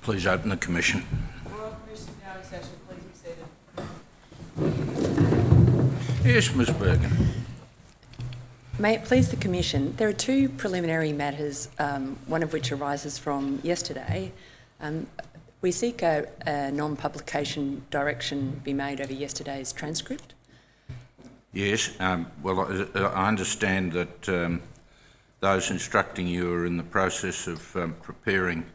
Please open the commission. Royal Commission now in session. Please be seated. Yes, Ms Bergen. May it please the Commission, there are two preliminary matters, one of which arises from yesterday. We seek a non-publication direction be made over yesterday's transcript. Yes, well, I understand that those instructing you are in the process of preparing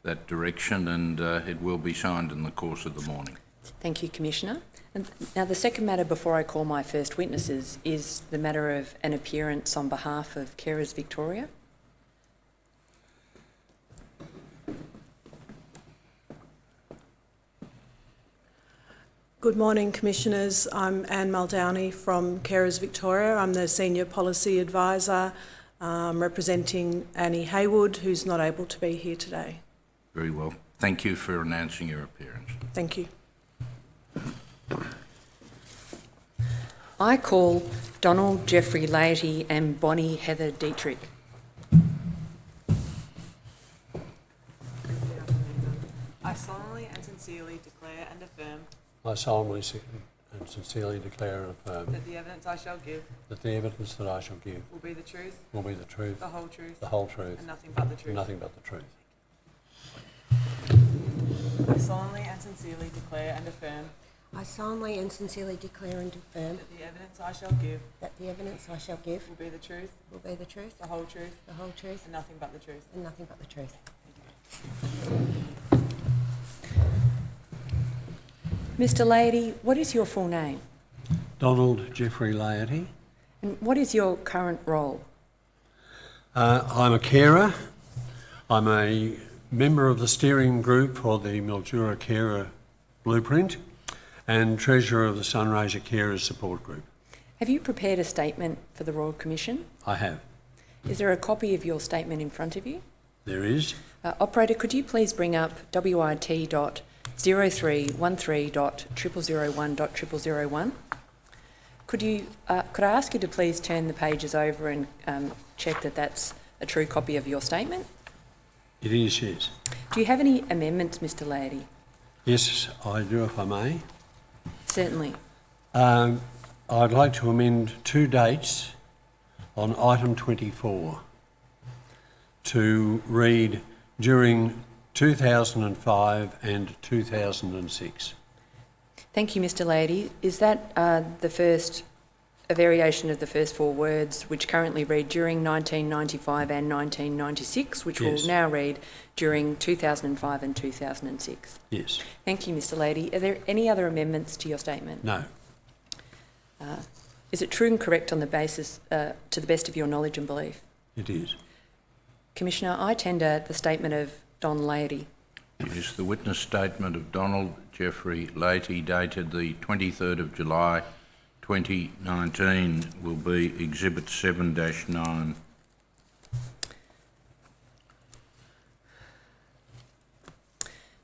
that direction, and it will be signed in the course of the morning. Thank you, Commissioner. And now, the second matter before I call my first witnesses is the matter of an appearance on behalf of Carers Victoria. Good morning, Commissioners. I'm Anne Muldowney from Carers Victoria. I'm the Senior Policy Advisor representing Annie Haywood, who's not able to be here today. Very well. Thank you for announcing your appearance. Thank you. I call Donald Jeffrey Laity and Bonnie Heather Dietrich. I solemnly and sincerely declare and affirm I solemnly and sincerely declare and affirm that the evidence I shall give that the evidence that I shall give will be the truth, will be the truth, the whole truth, the whole truth, and nothing but the truth. and nothing but the truth. I solemnly and sincerely declare and affirm I solemnly and sincerely declare and affirm that the evidence I shall give that the evidence I shall give will be the truth, will be the truth, the whole truth, the whole truth, and nothing but the truth. and nothing but the truth. Mr Laity, what is your full name? Donald Jeffrey Laity. And what is your current role? I'm a carer. I'm a member of the steering group for the Mildura Carer Blueprint and Treasurer of the Sunraiser Carers Support Group. Have you prepared a statement for the Royal Commission? I have. Is there a copy of your statement in front of you? There is. Operator, could you please bring up wit.0313.0001.001? Could I ask you to please turn the pages over and check that that's a true copy of your statement? It is, yes. Do you have any amendments, Mr Laity? Yes, I do, if I may. Certainly. I'd like to amend two dates on item 24 to read during 2005 and 2006. Thank you, Mr Laity. Is that a variation of the first four words, which currently read during 1995 and 1996, which Yes. will now read during 2005 and 2006? Yes. Thank you, Mr Laity. Are there any other amendments to your statement? No. Is it true and correct on the basis, to the best of your knowledge and belief? It is. Commissioner, I tender the statement of Don Laity. Yes, the witness statement of Donald Jeffrey Laity dated the 23rd of July 2019 will be Exhibit 7-9.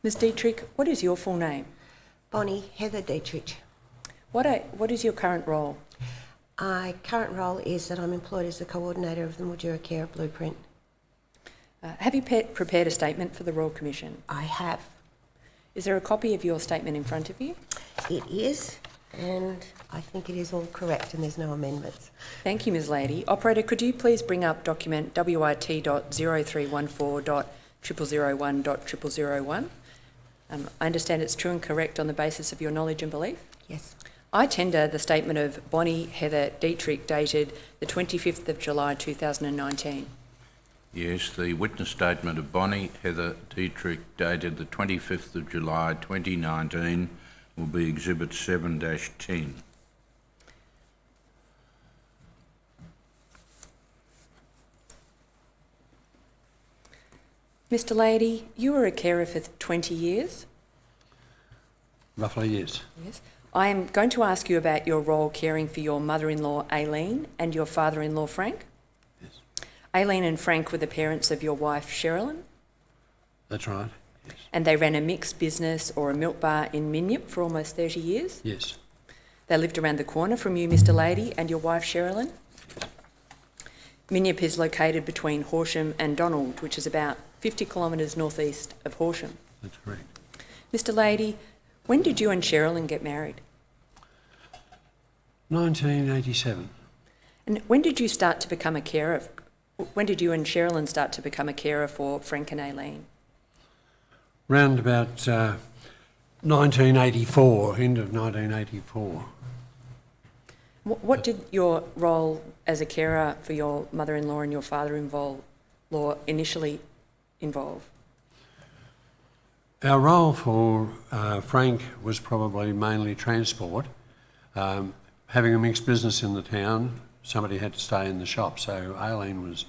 Ms Dietrich, what is your full name? Bonnie Heather Dietrich. What is your current role? My current role is that I'm employed as the coordinator of the Mildura Carer Blueprint. Have you prepared a statement for the Royal Commission? I have. Is there a copy of your statement in front of you? It is, and I think it is all correct and there's no amendments. Thank you, Ms Laity. Operator, could you please bring up document wit.0314.0001.001? I understand it's true and correct on the basis of your knowledge and belief? Yes. I tender the statement of Bonnie Heather Dietrich dated the 25th of July 2019. Yes, the witness statement of Bonnie Heather Dietrich dated the 25th of July 2019 will be Exhibit 7-10. Mr Laity, you were a carer for 20 years. Roughly, yes. Yes. I am going to ask you about your role caring for your mother-in-law Aileen and your father-in-law Frank. Yes. Aileen and Frank were the parents of your wife Sherilyn, That's right. Yes. and they ran a mixed business or a milk bar in Minyip for almost 30 years. Yes. They lived around the corner from you, Mr Laity, and your wife Sherilyn. Minyip is located between Horsham and Donald, which is about 50 kilometres northeast of Horsham. that's correct. Mr. Lady, when did you and Sherilyn get married? 1987. And when did you start to become a carer? When did you and Sherilyn start to become a carer for Frank and Aileen? Round about 1984, end of 1984. What did your role as a carer for your mother-in-law and your father-in-law initially involve? Our role for Frank was probably mainly transport. Having a mixed business in the town, somebody had to stay in the shop, so Aileen was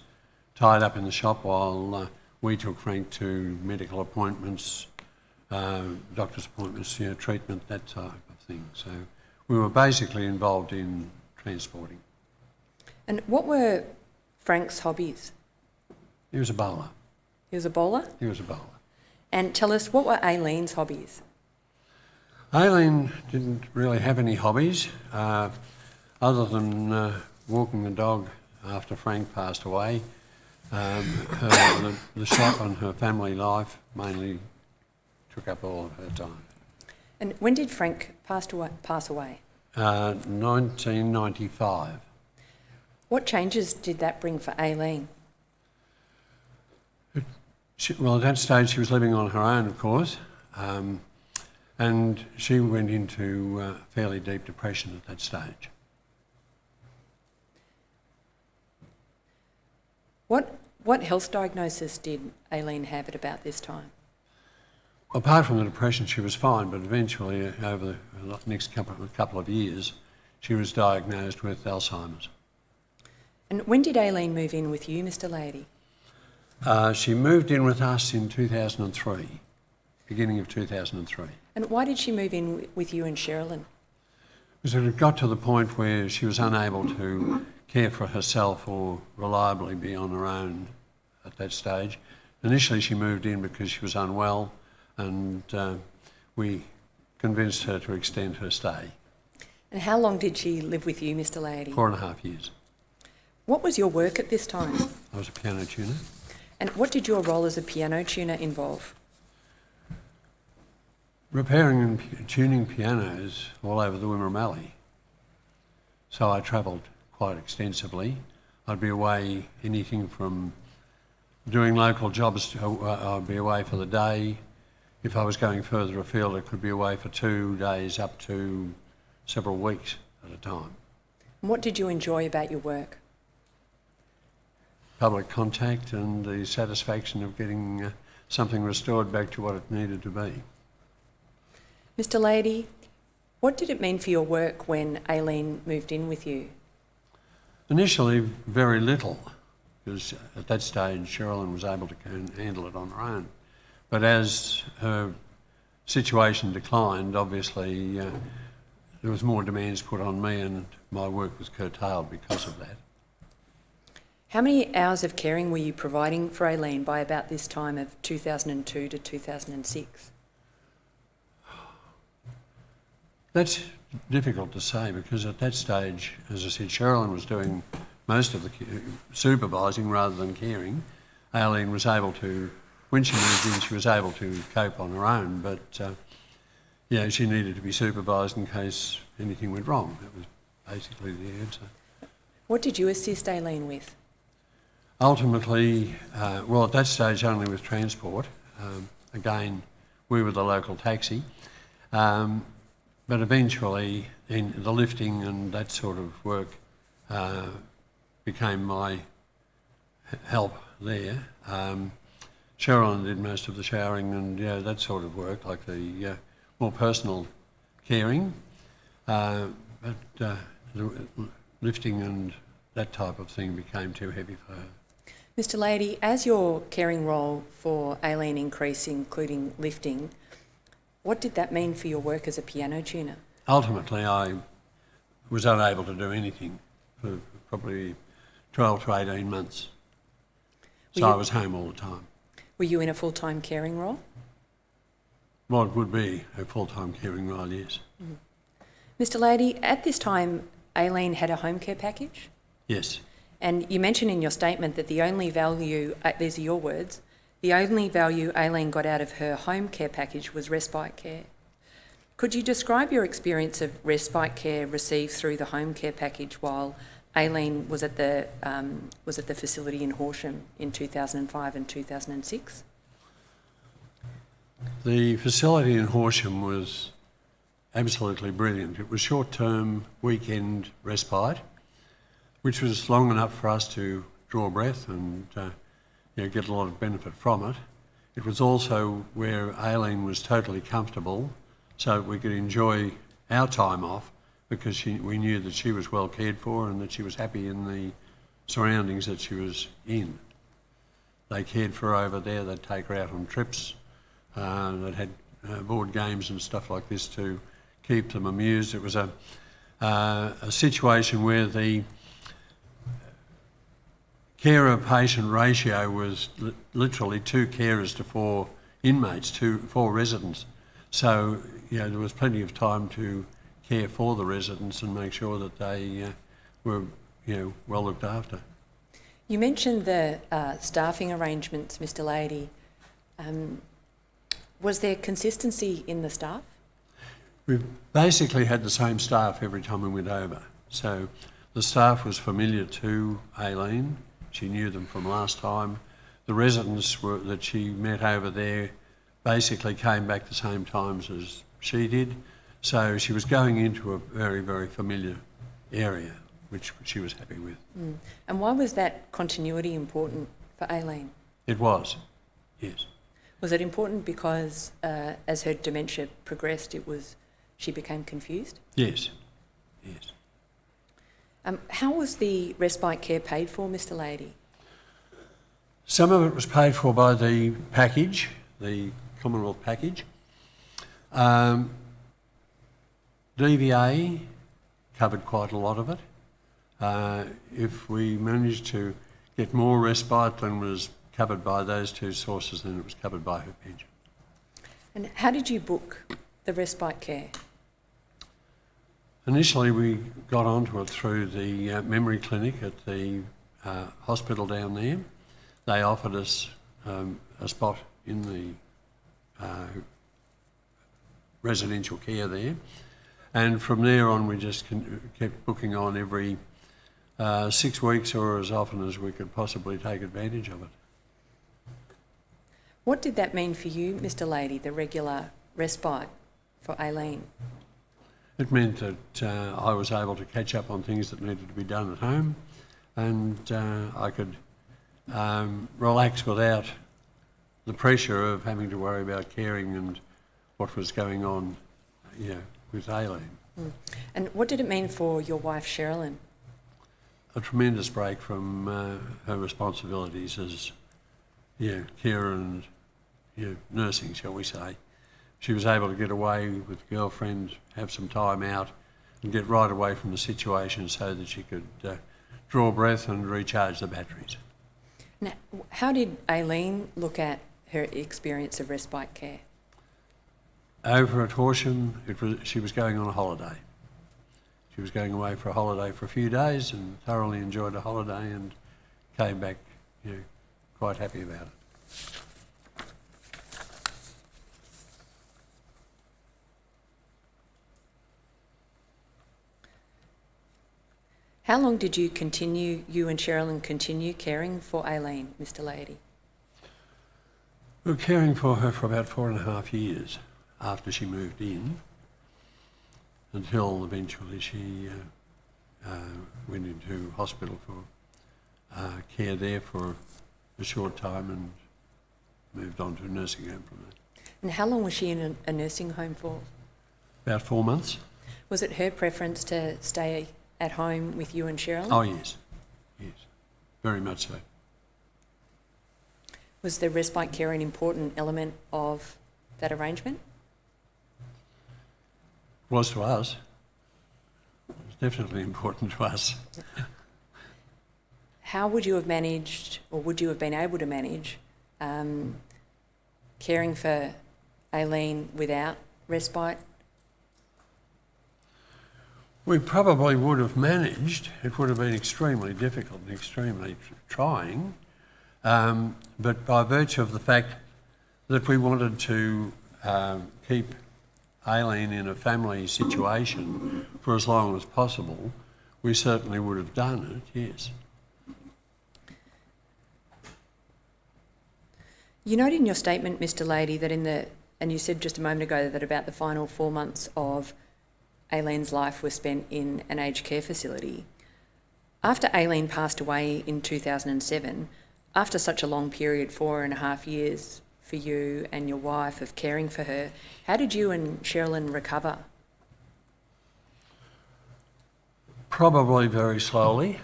tied up in the shop while we took Frank to medical appointments, doctor's appointments, treatment, that type of thing. So we were basically involved in transporting. And what were Frank's hobbies? He was a bowler. He was a bowler? He was a bowler. And tell us, what were Aileen's hobbies? Aileen didn't really have any hobbies other than walking the dog after Frank passed away. The shop and her family life mainly took up all of her time. And when did Frank pass away? 1995. What changes did that bring for Aileen? Well, at that stage she was living on her own, of course, and she went into fairly deep depression at that stage. What health diagnosis did Aileen have at about this time? Apart from the depression, she was fine, but eventually, over the next couple of years, she was diagnosed with Alzheimer's. And when did Aileen move in with you, Mr. Lady? She moved in with us in 2003, beginning of 2003. And why did she move in with you and Sherilyn? Because it had got to the point where she was unable to care for herself or reliably be on her own at that stage. Initially she moved in because she was unwell, and we convinced her to extend her stay. And how long did she live with you, Mr. Lady? 4.5 years. What was your work at this time? I was a piano tuner. And what did your role as a piano tuner involve? Repairing and tuning pianos all over the Wimmera Valley. So I travelled quite extensively. I'd be away anything from doing local jobs, I'd be away for the day. If I was going further afield, I could be away for 2 days up to several weeks at a time. And what did you enjoy about your work? Public contact and the satisfaction of getting something restored back to what it needed to be. Mr. Lady, what did it mean for your work when Aileen moved in with you? Initially, very little, because at that stage Sherilyn was able to handle it on her own. But as her situation declined, obviously there was more demands put on me, and my work was curtailed because of that. How many hours of caring were you providing for Aileen by about this time of 2002 to 2006? That's difficult to say, because at that stage, as I said, Sherilyn was doing most of the supervising rather than caring. Aileen was able to, when she moved in, she was able to cope on her own, but she needed to be supervised in case anything went wrong. That was basically the answer. What did you assist Aileen with? Ultimately, at that stage only with transport. Again, we were the local taxi. But eventually, in the lifting and that sort of work became my help there. Sherilyn did most of the showering and that sort of work, like the more personal caring. But the lifting and that type of thing became too heavy for her. Mr. Lady, as your caring role for Aileen increased, including lifting, what did that mean for your work as a piano tuner? Ultimately, I was unable to do anything for probably 12 to 18 months. So I was home all the time. Were you in a full-time caring role? Well, it would be a full-time caring role, yes. Mr. Lady, at this time, Aileen had a home care package? Yes. And you mentioned in your statement that the only value, these are your words, The only value Aileen got out of her home care package was respite care. Could you describe your experience of respite care received through the home care package while Aileen was at the facility in Horsham in 2005 and 2006? The facility in Horsham was absolutely brilliant. It was short-term weekend respite, which was long enough for us to draw breath and get a lot of benefit from it. It was also where Aileen was totally comfortable, so that we could enjoy our time off because we knew that she was well cared for and that she was happy in the surroundings that she was in. They cared for her over there. They'd take her out on trips. They'd had board games and stuff like this to keep them amused. It was a situation where the carer-patient ratio was literally 2 carers to 4 inmates, 4 residents. So, there was plenty of time to care for the residents and make sure that they were, well looked after. You mentioned the staffing arrangements, Mr. Lady. Was there consistency in the staff? We basically had the same staff every time we went over. So the staff was familiar to Aileen. She knew them from last time. The residents that she met over there basically came back the same times as she did. So she was going into a very, very familiar area, which she was happy with. And why was that continuity important for Aileen? It was, yes. Was it important because as her dementia progressed, she became confused? Yes, yes. How was the respite care paid for, Mr. Lady? Some of it was paid for by the package, the Commonwealth package. DVA covered quite a lot of it. If we managed to get more respite than was covered by those 2 sources, then it was covered by her pension. And how did you book the respite care? Initially, we got onto it through the memory clinic at the hospital down there. They offered us a spot in the residential care there. And from there on, we just kept booking on every 6 weeks or as often as we could possibly take advantage of it. What did that mean for you, Mr. Lady, the regular respite for Aileen? It meant that I was able to catch up on things that needed to be done at home, and I could relax without the pressure of having to worry about caring and what was going on, with Aileen. And what did it mean for your wife, Sherilyn? A tremendous break from her responsibilities as carer and nursing, shall we say. She was able to get away with a girlfriend, have some time out and get right away from the situation so that she could draw breath and recharge the batteries. Now, how did Aileen look at her experience of respite care? Over at Horsham, she was going on a holiday. She was going away for a holiday for a few days and thoroughly enjoyed the holiday and came back quite happy about it. How long did you and Sherilyn continue caring for Aileen, Mr. Lady? We were caring for her for about 4.5 years after she moved in, until eventually she went into hospital for care there for a short time and moved on to a nursing home from that. And how long was she in a nursing home for? About 4 months. Was it her preference to stay at home with you and Sherilyn? Oh yes, yes, very much so. Was the respite care an important element of that arrangement? It was to us. It was definitely important to us. How would you have managed, or would you have been able to manage, caring for Aileen without respite? We probably would have managed. It would have been extremely difficult and extremely trying. But by virtue of the fact that we wanted to keep Aileen in a family situation for as long as possible, we certainly would have done it, yes. You note in your statement, Mr. Lady, that and you said just a moment ago that about the final 4 months of Aileen's life was spent in an aged care facility. After Aileen passed away in 2007, after such a long period, 4.5 years for you and your wife of caring for her, how did you and Sherilyn recover? Probably very slowly.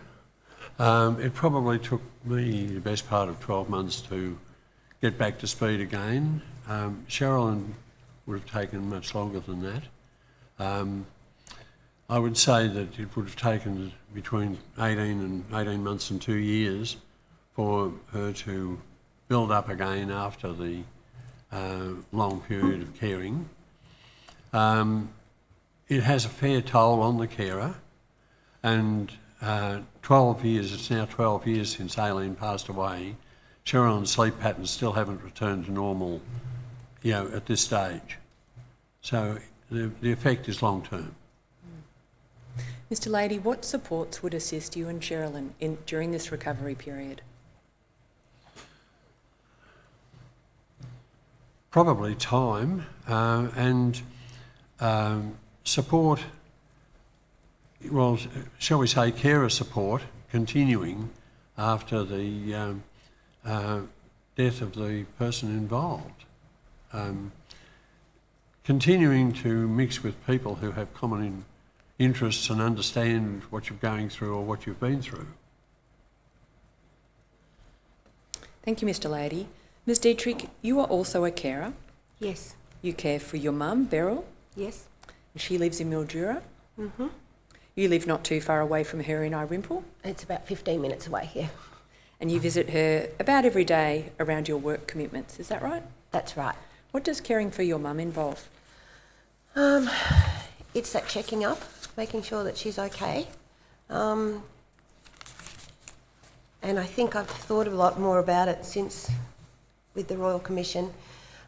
It probably took me the best part of 12 months to get back to speed again. Sherilyn would have taken much longer than that. I would say that it would have taken between 18 months and 2 years for her to build up again after the long period of caring. It has a fair toll on the carer, and 12 years, it's now 12 years since Aileen passed away. Sherilyn's sleep patterns still haven't returned to normal, at this stage. So the effect is long term. Mr. Lady, what supports would assist you and Sherilyn during this recovery period? Probably time and support, well, shall we say carer support, continuing after the death of the person involved. Continuing to mix with people who have common interests and understand what you're going through or what you've been through. Thank you, Mr. Lady. Ms. Dietrich, you are also a carer. Yes. You care for your mum, Beryl. Yes. She lives in Mildura. Mm-hmm. You live not too far away from her in Irimple. It's about 15 minutes away, yeah. And you visit her about every day around your work commitments, is that right? That's right. What does caring for your mum involve? It's that checking up, making sure that she's okay. And I think I've thought a lot more about it since with the Royal Commission.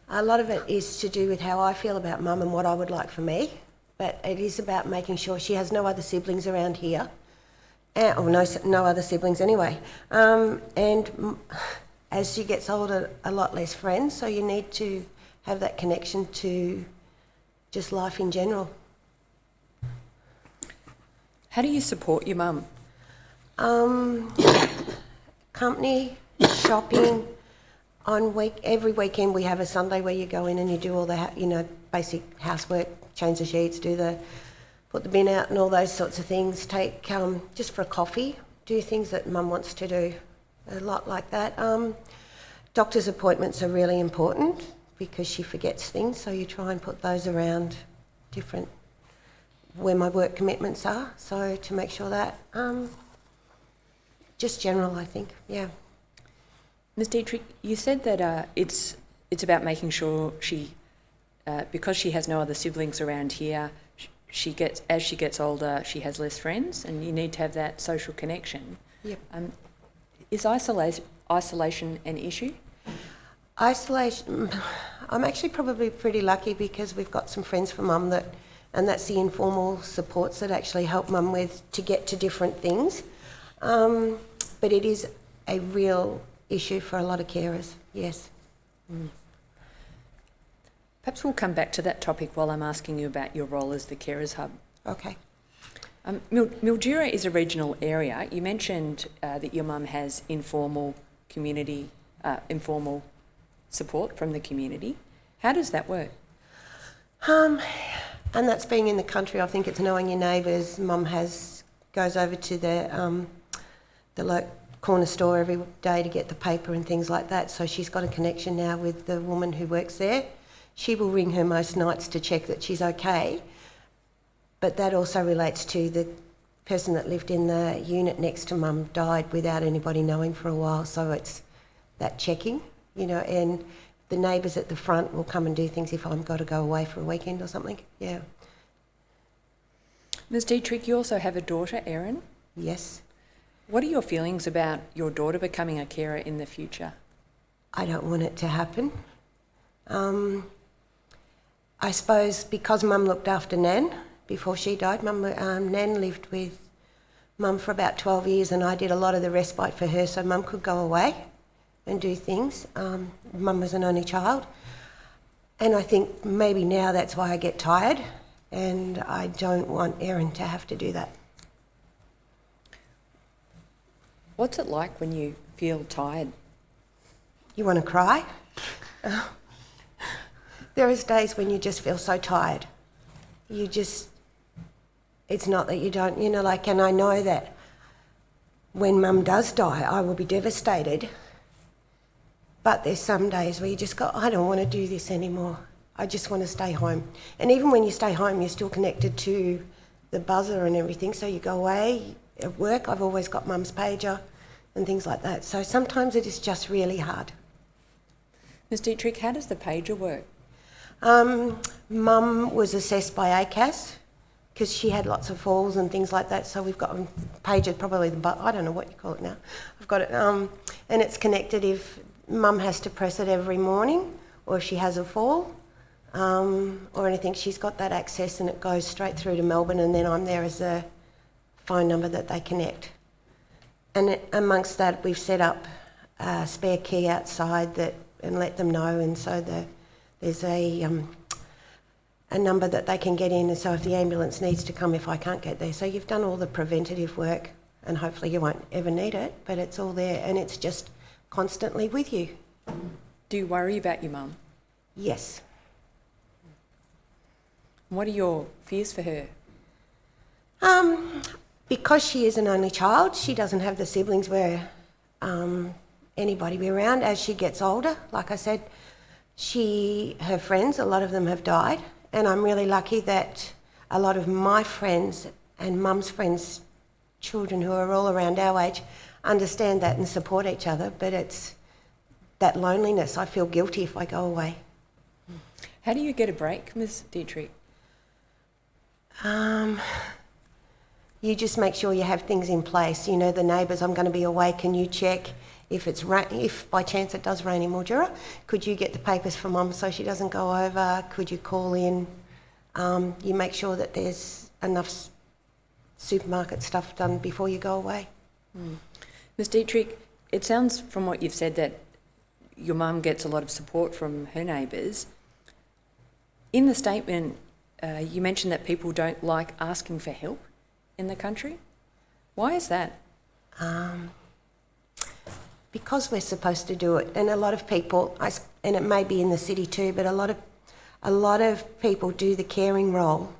A lot of it is to do with how I feel about mum and what I would like for me, but it is about making sure she has no other siblings around here, or no other siblings anyway. And as she gets older, a lot less friends, so you need to have that connection to just life in general. How do you support your mum? Company, shopping. Every weekend we have a Sunday where you go in and you do all the basic housework, change the sheets, put the bin out and all those sorts of things. Take just for a coffee, do things that mum wants to do, a lot like that. Doctor's appointments are really important because she forgets things, so you try and put those around different where my work commitments are, so to make sure that just general, I think, yeah. Ms. Dietrich, you said that it's about making sure she, because she has no other siblings around here, as she gets older, she has less friends, and you need to have that social connection. Yep. Is isolation an issue? Isolation, I'm actually probably pretty lucky because we've got some friends for mum and that's the informal supports that actually help mum to get to different things. But it is a real issue for a lot of carers, yes. Mm. Perhaps we'll come back to that topic while I'm asking you about your role as the Carers Hub. Okay. Mildura is a regional area. You mentioned that your mum has informal support from the community. How does that work? And that's being in the country. I think it's knowing your neighbours. Mum goes over to the corner store every day to get the paper and things like that. So she's got a connection now with the woman who works there. She will ring her most nights to check that she's okay. But that also relates to the person that lived in the unit next to mum died without anybody knowing for a while. So it's that checking, and the neighbours at the front will come and do things if I've got to go away for a weekend or something, yeah. Ms. Dietrich, you also have a daughter, Erin. Yes. What are your feelings about your daughter becoming a carer in the future? I don't want it to happen. I suppose because Mum looked after Nan before she died. Nan lived with Mum for about 12 years, and I did a lot of the respite for her so Mum could go away and do things. Mum was an only child. And I think maybe now that's why I get tired, and I don't want Erin to have to do that. What's it like when you feel tired? You want to cry? There is days when you just feel so tired. It's not that you don't, and I know that when Mum does die, I will be devastated. But there's some days where you just go, I don't want to do this anymore. I just want to stay home. And even when you stay home, you're still connected to the buzzer and everything. So you go away at work. I've always got Mum's pager and things like that. So sometimes it is just really hard. Ms Dietrich, how does the pager work? Mum was assessed by ACAS because she had lots of falls and things like that. So we've got a pager, probably I don't know what you call it now. I've got it, and it's connected if Mum has to press it every morning, or if she has a fall, or anything. She's got that access, and it goes straight through to Melbourne, and then I'm there as a phone number that they connect. And amongst that, we've set up a spare key outside and let them know, and so there's a number that they can get in, and so if the ambulance needs to come if I can't get there. So you've done all the preventative work, and hopefully you won't ever need it, but it's all there, and it's just constantly with you. Do you worry about your mum? Yes. What are your fears for her? Because she is an only child, she doesn't have the siblings where anybody be around. As she gets older, like I said, her friends, a lot of them have died, and I'm really lucky that a lot of my friends and Mum's friends' children who are all around our age understand that and support each other, but it's that loneliness. I feel guilty if I go away. How do you get a break, Ms Dietrich? You just make sure you have things in place. The neighbours, I'm going to be away, can you check if by chance it does rain in Mildura, could you get the papers for Mum so she doesn't go over? Could you call in? You make sure that there's enough supermarket stuff done before you go away. Ms Dietrich, it sounds from what you've said that your mum gets a lot of support from her neighbours. In the statement, you mentioned that people don't like asking for help in the country. Why is that? Because we're supposed to do it, and a lot of people, and it may be in the city too, but a lot of people do the caring role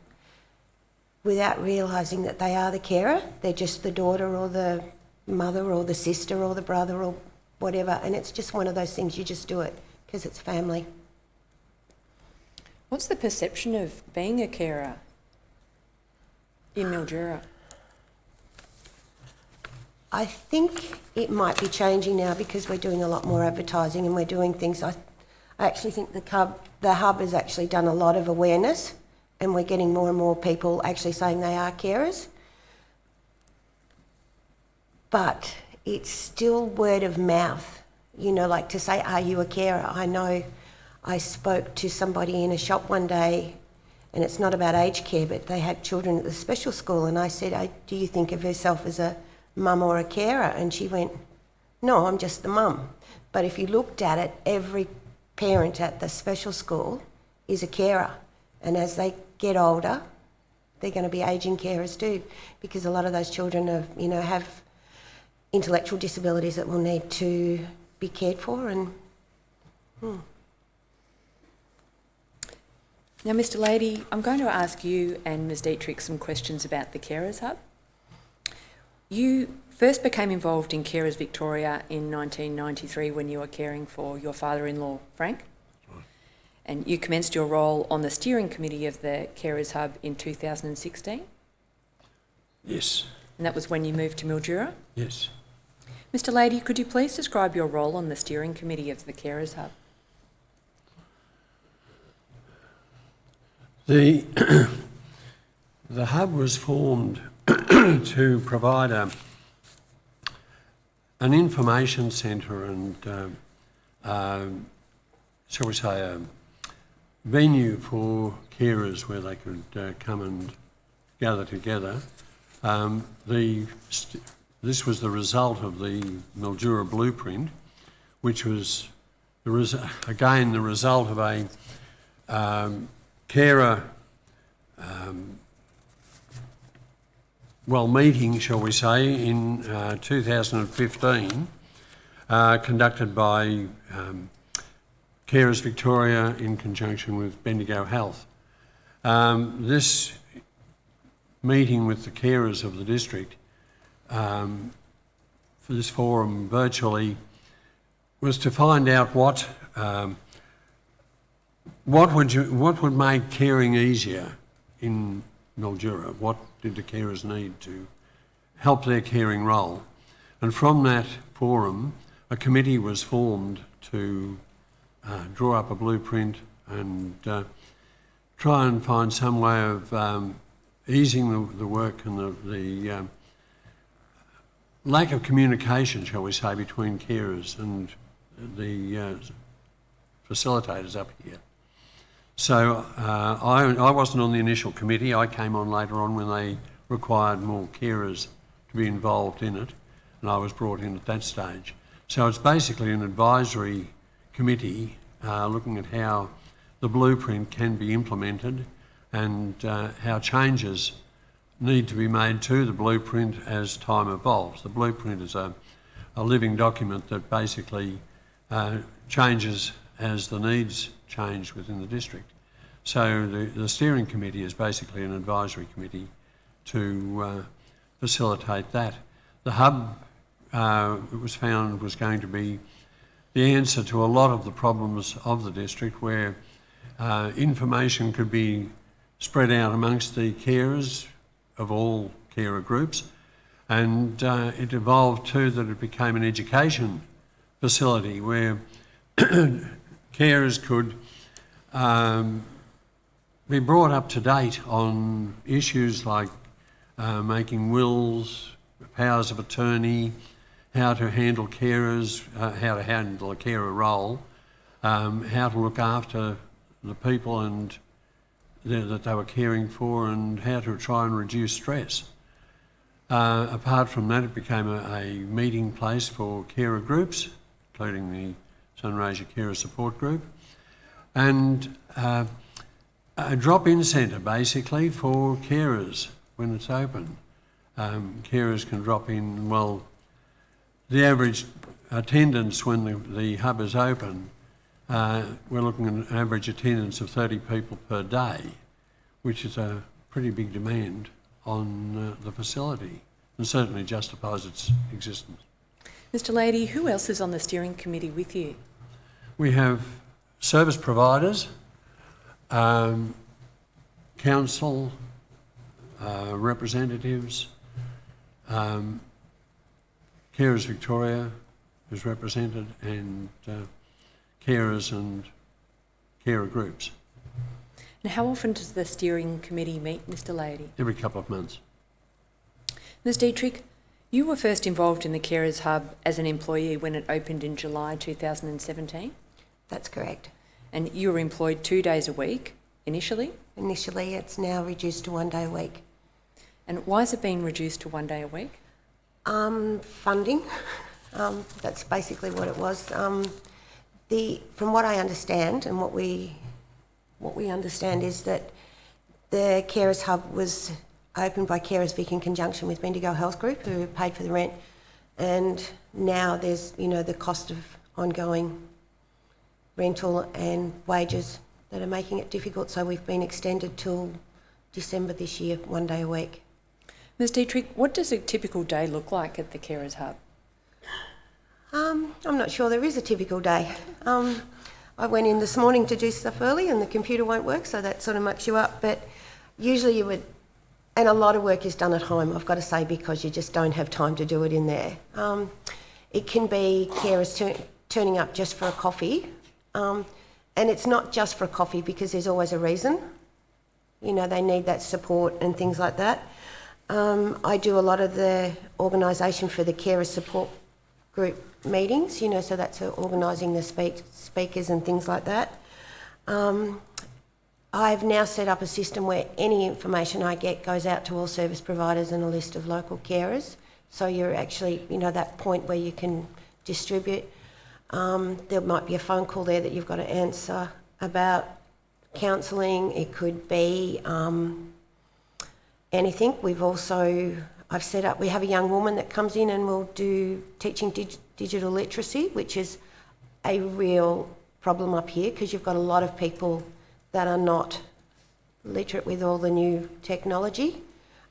without realising that they are the carer. They're just the daughter or the mother or the sister or the brother or whatever, and it's just one of those things, you just do it because it's family. What's the perception of being a carer in Mildura? I think it might be changing now because we're doing a lot more advertising and we're doing things. I actually think the hub has actually done a lot of awareness, and we're getting more and more people actually saying they are carers. But it's still word of mouth, like to say, are you a carer? I know I spoke to somebody in a shop one day, and it's not about aged care, but they had children at the special school, and I said, do you think of yourself as a mum or a carer? And she went, no, I'm just the mum. But if you looked at it, every parent at the special school is a carer, and as they get older, they're going to be ageing carers too, because a lot of those children have intellectual disabilities that will need to be cared for. And Now, Mr Lady, I'm going to ask you and Ms Dietrich some questions about the Carers Hub. You first became involved in Carers Victoria in 1993 when you were caring for your father-in-law, Frank. Right. And you commenced your role on the steering committee of the Carers Hub in 2016? Yes. And that was when you moved to Mildura? Yes. Mr Lady, could you please describe your role on the steering committee of the Carers Hub? The hub was formed to provide a an information centre and, shall we say, a venue for carers where they could come and gather together. This was the result of the Mildura blueprint, which was, again, the result of a carer meeting, shall we say, in 2015, conducted by Carers Victoria in conjunction with Bendigo Health. This meeting with the carers of the district for this forum virtually was to find out what would make caring easier in Mildura. What did the carers need to help their caring role? And from that forum, a committee was formed to draw up a blueprint and try and find some way of easing the work and the lack of communication, shall we say, between carers and the facilitators up here. So I wasn't on the initial committee. I came on later on when they required more carers to be involved in it, and I was brought in at that stage. So it's basically an advisory committee looking at how the blueprint can be implemented and how changes need to be made to the blueprint as time evolves. The blueprint is a living document that basically changes as the needs change within the district. So the steering committee is basically an advisory committee to facilitate that. The hub, it was found, was going to be the answer to a lot of the problems of the district, where information could be spread out amongst the carers of all carer groups, and it evolved too that it became an education facility where carers could be brought up to date on issues like making wills, powers of attorney, how to handle carers, how to handle a carer role, how to look after the people and that they were caring for, and how to try and reduce stress. Apart from that, it became a meeting place for carer groups, including the Sunraysia Carer Support Group, and a drop-in centre basically for carers when it's open. Carers can drop in, well, the average attendance when the hub is open, we're looking at an average attendance of 30 people per day, which is a pretty big demand on the facility and certainly justifies its existence. Mr. Lady, who else is on the steering committee with you? We have service providers, council representatives, Carers Victoria is represented, and carers and carer groups. And how often does the steering committee meet, Mr. Lady? Every couple of months. Ms. Dietrich, you were first involved in the Carers Hub as an employee when it opened in July 2017, That's correct. and you were employed 2 days a week initially. Initially, it's now reduced to 1 day a week. And why has it been reduced to 1 day a week? Funding. That's basically what it was. From what I understand, and what we understand is that the Carers Hub was opened by Carers Vic in conjunction with Bendigo Health Group, who paid for the rent, and now there's the cost of ongoing rental and wages that are making it difficult. So we've been extended till December this year, 1 day a week. Ms. Dietrich, what does a typical day look like at the Carers Hub? I'm not sure there is a typical day. I went in this morning to do stuff early and the computer won't work, so that sort of mucks you up. But usually you would, and a lot of work is done at home, I've got to say, because you just don't have time to do it in there. It can be carers turning up just for a coffee. And it's not just for a coffee because there's always a reason. They need that support and things like that. I do a lot of the organisation for the carer support group meetings, you know, so that's organising the speakers and things like that. I've now set up a system where any information I get goes out to all service providers and a list of local carers. So you're actually, you know, that point where you can distribute. There might be a phone call there that you've got to answer about counselling. It could be anything. I've set up, we have a young woman that comes in and will do teaching digital literacy, which is a real problem up here because you've got a lot of people that are not literate with all the new technology.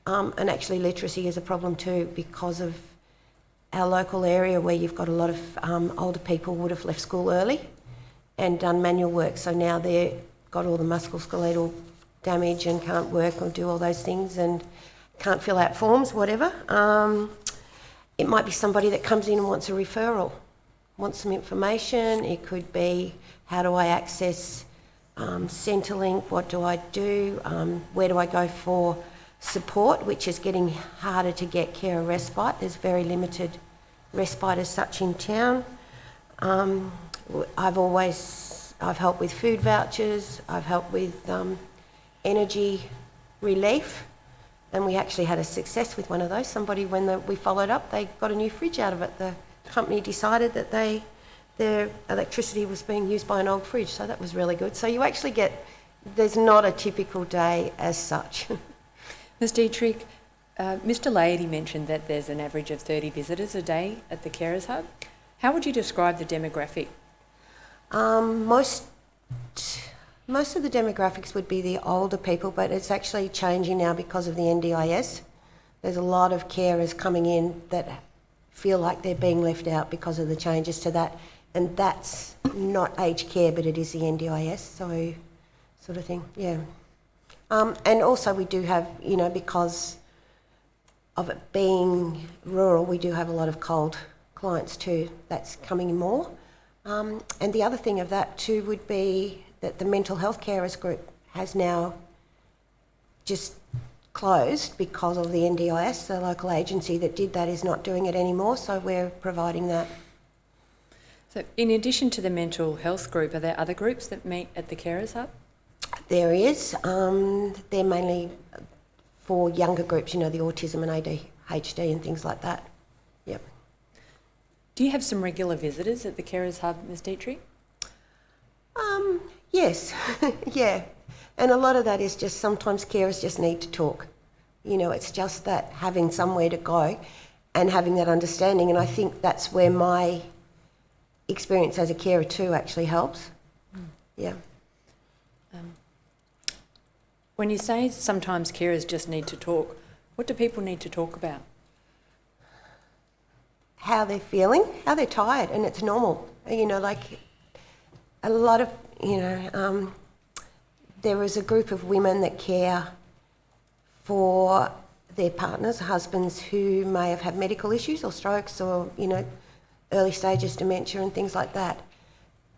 And actually literacy is a problem too because of our local area where you've got a lot of older people would have left school early and done manual work. So now they've got all the musculoskeletal damage and can't work or do all those things and can't fill out forms, whatever. It might be somebody that comes in and wants a referral, wants some information. It could be, how do I access Centrelink? What do I do? Where do I go for support, which is getting harder to get care or respite. There's very limited respite as such in town. I've helped with food vouchers, I've helped with energy relief, and we actually had a success with one of those. Somebody, when we followed up, they got a new fridge out of it. The company decided that their electricity was being used by an old fridge, so that was really good. So you actually get, there's not a typical day as such. Ms Dietrich, Mr Leighty mentioned that there's an average of 30 visitors a day at the Carers Hub. How would you describe the demographic? Most of the demographics would be the older people, but it's actually changing now because of the NDIS. There's a lot of carers coming in that feel like they're being left out because of the changes to that, and that's not aged care, but it is the NDIS, so sort of thing, yeah. And also we do have, you know, because of it being rural, we do have a lot of cold clients too. That's coming more. And the other thing of that too would be that the mental health carers group has now just closed because of the NDIS. The local agency that did that is not doing it anymore, so we're providing that. So in addition to the mental health group, are there other groups that meet at the Carers Hub? There is. They're mainly for younger groups, you know, the autism and ADHD and things like that. Yep. Do you have some regular visitors at the Carers Hub, Ms Dietrich? Yes, yeah. And a lot of that is just sometimes carers just need to talk. You know, it's just that having somewhere to go and having that understanding. And I think that's where my experience as a carer too actually helps. Yeah. When you say sometimes carers just need to talk, what do people need to talk about? How they're feeling, how they're tired, and it's normal. You know, like a lot of, you know, there is a group of women that care for their partners, husbands who may have had medical issues or strokes or, you know, early stages dementia and things like that.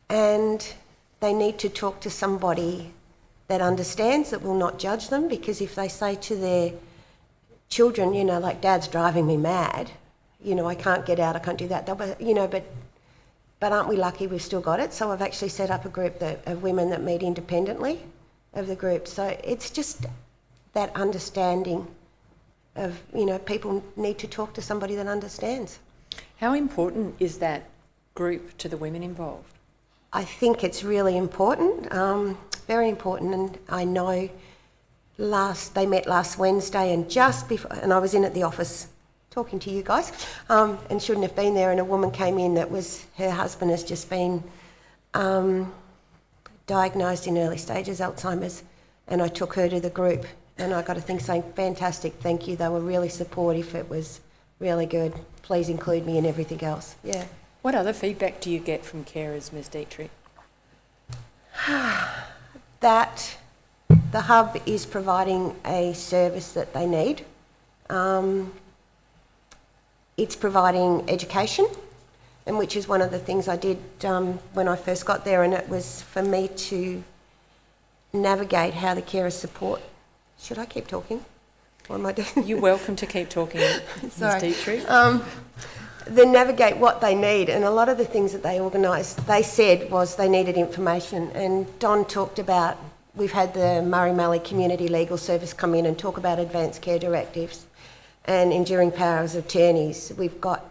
And they need to talk to somebody that understands, that will not judge them, because if they say to their children, you know, like, Dad's driving me mad, you know, I can't get out, I can't do that, you know, but aren't we lucky we've still got it? So I've actually set up a group of women that meet independently of the group. So it's just that understanding of, you know, people need to talk to somebody that understands. How important is that group to the women involved? I think it's really important, very important, and I know they met last Wednesday, and just before, and I was in at the office talking to you guys, and shouldn't have been there, and a woman came in that was, her husband has just been diagnosed in early stages Alzheimer's, and I took her to the group, and I got a thing saying, fantastic, thank you, they were really supportive, it was really good, please include me in everything else, yeah. What other feedback do you get from carers, Ms Dietrich? That the hub is providing a service that they need. It's providing education, and which is one of the things I did when I first got there, and it was for me to navigate how the carers support. Should I keep talking? What am I doing? You're welcome to keep talking, Ms Sorry. Dietrich. they navigate what they need, and a lot of the things that they organised, they said was they needed information. And Don talked about, we've had the Murray Mallee Community Legal Service come in and talk about advanced care directives and enduring powers of attorneys. We've got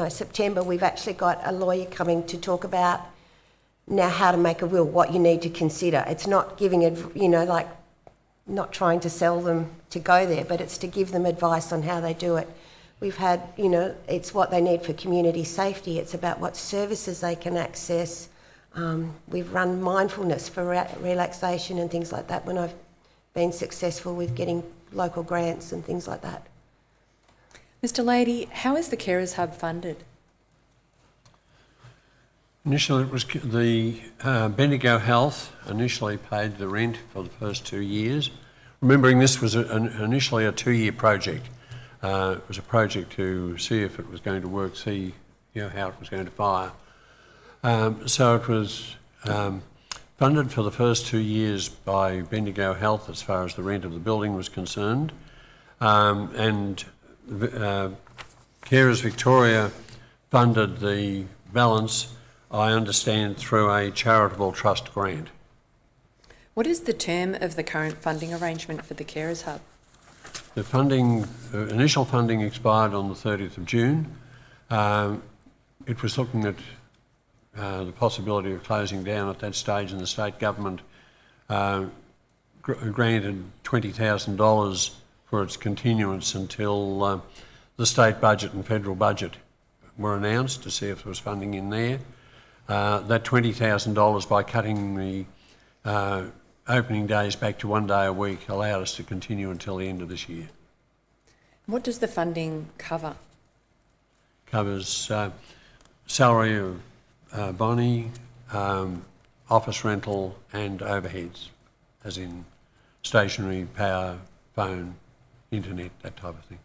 September, we've actually got a lawyer coming to talk about now how to make a will, what you need to consider. It's not giving it, like not trying to sell them to go there, but it's to give them advice on how they do it. We've had, it's what they need for community safety. It's about what services they can access. We've run mindfulness for relaxation and things like that when I've been successful with getting local grants and things like that. Mr Lady, how is the Carers Hub funded? Initially, it was the Bendigo Health initially paid the rent for the first 2 years. Remembering this was initially a 2-year project. It was a project to see if it was going to work, see how it was going to fire. So it was funded for the first 2 years by Bendigo Health as far as the rent of the building was concerned. And Carers Victoria funded the balance, I understand, through a charitable trust grant. What is the term of the current funding arrangement for the Carers Hub? The initial funding expired on the 30th of June. It was looking at the possibility of closing down at that stage, and the state government granted $20,000 for its continuance until the state budget and federal budget were announced, to see if there was funding in there. That $20,000, by cutting the opening days back to 1 day a week, allowed us to continue until the end of this year. What does the funding cover? Covers salary of Bonnie, office rental and overheads, as in stationery, power, phone, internet, that type of thing.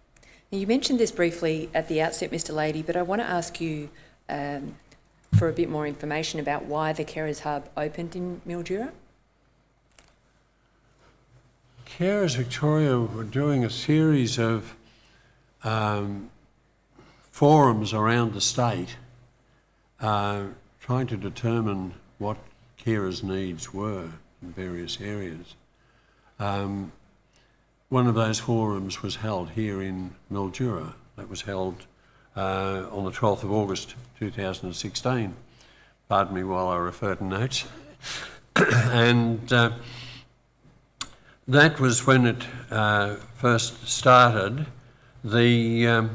Now, you mentioned this briefly at the outset, Mr Lady, but I want to ask you for a bit more information about why the Carers Hub opened in Mildura. Carers Victoria were doing a series of forums around the state trying to determine what carers' needs were in various areas. One of those forums was held here in Mildura. That was held on the 12th of August 2016. Pardon me while I refer to notes. And that was when it first started. The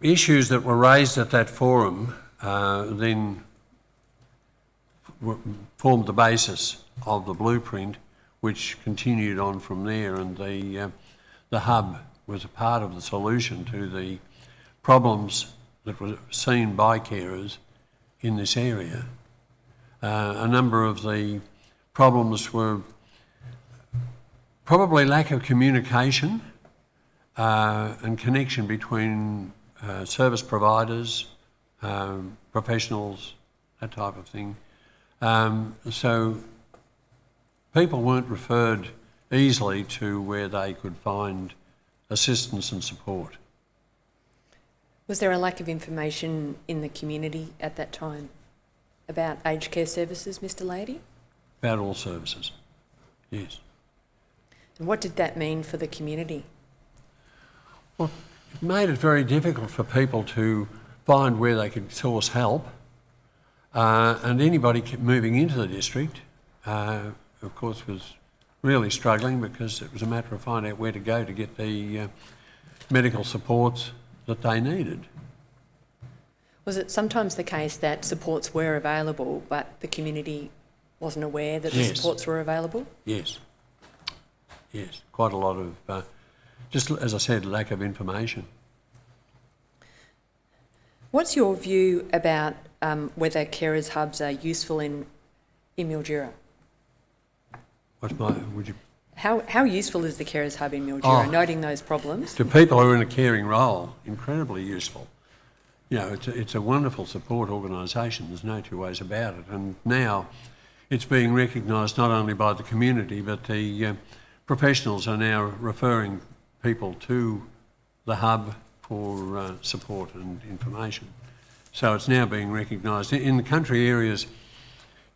issues that were raised at that forum then formed the basis of the blueprint, which continued on from there, and the hub was a part of the solution to the problems that were seen by carers in this area. A number of the problems were probably lack of communication and connection between service providers, professionals, that type of thing. So people weren't referred easily to where they could find assistance and support. Was there a lack of information in the community at that time about aged care services, Mr Lady? About all services, yes. And what did that mean for the community? Well, it made it very difficult for people to find where they could source help, and anybody moving into the district, of course, was really struggling because it was a matter of finding out where to go to get the medical supports that they needed. Was it sometimes the case that supports were available but the community wasn't aware that the supports were available? Yes. Yes, quite a lot of, just as I said, lack of information. What's your view about whether carers hubs are useful in Mildura? How useful is the Carers Hub in Mildura, noting those problems? To people who are in a caring role, incredibly useful. You know, it's a wonderful support organisation, there's no two ways about it. And now it's being recognised not only by the community, but the professionals are now referring people to the hub for support and information. So it's now being recognised. In the country areas,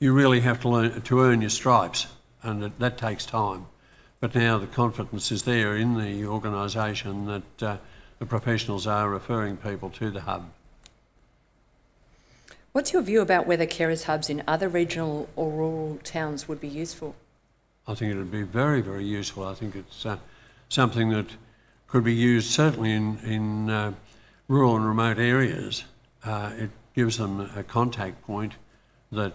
you really have to learn to earn your stripes, and that takes time. But now the confidence is there in the organisation that the professionals are referring people to the hub. What's your view about whether carers hubs in other regional or rural towns would be useful? I think it would be very, very useful. I think it's something that could be used certainly in rural and remote areas. It gives them a contact point that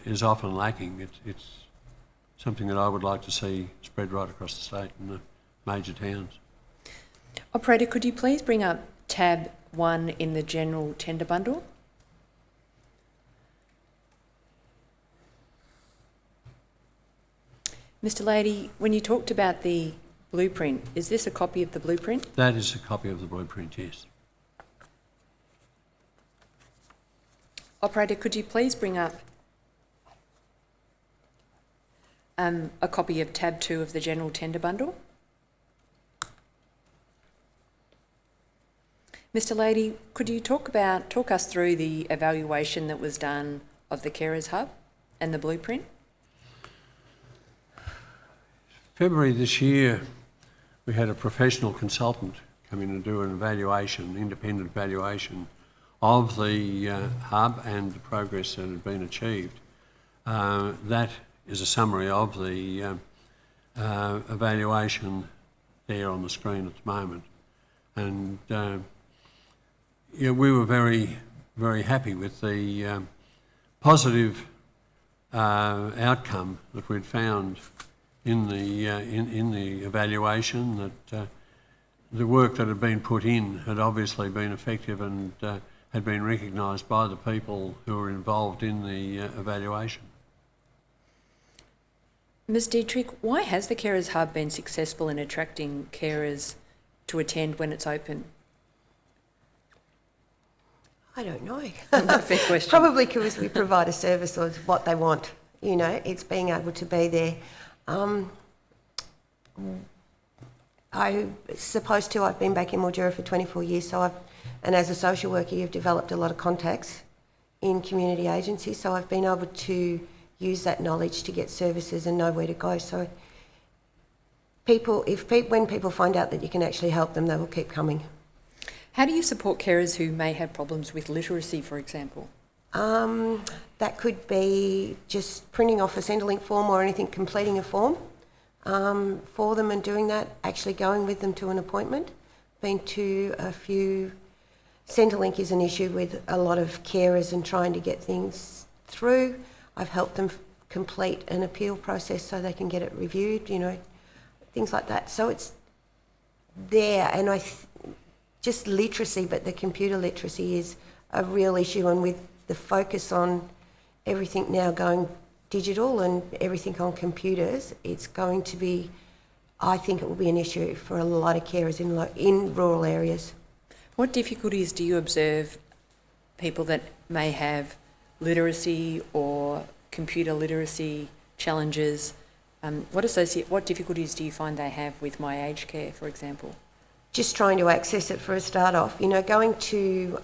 is often lacking. It's something that I would like to see spread right across the state in the major towns. Operator, could you please bring up tab 1 in the general tender bundle? Mr. Lady, when you talked about the blueprint, is this a copy of the blueprint? That is a copy of the blueprint, yes. Operator, could you please bring up a copy of tab 2 of the general tender bundle? Mr. Lady, could you talk us through the evaluation that was done of the Carers Hub and the blueprint? February this year, we had a professional consultant come in and do an evaluation, independent evaluation of the hub and the progress that had been achieved. That is a summary of the evaluation there on the screen at the moment. And yeah, we were very, very happy with the positive outcome that we'd found in the evaluation, that the work that had been put in had obviously been effective and had been recognised by the people who were involved in the evaluation. Ms. Dietrich, why has the Carers Hub been successful in attracting carers to attend when it's open? I don't know. Fair question. Probably because we provide a service or what they want. You know, it's being able to be there. I'm supposed to. I've been back in Mildura for 24 years, and as a social worker, you've developed a lot of contacts in community agencies, so I've been able to use that knowledge to get services and know where to go. So when people find out that you can actually help them, they will keep coming. How do you support carers who may have problems with literacy, for example? That could be just printing off a Centrelink form or anything, completing a form for them and doing that, actually going with them to an appointment. Been to a few. Centrelink is an issue with a lot of carers and trying to get things through. I've helped them complete an appeal process so they can get it reviewed, you know, things like that. So it's there, and just literacy, but the computer literacy is a real issue, and with the focus on everything now going digital and everything on computers, it's going to be, I think it will be an issue for a lot of carers in rural areas. What difficulties do you observe people that may have literacy or computer literacy challenges? What difficulties do you find they have with My Aged Care, for example? Just trying to access it for a start off. You know, going to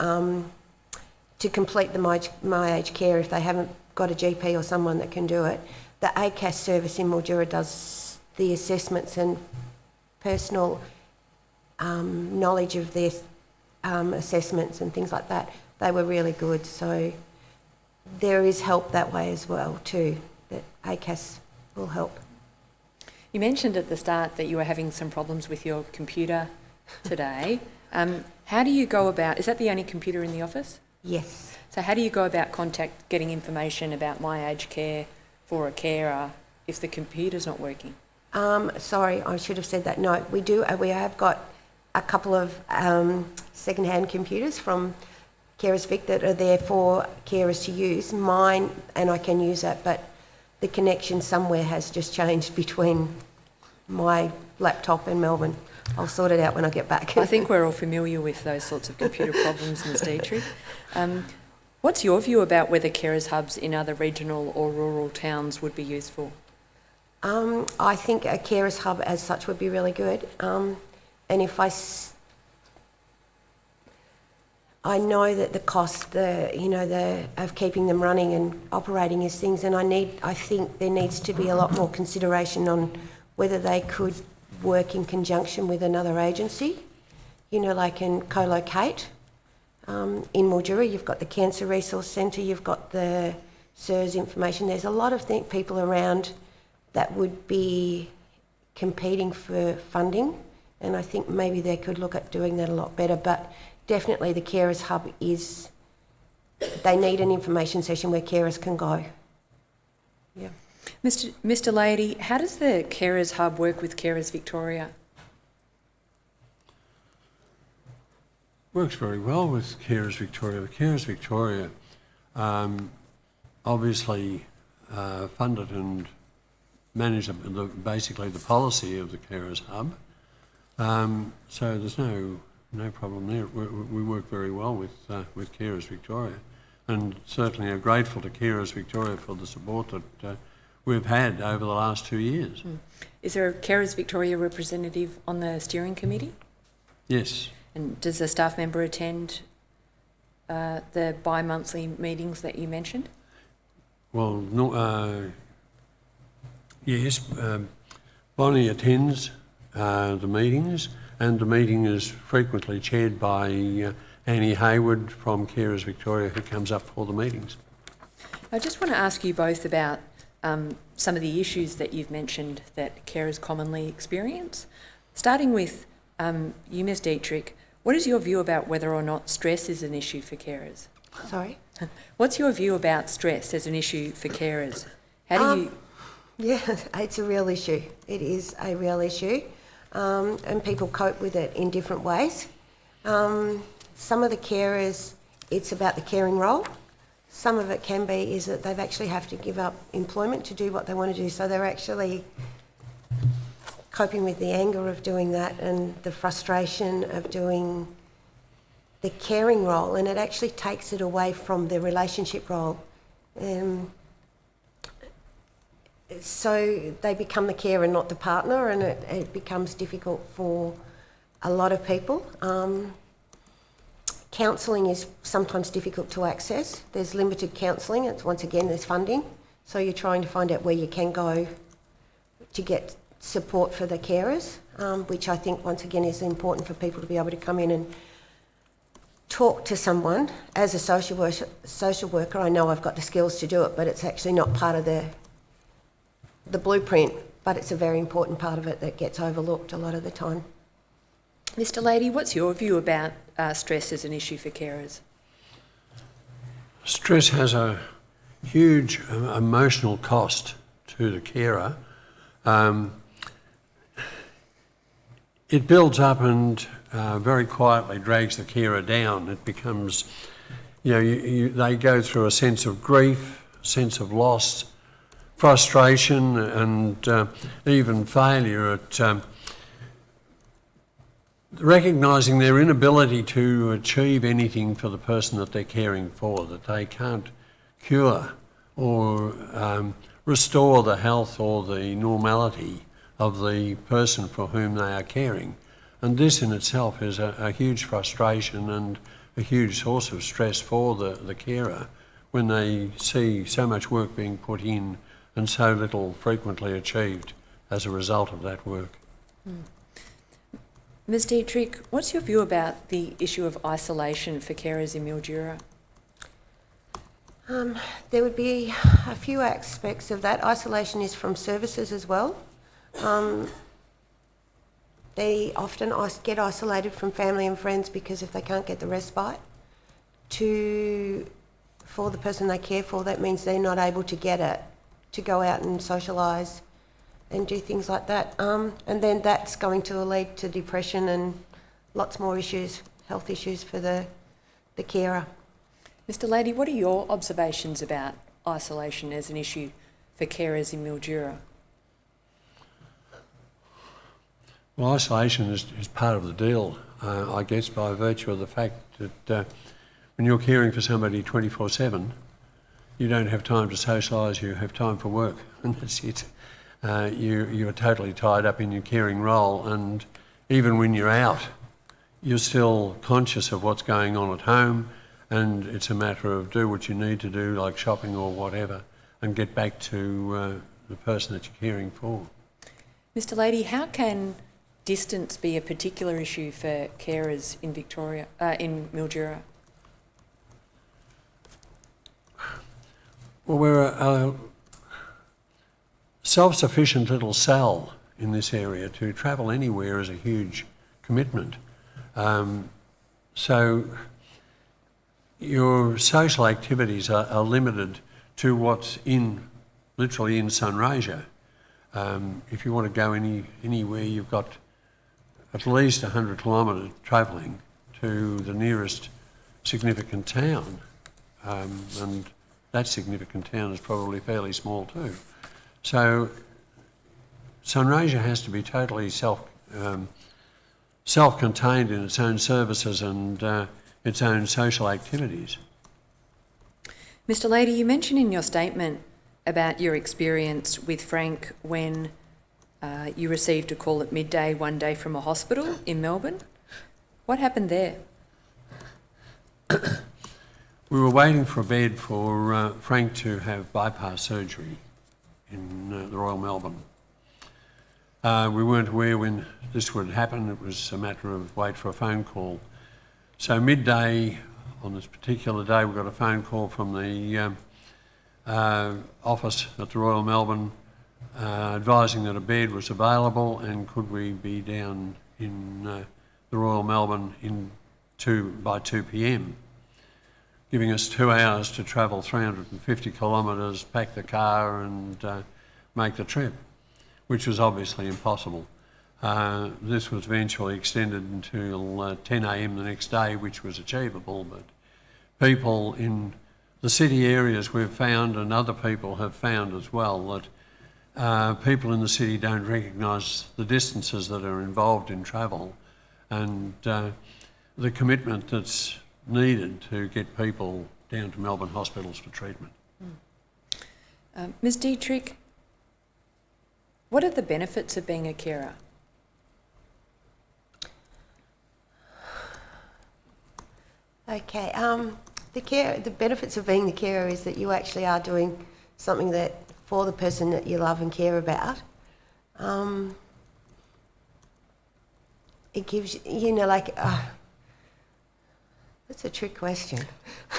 complete the My Aged Care if they haven't got a GP or someone that can do it. The ACAS service in Mildura does the assessments and personal knowledge of their assessments and things like that. They were really good. So there is help that way as well too, that ACAS will help. You mentioned at the start that you were having some problems with your computer today. How do you go about, is that the only computer in the office? Yes. So how do you go about getting information about My Aged Care for a carer if the computer's not working? Sorry, I should have said that. No, we do. We have got a couple of second-hand computers from Carers Vic that are there for carers to use. Mine, and I can use that, but the connection somewhere has just changed between my laptop and Melbourne. I'll sort it out when I get back. I think we're all familiar with those sorts of computer problems, Ms. Dietrich. What's your view about whether carers hubs in other regional or rural towns would be useful? I think a carers hub as such would be really good. And if I know that the cost, of keeping them running and operating is things, and I think there needs to be a lot more consideration on whether they could work in conjunction with another agency, like and co-locate. In Mildura, you've got the Cancer Resource Centre, you've got the CERS information. There's a lot of people around that would be competing for funding, and I think maybe they could look at doing that a lot better. But definitely the Carers Hub they need an information session where carers can go. Yeah. Mr. Lady, how does the Carers Hub work with Carers Victoria? Works very well with Carers Victoria. The Carers Victoria obviously funded and manage basically the policy of the Carers Hub. So there's no problem there. We work very well with Carers Victoria, and certainly are grateful to Carers Victoria for the support that we've had over the last 2 years. Is there a Carers Victoria representative on the steering committee? Yes. And does a staff member attend the bi-monthly meetings that you mentioned? Well, yes, Bonnie attends the meetings, and the meeting is frequently chaired by Annie Hayward from Carers Victoria, who comes up for the meetings. I just want to ask you both about some of the issues that you've mentioned that carers commonly experience. Starting with you, Ms. Dietrich, what is your view about whether or not stress is an issue for carers? Sorry? What's your view about stress as an issue for carers? How do you... Yeah, it's a real issue. It is a real issue, and people cope with it in different ways. Some of the carers, it's about the caring role. Some of it can be is that they've actually have to give up employment to do what they want to do, so they're actually coping with the anger of doing that and the frustration of doing the caring role, and it actually takes it away from the relationship role. So they become the carer, not the partner, and it becomes difficult for a lot of people. Counselling is sometimes difficult to access. There's limited counselling. Once again, there's funding. So you're trying to find out where you can go to get support for the carers, which I think, once again, is important for people to be able to come in and talk to someone. As a social worker, I know I've got the skills to do it, but it's actually not part of the blueprint, but it's a very important part of it that gets overlooked a lot of the time. Mr. Lady, what's your view about stress as an issue for carers? Stress has a huge emotional cost to the carer. It builds up and very quietly drags the carer down. It becomes, they go through a sense of grief, sense of loss, frustration, and even failure at recognising their inability to achieve anything for the person that they're caring for, that they can't cure or restore the health or the normality of the person for whom they are caring. And this in itself is a huge frustration and a huge source of stress for the carer when they see so much work being put in and so little frequently achieved as a result of that work. Ms. Dietrich, what's your view about the issue of isolation for carers in Mildura? There would be a few aspects of that. Isolation is from services as well. They often get isolated from family and friends because if they can't get the respite for the person they care for, that means they're not able to get it, to go out and socialise and do things like that. And then that's going to lead to depression and lots more issues, health issues for the carer. Mr. Lady, what are your observations about isolation as an issue for carers in Mildura? Well, isolation is part of the deal, I guess, by virtue of the fact that when you're caring for somebody 24/7, you don't have time to socialise, you have time for work, and that's it. You are totally tied up in your caring role, and even when you're out, you're still conscious of what's going on at home, and it's a matter of do what you need to do, like shopping or whatever, and get back to the person that you're caring for. Mr. Lady, how can distance be a particular issue for carers in Victoria, in Mildura? Well, we're a self-sufficient little cell in this area. To travel anywhere is a huge commitment. So your social activities are limited to what's literally in Sunraysia. If you want to go anywhere, you've got at least 100 kilometres travelling to the nearest significant town. And that significant town is probably fairly small too. So Sunraysia has to be totally self-contained in its own services and its own social activities. Mr. Lady, you mentioned in your statement about your experience with Frank when you received a call at midday one day from a hospital in Melbourne. What happened there? We were waiting for a bed for Frank to have bypass surgery in the Royal Melbourne. We weren't aware when this would happen. It was a matter of wait for a phone call. So midday on this particular day, we got a phone call from the office at the Royal Melbourne advising that a bed was available and could we be down in the Royal Melbourne by 2 p.m, giving us 2 hours to travel 350 kilometres, pack the car and make the trip, which was obviously impossible. This was eventually extended until 10 a.m. the next day, which was achievable, but people in the city areas we've found, and other people have found as well, that people in the city don't recognise the distances that are involved in travel and the commitment that's needed to get people down to Melbourne hospitals for treatment. Ms. Dietrich, what are the benefits of being a carer? Okay, the benefits of being the carer is that you actually are doing something that for the person that you love and care about. It gives you know, like, that's a trick question.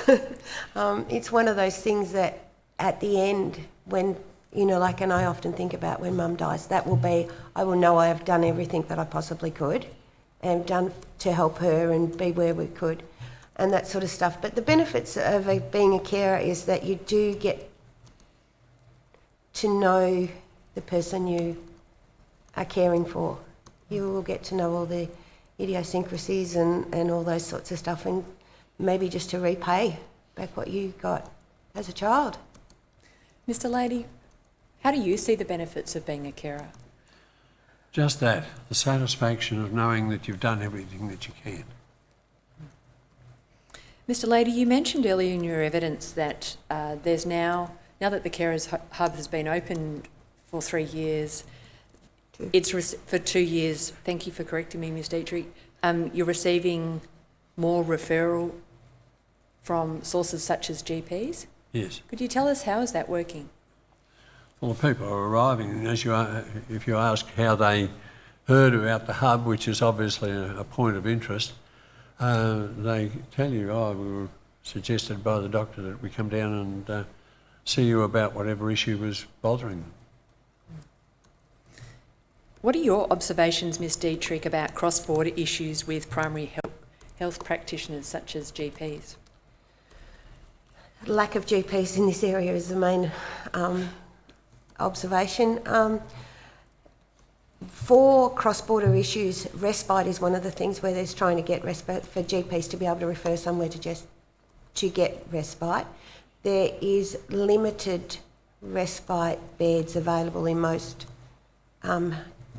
It's one of those things that at the end, when, you know, like, and I often think about when Mum dies, that will be, I will know I have done everything that I possibly could and done to help her and be where we could and that sort of stuff. But the benefits of being a carer is that you do get to know the person you are caring for. You will get to know all the idiosyncrasies and all those sorts of stuff, and maybe just to repay back what you got as a child. Mr. Lady, how do you see the benefits of being a carer? Just that, the satisfaction of knowing that you've done everything that you can. Mr. Lady, you mentioned earlier in your evidence that there's now that the Carers Hub has been open for 3 years, for 2 years, thank you for correcting me, Ms. Dietrich, you're receiving more referral from sources such as GPs? Yes. Could you tell us how is that working? Well, the people are arriving, and if you ask how they heard about the hub, which is obviously a point of interest, they tell you, we were suggested by the doctor that we come down and see you about whatever issue was bothering them. What are your observations, Ms. Dietrich, about cross-border issues with primary health practitioners such as GPs? Lack of GPs in this area is the main observation. For cross-border issues, respite is one of the things where there's trying to get respite for GPs to be able to refer somewhere to get respite. There is limited respite beds available in most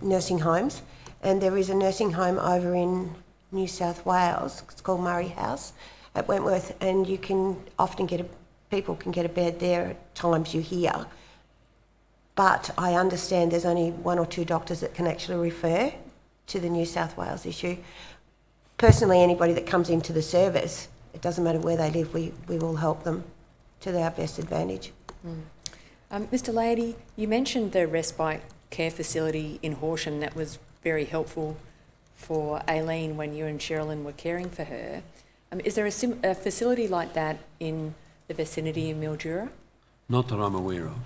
nursing homes, and there is a nursing home over in New South Wales. It's called Murray House at Wentworth, and you can often people can get a bed there at times you hear. But I understand there's only 1 or 2 doctors that can actually refer to the New South Wales issue. personally, anybody that comes into the service, it doesn't matter where they live, we will help them to our best advantage. Mr Lady, you mentioned the respite care facility in Horsham that was very helpful for Aileen when you and Sherilyn were caring for her. Is there a facility like that in the vicinity in Mildura? Not that I'm aware of.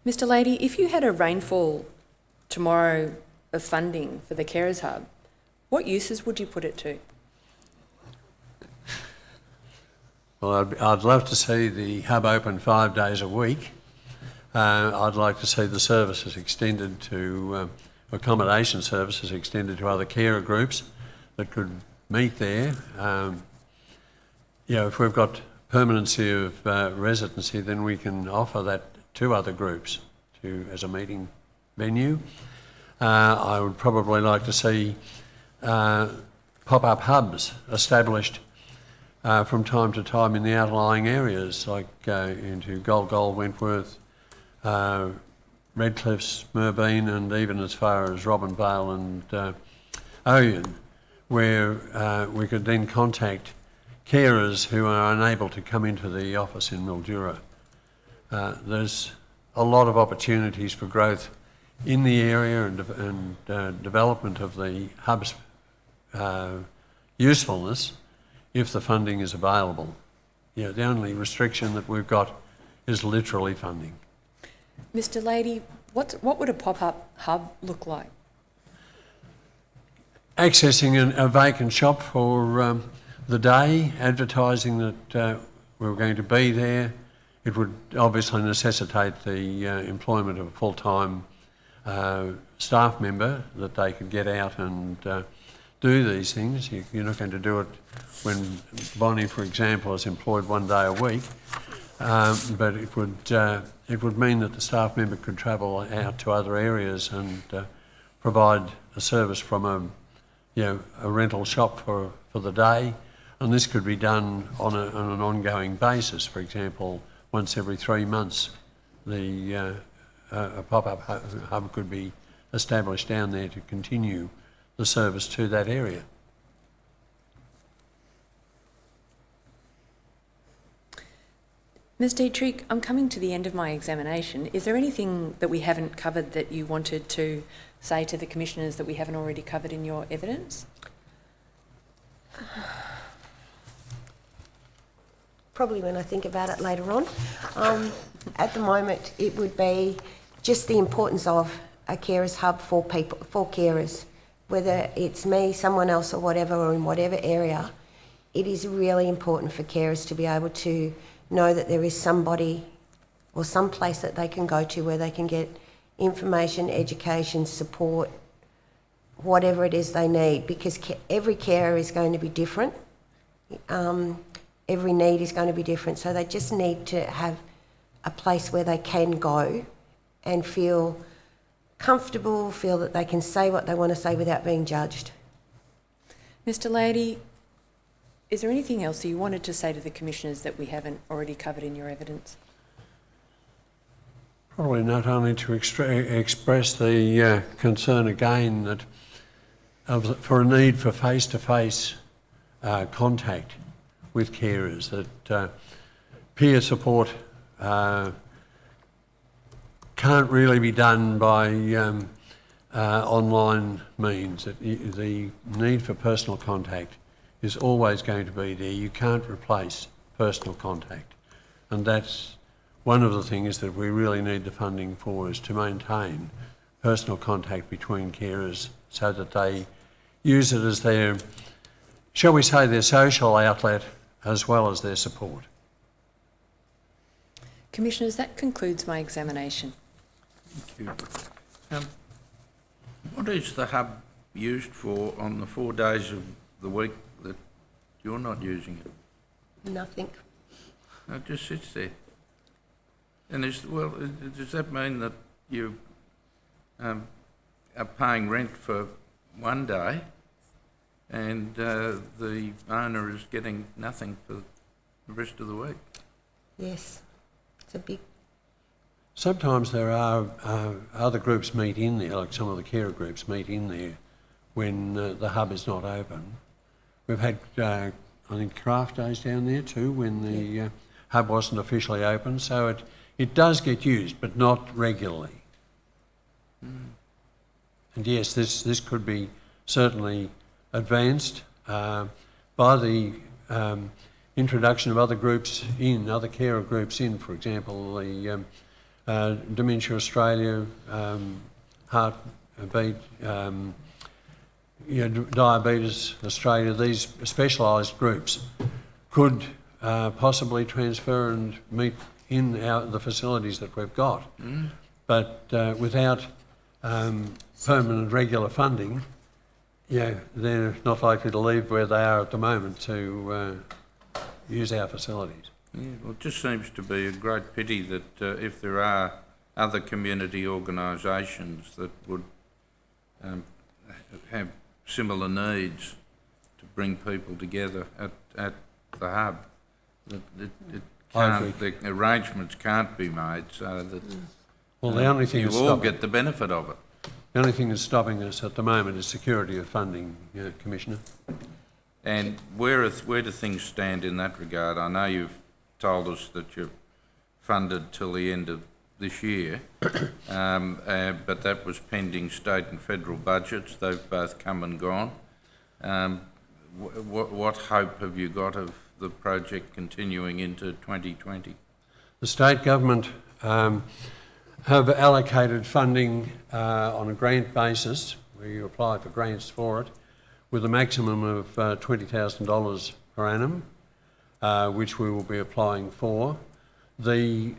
Mr Lady, if you had a rainfall tomorrow of funding for the Carers Hub, what uses would you put it to? Well, I'd love to see the hub open 5 days a week. I'd like to see the services extended to, accommodation services extended to other carer groups that could meet there. If we've got permanency of residency, then we can offer that to other groups as a meeting venue. I would probably like to see pop-up hubs established from time to time in the outlying areas, like into Gold, Wentworth, Redcliffs, Merbeen, and even as far as Robinvale and Oyen, where we could then contact carers who are unable to come into the office in Mildura. There's a lot of opportunities for growth in the area and development of the hub's usefulness if the funding is available. The only restriction that we've got is literally funding. Mr Lady, what would a pop-up hub look like? Accessing a vacant shop for the day, advertising that we were going to be there. It would obviously necessitate the employment of a full-time staff member that they could get out and do these things. You're not going to do it when Bonnie, for example, is employed 1 day a week, but it would mean that the staff member could travel out to other areas and provide a service from a rental shop for the day, and this could be done on an ongoing basis. For example, once every 3 months, a pop-up hub could be established down there to continue the service to that area. Ms Dietrich, I'm coming to the end of my examination. Is there anything that we haven't covered that you wanted to say to the commissioners that we haven't already covered in your evidence? Probably when I think about it later on. At the moment, it would be just the importance of a carers hub for people, for carers, whether it's me, someone else or whatever, or in whatever area. It is really important for carers to be able to know that there is somebody or some place that they can go to where they can get information, education, support, whatever it is they need, because every carer is going to be different. Every need is going to be different, so they just need to have a place where they can go and feel comfortable, feel that they can say what they want to say without being judged. Mr Lady, is there anything else that you wanted to say to the commissioners that we haven't already covered in your evidence? Probably not only to express the concern again that for a need for face-to-face contact with carers, that peer support can't really be done by online means. The need for personal contact is always going to be there. You can't replace personal contact, and that's one of the things that we really need the funding for, is to maintain personal contact between carers so that they use it as their, shall we say, their social outlet as well as their support. Commissioners, that concludes my examination. Thank you. What is the hub used for on the 4 days of the week that you're not using it? Nothing. It just sits there. And does that mean that you are paying rent for 1 day and the owner is getting nothing for the rest of the week? Yes, it's a big... Sometimes there are other groups meet in there, like some of the carer groups meet in there when the hub is not open. We've had, I think, craft days down there too when the hub wasn't officially open, so it does get used, but not regularly. And yes, this could be certainly advanced by the introduction of other groups in, other carer groups in, for example, the Dementia Australia, Heartbeat, Diabetes Australia, these specialised groups could possibly transfer and meet in the facilities that we've got. But without permanent regular funding, they're not likely to leave where they are at the moment to use our facilities. Yeah, well, it just seems to be a great pity that if there are other community organisations that would have similar needs to bring people together at the hub, that the arrangements can't be made so that the only thing you all get the benefit of it. The only thing that's stopping us at the moment is security of funding, Commissioner. And where do things stand in that regard? I know you've told us that you're funded till the end of this year, but that was pending state and federal budgets. They've both come and gone. What hope have you got of the project continuing into 2020? The state government have allocated funding on a grant basis, where you apply for grants for it, with a maximum of $20,000 per annum, which we will be applying for. The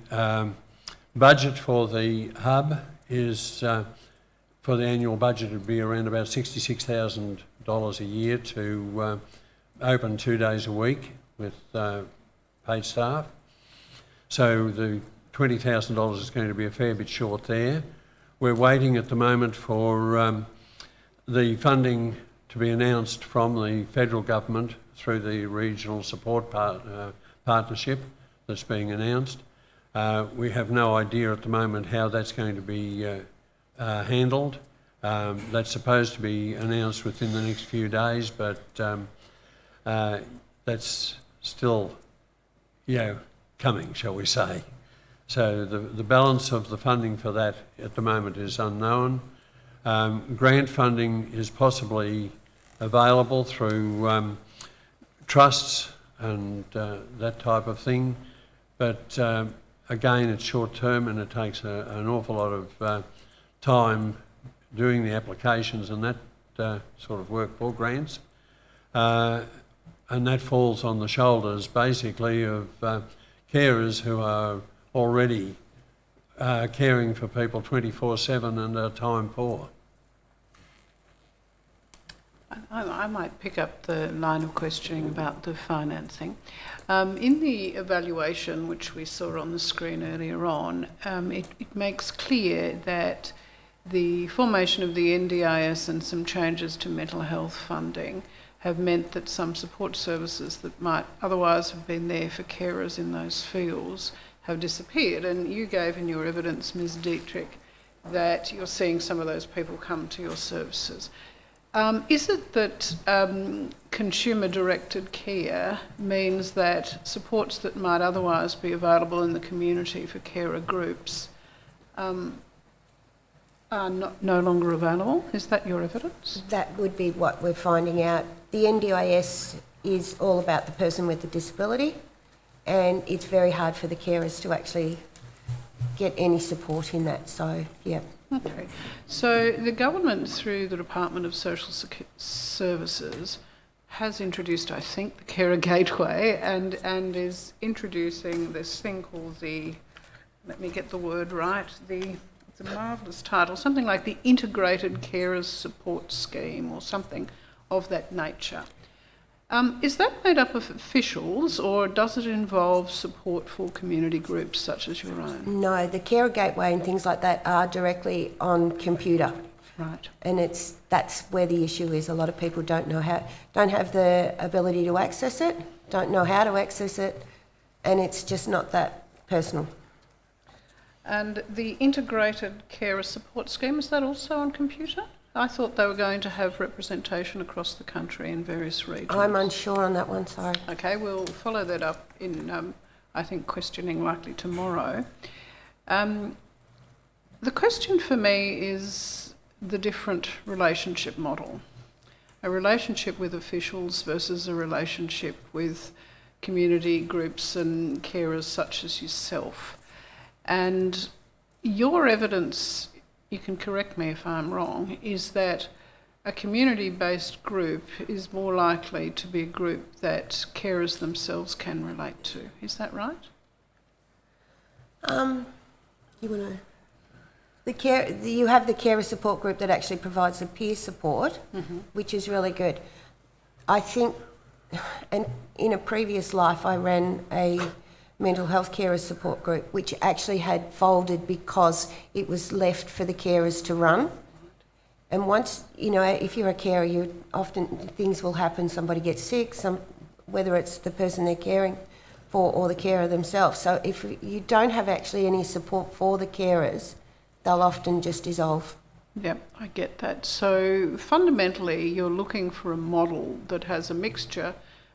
budget for the hub is, for the annual budget, would be around about $66,000 a year to open 2 days a week with paid staff. So the $20,000 is going to be a fair bit short there. We're waiting at the moment for the funding to be announced from the federal government through the regional support partnership that's being announced. We have no idea at the moment how that's going to be handled. That's supposed to be announced within the next few days, but that's still, coming, shall we say. So the balance of the funding for that at the moment is unknown. Grant funding is possibly available through trusts and that type of thing, but again, it's short term and it takes an awful lot of time doing the applications and that sort of work for grants. And that falls on the shoulders basically of carers who are already caring for people 24/7 and are time poor. I might pick up the line of questioning about the financing. In the evaluation, which we saw on the screen earlier on, it makes clear that the formation of the NDIS and some changes to mental health funding have meant that some support services that might otherwise have been there for carers in those fields have disappeared. And you gave in your evidence, Ms. Dietrich, that you're seeing some of those people come to your services. Is it that consumer-directed care means that supports that might otherwise be available in the community for carer groups are no longer available? Is that your evidence? That would be what we're finding out. The NDIS is all about the person with the disability, and it's very hard for the carers to actually get any support in that. So, yeah. Okay. So the government, through the Department of Social Services, has introduced, I think, the Carer Gateway and is introducing this thing called the, let me get the word right, it's a marvellous title, something like the Integrated Carers Support Scheme or something of that nature. Is that made up of officials or does it involve support for community groups such as your own? No, the Carer Gateway and things like that are directly on computer. Right. And that's where the issue is. A lot of people don't have the ability to access it, don't know how to access it, and it's just not that personal. And the Integrated Carer Support Scheme, is that also on computer? I thought they were going to have representation across the country in various regions. I'm unsure on that one, sorry. Okay, we'll follow that up in, I think, questioning likely tomorrow. The question for me is the different relationship model. A relationship with officials versus a relationship with community groups and carers such as yourself. And your evidence, you can correct me if I'm wrong, is that a community-based group is more likely to be a group that carers themselves can relate to. Is that right? You want to... you have the carer support group that actually provides the peer support, which is really good. I think, and in a previous life, I ran a mental health carer support group, which actually had folded because it was left for the carers to run. And once, you know, if you're a carer, you often, things will happen. Somebody gets sick, whether it's the person they're caring for or the carer themselves. So if you don't have actually any support for the carers, they'll often just dissolve. Yep, I get that. So fundamentally, you're looking for a model that has a mixture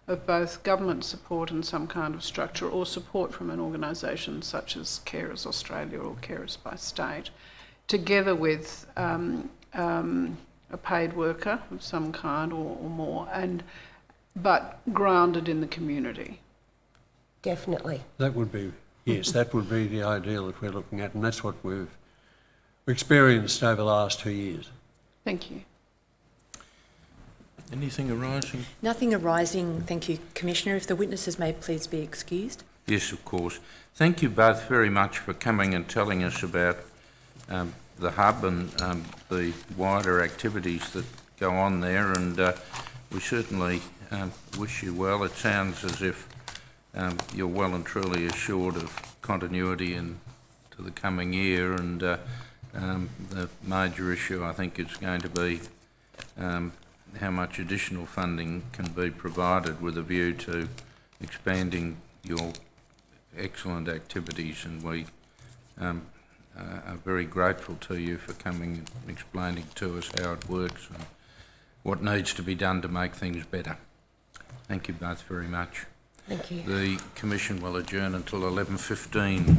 of both government support and some kind of structure, or support from an organisation such as Carers Australia or Carers by State, together with a paid worker of some kind or more, but grounded in the community. Definitely. That would be, yes, that would be the ideal that we're looking at, and that's what we've experienced over the last 2 years. Thank you. Anything arising? Nothing arising, thank you, Commissioner. If the witnesses may please be excused. Yes, of course. Thank you both very much for coming and telling us about the hub and the wider activities that go on there, and we certainly wish you well. It sounds as if you're well and truly assured of continuity into the coming year, and the major issue I think is going to be how much additional funding can be provided with a view to expanding your excellent activities, and we are very grateful to you for coming and explaining to us how it works and what needs to be done to make things better. Thank you both very much. Thank you. The Commission will adjourn until 11:15.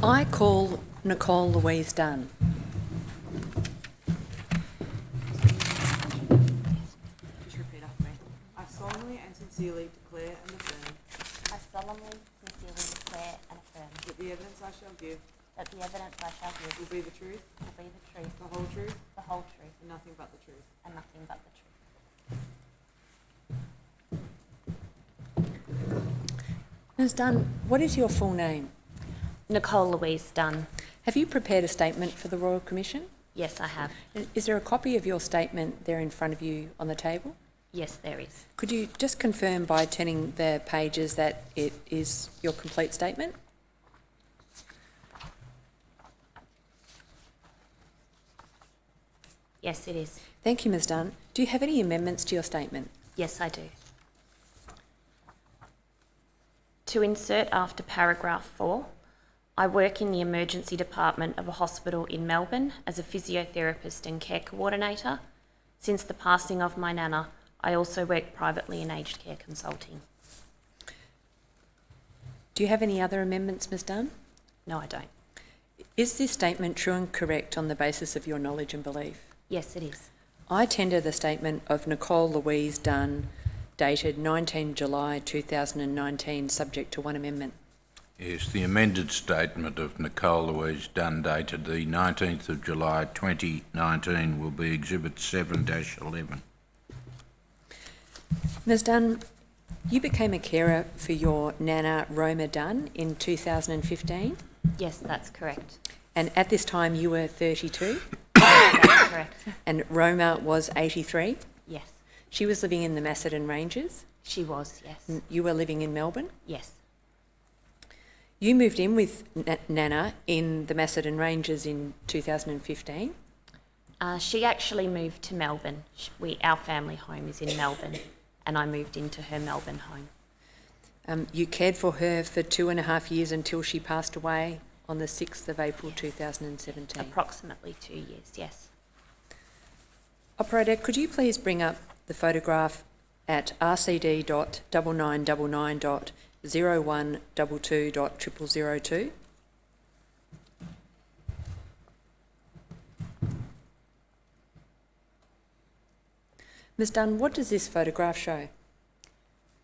I call Nicole Louise Dunn. Just repeat after me. I solemnly and sincerely declare and affirm I solemnly, sincerely declare and affirm that the evidence I shall give that the evidence I shall give will be the truth, will be the truth, the whole truth, the whole truth, and nothing but the truth. and nothing but the truth. Ms Dunn, what is your full name? Nicole Louise Dunn. Have you prepared a statement for the Royal Commission? Yes, I have. Is there a copy of your statement there in front of you on the table? Yes, there is. Could you just confirm by turning the pages that it is your complete statement? Yes, it is. Thank you, Ms Dunn. Do you have any amendments to your statement? Yes, I do. To insert after paragraph 4, I work in the emergency department of a hospital in Melbourne as a physiotherapist and care coordinator. Since the passing of my nana, I also work privately in aged care consulting. Do you have any other amendments, Ms Dunn? No, I don't. Is this statement true and correct on the basis of your knowledge and belief? Yes, it is. I tender the statement of Nicole Louise Dunn, dated 19 July 2019, subject to one amendment. Yes, the amended statement of Nicole Louise Dunn dated the 19th of July 2019 will be Exhibit 7-11. Ms Dunn, you became a carer for your nana Roma Dunn in 2015, Yes, that's correct. and at this time you were 32 That's correct. and Roma was 83. Yes, She was living in the Macedon Ranges. she was, yes. You were living in Melbourne. Yes, You moved in with Nana in the Macedon Ranges in 2015. she actually moved to Melbourne. Our family home is in Melbourne, and I moved into her Melbourne home. You cared for her for 2.5 years until she passed away on the 6th of April 2017. Approximately 2 years, yes. Operator, could you please bring up the photograph at rcd.999.0122.0002? Ms Dunn, what does this photograph show?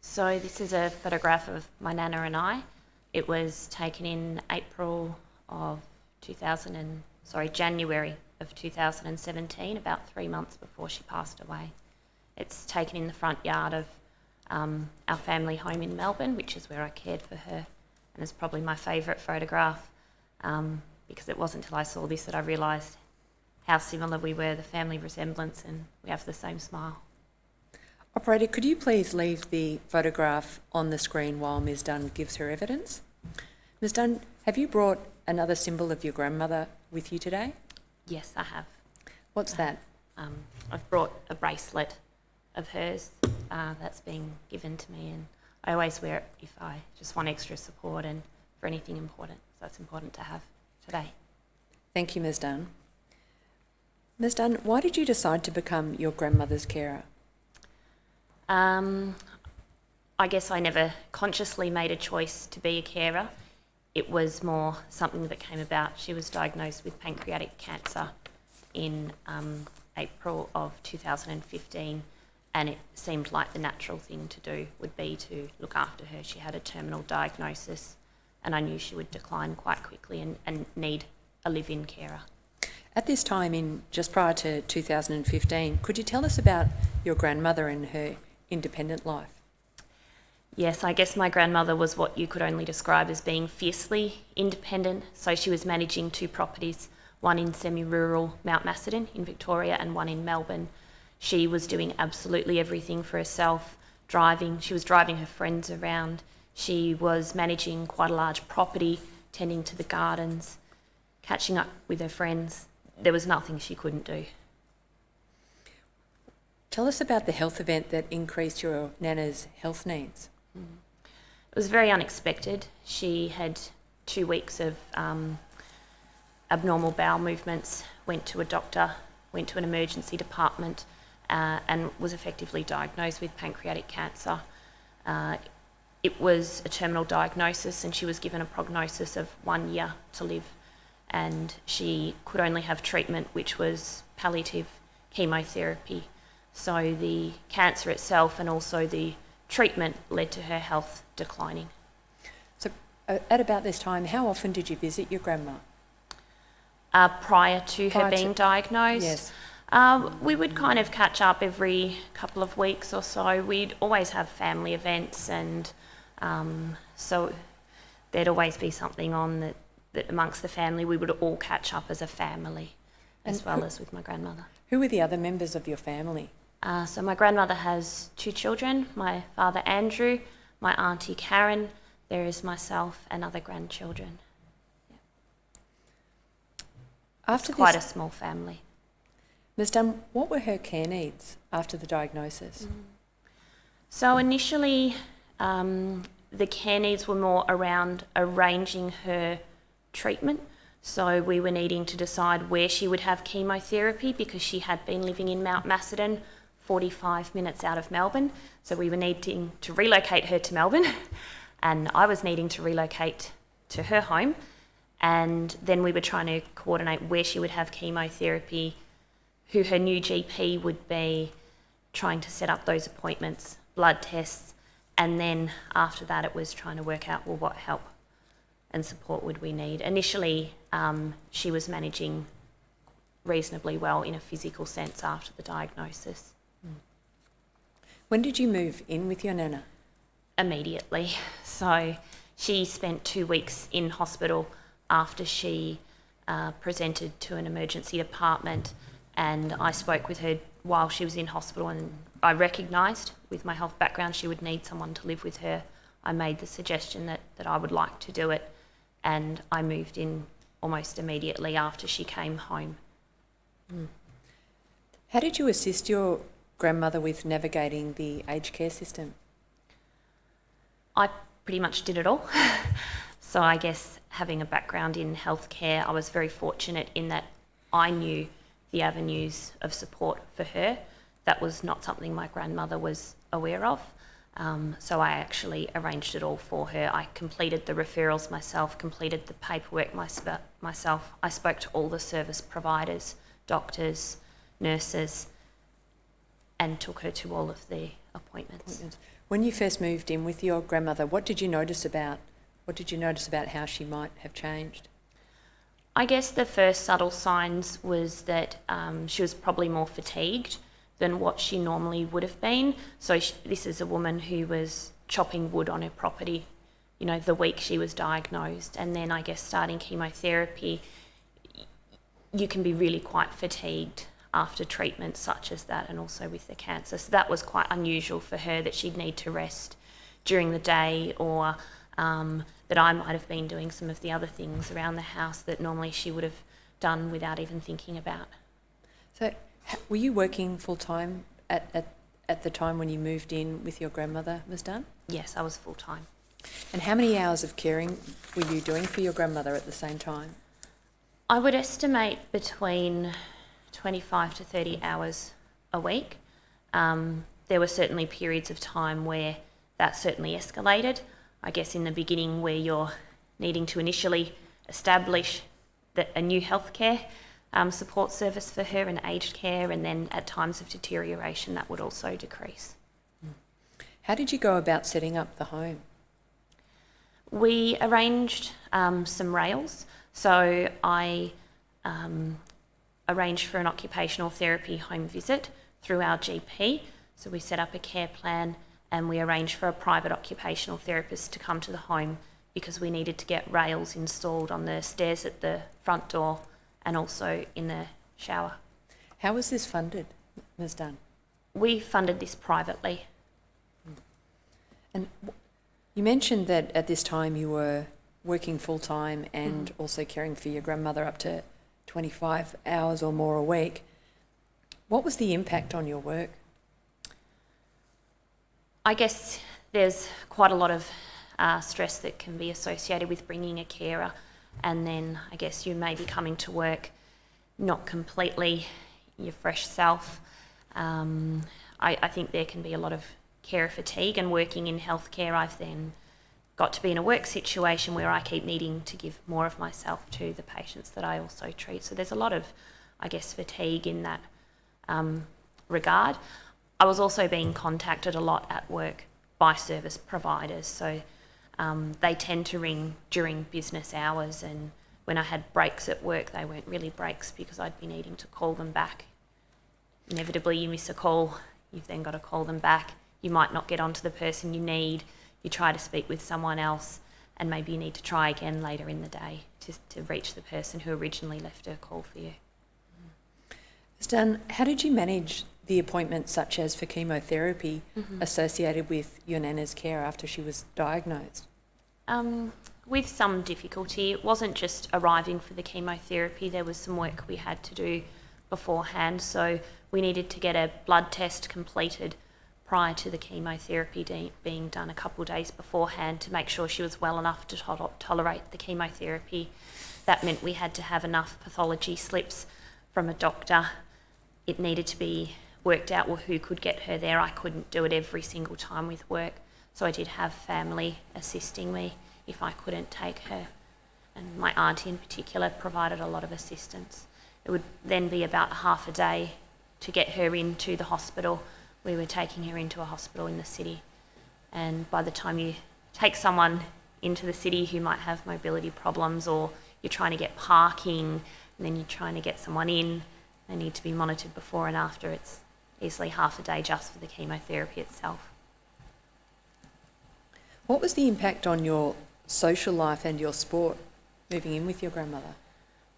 So this is a photograph of my nana and I. It was taken in January of 2017, about 3 months before she passed away. It's taken in the front yard of our family home in Melbourne, which is where I cared for her, and it's probably my favourite photograph because it wasn't until I saw this that I realised how similar we were, the family resemblance, and we have the same smile. Operator, could you please leave the photograph on the screen while Ms Dunn gives her evidence? Ms Dunn, have you brought another symbol of your grandmother with you today? Yes, I have. What's that? I've brought a bracelet of hers that's been given to me, and I always wear it if I just want extra support and for anything important. So it's important to have today. Thank you, Ms Dunn. Ms Dunn, why did you decide to become your grandmother's carer? I guess I never consciously made a choice to be a carer. It was more something that came about. She was diagnosed with pancreatic cancer in April of 2015, and it seemed like the natural thing to do would be to look after her. She had a terminal diagnosis, and I knew she would decline quite quickly and need a live-in carer. At this time, just prior to 2015, could you tell us about your grandmother and her independent life? Yes, I guess my grandmother was what you could only describe as being fiercely independent. So she was managing 2 properties, one in semi-rural Mount Macedon in Victoria and one in Melbourne. She was doing absolutely everything for herself, driving. She was driving her friends around. She was managing quite a large property, tending to the gardens, catching up with her friends. There was nothing she couldn't do. Tell us about the health event that increased your nana's health needs. It was very unexpected. She had 2 weeks of abnormal bowel movements, went to a doctor, went to an emergency department, and was effectively diagnosed with pancreatic cancer. it was a terminal diagnosis and she was given a prognosis of 1 year to live, and she could only have treatment which was palliative chemotherapy. So the cancer itself and also the treatment led to her health declining. So at about this time, how often did you visit your grandma? Prior to her being diagnosed? Yes. We would kind of catch up every couple of weeks or so. We'd always have family events, and so there'd always be something on that amongst the family we would all catch up as a family, as well as with my grandmother. Who were the other members of your family? So my grandmother has 2 children, my father Andrew, my auntie Karen, there is myself and other grandchildren. After It's quite a small family. Ms Dunn, what were her care needs after the diagnosis? So initially, the care needs were more around arranging her treatment. So we were needing to decide where she would have chemotherapy because she had been living in Mount Macedon, 45 minutes out of Melbourne. So we were needing to relocate her to Melbourne, and I was needing to relocate to her home. And then we were trying to coordinate where she would have chemotherapy, who her new GP would be, trying to set up those appointments, blood tests, and then after that it was trying to work out, well, what help and support would we need. Initially, she was managing reasonably well in a physical sense after the diagnosis. When did you move in with your nana? Immediately. So she spent 2 weeks in hospital after she presented to an emergency department, and I spoke with her while she was in hospital, and I recognised with my health background she would need someone to live with her. I made the suggestion that I would like to do it, and I moved in almost immediately after she came home. How did you assist your grandmother with navigating the aged care system? I pretty much did it all. So I guess having a background in healthcare, I was very fortunate in that I knew the avenues of support for her. That was not something my grandmother was aware of. So I actually arranged it all for her. I completed the referrals myself, completed the paperwork myself. I spoke to all the service providers, doctors, nurses, and took her to all of the appointments. When you first moved in with your grandmother, what did you notice about how she might have changed? I guess the first subtle signs was that she was probably more fatigued than what she normally would have been. So this is a woman who was chopping wood on her property, the week she was diagnosed. And then I guess starting chemotherapy, you can be really quite fatigued after treatment such as that, and also with the cancer. So that was quite unusual for her, that she'd need to rest during the day, or that I might have been doing some of the other things around the house that normally she would have done without even thinking about. So were you working full-time at the time when you moved in with your grandmother, Ms Dunn? Yes, I was full-time. And how many hours of caring were you doing for your grandmother at the same time? I would estimate between 25 to 30 hours a week. There were certainly periods of time where that certainly escalated. I guess in the beginning, where you're needing to initially establish a new healthcare support service for her and aged care, and then at times of deterioration that would also decrease. How did you go about setting up the home? We arranged some rails. So I arranged for an occupational therapy home visit through our GP. So we set up a care plan, and we arranged for a private occupational therapist to come to the home because we needed to get rails installed on the stairs at the front door and also in the shower. How was this funded, Ms Dunn? We funded this privately. And you mentioned that at this time you were working full-time and also caring for your grandmother up to 25 hours or more a week. What was the impact on your work? I guess there's quite a lot of stress that can be associated with bringing a carer, and then I guess you may be coming to work not completely your fresh self. I think there can be a lot of carer fatigue, and working in healthcare, I've then got to be in a work situation where I keep needing to give more of myself to the patients that I also treat. So there's a lot of, I guess, fatigue in that regard. I was also being contacted a lot at work by service providers, so they tend to ring during business hours, and when I had breaks at work, they weren't really breaks because I'd be needing to call them back. Inevitably, you miss a call, you've then got to call them back. You might not get onto the person you need. You try to speak with someone else, and maybe you need to try again later in the day to reach the person who originally left a call for you. Stan, how did you manage the appointments such as for chemotherapy associated with your Nana's care after she was diagnosed? With some difficulty. It wasn't just arriving for the chemotherapy, there was some work we had to do beforehand. So we needed to get a blood test completed prior to the chemotherapy being done a couple of days beforehand to make sure she was well enough to tolerate the chemotherapy. That meant we had to have enough pathology slips from a doctor. It needed to be worked out who could get her there. I couldn't do it every single time with work, so I did have family assisting me if I couldn't take her, and my auntie in particular provided a lot of assistance. It would then be about half a day to get her into the hospital. We were taking her into a hospital in the city, and by the time you take someone into the city who might have mobility problems, or you're trying to get parking and then you're trying to get someone in, they need to be monitored before and after. It's easily half a day just for the chemotherapy itself. What was the impact on your social life and your sport moving in with your grandmother?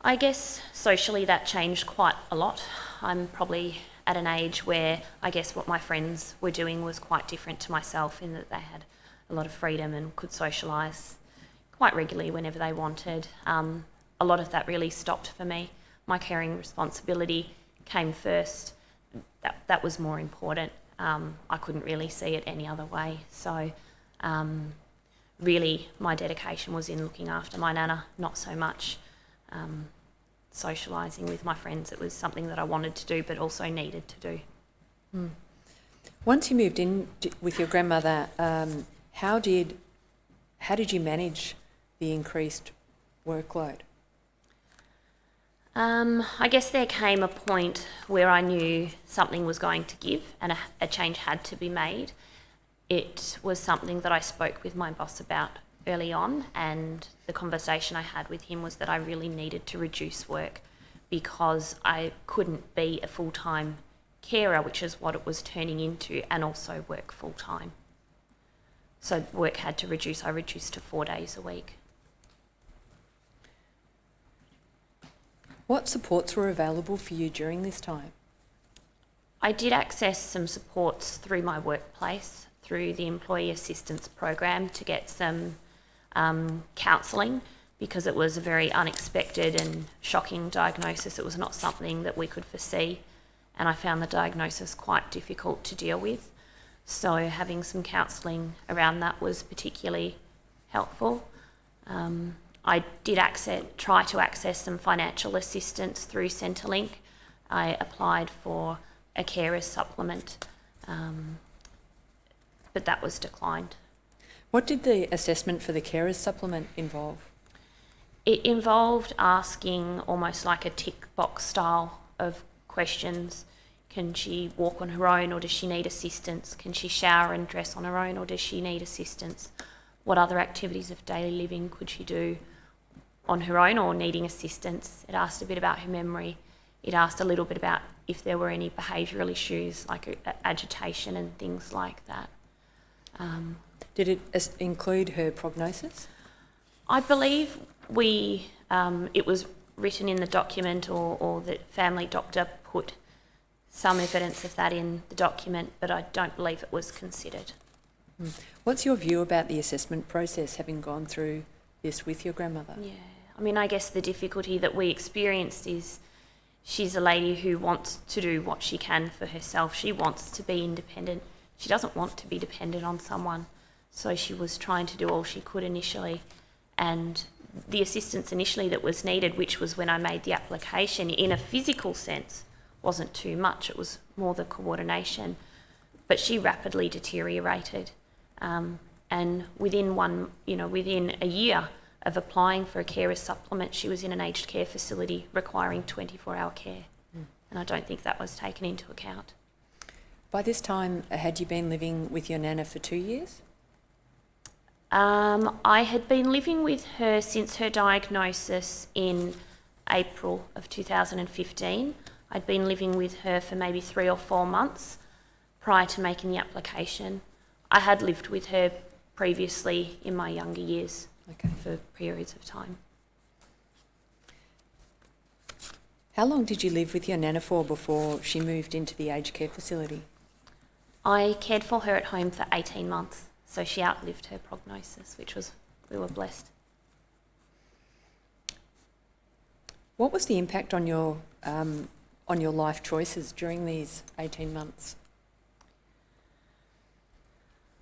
I guess socially that changed quite a lot. I'm probably at an age where I guess what my friends were doing was quite different to myself, in that they had a lot of freedom and could socialise quite regularly whenever they wanted. A lot of that really stopped for me. My caring responsibility came first. That was more important. I couldn't really see it any other way. So really my dedication was in looking after my Nana, not so much socialising with my friends. It was something that I wanted to do but also needed to do. Once you moved in with your grandmother, how did you manage the increased workload? I guess there came a point where I knew something was going to give and a change had to be made. It was something that I spoke with my boss about early on, and the conversation I had with him was that I really needed to reduce work because I couldn't be a full-time carer, which is what it was turning into, and also work full-time. So work had to reduce. I reduced to 4 days a week. What supports were available for you during this time? I did access some supports through my workplace, through the Employee Assistance Program, to get some counselling, because it was a very unexpected and shocking diagnosis. It was not something that we could foresee, and I found the diagnosis quite difficult to deal with. So having some counselling around that was particularly helpful. I did try to access some financial assistance through Centrelink. I applied for a carer's supplement, but that was declined. What did the assessment for the carers supplement involve? It involved asking almost like a tick box style of questions. Can she walk on her own, or does she need assistance? Can she shower and dress on her own, or does she need assistance? What other activities of daily living could she do on her own or needing assistance? It asked a bit about her memory. It asked a little bit about if there were any behavioural issues like agitation and things like that. Did it include her prognosis? I believe it was written in the document, or the family doctor put some evidence of that in the document, but I don't believe it was considered. What's your view about the assessment process, having gone through this with your grandmother? Yeah, I mean, I guess the difficulty that we experienced is she's a lady who wants to do what she can for herself. She wants to be independent. She doesn't want to be dependent on someone. So she was trying to do all she could initially. And the assistance initially that was needed, which was when I made the application, in a physical sense, wasn't too much. It was more the coordination. but she rapidly deteriorated. And within a year of applying for a carer's supplement, she was in an aged care facility requiring 24-hour care. And I don't think that was taken into account. By this time, had you been living with your nana for 2 years? I had been living with her since her diagnosis in April of 2015. I'd been living with her for maybe 3 or 4 months prior to making the application. I had lived with her previously in my younger years for periods of time. How long did you live with your nana for before she moved into the aged care facility? I cared for her at home for 18 months, so she outlived her prognosis, we were blessed. What was the impact on your life choices during these 18 months?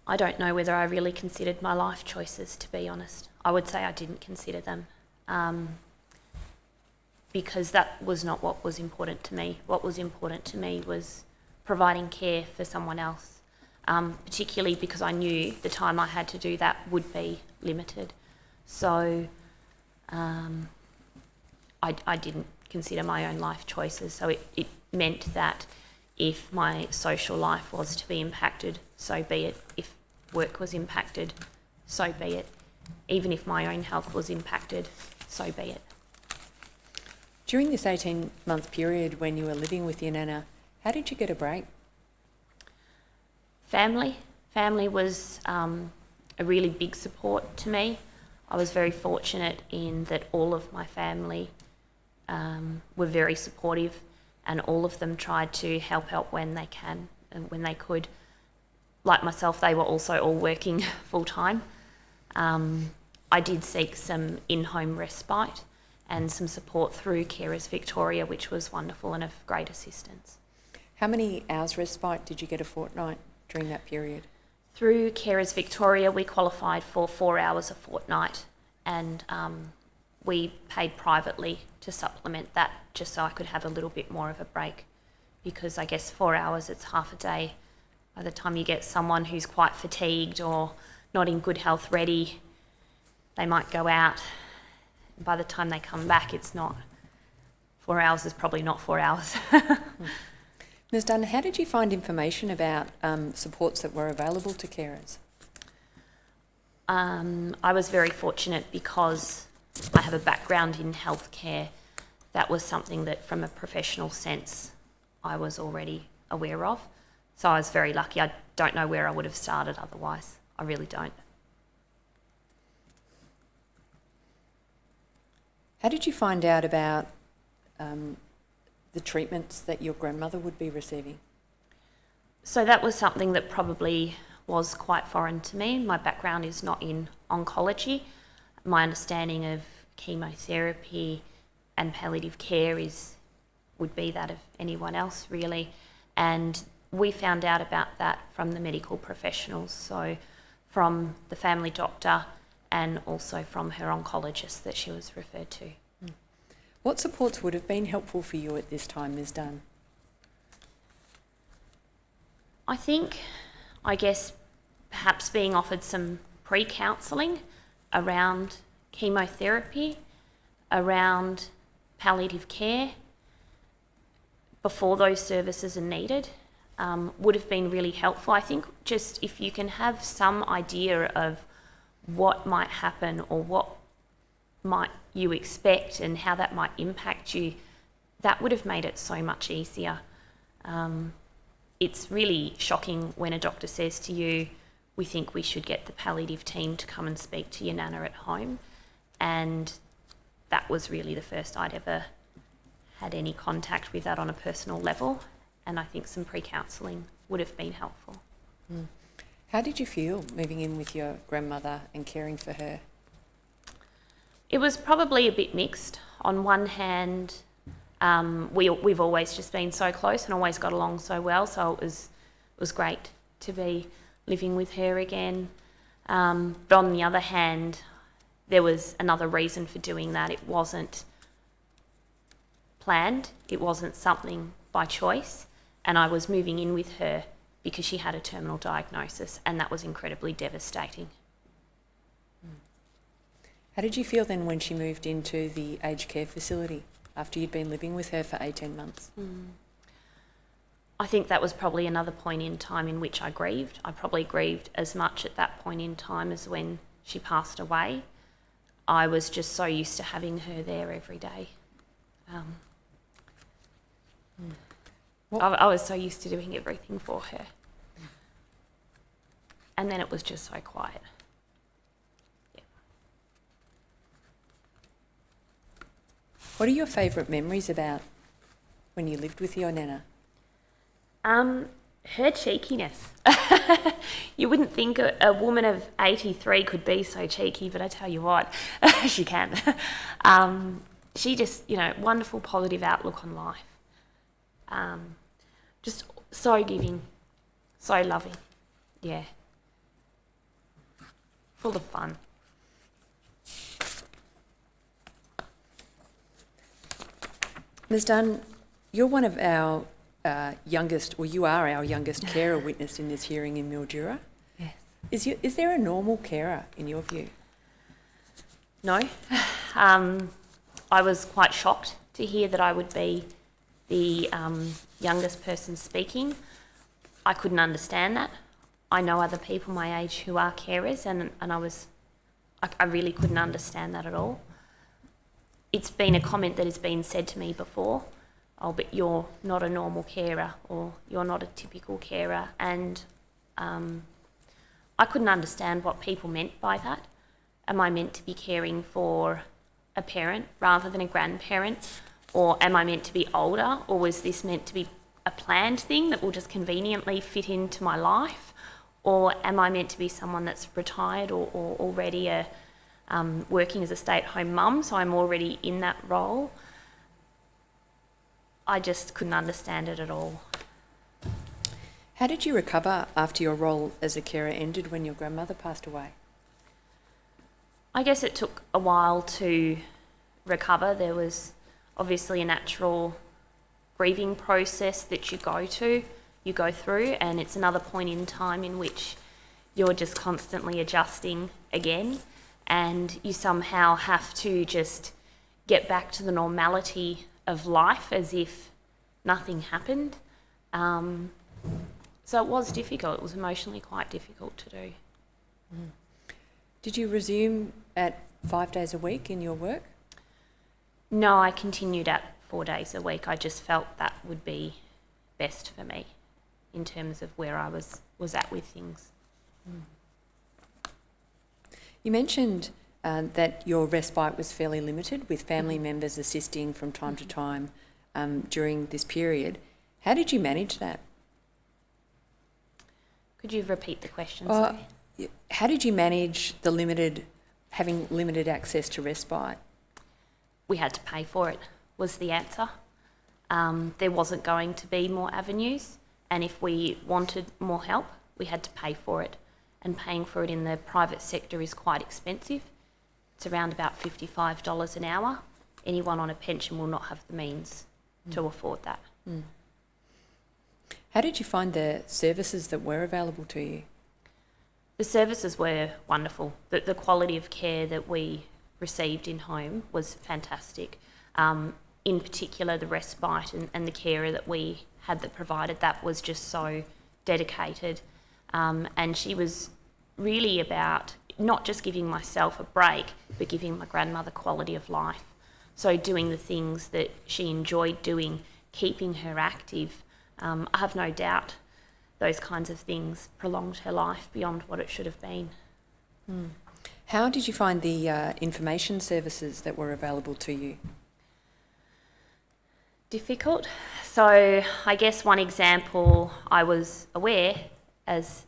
I don't know whether I really considered my life choices, to be honest. I would say I didn't consider them because that was not what was important to me. What was important to me was providing care for someone else, particularly because I knew the time I had to do that would be limited. So I didn't consider my own life choices. So it meant that if my social life was to be impacted, so be it. If work was impacted, so be it. Even if my own health was impacted, so be it. During this 18-month period when you were living with your nana, how did you get a break? Family. Family was a really big support to me. I was very fortunate in that all of my family were very supportive, and all of them tried to help out when they can and when they could. Like myself, they were also all working full-time. I did seek some in-home respite and some support through Carers Victoria, which was wonderful and of great assistance. How many hours respite did you get a fortnight during that period? Through Carers Victoria, we qualified for 4 hours a fortnight, and we paid privately to supplement that just so I could have a little bit more of a break, because I guess 4 hours, it's half a day. By the time you get someone who's quite fatigued or not in good health ready, they might go out. By the time they come back, it's not. 4 hours is probably not 4 hours. Ms Dunn, how did you find information about supports that were available to carers? I was very fortunate because I have a background in healthcare. That was something that from a professional sense I was already aware of. So I was very lucky. I don't know where I would have started otherwise. I really don't. How did you find out about the treatments that your grandmother would be receiving? So that was something that probably was quite foreign to me. My background is not in oncology. My understanding of chemotherapy and palliative care would be that of anyone else, really. And we found out about that from the medical professionals, so from the family doctor and also from her oncologist that she was referred to. What supports would have been helpful for you at this time, Ms Dunn? I guess perhaps being offered some pre-counselling around chemotherapy, around palliative care before those services are needed would have been really helpful. I think just if you can have some idea of what might happen or what might you expect and how that might impact you, that would have made it so much easier. It's really shocking when a doctor says to you, we think we should get the palliative team to come and speak to your nana at home. And that was really the first I'd ever had any contact with that on a personal level. And I think some pre-counselling would have been helpful. How did you feel moving in with your grandmother and caring for her? It was probably a bit mixed. On one hand, we've always just been so close and always got along so well, so it was great to be living with her again. But on the other hand, there was another reason for doing that. It wasn't planned. It wasn't something by choice. And I was moving in with her because she had a terminal diagnosis, and that was incredibly devastating. How did you feel then when she moved into the aged care facility after you'd been living with her for 18 months? I think that was probably another point in time in which I grieved. I probably grieved as much at that point in time as when she passed away. I was just so used to having her there every day. I was so used to doing everything for her. And then it was just so quiet. Yeah. What are your favourite memories about when you lived with your Nana? Her cheekiness. You wouldn't think a woman of 83 could be so cheeky, but I tell you what, she can. She just, wonderful positive outlook on life. Just so giving, so loving. Yeah. Full of fun. Ms Dunn, you're one of our you are our youngest carer witness in this hearing in Mildura. Yes. Is there a normal carer in your view? No. I was quite shocked to hear that I would be the youngest person speaking. I couldn't understand that. I know other people my age who are carers, and I really couldn't understand that at all. It's been a comment that has been said to me before, oh, but you're not a normal carer, or you're not a typical carer, and I couldn't understand what people meant by that. Am I meant to be caring for a parent rather than a grandparent? Or am I meant to be older? Or was this meant to be a planned thing that will just conveniently fit into my life? Or am I meant to be someone that's retired or already working as a stay-at-home mum, so I'm already in that role? I just couldn't understand it at all. How did you recover after your role as a carer ended when your grandmother passed away? I guess it took a while to recover. There was obviously a natural grieving process that you go through, and it's another point in time in which you're just constantly adjusting again, and you somehow have to just get back to the normality of life as if nothing happened. So it was difficult. It was emotionally quite difficult to do. Did you resume at 5 days a week in your work? No, I continued at 4 days a week. I just felt that would be best for me in terms of where I was at with things. You mentioned that your respite was fairly limited, with family members assisting from time to time during this period. How did you manage that? Could you repeat the question, sorry? How did you manage having limited access to respite? We had to pay for it, was the answer. There wasn't going to be more avenues, and if we wanted more help, we had to pay for it. And paying for it in the private sector is quite expensive. It's around about $55 an hour. Anyone on a pension will not have the means to afford that. How did you find the services that were available to you? The services were wonderful. The quality of care that we received in home was fantastic. In particular, the respite and the carer that we had that provided that was just so dedicated. And she was really about not just giving myself a break, but giving my grandmother quality of life. So doing the things that she enjoyed doing, keeping her active. I have no doubt those kinds of things prolonged her life beyond what it should have been. How did you find the information services that were available to you? Difficult. So I guess one example, I was aware as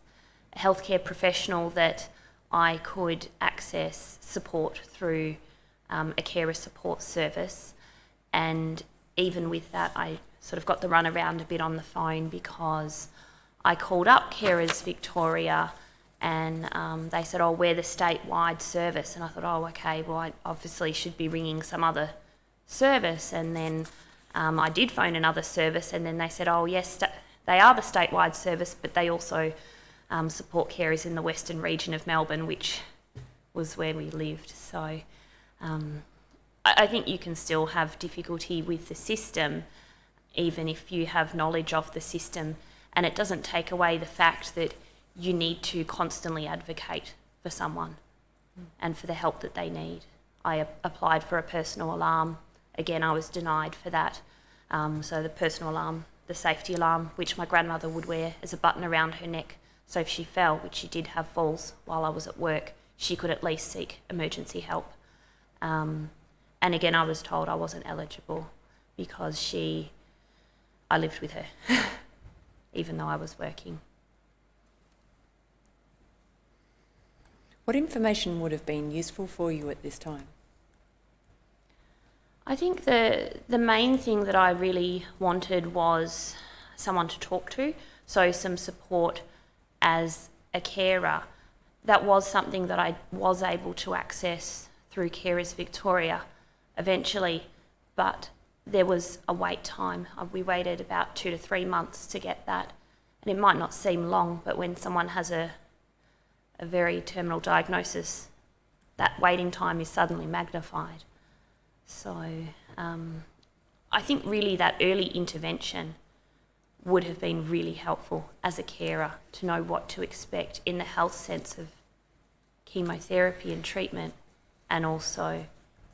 a healthcare professional that I could access support through a carer support service, and even with that I sort of got the runaround a bit on the phone because I called up Carers Victoria and they said, oh, we're the statewide service. And I thought, oh, okay, well, I obviously should be ringing some other service. And then I did phone another service, and then they said, oh, yes, They are the statewide service, but they also support carers in the western region of Melbourne, which was where we lived. So I think you can still have difficulty with the system, even if you have knowledge of the system, and it doesn't take away the fact that you need to constantly advocate for someone and for the help that they need. I applied for a personal alarm. Again, I was denied for that. So the personal alarm, the safety alarm, which my grandmother would wear as a button around her neck, so if she fell, which she did have falls while I was at work, she could at least seek emergency help. And again, I was told I wasn't eligible because I lived with her, even though I was working. What information would have been useful for you at this time? I think the main thing that I really wanted was someone to talk to, so some support as a carer. That was something that I was able to access through Carers Victoria eventually, but there was a wait time. We waited about 2 to 3 months to get that, and it might not seem long, but when someone has a very terminal diagnosis, that waiting time is suddenly magnified. So I think really that early intervention would have been really helpful as a carer to know what to expect in the health sense of chemotherapy and treatment, and also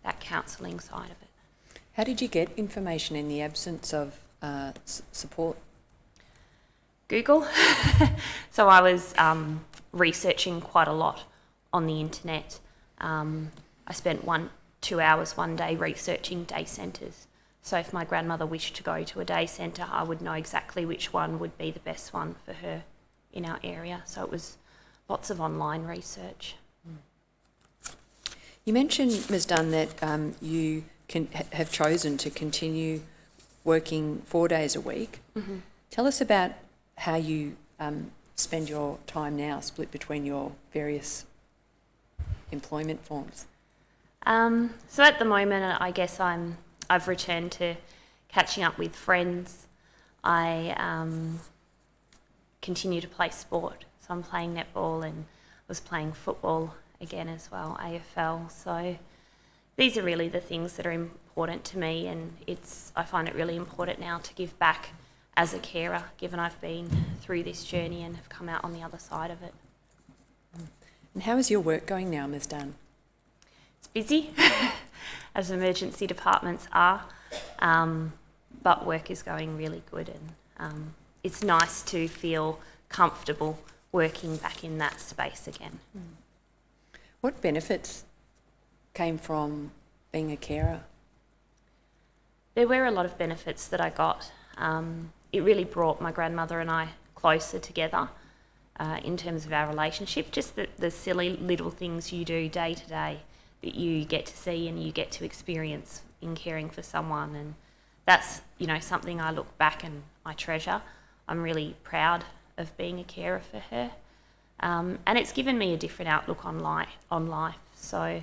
that counselling side of it. How did you get information in the absence of support? Google. So I was researching quite a lot on the internet. I spent 2 hours one day researching day centres. So if my grandmother wished to go to a day centre, I would know exactly which one would be the best one for her in our area. So it was lots of online research. You mentioned, Ms Dunn, that you have chosen to continue working 4 days a week. Mm-hmm. Tell us about how you spend your time now, split between your various employment forms. So at the moment, I guess I've returned to catching up with friends. I continue to play sport, so I'm playing netball and was playing football again as well, AFL. So these are really the things that are important to me, and I find it really important now to give back as a carer, given I've been through this journey and have come out on the other side of it. And how is your work going now, Ms Dunn? It's busy, as emergency departments are, but work is going really good, and it's nice to feel comfortable working back in that space again. What benefits came from being a carer? There were a lot of benefits that I got. It really brought my grandmother and I closer together in terms of our relationship, just the silly little things you do day to day that you get to see and you get to experience in caring for someone, and that's something I look back and I treasure. I'm really proud of being a carer for her, and it's given me a different outlook on life. So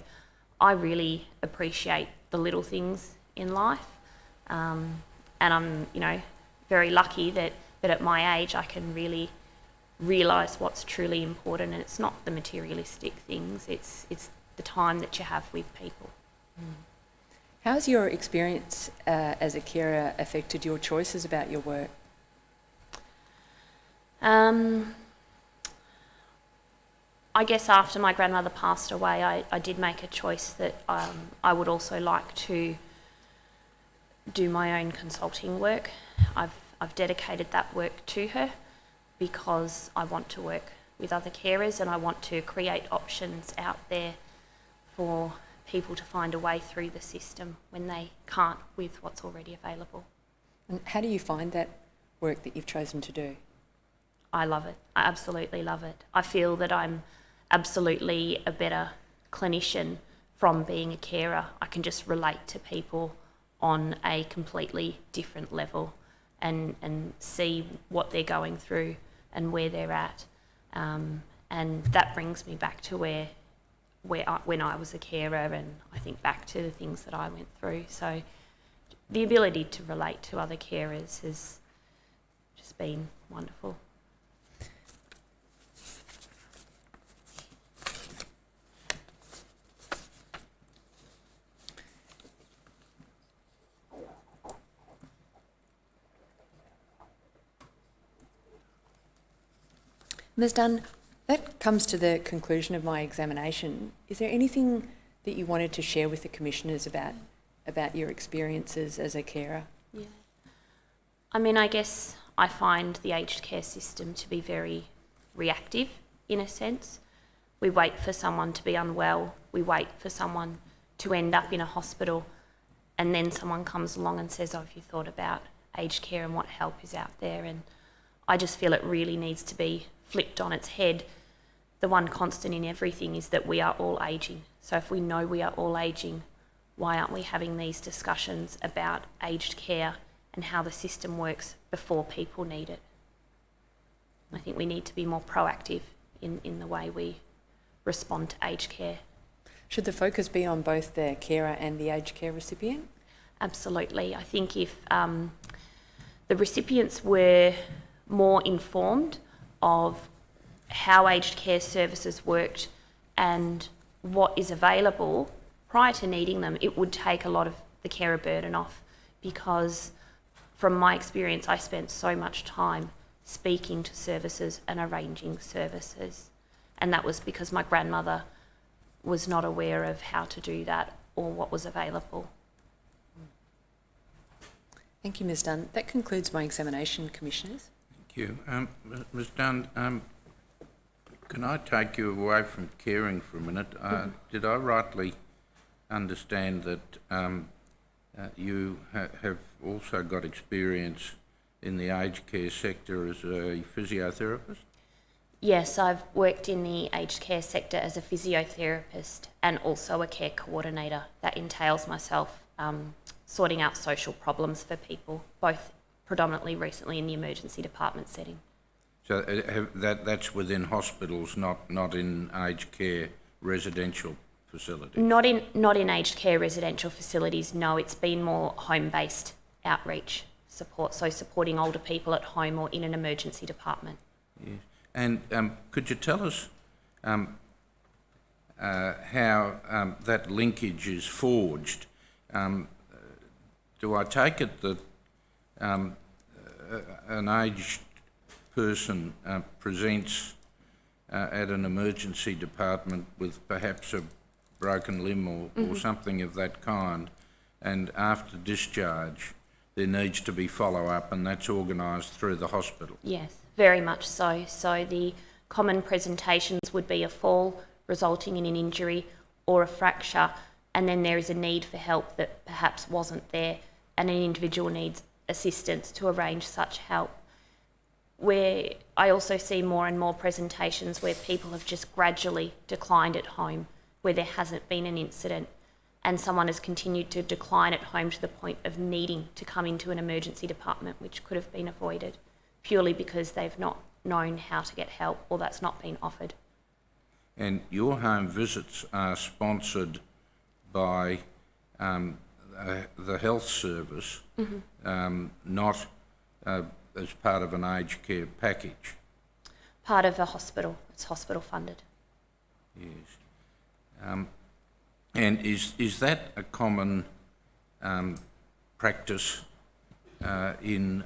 I really appreciate the little things in life, and I'm very lucky that at my age I can really realise what's truly important, and it's not the materialistic things, it's the time that you have with people. How's your experience as a carer affected your choices about your work? I guess after my grandmother passed away, I did make a choice that I would also like to do my own consulting work. I've dedicated that work to her because I want to work with other carers, and I want to create options out there for people to find a way through the system when they can't with what's already available. And how do you find that work that you've chosen to do? I love it. I absolutely love it. I feel that I'm absolutely a better clinician from being a carer. I can just relate to people on a completely different level and see what they're going through and where they're at. And that brings me back to when I was a carer, and I think back to the things that I went through. So the ability to relate to other carers has just it's been wonderful. Ms Dunn, that comes to the conclusion of my examination. Is there anything that you wanted to share with the commissioners about your experiences as a carer? Yeah. I mean, I guess I find the aged care system to be very reactive in a sense. We wait for someone to be unwell, we wait for someone to end up in a hospital, and then someone comes along and says, oh, have you thought about aged care and what help is out there? And I just feel it really needs to be flipped on its head. The one constant in everything is that we are all ageing. So if we know we are all ageing, why aren't we having these discussions about aged care and how the system works before people need it? I think we need to be more proactive in the way we respond to aged care. Should the focus be on both the carer and the aged care recipient? Absolutely. I think if the recipients were more informed of how aged care services worked and what is available prior to needing them, it would take a lot of the carer burden off, because from my experience, I spent so much time speaking to services and arranging services. And that was because my grandmother was not aware of how to do that or what was available. Thank you, Ms Dunn. That concludes my examination, Commissioners. Thank you. Ms Dunn, can I take you away from caring for a minute? Did I rightly understand that you have also got experience in the aged care sector as a physiotherapist? Yes, I've worked in the aged care sector as a physiotherapist and also a care coordinator. That entails myself sorting out social problems for people, both predominantly recently in the emergency department setting. So that's within hospitals, not in aged care residential facilities? Not in aged care residential facilities, no. It's been more home-based outreach support, so supporting older people at home or in an emergency department. Yes. And could you tell us how that linkage is forged? Do I take it that an aged person presents at an emergency department with perhaps a broken limb or something of that kind, and after discharge there needs to be follow-up, and that's organised through the hospital? Yes, very much so. So the common presentations would be a fall resulting in an injury or a fracture, and then there is a need for help that perhaps wasn't there, and an individual needs assistance to arrange such help. Where I also see more and more presentations where people have just gradually declined at home, where there hasn't been an incident, and someone has continued to decline at home to the point of needing to come into an emergency department, which could have been avoided purely because they've not known how to get help or that's not been offered. And your home visits are sponsored by the health service, not as part of an aged care package? Part of a hospital. It's hospital funded. Yes. And is that a common practice in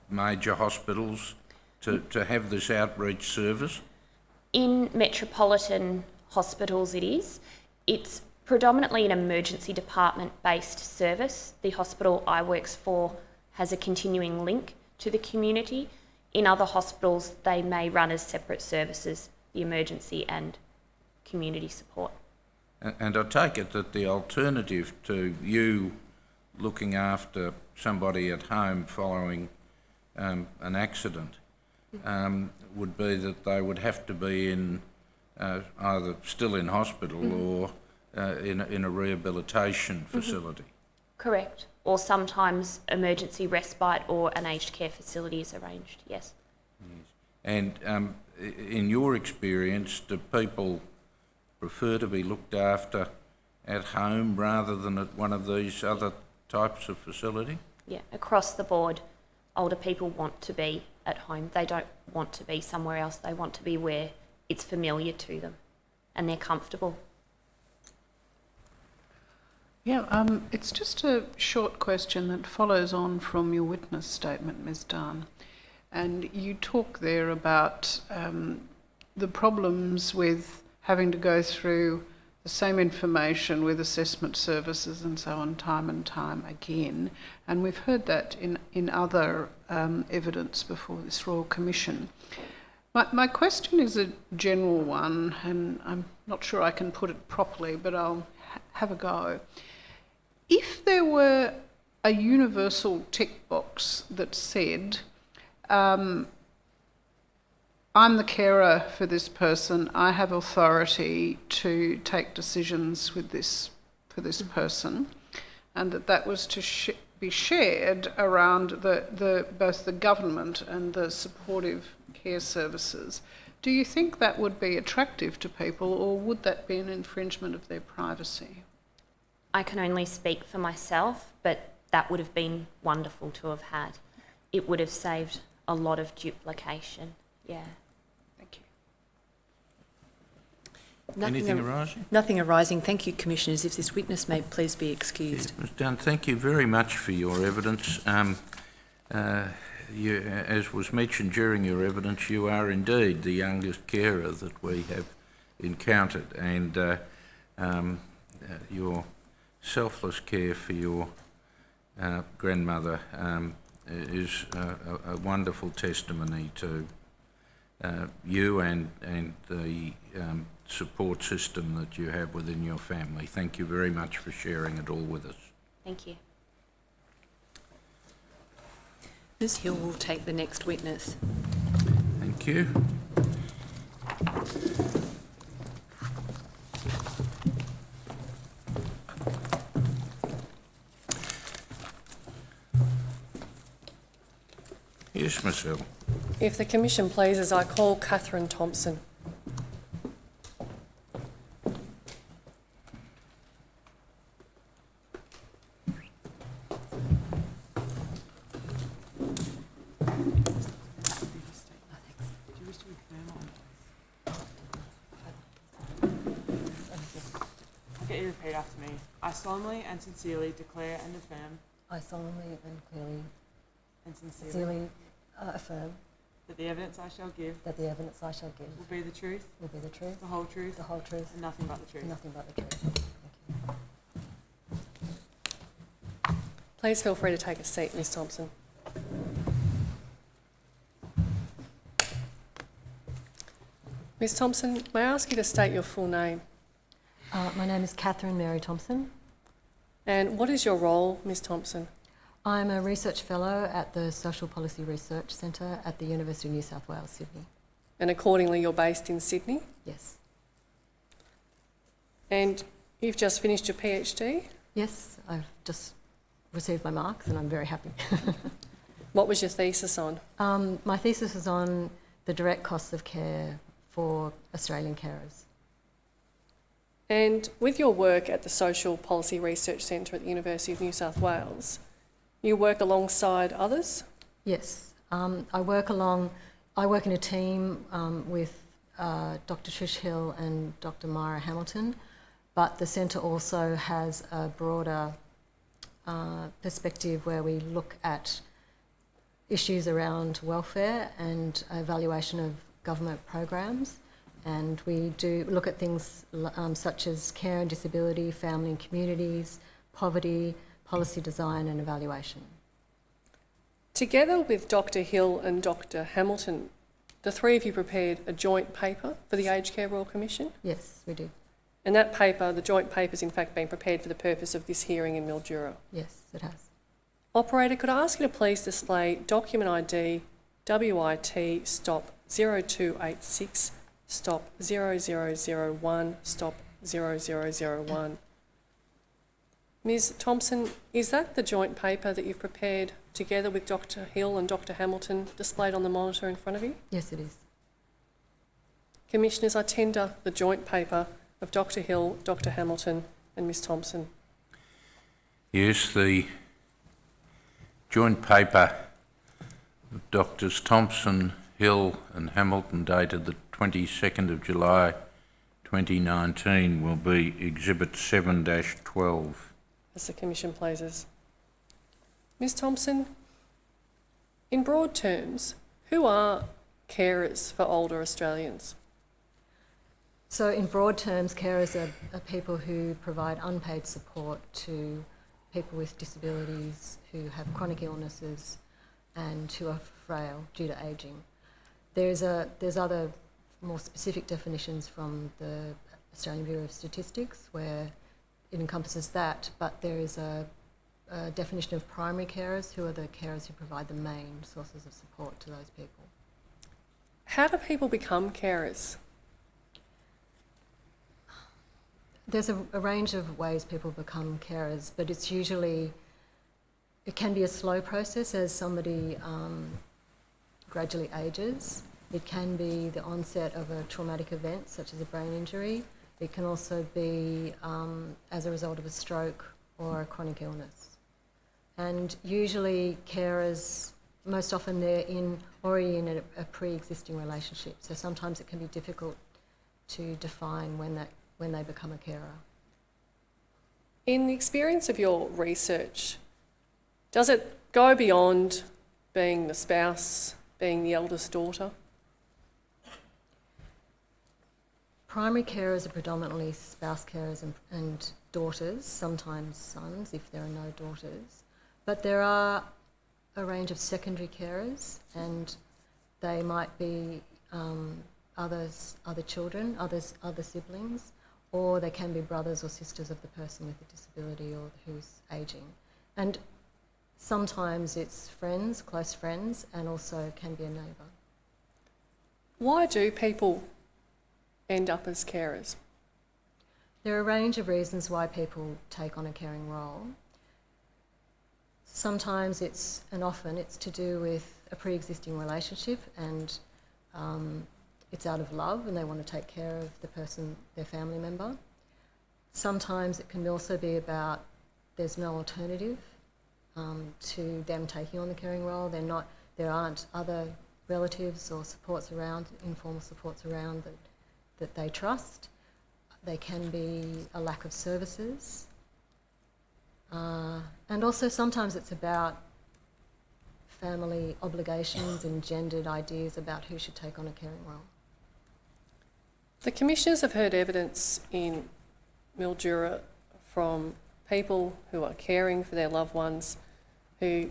major hospitals to have this outreach service? In metropolitan hospitals it is. It's predominantly an emergency department based service. The hospital I works for has a continuing link to the community. In other hospitals they may run as separate services, the emergency and community support. And I take it that the alternative to you looking after somebody at home following an accident would be that they would have to be in either still in hospital or in a rehabilitation facility. Correct. Or sometimes emergency respite or an aged care facility is arranged, yes. And in your experience, do people prefer to be looked after at home rather than at one of these other types of facility? Yeah, across the board. Older people want to be at home. They don't want to be somewhere else. They want to be where it's familiar to them and they're comfortable. Yeah, it's just a short question that follows on from your witness statement, Ms. Dunn. And you talk there about the problems with having to go through the same information with assessment services and so on time and time again. And we've heard that in other evidence before this Royal Commission. My question is a general one, and I'm not sure I can put it properly, but I'll have a go. If there were a universal tick box that said, I'm the carer for this person, I have authority to take decisions with for this person, and that was to be shared around both the government and the supportive care services, do you think that would be attractive to people, or would that be an infringement of their privacy? I can only speak for myself, but that would have been wonderful to have had. It would have saved a lot of duplication, yeah. Thank you. Anything arising? Nothing arising. Thank you, Commissioners. If this witness may please be excused. Ms Dunn, thank you very much for your evidence. As was mentioned during your evidence, you are indeed the youngest carer that we have encountered, and your selfless care for your grandmother is a wonderful testimony to you and the support system that you have within your family. Thank you very much for sharing it all with us. Thank you. Ms Hill will take the next witness. Thank you. Yes, Ms Hill. If the Commission pleases, I call Catherine Thompson. Get you to repeat after me. I solemnly and sincerely declare and affirm I solemnly and clearly and sincerely affirm that the evidence I shall give that the evidence I shall give will be the truth, will be the truth, the whole truth, the whole truth, and nothing but the truth. and nothing but the truth. Thank you. Please feel free to take a seat, Ms Thompson. Ms Thompson, may I ask you to state your full name? My name is Catherine Mary Thompson. And what is your role, Ms Thompson? I'm a research fellow at the Social Policy Research Centre at the University of New South Wales, Sydney. And accordingly, you're based in Sydney? Yes. And you've just finished your PhD? Yes, I've just received my marks and I'm very happy. What was your thesis on? My thesis was on the direct costs of care for Australian carers. And with your work at the Social Policy Research Centre at the University of New South Wales, you work alongside others? Yes, I work in a team with Dr. Trish Hill and Dr. Myra Hamilton, but the centre also has a broader perspective where we look at issues around welfare and evaluation of government programs. And we do look at things such as care and disability, family and communities, poverty, policy design and evaluation. Together with Dr Hill and Dr Hamilton, the three of you prepared a joint paper for the Aged Care Royal Commission? Yes, we do. And that paper, the joint paper, has in fact been prepared for the purpose of this hearing in Mildura? Yes, it has. Operator, could I ask you to please display document ID WIT stop 0286 stop 0001 stop 0001. Ms Thompson, is that the joint paper that you've prepared together with Dr Hill and Dr Hamilton displayed on the monitor in front of you? Yes, it is. Commissioners, I tender the joint paper of Dr Hill, Dr Hamilton and Ms Thompson. Yes, the joint paper Doctors Thompson, Hill and Hamilton dated the 22nd of July 2019 will be Exhibit 7-12. As the Commission pleases. Ms Thompson, in broad terms, who are carers for older Australians? So in broad terms, carers are people who provide unpaid support to people with disabilities who have chronic illnesses and who are frail due to ageing. There's other more specific definitions from the Australian Bureau of Statistics where it encompasses that, but there is a definition of primary carers, who are the carers who provide the main sources of support to those people. How do people become carers? There's a range of ways people become carers, but it's usually, it can be a slow process as somebody gradually ages. It can be the onset of a traumatic event such as a brain injury. It can also be as a result of a stroke or a chronic illness. And usually carers, most often they're already in a pre-existing relationship. So sometimes it can be difficult to define when they become a carer. In the experience of your research, does it go beyond being the spouse, being the eldest daughter? Primary carers are predominantly spouse carers and daughters, sometimes sons if there are no daughters. But there are a range of secondary carers, and they might be other children, other siblings, or they can be brothers or sisters of the person with a disability or who's ageing. And sometimes it's friends, close friends, and also can be a neighbour. Why do people end up as carers? There are a range of reasons why people take on a caring role. Sometimes often it's to do with a pre-existing relationship and it's out of love and they want to take care of the person, their family member. Sometimes it can also be about there's no alternative to them taking on the caring role. There aren't other relatives or supports around, informal supports around that they trust. They can be a lack of services. And also sometimes it's about family obligations and gendered ideas about who should take on a caring role. The Commissioners have heard evidence in Mildura from people who are caring for their loved ones who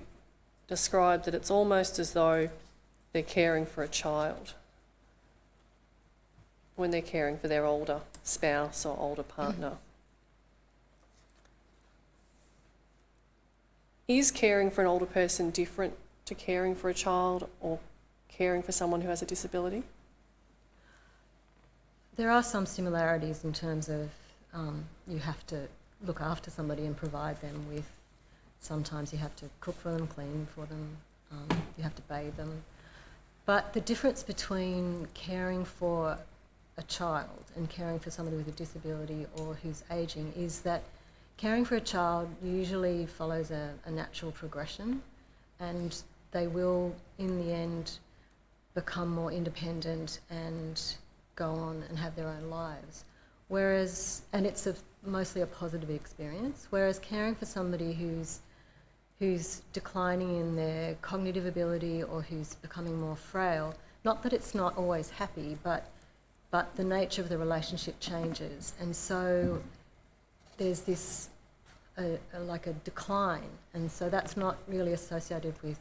describe that it's almost as though they're caring for a child when they're caring for their older spouse or older partner. Is caring for an older person different to caring for a child or caring for someone who has a disability? There are some similarities in terms of you have to look after somebody and provide them with, sometimes you have to cook for them, clean for them, you have to bathe them. But the difference between caring for a child and caring for somebody with a disability or who's ageing is that caring for a child usually follows a natural progression and they will, in the end, become more independent and go on and have their own lives. And it's mostly a positive experience, whereas caring for somebody who's declining in their cognitive ability or who's becoming more frail, not that it's not always happy, but the nature of the relationship changes. And so there's this like a decline, and so that's not really associated with,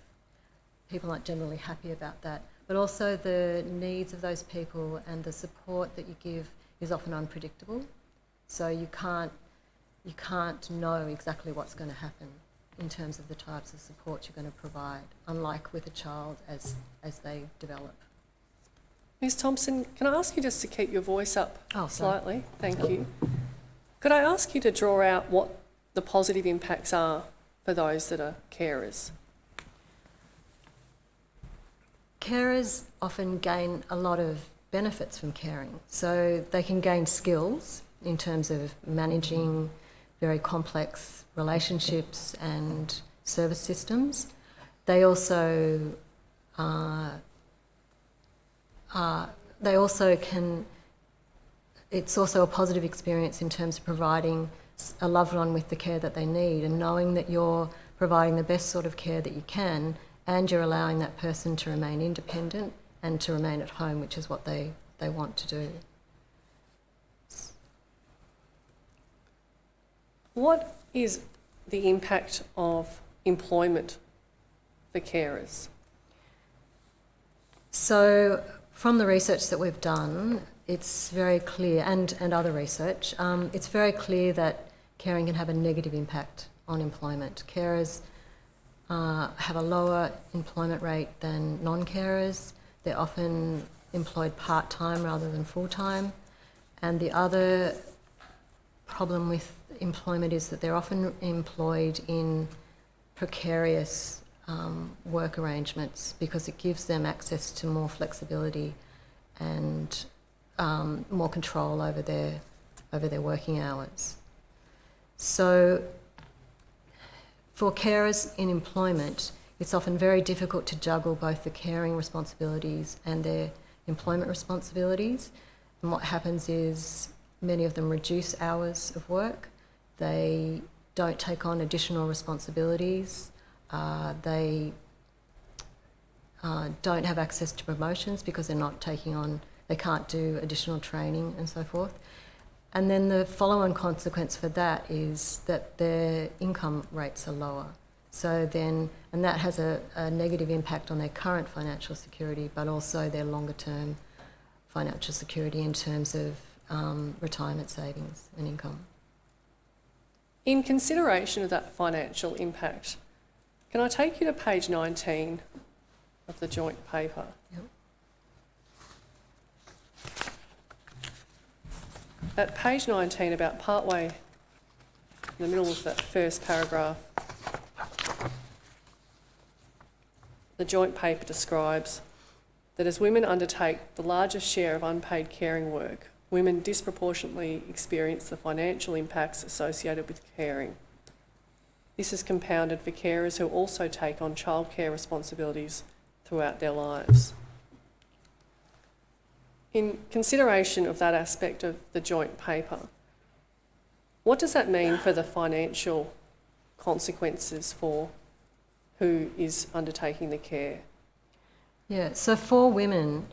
people aren't generally happy about that. But also the needs of those people and the support that you give is often unpredictable. So you can't know exactly what's going to happen in terms of the types of support you're going to provide, unlike with a child as they develop. Ms Thompson, can I ask you just to keep your voice up slightly? Thank you. Could I ask you to draw out what the positive impacts are for those that are carers? Carers often gain a lot of benefits from caring. So they can gain skills in terms of managing very complex relationships and service systems. They also they also can, it's also a positive experience in terms of providing a loved one with the care that they need, and knowing that you're providing the best sort of care that you can, and you're allowing that person to remain independent and to remain at home, which is what they want to do. What is the impact of employment for carers? So from the research that we've done, it's very clear, and other research, it's very clear that caring can have a negative impact on employment. Carers have a lower employment rate than non-carers. They're often employed part-time rather than full-time. And the other problem with employment is that they're often employed in precarious work arrangements, because it gives them access to more flexibility and more control over their working hours. So for carers in employment, it's often very difficult to juggle both the caring responsibilities and their employment responsibilities. And what happens is many of them reduce hours of work. They don't take on additional responsibilities. They don't have access to promotions because they're not taking on, they can't do additional training and so forth. And then the follow-on consequence for that is that their income rates are lower. So then, and that has a negative impact on their current financial security, but also their longer-term financial security in terms of retirement savings and income. In consideration of that financial impact, can I take you to page 19 of the joint paper? Yep. At page 19, about partway in the middle of that first paragraph, the joint paper describes that as women undertake the largest share of unpaid caring work, women disproportionately experience the financial impacts associated with caring. This is compounded for carers who also take on childcare responsibilities throughout their lives. In consideration of that aspect of the joint paper, what does that mean for the financial consequences for who is undertaking the care? Yeah, so for women,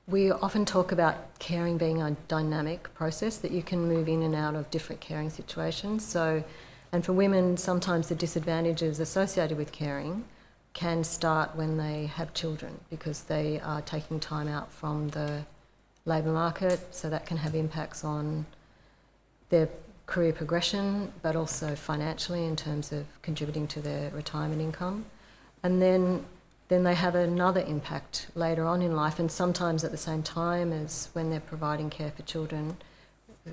we often talk about caring being a dynamic process, that you can move in and out of different caring situations. So, and for women, sometimes the disadvantages associated with caring can start when they have children, because they are taking time out from the labour market, so that can have impacts on their career progression, but also financially in terms of contributing to their retirement income. And then they have another impact later on in life, and sometimes at the same time as when they're providing care for children,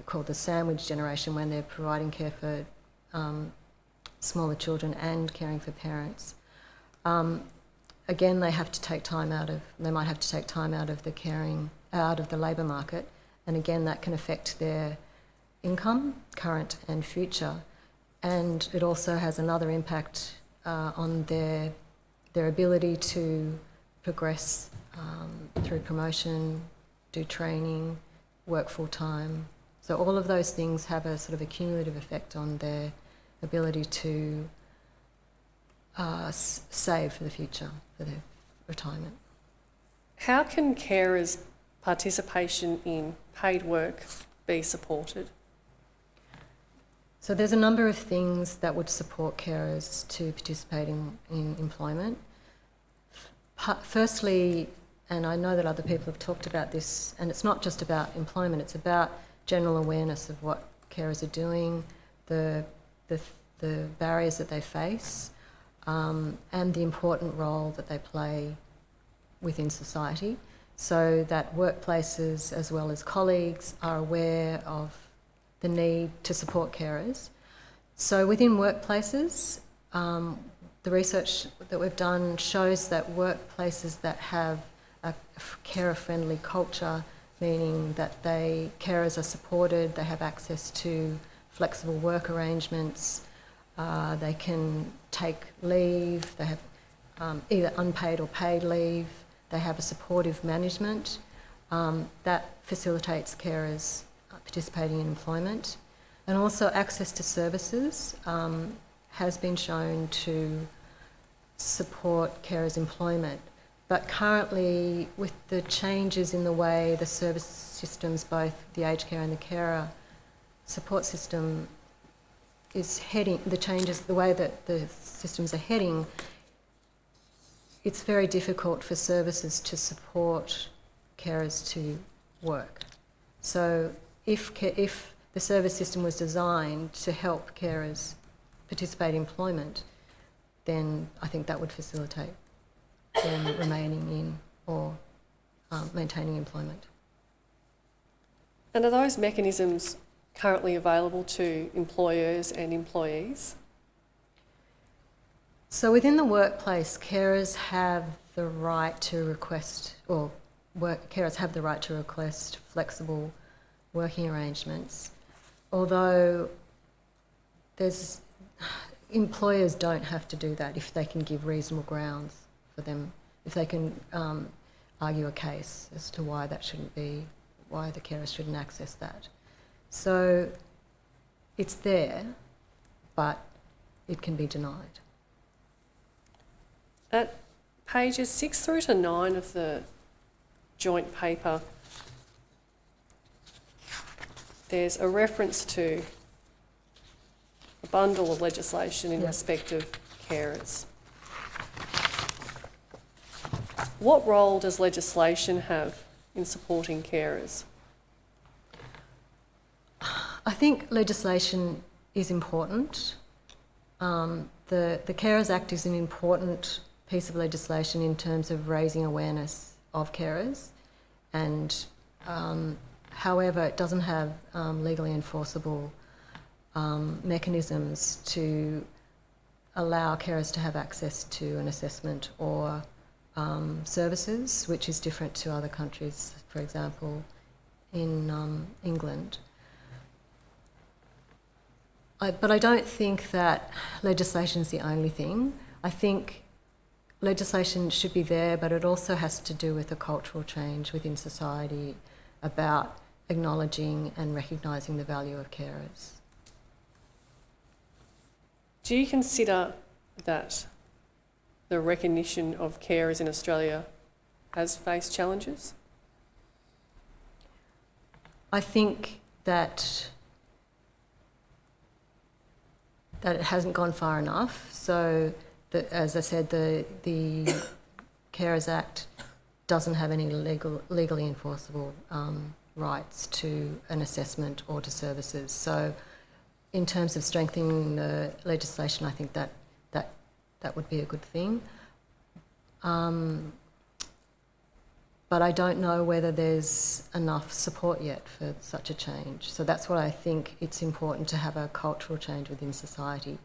called the sandwich generation, when they're providing care for smaller children and caring for parents. Again, they have to take time out of, they might have to take time out of the caring, out of the labour market, and again that can affect their income, current and future. And it also has another impact on their ability to progress through promotion, do training, work full time. So all of those things have a sort of a cumulative effect on their ability to save for the future, for their retirement. How can carers' participation in paid work be supported? So there's a number of things that would support carers to participate in employment. Firstly, and I know that other people have talked about this, and it's not just about employment, it's about general awareness of what carers are doing, the barriers that they face, and the important role that they play within society, so that workplaces as well as colleagues are aware of the need to support carers. So within workplaces, the research that we've done shows that workplaces that have a carer-friendly culture, meaning that carers are supported, they have access to flexible work arrangements, they can take leave, they have either unpaid or paid leave. They have a supportive management that facilitates carers participating in employment. And also access to services has been shown to support carers' employment. But currently, with the changes in the way the service systems, both the aged care and the carer support system is heading, the changes, the way that the systems are heading, it's very difficult for services to support carers to work. So if the service system was designed to help carers participate in employment, then I think that would facilitate them remaining in or maintaining employment. And are those mechanisms currently available to employers and employees? So within the workplace, carers have the right to request, carers have the right to request flexible working arrangements, although employers don't have to do that if they can give reasonable grounds for them, if they can argue a case as to why that shouldn't be, why the carers shouldn't access that. So it's there, but it can be denied. At pages 6 through to 9 of the joint paper, there's a reference to a bundle of legislation in respect of carers. What role does legislation have in supporting carers? I think legislation is important. The Carers Act is an important piece of legislation in terms of raising awareness of carers, and however, it doesn't have legally enforceable mechanisms to allow carers to have access to an assessment or services, which is different to other countries, for example, in England. But I don't think that legislation is the only thing. I think legislation should be there, but it also has to do with a cultural change within society about acknowledging and recognising the value of carers. Do you consider that the recognition of carers in Australia has faced challenges? I think that it hasn't gone far enough. So, as I said, the Carers Act doesn't have any legally enforceable rights to an assessment or to services. So, in terms of strengthening the legislation, I think that would be a good thing. But I don't know whether there's enough support yet for such a change. So that's what I think it's important to have a cultural change within society.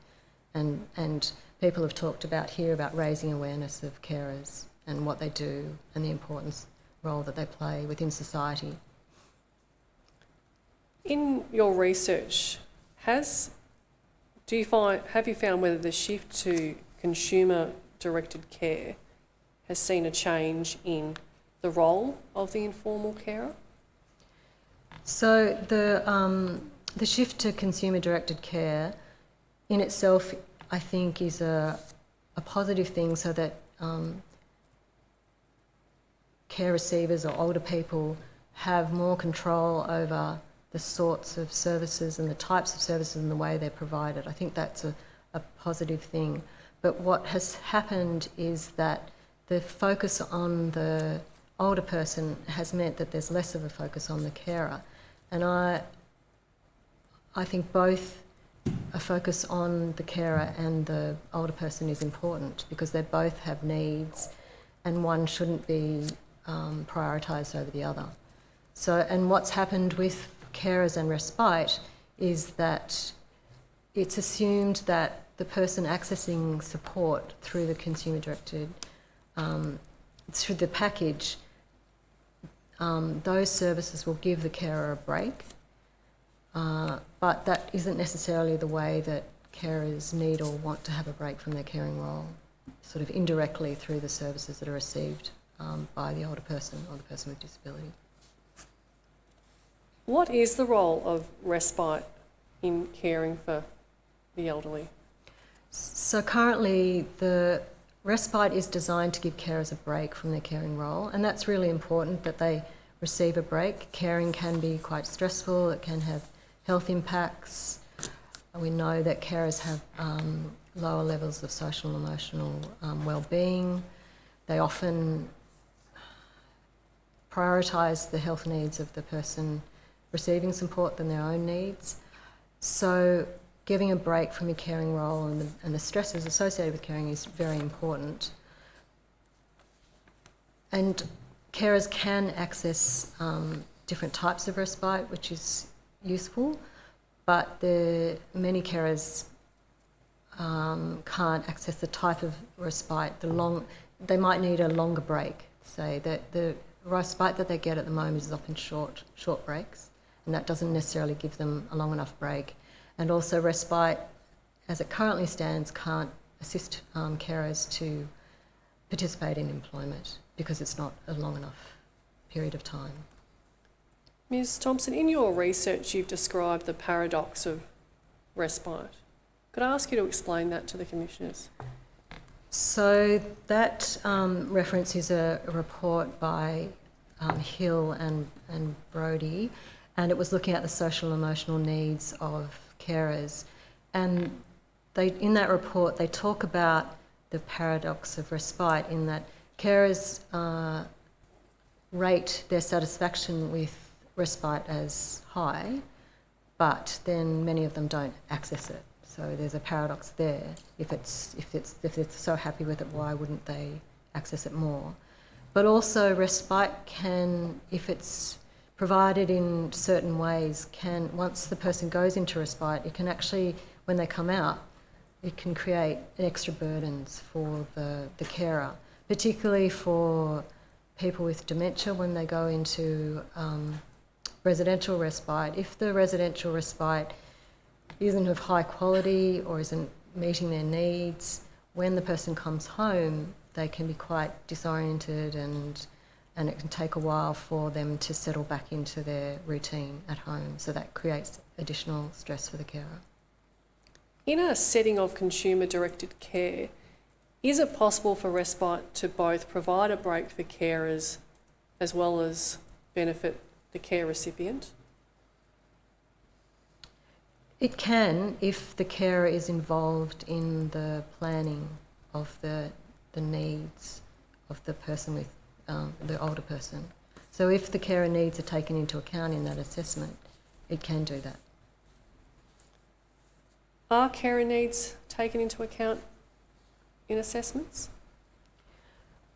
And people have talked about here about raising awareness of carers and what they do and the important role that they play within society. In your research, have you found whether the shift to consumer-directed care has seen a change in the role of the informal carer? So the shift to consumer-directed care in itself, I think, is a positive thing, so that care receivers or older people have more control over the sorts of services and the types of services and the way they're provided. I think that's a positive thing. But what has happened is that the focus on the older person has meant that there's less of a focus on the carer. And I think both a focus on the carer and the older person is important, because they both have needs and one shouldn't be prioritised over the other. So, and what's happened with carers and respite is that it's assumed that the person accessing support through the consumer-directed, through the package, those services will give the carer a break, but that isn't necessarily the way that carers need or want to have a break from their caring role. sort of indirectly through the services that are received by the older person or the person with disability. What is the role of respite in caring for the elderly? So currently the respite is designed to give carers a break from their caring role, and that's really important that they receive a break. Caring can be quite stressful, it can have health impacts. We know that carers have lower levels of social and emotional well-being. They often prioritise the health needs of the person receiving support than their own needs. So giving a break from your caring role and the stresses associated with caring is very important. And carers can access different types of respite, which is useful, but many carers can't access the type of respite. They might need a longer break. Say that the respite that they get at the moment is often short breaks, and that doesn't necessarily give them a long enough break. And also respite, as it currently stands, can't assist carers to participate in employment because it's not a long enough period of time. Ms Thompson, in your research you've described the paradox of respite. Could I ask you to explain that to the Commissioners? So that reference is a report by Hill and Brodie, and it was looking at the social and emotional needs of carers. And in that report they talk about the paradox of respite in that carers rate their satisfaction with respite as high, but then many of them don't access it. So there's a paradox there. If they're so happy with it, why wouldn't they access it more? But also respite can, if it's provided in certain ways, once the person goes into respite, it can actually, when they come out, it can create extra burdens for the carer, particularly for people with dementia when they go into residential respite. If the residential respite isn't of high quality or isn't meeting their needs, when the person comes home, they can be quite disoriented and it can take a while for them to settle back into their routine at home. So that creates additional stress for the carer. In a setting of consumer-directed care, is it possible for respite to both provide a break for carers as well as benefit the care recipient? It can, if the carer is involved in the planning of the needs of the person with the older person. So if the carer needs are taken into account in that assessment, it can do that. Are carer needs taken into account in assessments?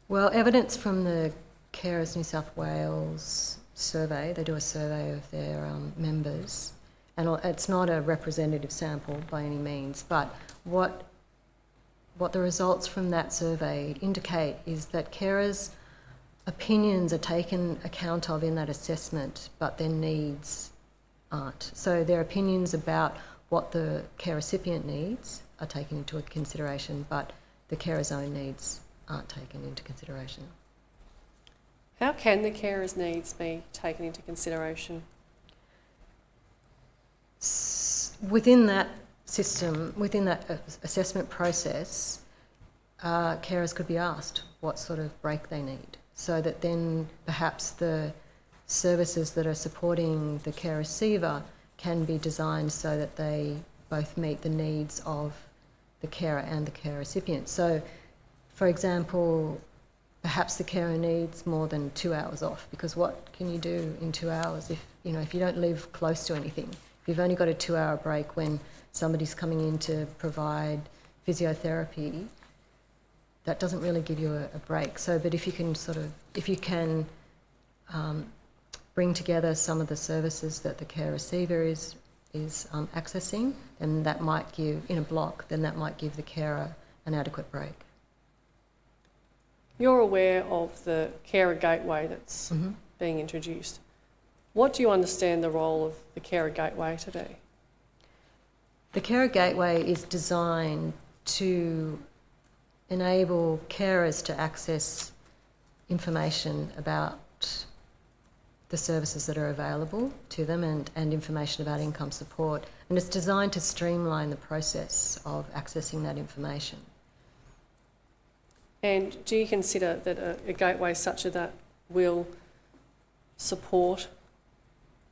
Well, evidence from the Carers New South Wales survey, they do a survey of their members, and it's not a representative sample by any means, but what the results from that survey indicate is that carers' opinions are taken account of in that assessment, but their needs aren't. So their opinions about what the care recipient needs are taken into consideration, but the carer's own needs aren't taken into consideration. How can the carer's needs be taken into consideration? Within that system, within that assessment process, carers could be asked what sort of break they need, so that then perhaps the services that are supporting the care receiver can be designed so that they both meet the needs of the carer and the care recipient. So, for example, perhaps the carer needs more than 2 hours off, because what can you do in 2 hours if you don't live close to anything? If you've only got a 2-hour break when somebody's coming in to provide physiotherapy, that doesn't really give you a break. So, but if you can bring together some of the services that the care receiver is accessing, then that might give, in a block, then that might give the carer an adequate break. You're aware of the carer gateway that's being introduced. What do you understand the role of the carer gateway to be? The carer gateway is designed to enable carers to access information about the services that are available to them and information about income support. And it's designed to streamline the process of accessing that information. And do you consider that a gateway such as that will support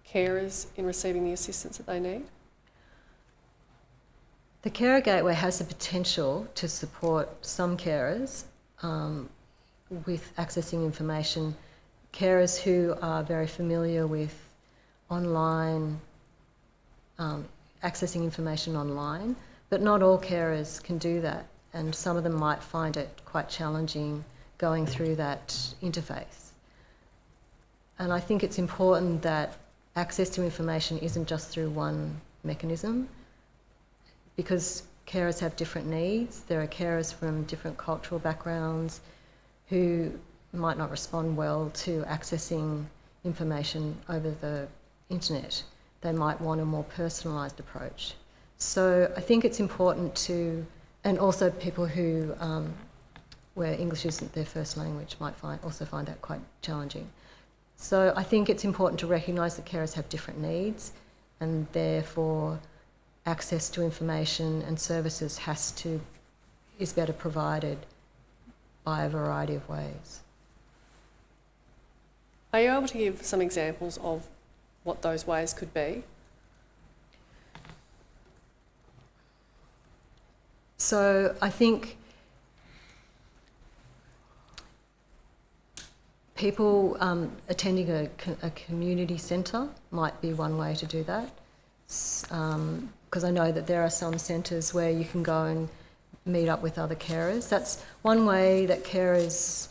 carers in receiving the assistance that they need? The Carer Gateway has the potential to support some carers with accessing information, carers who are very familiar with online, accessing information online, but not all carers can do that, and some of them might find it quite challenging going through that interface. And I think it's important that access to information isn't just through one mechanism, because carers have different needs. There are carers from different cultural backgrounds who might not respond well to accessing information over the internet. They might want a more personalised approach. So I think it's important to, and also people who, where English isn't their first language, might also find that quite challenging. So I think it's important to recognise that carers have different needs, and therefore access to information and services is better provided by a variety of ways. Are you able to give some examples of what those ways could be? So I think people attending a community centre might be one way to do that, because I know that there are some centres where you can go and meet up with other carers. That's one way that carers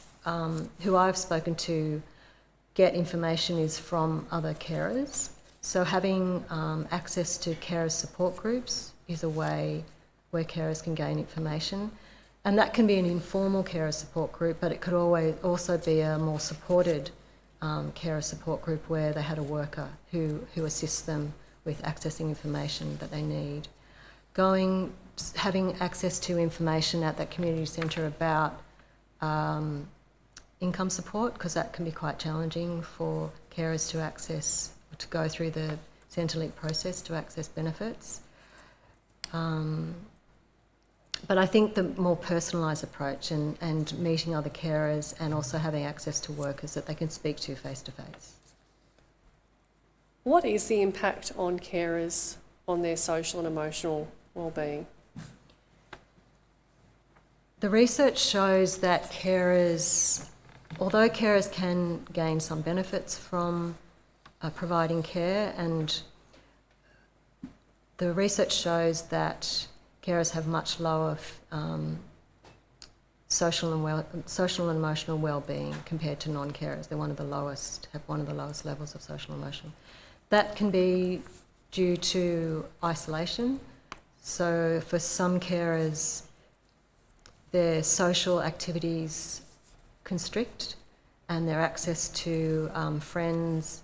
who I've spoken to get information is from other carers. So having access to carer support groups is a way where carers can gain information. And that can be an informal carer support group, but it could also be a more supported carer support group where they had a worker who assists them with accessing information that they need. Having access to information at that community centre about income support, because that can be quite challenging for carers to go through the Centrelink process to access benefits. But I think the more personalised approach and meeting other carers and also having access to workers that they can speak to face to face. What is the impact on carers on their social and emotional well-being? The research shows that although carers can gain some benefits from providing care, and the research shows that carers have much lower social and emotional well-being compared to non-carers. They're have one of the lowest levels of social and emotional. That can be due to isolation. So for some carers, their social activities constrict, and their access to friends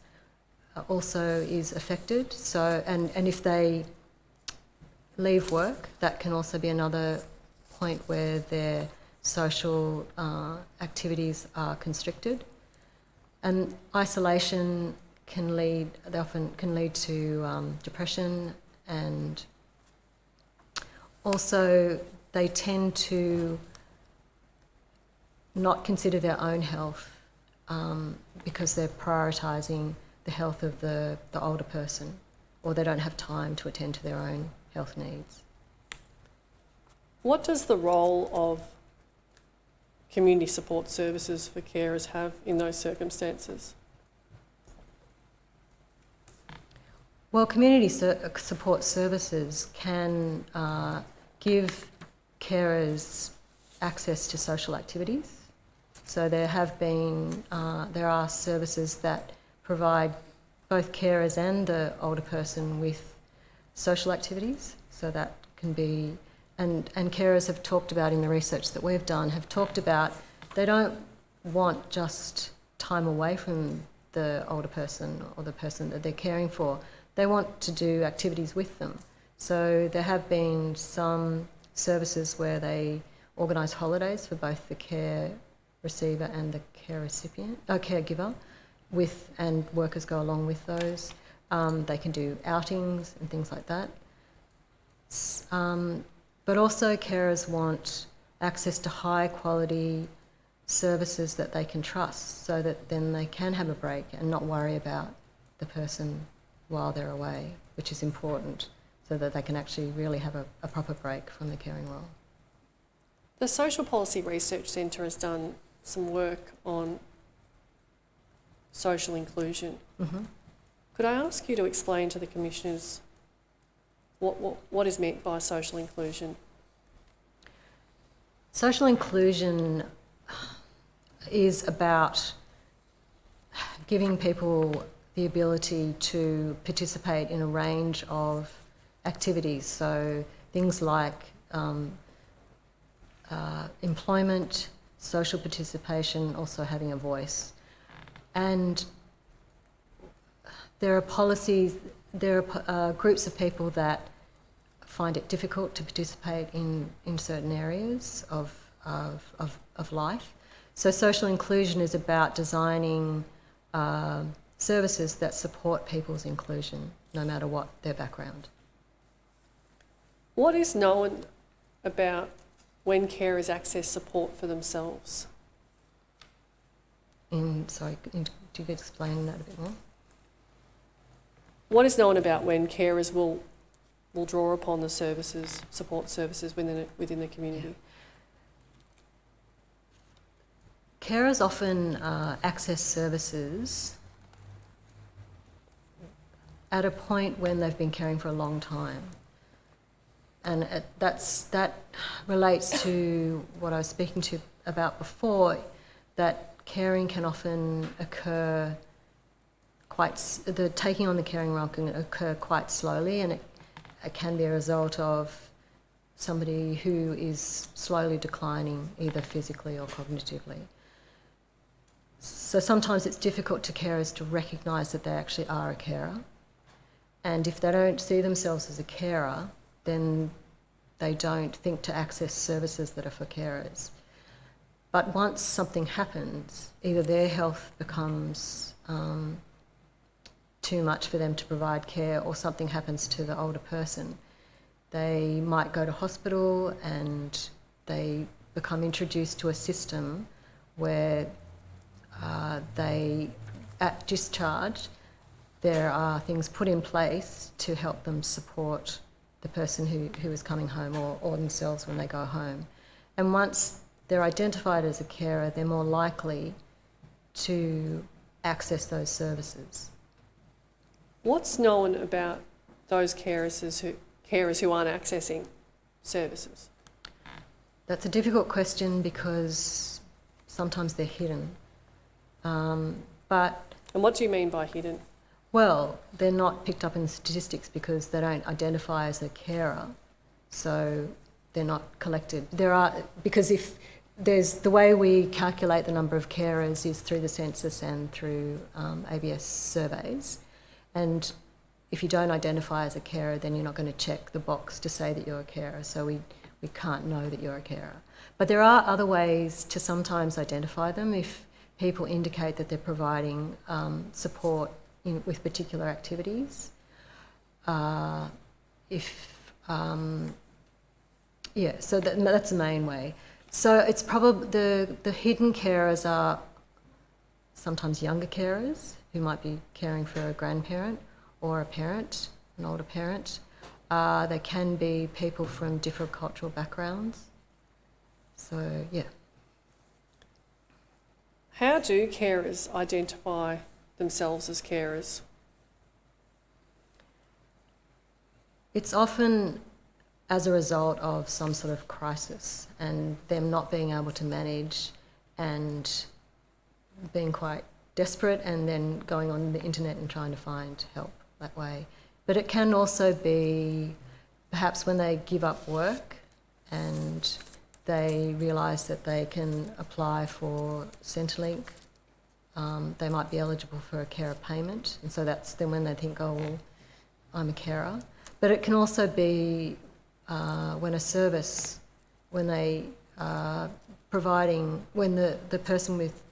also is affected. So, and if they leave work, that can also be another point where their social activities are constricted. And isolation often can lead to depression, and also they tend to not consider their own health because they're prioritising the health of the older person, or they don't have time to attend to their own health needs. What does the role of community support services for carers have in those circumstances? Well, community support services can give carers access to social activities. So there are services that provide both carers and the older person with social activities. So that can be, and carers have talked about in the research that we've done, have talked about they don't want just time away from the older person or the person that they're caring for. They want to do activities with them. So there have been some services where they organise holidays for both the care receiver and the caregiver, and workers go along with those. They can do outings and things like that. But also carers want access to high quality services that they can trust, so that then they can have a break and not worry about the person while they're away, which is important, so that they can actually really have a proper break from the caring role. The Social Policy Research Centre has done some work on social inclusion. Mm-hmm. Could I ask you to explain to the Commissioners what is meant by social inclusion? Social inclusion is about giving people the ability to participate in a range of activities. So things like employment, social participation, also having a voice. And there are policies, there are groups of people that find it difficult to participate in certain areas of life. So social inclusion is about designing services that support people's inclusion, no matter what their background. What is known about when carers access support for themselves? Sorry, could you explain that a bit more? What is known about when carers will draw upon the services, support services within the community? Carers often access services at a point when they've been caring for a long time. And that relates to what I was speaking to about before, that caring can often occur the taking on the caring role can occur quite slowly, and it can be a result of somebody who is slowly declining, either physically or cognitively. So sometimes it's difficult to carers to recognise that they actually are a carer. And if they don't see themselves as a carer, then they don't think to access services that are for carers. But once something happens, either their health becomes too much for them to provide care, or something happens to the older person, they might go to hospital and they become introduced to a system where at discharge, there are things put in place to help them support the person who is coming home, or themselves when they go home. And once they're identified as a carer, they're more likely to access those services. What's known about those carers who aren't accessing services? That's a difficult question because sometimes they're hidden. And what do you mean by hidden? Well, they're not picked up in the statistics because they don't identify as a carer, so they're not collected. Because if there's the way we calculate the number of carers is through the census and through ABS surveys, and if you don't identify as a carer, then you're not going to check the box to say that you're a carer, so we can't know that you're a carer. But there are other ways to sometimes identify them if people indicate that they're providing support with particular activities. So that's the main way. So it's probably the hidden carers are sometimes younger carers who might be caring for a grandparent or a parent, an older parent. They can be people from different cultural backgrounds. So, yeah. How do carers identify themselves as carers? It's often as a result of some sort of crisis and them not being able to manage and being quite desperate and then going on the internet and trying to find help that way. But it can also be perhaps when they give up work and they realise that they can apply for Centrelink. They might be eligible for a carer payment, and so that's then when they think, oh, well, I'm a carer. But it can also be when a service, when they providing, when the person with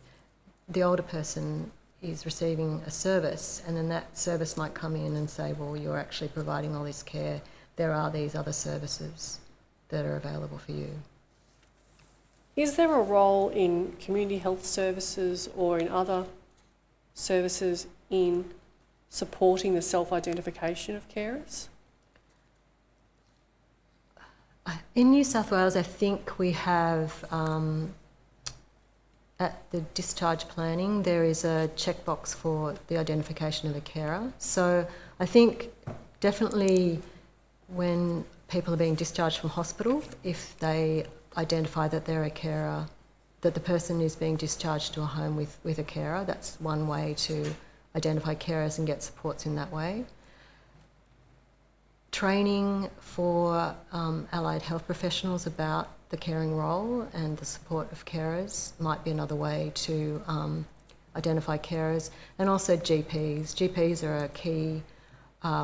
the older person is receiving a service, and then that service might come in and say, well, you're actually providing all this care, there are these other services that are available for you. Is there a role in community health services or in other services in supporting the self-identification of carers? In New South Wales, I think we have, at the discharge planning, there is a checkbox for the identification of a carer. So I think definitely when people are being discharged from hospital, if they identify that they're a carer, that the person is being discharged to a home with a carer, that's one way to identify carers and get supports in that way. Training for allied health professionals about the caring role and the support of carers might be another way to identify carers, and also GPs. GPs are a key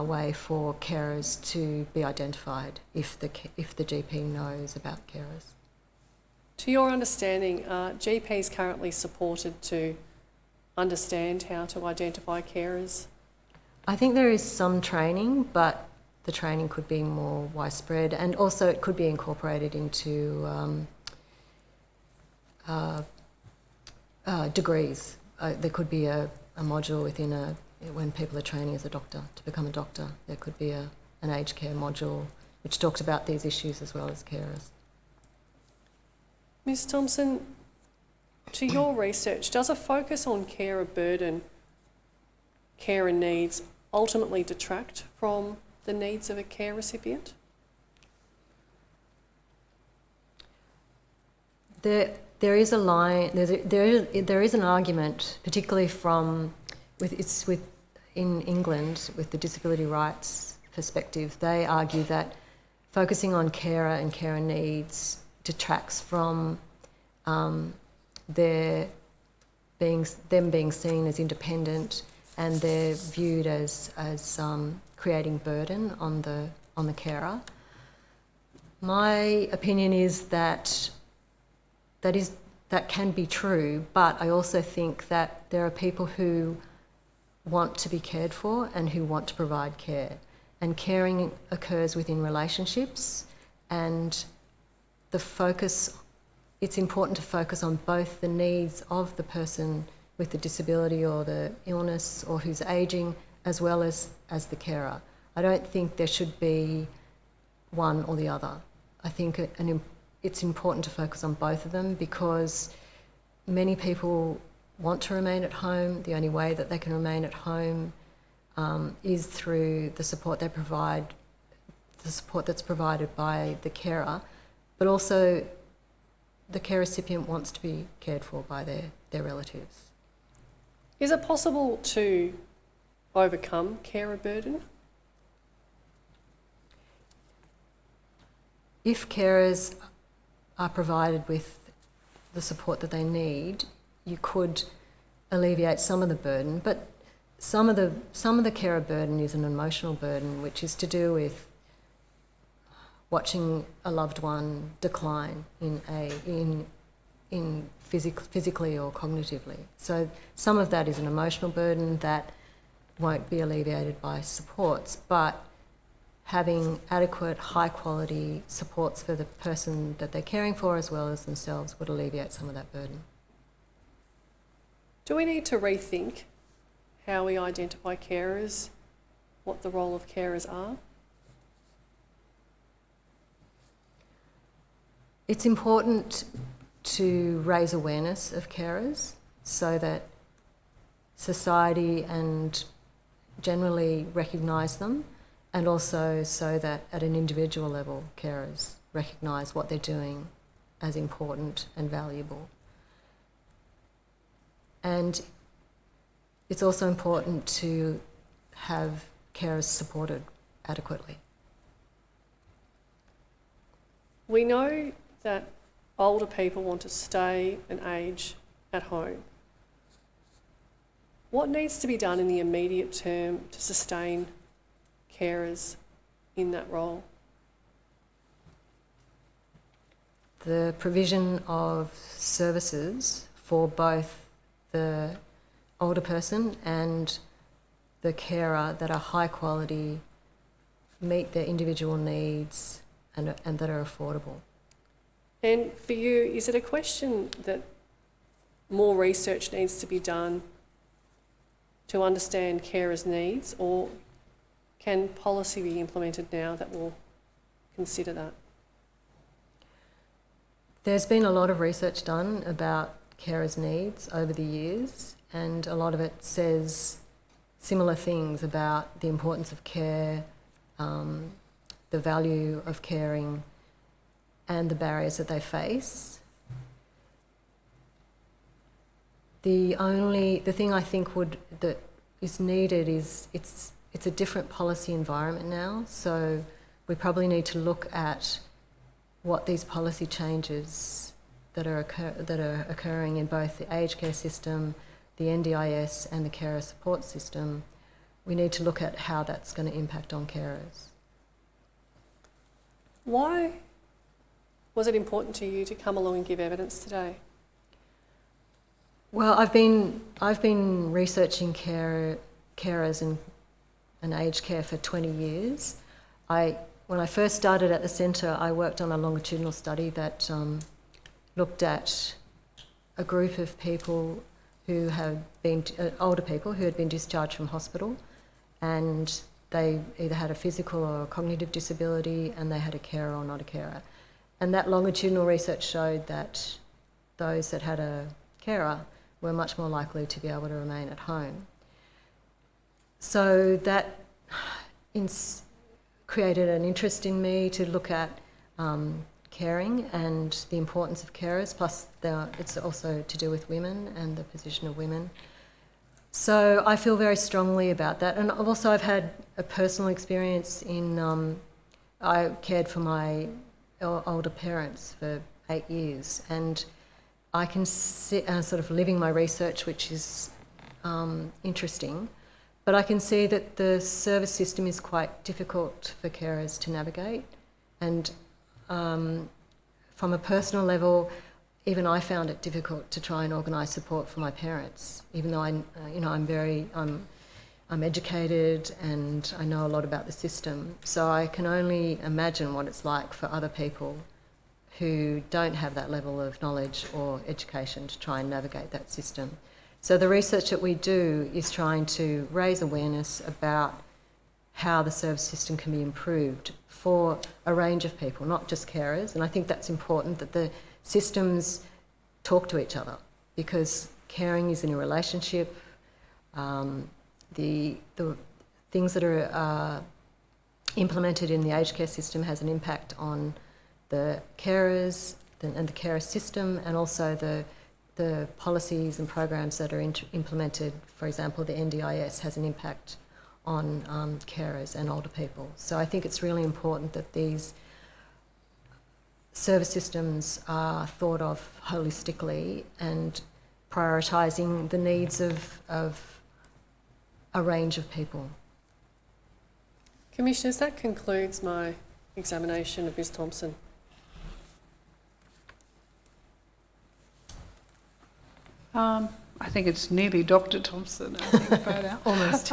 way for carers to be identified if the GP knows about carers. To your understanding, are GPs currently supported to understand how to identify carers? I think there is some training, but the training could be more widespread, and also it could be incorporated into degrees. There could be a module within when people are training as a doctor, to become a doctor, there could be an aged care module which talks about these issues as well as carers. Ms Thompson, to your research, does a focus on carer burden, carer needs, ultimately detract from the needs of a care recipient? There is a line. There is an argument, particularly in England with the disability rights perspective. They argue that focusing on carer and carer needs detracts from them being seen as independent, and they're viewed as creating burden on the carer. My opinion is that can be true, but I also think that there are people who want to be cared for and who want to provide care, and caring occurs within relationships, and it's important to focus on both the needs of the person with the disability or the illness or who's ageing, as well as the carer. I don't think there should be one or the other. I think it's important to focus on both of them, because many people want to remain at home. The only way that they can remain at home is through the support they provide, the support that's provided by the carer, but also the care recipient wants to be cared for by their relatives. Is it possible to overcome carer burden? If carers are provided with the support that they need, you could alleviate some of the burden, but some of the carer burden is an emotional burden, which is to do with watching a loved one decline physically or cognitively. So some of that is an emotional burden that won't be alleviated by supports, but having adequate, high-quality supports for the person that they're caring for as well as themselves would alleviate some of that burden. Do we need to rethink how we identify carers, what the role of carers are? It's important to raise awareness of carers so that society and generally recognise them, and also so that at an individual level carers recognise what they're doing as important and valuable. And it's also important to have carers supported adequately. We know that older people want to stay and age at home. What needs to be done in the immediate term to sustain carers in that role? the provision of services for both the older person and the carer that are high quality, meet their individual needs and that are affordable. And for you, is it a question that more research needs to be done to understand carers' needs, or can policy be implemented now that will consider that? There's been a lot of research done about carers' needs over the years, and a lot of it says similar things about the importance of care, the value of caring, and the barriers that they face. The thing I think that is needed is it's a different policy environment now, so we probably need to look at what these policy changes that are occurring in both the aged care system, the NDIS and the carer support system. We need to look at how that's going to impact on carers. Why was it important to you to come along and give evidence today? Well, I've been researching carers and aged care for 20 years. When I first started at the centre, I worked on a longitudinal study that looked at a group of people who have been older people who had been discharged from hospital, and they either had a physical or a cognitive disability, and they had a carer or not a carer. And that longitudinal research showed that those that had a carer were much more likely to be able to remain at home. So that created an interest in me to look at caring and the importance of carers, plus it's also to do with women and the position of women. So I feel very strongly about that. And also I've had a personal experience in, I cared for my older parents for 8 years, and I can see, sort of living my research, which is interesting, but I can see that the service system is quite difficult for carers to navigate. And from a personal level, even I found it difficult to try and organise support for my parents, even though I'm educated and I know a lot about the system. So I can only imagine what it's like for other people who don't have that level of knowledge or education to try and navigate that system. So the research that we do is trying to raise awareness about how the service system can be improved for a range of people, not just carers. And I think that's important, that the systems talk to each other, because caring is in a relationship. The things that are implemented in the aged care system has an impact on the carers and the carer system, and also the policies and programs that are implemented. For example, the NDIS has an impact on carers and older people. So I think it's really important that these service systems are thought of holistically and prioritising the needs of a range of people. Commissioners, that concludes my examination of Ms Thompson. I think it's nearly Dr. Thompson, I think, by now. Almost.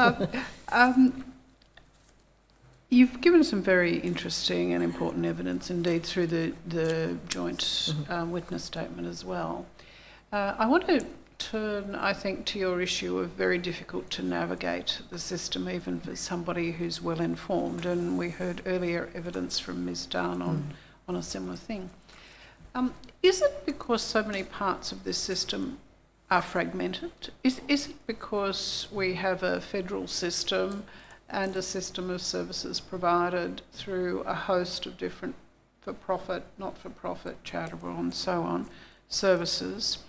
You've given some very interesting and important evidence indeed through the joint witness statement as well. I want to turn, I think, to your issue of very difficult to navigate the system, even for somebody who's well informed, and we heard earlier evidence from Ms Dunn on a similar thing. Is it because so many parts of this system are fragmented? Is it because we have a federal system and a system of services provided through a host of different for-profit, not-for-profit, charitable and so on services?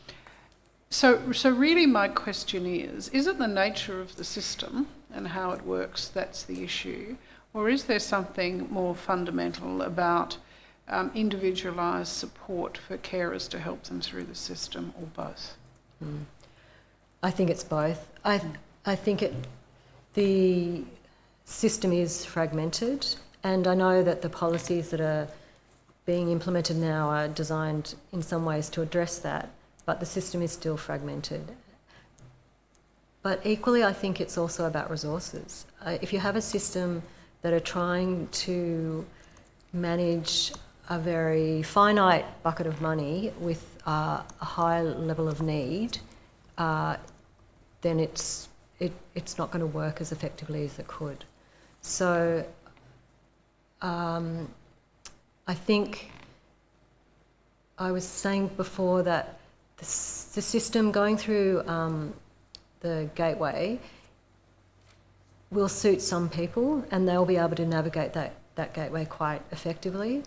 So really my question is it the nature of the system and how it works that's the issue, or is there something more fundamental about individualised support for carers to help them through the system, or both? I think it's both. I think the system is fragmented, and I know that the policies that are being implemented now are designed in some ways to address that, but the system is still fragmented. But equally, I think it's also about resources. If you have a system that are trying to manage a very finite bucket of money with a high level of need, then it's not going to work as effectively as it could. So I think I was saying before that the system going through the gateway will suit some people, and they'll be able to navigate that gateway quite effectively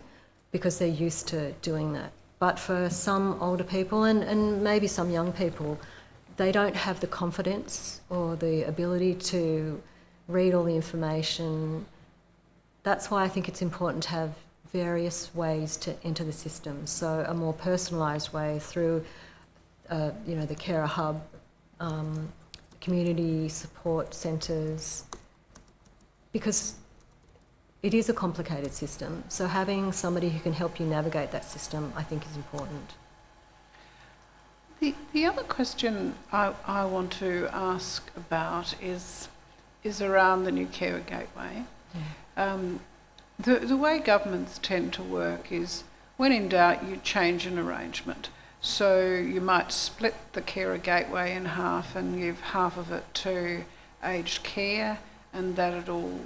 because they're used to doing that. But for some older people and maybe some young people, they don't have the confidence or the ability to read all the information. That's why I think it's important to have various ways to enter the system. So a more personalised way through, the carer hub, community support centres, because it is a complicated system. So having somebody who can help you navigate that system, I think, is important. The other question I want to ask about is around the new carer gateway. The way governments tend to work is, when in doubt, you change an arrangement. So you might split the carer gateway in half and give half of it to aged care, and that it'll,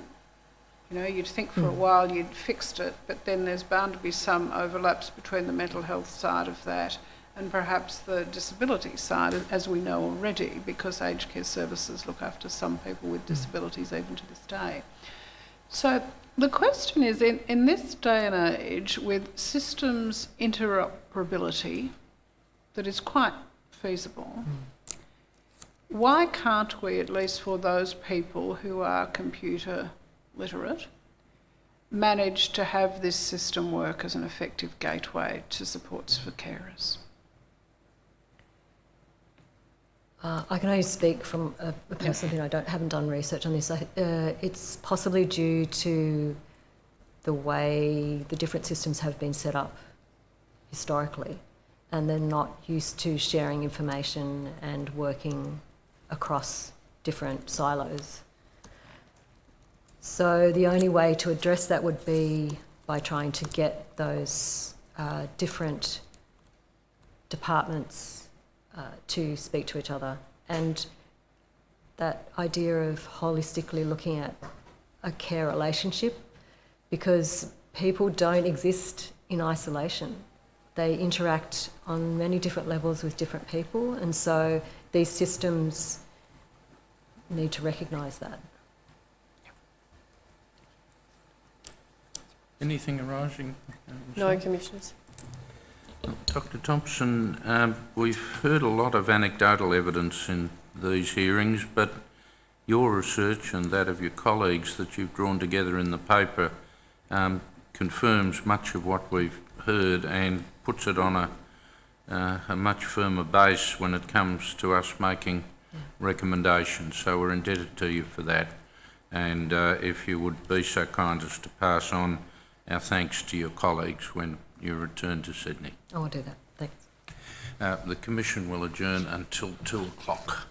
you'd think for a while you'd fixed it, but then there's bound to be some overlaps between the mental health side of that and perhaps the disability side, as we know already, because aged care services look after some people with disabilities even to this day. So the question is, in this day and age, with systems interoperability that is quite feasible, why can't we, at least for those people who are computer literate, manage to have this system work as an effective gateway to supports for carers? I can only speak from a personal opinion. I haven't done research on this. It's possibly due to the way the different systems have been set up historically, and they're not used to sharing information and working across different silos. So the only way to address that would be by trying to get those different departments to speak to each other, and that idea of holistically looking at a care relationship, because people don't exist in isolation. They interact on many different levels with different people, and so these systems need to recognise that. Anything arising? No, Commissioners. Dr Thompson, we've heard a lot of anecdotal evidence in these hearings, but your research and that of your colleagues that you've drawn together in the paper confirms much of what we've heard and puts it on a much firmer base when it comes to us making recommendations. So we're indebted to you for that. And if you would be so kind as to pass on our thanks to your colleagues when you return to Sydney. I will do that. Thanks. The Commission will adjourn until 2 o'clock.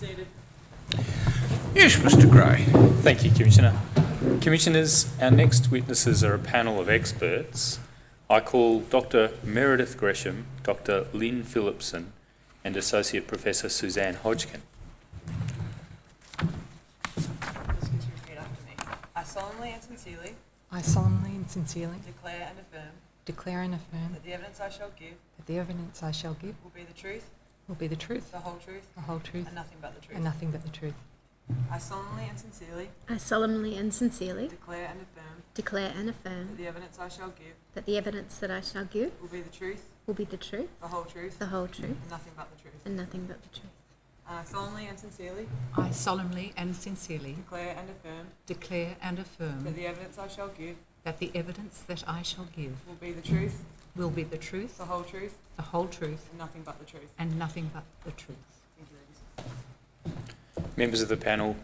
seated. Yes, Mr Gray. Thank you, Commissioner. Commissioners, our next witnesses are a panel of experts. I call Dr Meredith Gresham, Dr Lynn Phillipson and Associate Professor Suzanne Hodgkin. Please repeat after me. I solemnly and sincerely I solemnly and sincerely declare and affirm declare and affirm that the evidence I shall give that the evidence I shall give will be the truth, will be the truth, the whole truth, the whole truth, and nothing but the truth. and nothing but the truth. I solemnly and sincerely I solemnly and sincerely declare and affirm declare and that affirm the evidence I shall give that the evidence that I shall give will be the truth, will be the truth, the whole truth, the whole truth, and nothing but the truth. and nothing but the truth. And I solemnly and sincerely I solemnly and sincerely declare and affirm declare and affirm that the evidence I shall give that the evidence that I shall give will be the truth, will be the truth, the whole truth, the whole truth, and nothing but the truth. and nothing but the truth. Thank you, ladies. Members of the panel,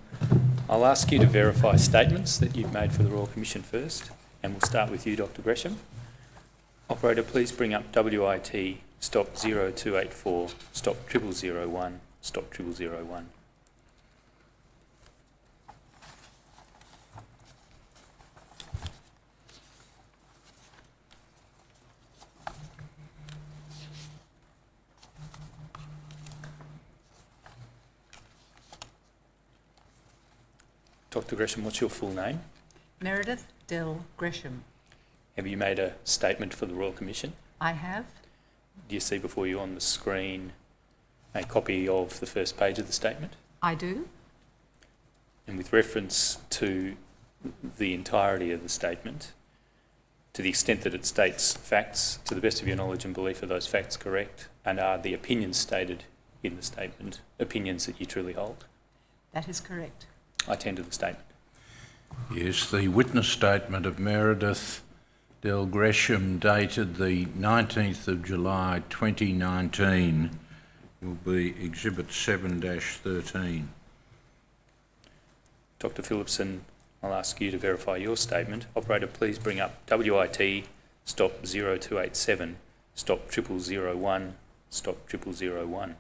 I'll ask you to verify statements that you've made for the Royal Commission first, and we'll start with you, Dr Gresham. Operator, please bring up WIT stop 0284 stop 0001 stop 0001. Dr Gresham, what's your full name? Meredith Dell Gresham. Have you made a statement for the Royal Commission? I have. Do you see before you on the screen a copy of the first page of the statement? I do. And with reference to the entirety of the statement, to the extent that it states facts, to the best of your knowledge and belief, are those facts correct? And are the opinions stated in the statement opinions that you truly hold? That is correct. I tender the statement. Yes, the witness statement of Meredith Dell Gresham dated the 19th of July 2019 will be Exhibit 7-13. Dr Phillipson, I'll ask you to verify your statement. Operator, please bring up WIT stop 0287 stop 0001 stop 0001.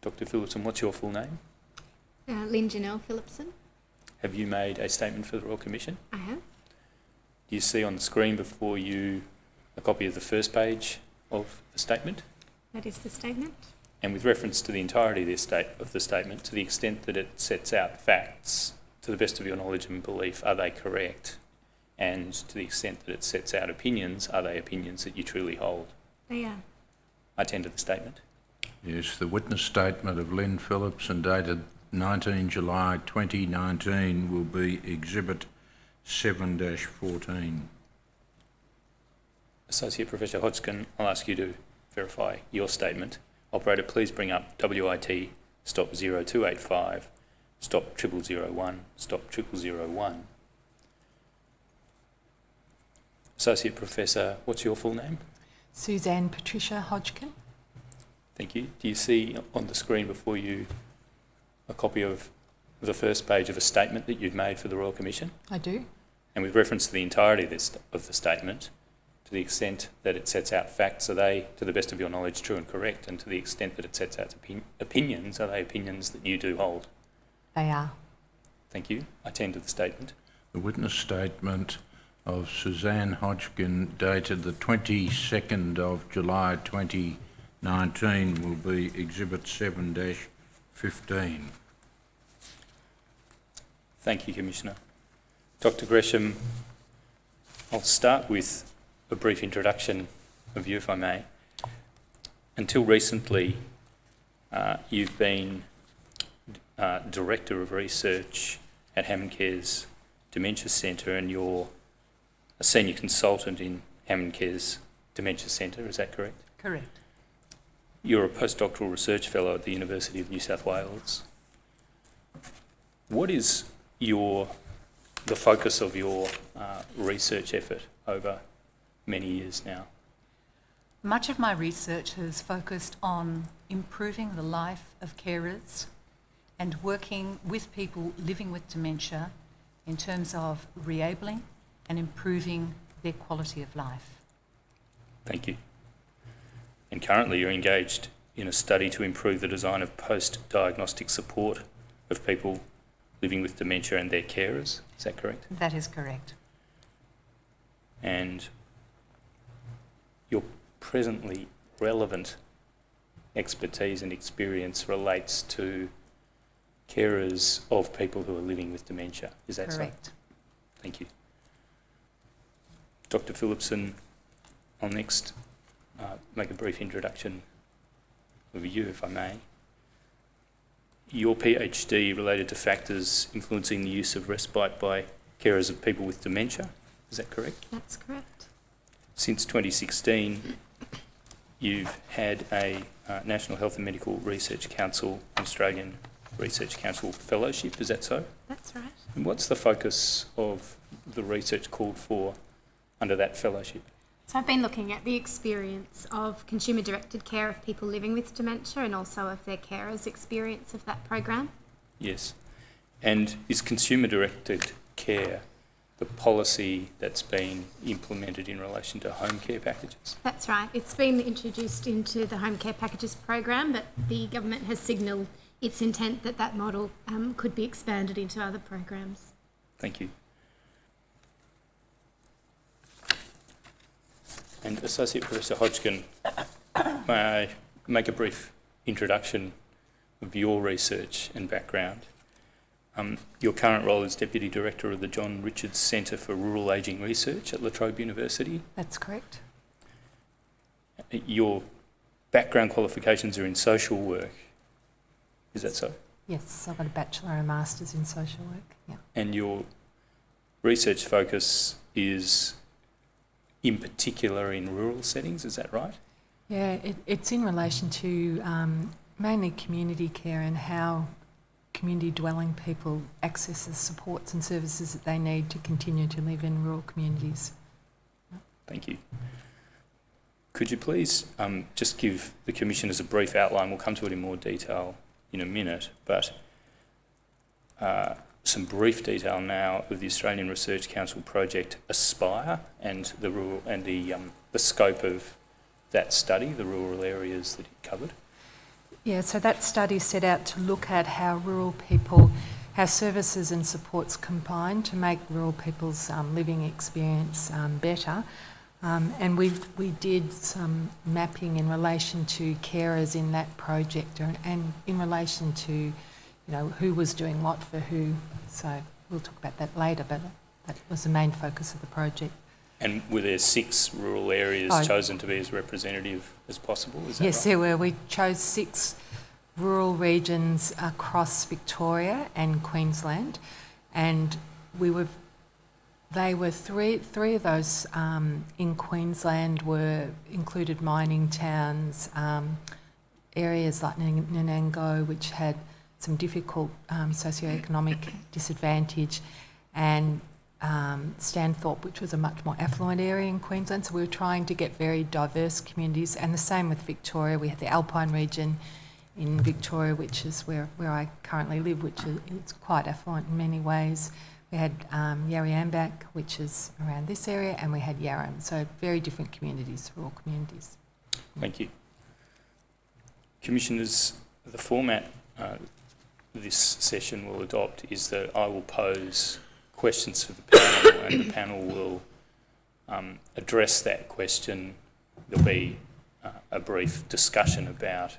Dr Phillipson, what's your full name? Lynn Janelle Phillipson. Have you made a statement for the Royal Commission? I have. Do you see on the screen before you a copy of the first page of the statement? That is the statement. And with reference to the entirety of the statement, to the extent that it sets out facts, to the best of your knowledge and belief, are they correct? And to the extent that it sets out opinions, are they opinions that you truly hold? They are. I tender the statement. Yes, the witness statement of Lynn Phillipson dated 19 July 2019 will be Exhibit 7-14. Associate Professor Hodgkin, I'll ask you to verify your statement. Operator, please bring up WIT stop 0285 stop 0001 stop 0001. Associate Professor, what's your full name? Suzanne Patricia Hodgkin. Thank you. Do you see on the screen before you a copy of the first page of a statement that you've made for the Royal Commission? I do. And with reference to the entirety of the statement, to the extent that it sets out facts, are they, to the best of your knowledge, true and correct? And to the extent that it sets out opinions, are they opinions that you do hold? They are. Thank you. I tender the statement. The witness statement of Suzanne Hodgkin dated the 22nd of July 2019 will be Exhibit 7-15. Thank you, Commissioner. Dr Gresham, I'll start with a brief introduction of you, if I may. Until recently, you've been Director of Research at Hammond Care's Dementia Centre, and you're a Senior Consultant in Hammond Care's Dementia Centre, is that correct? Correct. You're a postdoctoral research fellow at the University of New South Wales. What is the focus of your research effort over many years now? Much of my research has focused on improving the life of carers and working with people living with dementia in terms of re-abling and improving their quality of life. Thank you. And currently you're engaged in a study to improve the design of post-diagnostic support of people living with dementia and their carers. Is that correct? That is correct. And your presently relevant expertise and experience relates to carers of people who are living with dementia. Is that Correct. so? Thank you. Dr. Phillipson, I'll next make a brief introduction of you, if I may. Your PhD related to factors influencing the use of respite by carers of people with dementia. Is that correct? That's correct. Since 2016, you've had a National Health and Medical Research Council, Australian Research Council Fellowship. Is that so? That's right. And what's the focus of the research called for under that fellowship? So I've been looking at the experience of consumer-directed care of people living with dementia and also of their carers' experience of that program. Yes. And is consumer-directed care the policy that's been implemented in relation to home care packages? That's right. It's been introduced into the home care packages program, but the government has signalled its intent that that model could be expanded into other programs. Thank you. And Associate Professor Hodgkin, may I make a brief introduction of your research and background? Your current role is Deputy Director of the John Richards Centre for Rural Ageing Research at La Trobe University. That's correct. Your background qualifications are in social work. Is that so? Yes, I've got a bachelor and a master's in social work. Yeah. And your research focus is in particular in rural settings, is that right? Yeah, it's in relation to mainly community care and how community dwelling people access the supports and services that they need to continue to live in rural communities. Thank you. Could you please just give the Commissioners a brief outline? We'll come to it in more detail in a minute, but some brief detail now of the Australian Research Council project Aspire and the rural and the scope of that study, the rural areas that it covered. Yeah, so that study set out to look at how rural people, how services and supports combine to make rural people's living experience better. And we did some mapping in relation to carers in that project and in relation to, who was doing what for who. So we'll talk about that later, but that was the main focus of the project. And were there 6 rural areas chosen to be as representative as possible? Is that yes, right? there were. We chose 6 rural regions across Victoria and Queensland, and they were three of those in Queensland included mining towns, areas like Nanango, which had some difficult socioeconomic disadvantage, and Stanthorpe, which was a much more affluent area in Queensland. So we were trying to get very diverse communities, and the same with Victoria. We had the Alpine region in Victoria, which is where I currently live, which is quite affluent in many ways. We had Yarriambak, which is around this area, and we had Yarram. So very different communities, rural communities. Thank you. Commissioners, the format this session will adopt is that I will pose questions for the panel and the panel will address that question. There'll be a brief discussion about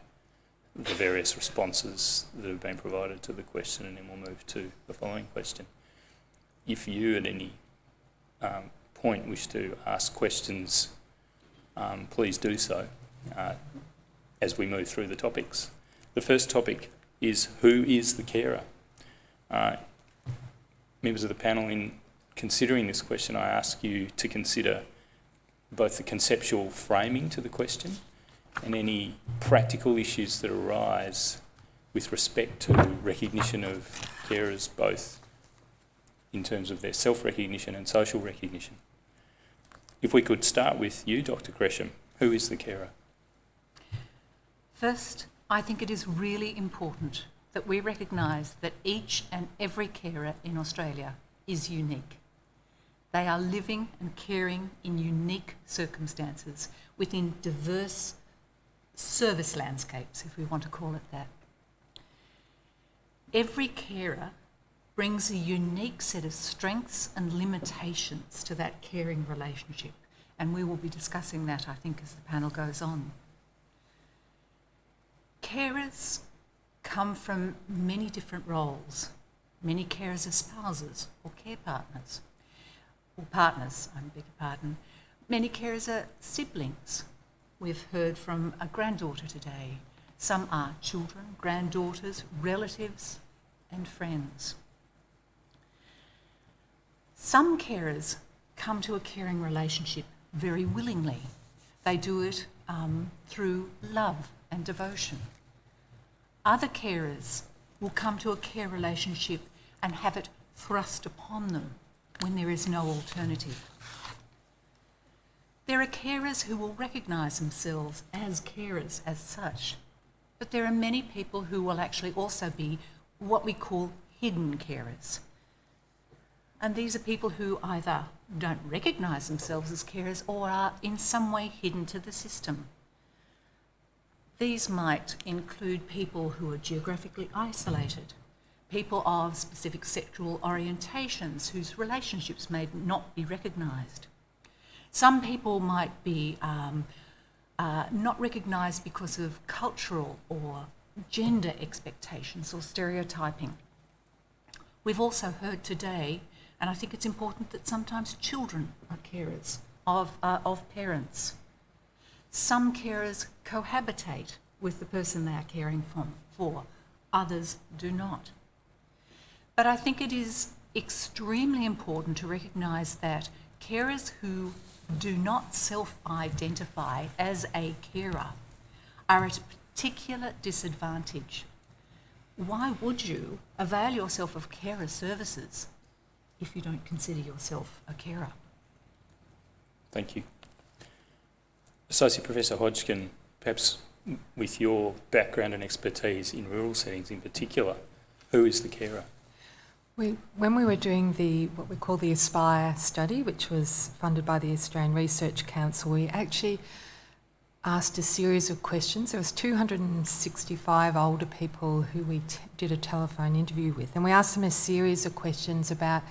the various responses that have been provided to the question, and then we'll move to the following question. If you at any point wish to ask questions, please do so as we move through the topics. The first topic is, who is the carer? Members of the panel, in considering this question, I ask you to consider both the conceptual framing to the question and any practical issues that arise with respect to recognition of carers, both in terms of their self-recognition and social recognition. If we could start with you, Dr. Gresham, who is the carer? First, I think it is really important that we recognise that each and every carer in Australia is unique. They are living and caring in unique circumstances within diverse service landscapes, if we want to call it that. Every carer brings a unique set of strengths and limitations to that caring relationship, and we will be discussing that, I think, as the panel goes on. Carers come from many different roles. Many carers are spouses or care partners, or partners, I beg your pardon. Many carers are siblings. We've heard from a granddaughter today. Some are children, granddaughters, relatives, and friends. Some carers come to a caring relationship very willingly. They do it through love and devotion. Other carers will come to a care relationship and have it thrust upon them when there is no alternative. There are carers who will recognise themselves as carers as such, but there are many people who will actually also be what we call hidden carers. And these are people who either don't recognise themselves as carers or are in some way hidden to the system. These might include people who are geographically isolated, people of specific sexual orientations whose relationships may not be recognised. Some people might be not recognised because of cultural or gender expectations or stereotyping. We've also heard today, and I think it's important, that sometimes children are carers of parents. Some carers cohabitate with the person they are caring for, others do not. But I think it is extremely important to recognise that carers who do not self-identify as a carer are at a particular disadvantage. Why would you avail yourself of carer services if you don't consider yourself a carer? Thank you. Associate Professor Hodgkin, perhaps with your background and expertise in rural settings in particular, who is the carer? When we were doing what we call the Aspire study, which was funded by the Australian Research Council, we actually asked a series of questions. There was 265 older people who we did a telephone interview with, and we asked them a series of questions about,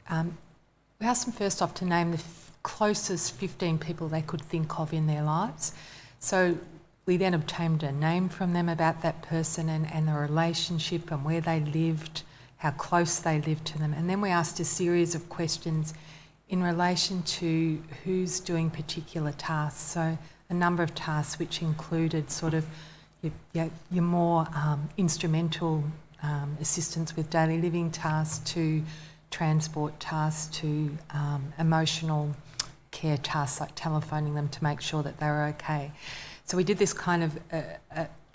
we asked them first off to name the closest 15 people they could think of in their lives. So we then obtained a name from them about that person and the relationship and where they lived, how close they lived to them. And then we asked a series of questions in relation to who's doing particular tasks. So a number of tasks which included sort of your more instrumental assistance with daily living tasks, to transport tasks, to emotional care tasks like telephoning them to make sure that they were okay. So we did this kind of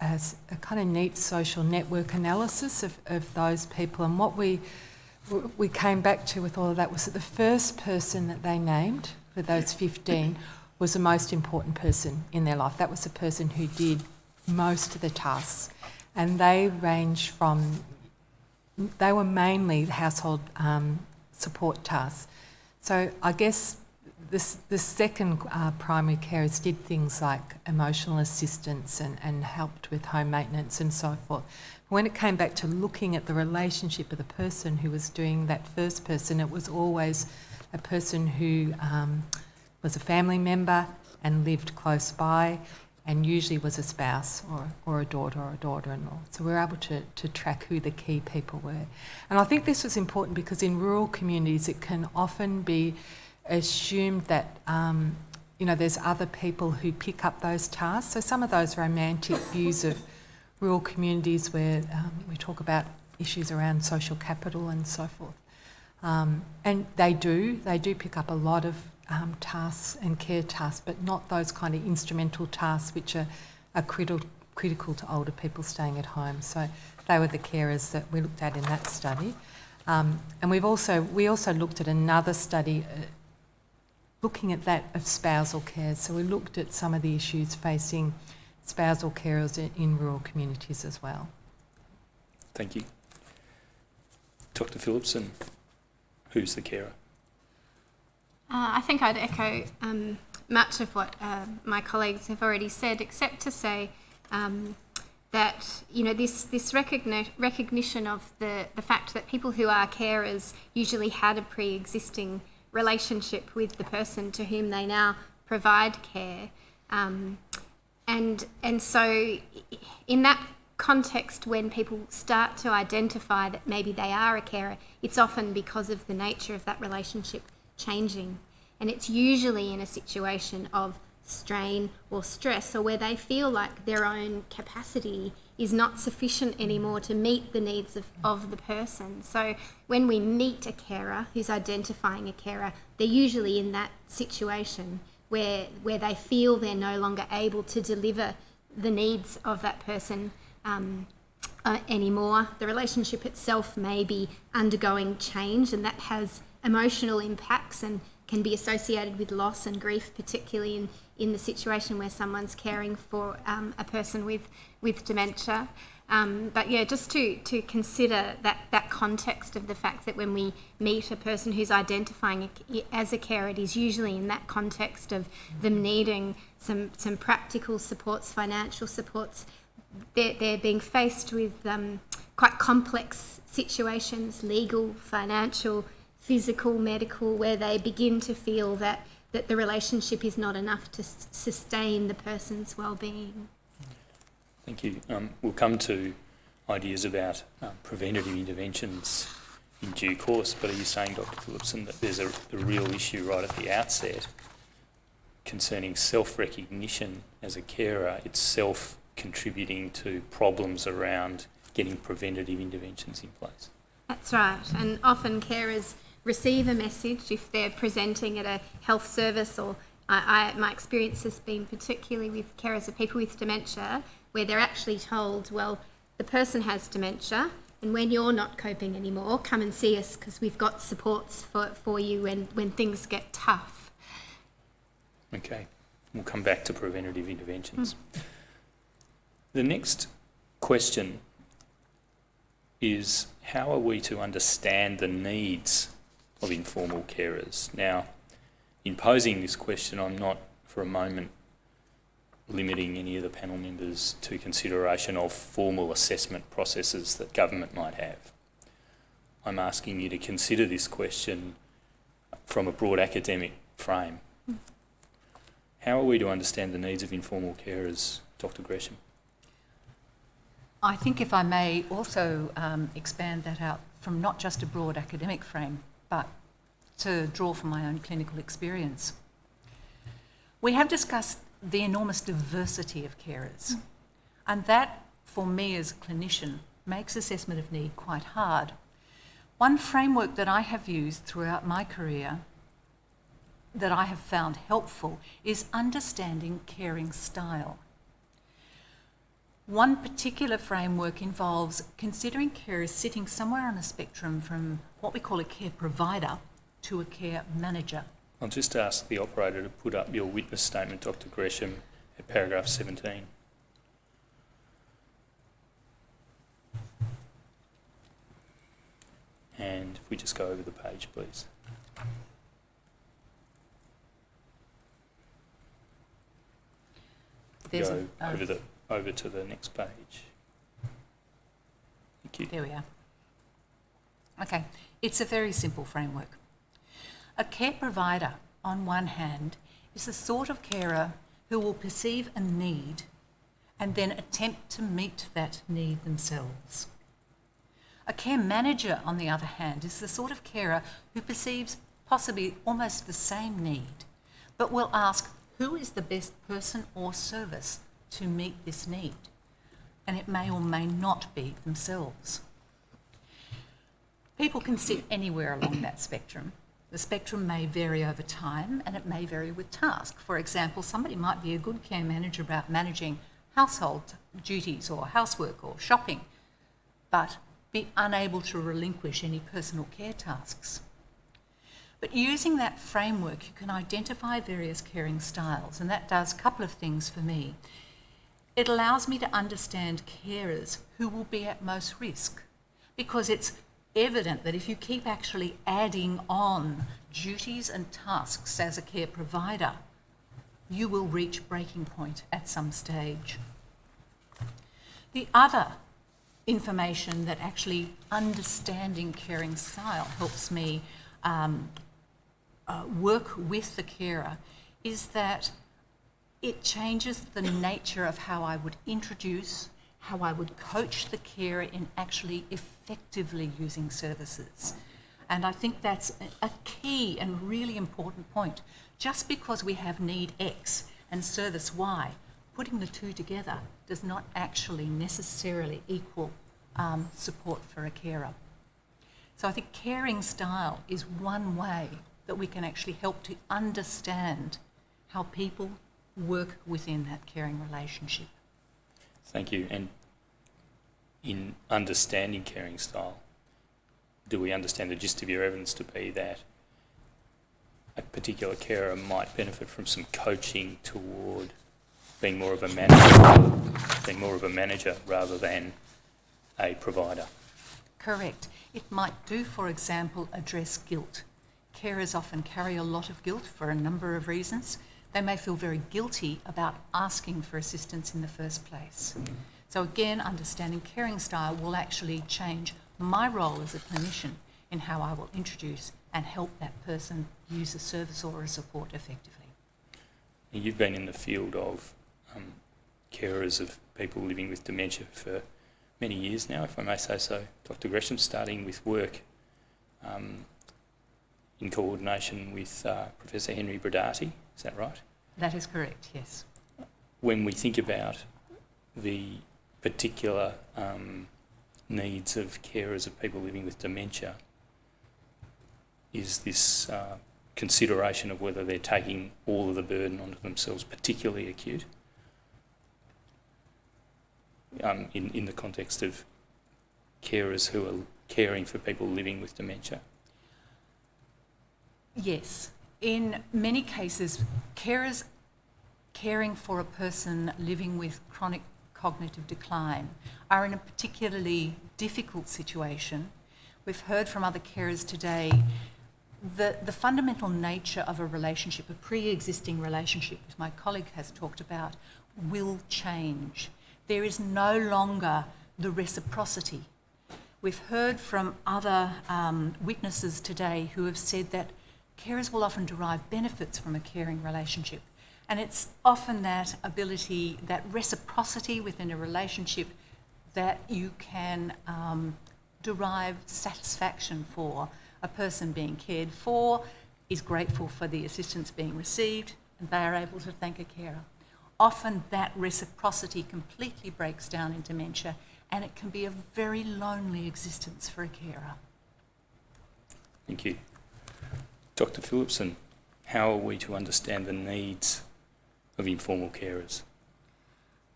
as a kind of neat social network analysis of those people, and what we came back to with all of that was that the first person that they named for those 15 was the most important person in their life. That was the person who did most of the tasks, and they were mainly household support tasks. So I guess the second primary carers did things like emotional assistance and helped with home maintenance and so forth. When it came back to looking at the relationship of the person who was doing that first person, it was always a person who was a family member and lived close by, and usually was a spouse or a daughter or a daughter-in-law. So we were able to track who the key people were. And I think this was important because in rural communities it can often be assumed that there's other people who pick up those tasks. So some of those romantic views of rural communities where we talk about issues around social capital and so forth. And they do pick up a lot of tasks and care tasks, but not those kind of instrumental tasks which are critical to older people staying at home. So they were the carers that we looked at in that study. And we also looked at another study looking at that of spousal care. So we looked at some of the issues facing spousal carers in rural communities as well. Thank you. Dr. Phillipson, who's the carer? I think I'd echo much of what my colleagues have already said, except to say that, you know, this recognition of the fact that people who are carers usually had a pre-existing relationship with the person to whom they now provide care. And so in that context, when people start to identify that maybe they are a carer, it's often because of the nature of that relationship changing. And it's usually in a situation of strain or stress, or where they feel like their own capacity is not sufficient anymore to meet the needs of the person. So when we meet a carer who's identifying a carer, they're usually in that situation where they feel they're no longer able to deliver the needs of that person anymore. The relationship itself may be undergoing change, and that has emotional impacts and can be associated with loss and grief, particularly in the situation where someone's caring for a person with dementia. But yeah, just to consider that context of the fact that when we meet a person who's identifying as a carer, it is usually in that context of them needing some practical supports, financial supports. They're being faced with quite complex situations, legal, financial, physical, medical, where they begin to feel that the relationship is not enough to sustain the person's well-being. Thank you. We'll come to ideas about preventative interventions in due course, but are you saying, Dr. Phillipson, that there's a real issue right at the outset concerning self-recognition as a carer itself contributing to problems around getting preventative interventions in place? That's right, and often carers receive a message if they're presenting at a health service, or my experience has been particularly with carers of people with dementia, where they're actually told, well, the person has dementia, and when you're not coping anymore, come and see us because we've got supports for you when things get tough. Okay, we'll come back to preventative interventions. The next question is, how are we to understand the needs of informal carers? Now, in posing this question, I'm not for a moment limiting any of the panel members to consideration of formal assessment processes that government might have. I'm asking you to consider this question from a broad academic frame. How are we to understand the needs of informal carers, Dr. Gresham? I think if I may also expand that out from not just a broad academic frame, but to draw from my own clinical experience. We have discussed the enormous diversity of carers, and that, for me as a clinician, makes assessment of need quite hard. One framework that I have used throughout my career that I have found helpful is understanding caring style. One particular framework involves considering carers sitting somewhere on a spectrum from what we call a care provider to a care manager. I'll just ask the operator to put up your witness statement, Dr. Gresham, at paragraph 17. And if we just go over the page, please. Go over to the next page. Thank you. There we are. Okay, it's a very simple framework. A care provider, on one hand, is the sort of carer who will perceive a need and then attempt to meet that need themselves. A care manager, on the other hand, is the sort of carer who perceives possibly almost the same need, but will ask who is the best person or service to meet this need, and it may or may not be themselves. People can sit anywhere along that spectrum. The spectrum may vary over time, and it may vary with task. For example, somebody might be a good care manager about managing household duties or housework or shopping, but be unable to relinquish any personal care tasks. But using that framework, you can identify various caring styles, and that does a couple of things for me. It allows me to understand carers who will be at most risk, because it's evident that if you keep actually adding on duties and tasks as a care provider, you will reach breaking point at some stage. The other information that actually understanding caring style helps me work with the carer is that it changes the nature of how I would introduce, how I would coach the carer in actually effectively using services. And I think that's a key and really important point. Just because we have need X and service Y, putting the two together does not actually necessarily equal support for a carer. So I think caring style is one way that we can actually help to understand how people work within that caring relationship. Thank you. And in understanding caring style, do we understand the gist of your evidence to be that a particular carer might benefit from some coaching toward being more of a manager rather than a provider? Correct. It might do, for example, address guilt. Carers often carry a lot of guilt for a number of reasons. They may feel very guilty about asking for assistance in the first place. So again, understanding caring style will actually change my role as a clinician in how I will introduce and help that person use a service or a support effectively. You've been in the field of carers of people living with dementia for many years now, if I may say so. Dr. Gresham, starting with work in coordination with Professor Henry Brodati, is that right? That is correct, yes. When we think about the particular needs of carers of people living with dementia, is this consideration of whether they're taking all of the burden onto themselves particularly acute in the context of carers who are caring for people living with dementia? Yes. In many cases, carers caring for a person living with chronic cognitive decline are in a particularly difficult situation. We've heard from other carers today that the fundamental nature of a relationship, a pre-existing relationship, as my colleague has talked about, will change. There is no longer the reciprocity. We've heard from other witnesses today who have said that carers will often derive benefits from a caring relationship. And it's often that ability, that reciprocity within a relationship that you can derive satisfaction for. A person being cared for is grateful for the assistance being received and they are able to thank a carer. Often that reciprocity completely breaks down in dementia and it can be a very lonely existence for a carer. Thank you. Dr. Phillipson, how are we to understand the needs of informal carers?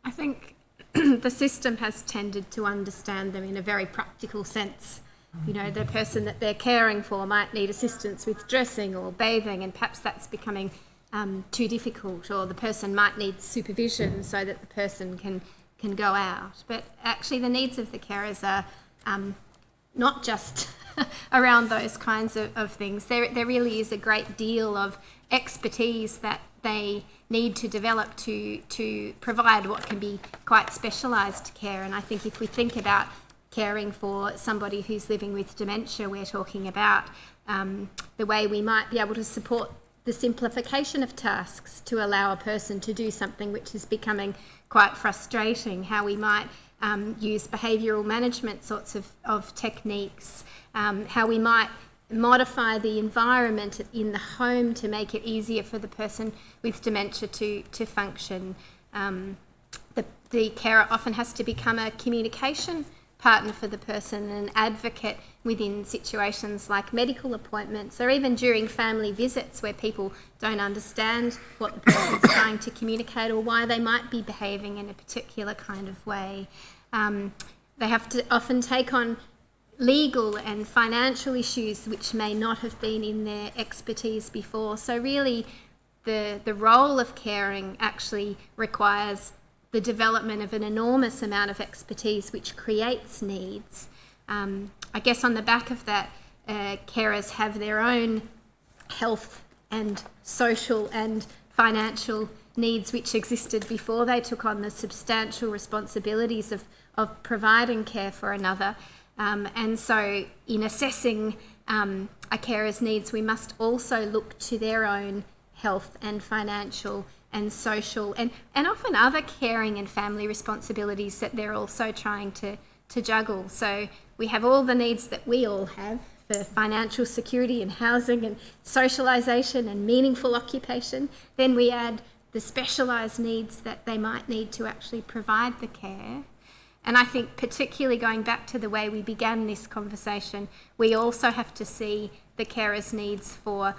I think the system has tended to understand them in a very practical sense. You know, the person that they're caring for might need assistance with dressing or bathing, and perhaps that's becoming too difficult, or the person might need supervision so that the person can go out. But actually the needs of the carers are not just around those kinds of things. There really is a great deal of expertise that they need to develop to provide what can be quite specialised care. And I think if we think about caring for somebody who's living with dementia, we're talking about the way we might be able to support the simplification of tasks to allow a person to do something which is becoming quite frustrating, how we might use behavioural management sorts of techniques, how we might modify the environment in the home to make it easier for the person with dementia to function. The carer often has to become a communication partner for the person, an advocate within situations like medical appointments or even during family visits where people don't understand what the person's trying to communicate or why they might be behaving in a particular kind of way. They have to often take on legal and financial issues which may not have been in their expertise before. So really the role of caring actually requires the development of an enormous amount of expertise which creates needs. I guess on the back of that, carers have their own health and social and financial needs which existed before they took on the substantial responsibilities of providing care for another. And so in assessing a carer's needs, we must also look to their own health and financial and social and often other caring and family responsibilities that they're also trying to juggle. So we have all the needs that we all have for financial security and housing and socialisation and meaningful occupation. Then we add the specialised needs that they might need to actually provide the care. And I think particularly going back to the way we began this conversation, we also have to see the carer's needs for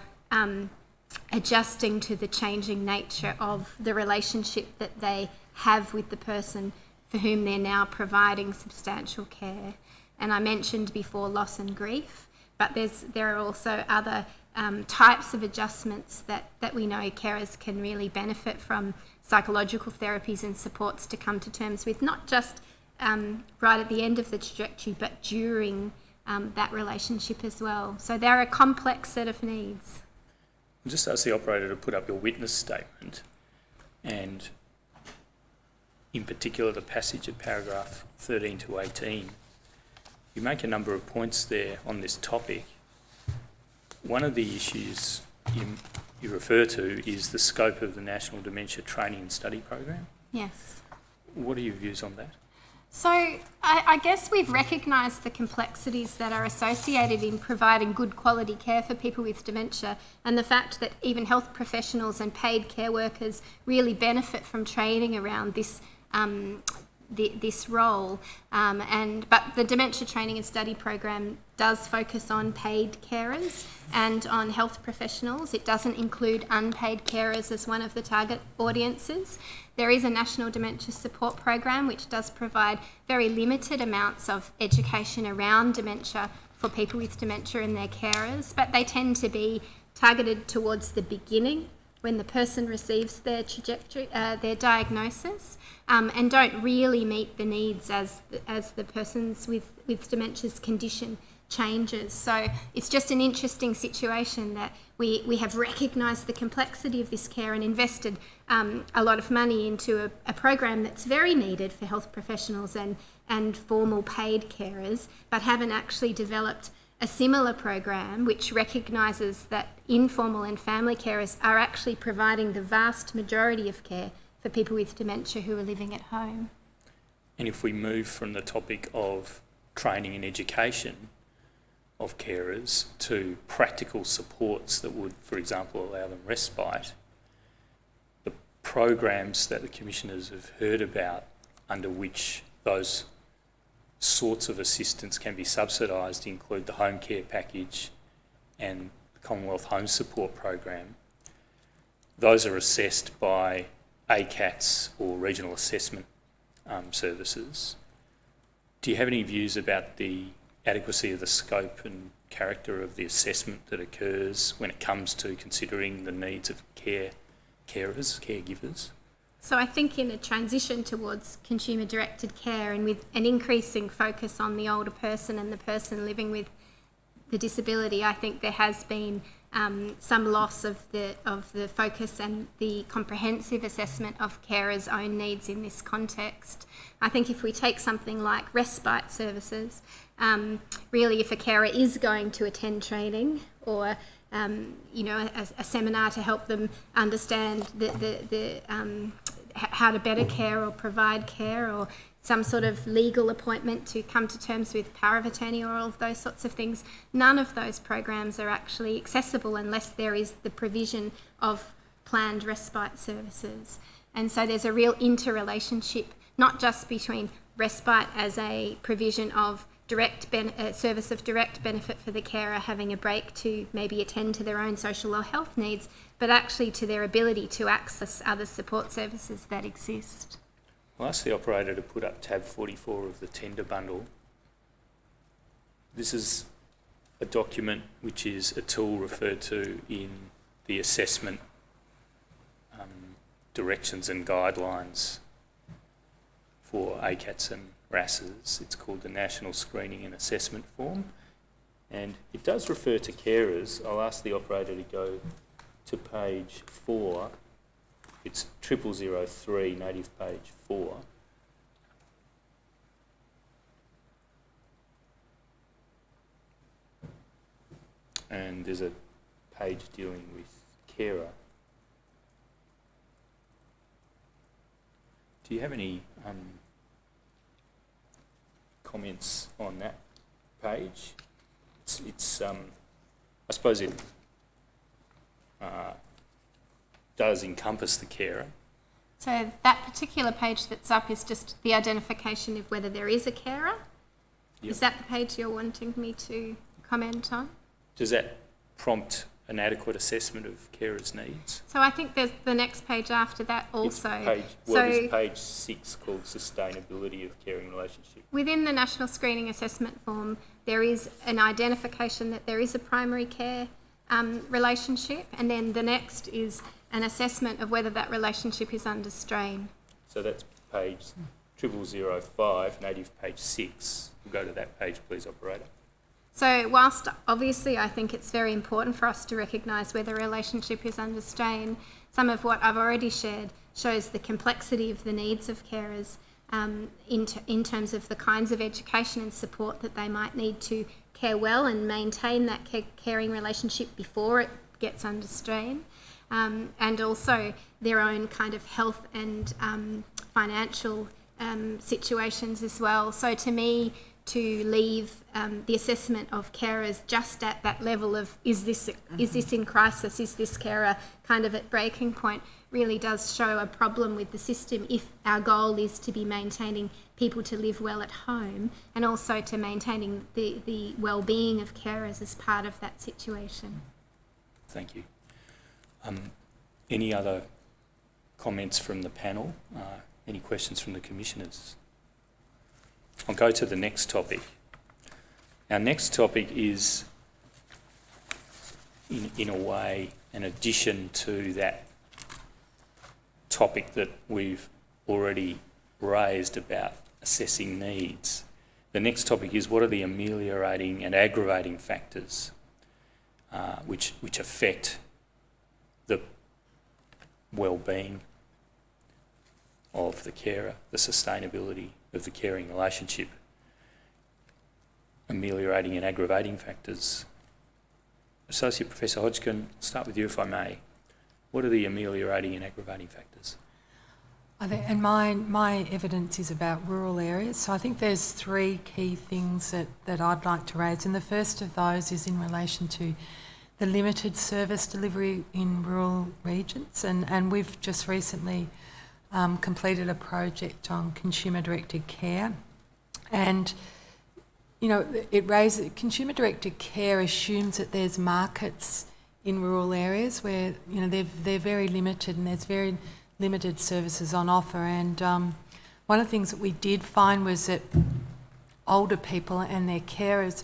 adjusting to the changing nature of the relationship that they have with the person for whom they're now providing substantial care. And I mentioned before loss and grief, but there are also other types of adjustments that we know carers can really benefit from, psychological therapies and supports to come to terms with, not just right at the end of the trajectory, but during that relationship as well. So they're a complex set of needs. I'll just ask the operator to put up your witness statement, and in particular the passage of paragraph 13 to 18. You make a number of points there on this topic. One of the issues you refer to is the scope of the National Dementia Training and Study Program. Yes. What are your views on that? So I guess we've recognised the complexities that are associated in providing good quality care for people with dementia, and the fact that even health professionals and paid care workers really benefit from training around this this role. But the Dementia Training and Study Program does focus on paid carers and on health professionals. It doesn't include unpaid carers as one of the target audiences. There is a National Dementia Support Program which does provide very limited amounts of education around dementia for people with dementia and their carers, but they tend to be targeted towards the beginning when the person receives their their diagnosis, and don't really meet the needs as the person's with dementia's condition changes. So it's just an interesting situation that we have recognised the complexity of this care and invested a lot of money into a program that's very needed for health professionals and formal paid carers, but haven't actually developed a similar program which recognises that informal and family carers are actually providing the vast majority of care for people with dementia who are living at home. And if we move from the topic of training and education of carers to practical supports that would, for example, allow them respite, the programs that the commissioners have heard about under which those sorts of assistance can be subsidised include the home care package and the Commonwealth Home Support Program. Those are assessed by ACATs or regional assessment services. Do you have any views about the adequacy of the scope and character of the assessment that occurs when it comes to considering the needs of caregivers? So I think in a transition towards consumer-directed care and with an increasing focus on the older person and the person living with the disability, I think there has been some loss of the focus and the comprehensive assessment of carers' own needs in this context. I think if we take something like respite services, really if a carer is going to attend training or a seminar to help them understand how to better care or provide care, or some sort of legal appointment to come to terms with power of attorney or all of those sorts of things, none of those programs are actually accessible unless there is the provision of planned respite services. And so there's a real interrelationship, not just between respite as a provision of service of direct benefit for the carer having a break to maybe attend to their own social or health needs, but actually to their ability to access other support services that exist. I'll ask the operator to put up tab 44 of the tender bundle. This is a document which is a tool referred to in the assessment directions and guidelines for ACATs and RASs. It's called the National Screening and Assessment Form, and it does refer to carers. I'll ask the operator to go to page 4 It's 0003, native page 4. And there's a page dealing with carer. Do you have any comments on that page? It's I suppose it does encompass the carer. So that particular page that's up is just the identification of whether there is a carer. Yep. Is that the page you're wanting me to comment on? Does that prompt an adequate assessment of carers' needs? So I think there's the next page after that also. There's page 6 called Sustainability of Caring Relationship. Within the National Screening Assessment Form, there is an identification that there is a primary care relationship, and then the next is an assessment of whether that relationship is under strain. So that's page 0005, native page 6. We'll go to that page, please, operator. So whilst obviously I think it's very important for us to recognise whether a relationship is under strain, some of what I've already shared shows the complexity of the needs of carers in terms of the kinds of education and support that they might need to care well and maintain that caring relationship before it gets under strain, and also their own kind of health and financial situations as well. So to me, to leave the assessment of carers just at that level of is this in crisis, is this carer kind of at breaking point, really does show a problem with the system if our goal is to be maintaining people to live well at home and also to maintaining the well-being of carers as part of that situation. Thank you. Any other comments from the panel? Any questions from the commissioners? I'll go to the next topic. Our next topic is, in a way, an addition to that topic that we've already raised about assessing needs. The next topic is, what are the ameliorating and aggravating factors which affect the well-being of the carer, the sustainability of the caring relationship. Ameliorating and aggravating factors. Associate Professor Hodgkin, I'll start with you if I may. What are the ameliorating and aggravating factors? And my evidence is about rural areas. So I think there's 3 key things that I'd like to raise. And the first of those is in relation to the limited service delivery in rural regions. And we've just recently completed a project on consumer-directed care. And, you know, it raises, consumer-directed care assumes that there's markets in rural areas where, you know, they're very limited and there's very limited services on offer. And one of the things that we did find was that older people and their carers,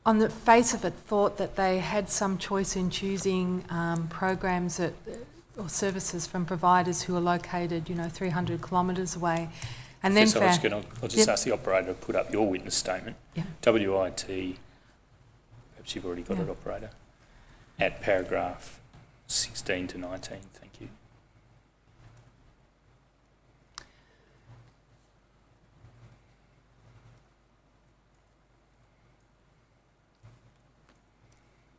on the face of it, thought that they had some choice in choosing programs that, or services from providers who are located, you know, 300 kilometres away. And Professor then Hodgkin, I'll just ask the operator to put up your witness statement. WIT, perhaps you've already got it, operator, at paragraph 16 to 19. Thank you.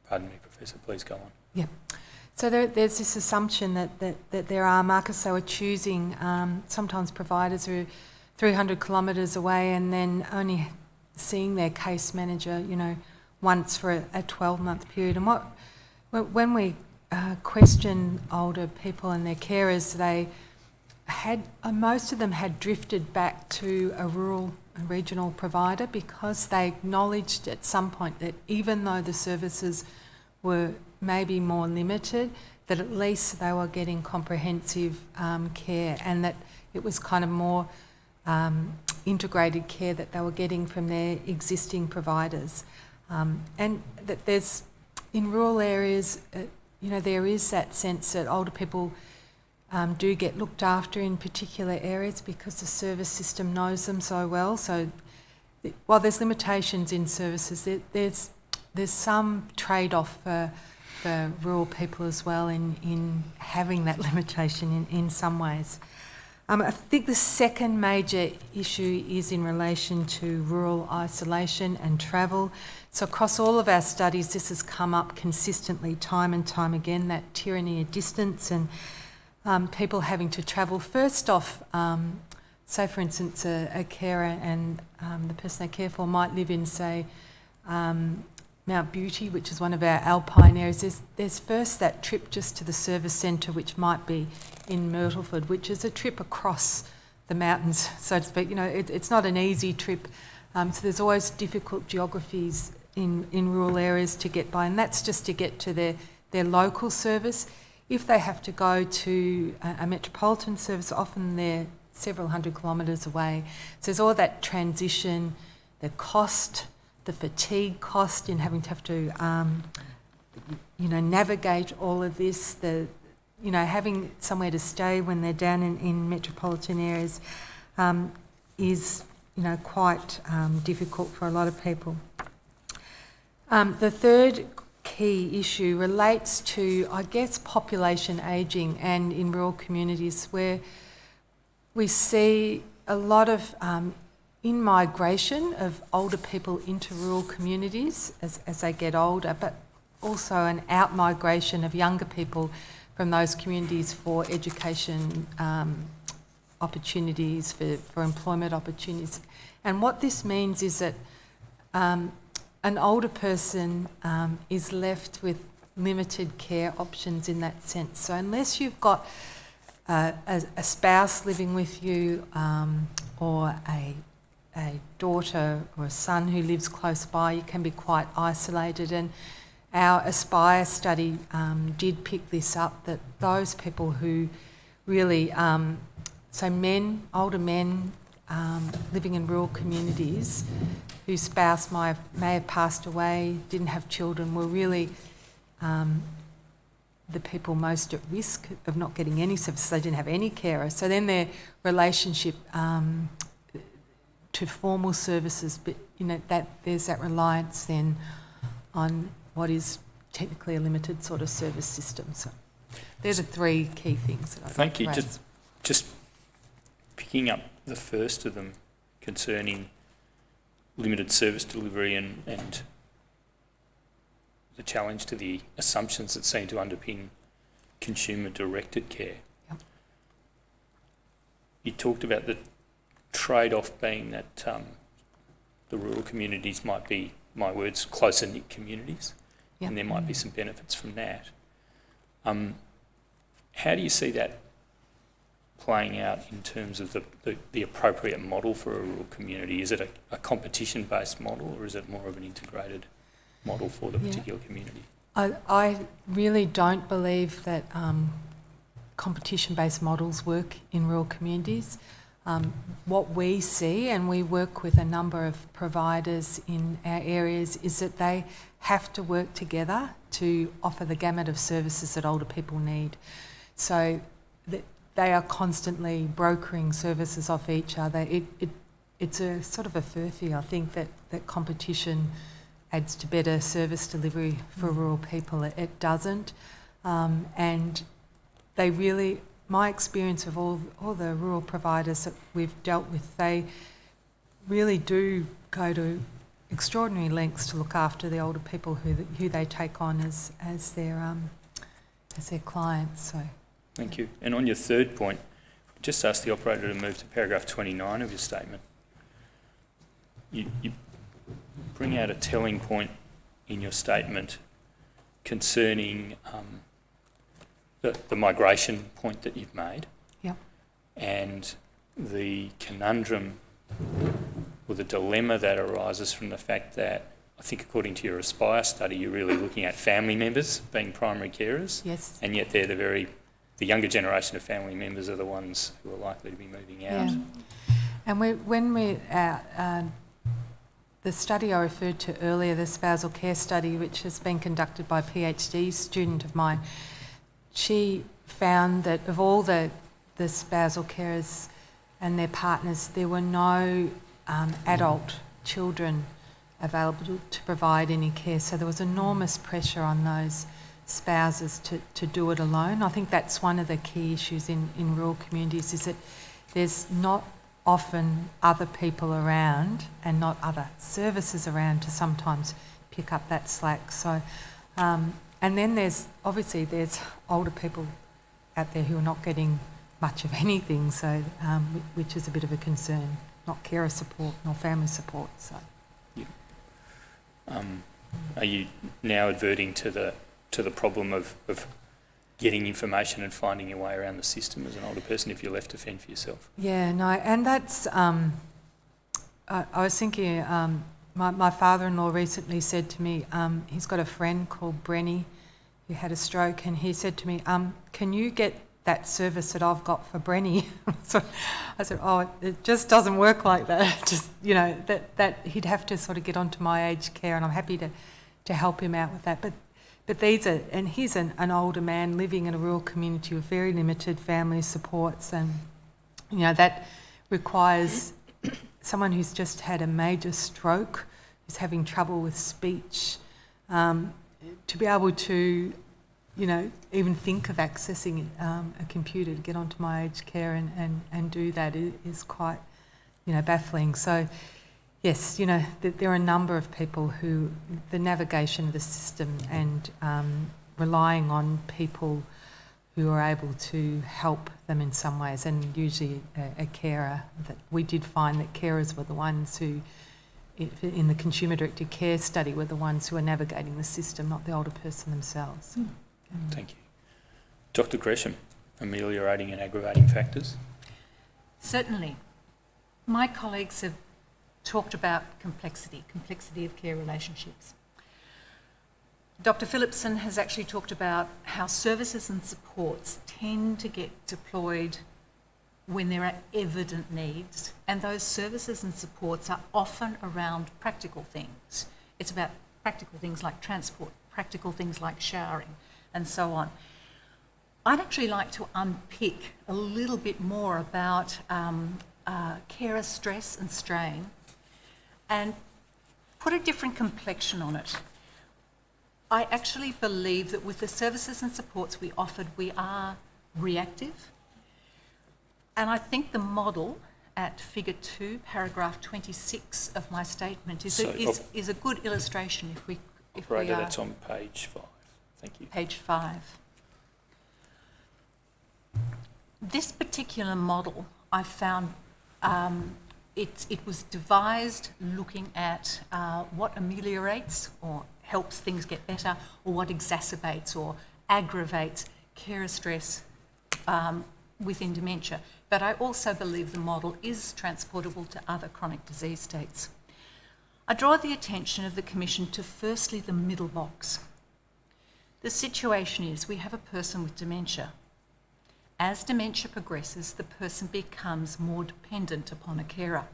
Pardon me, Professor, please go on. Yeah. So there's this assumption that there are markets, so we're choosing sometimes providers who are 300 kilometres away and then only seeing their case manager, you know, once for a 12-month period. And when we questioned older people and their carers, they had, most of them had drifted back to a rural and regional provider because they acknowledged at some point that even though the services were maybe more limited, that at least they were getting comprehensive care and that it was kind of more integrated care that they were getting from their existing providers. And that there's, in rural areas, you know, there is that sense that older people do get looked after in particular areas because the service system knows them so well. So while there's limitations in services, there's some trade-off for for rural people as well in having that limitation in some ways. I think the second major issue is in relation to rural isolation and travel. So across all of our studies, this has come up consistently time and time again, that tyranny of distance and people having to travel. First off, say for instance a carer and the person they care for might live in, say, Mount Beauty, which is one of our alpine areas. There's first that trip just to the service centre, which might be in Myrtleford, which is a trip across the mountains, so to speak. You know, it's not an easy trip. So there's always difficult geographies in rural areas to get by, and that's just to get to their local service. If they have to go to a metropolitan service, often they're several hundred kilometres away. So there's all that transition, the cost, the fatigue cost in having to navigate all of this, having somewhere to stay when they're down in metropolitan areas is, quite difficult for a lot of people. The third key issue relates to, I guess, population ageing, and in rural communities where we see a lot of in-migration of older people into rural communities as they get older, but also an out-migration of younger people from those communities for education opportunities, for employment opportunities. And what this means is that an older person is left with limited care options in that sense. So unless you've got a spouse living with you or a daughter or a son who lives close by, you can be quite isolated. And our Aspire study did pick this up, that those people who really, so men, older men living in rural communities whose spouse may have passed away, didn't have children, were really the people most at risk of not getting any services. They didn't have any carer. So then their relationship to formal services, but that there's that reliance then on what is technically a limited sort of service system. So they're the three key things that I'd Thank you. like to raise. Just picking up the first of them concerning limited service delivery and the challenge to the assumptions that seem to underpin consumer-directed care. Yep. You talked about the trade-off being that the rural communities might be, my words, closer-knit communities, Yep. and there might be some benefits from that. How do you see that playing out in terms of the appropriate model for a rural community? Is it a competition-based model, or is it more of an integrated model for the particular community? I really don't believe that competition-based models work in rural communities. What we see, and we work with a number of providers in our areas, is that they have to work together to offer the gamut of services that older people need. So they are constantly brokering services off each other. It's a sort of a furphy, I think, that competition adds to better service delivery for rural people. It doesn't. And they really, my experience of all the rural providers that we've dealt with, they really do go to extraordinary lengths to look after the older people who they take on as their clients. So. Thank you. And on your third point, just ask the operator to move to paragraph 29 of your statement. You bring out a telling point in your statement concerning the migration point that you've made. Yep. And the conundrum or the dilemma that arises from the fact that, I think according to your Aspire study, you're really looking at family members being primary carers. Yes. And yet they're the younger generation of family members are the ones who are likely to be moving out. Yeah. And the study I referred to earlier, the spousal care study, which has been conducted by a PhD student of mine, she found that of all the spousal carers and their partners, there were no adult children available to provide any care. So there was enormous pressure on those spouses to do it alone. I think that's one of the key issues in rural communities, is that there's not often other people around and not other services around to sometimes pick up that slack. So, and then there's older people out there who are not getting much of anything, so which is a bit of a concern. Not carer support nor family support. So, are you now adverting to the problem of getting information and finding your way around the system as an older person if you're left to fend for yourself? Yeah, no, and that's. I was thinking. My father-in-law recently said to me, he's got a friend called Brenny who had a stroke, and he said to me, "Can you get that service that I've got for Brenny?" So I said, "Oh, it just doesn't work like that. Just, you know, that he'd have to sort of get onto my aged care, and I'm happy to help him out with that." But these are, and he's an older man living in a rural community with very limited family supports, and you know that requires someone who's just had a major stroke, who's having trouble with speech, to be able to, you know, even think of accessing a computer to get onto my aged care and do that is quite, you know, baffling. So, yes, you know, there are a number of people who the navigation of the system and relying on people who are able to help them in some ways, and usually a carer. That we did find that carers were the ones who, in the consumer-directed care study, were the ones who are navigating the system, not the older person themselves. Thank you. Dr. Gresham, ameliorating and aggravating factors? Certainly. My colleagues have talked about complexity of care relationships. Dr. Phillipson has actually talked about how services and supports tend to get deployed when there are evident needs, and those services and supports are often around practical things. It's about practical things like transport, practical things like showering, and so on. I'd actually like to unpick a little bit more about carer stress and strain and put a different complexion on it. I actually believe that with the services and supports we offered, we are reactive. And I think the model at figure 2, paragraph 26 of my statement is a good illustration if we Operator, that's on page 5. Thank you. Page 5. This particular model, I found it was devised looking at what ameliorates or helps things get better, or what exacerbates or aggravates carer stress within dementia. But I also believe the model is transportable to other chronic disease states. I draw the attention of the Commission to firstly the middle box. The situation is we have a person with dementia. As dementia progresses, the person becomes more dependent upon a carer.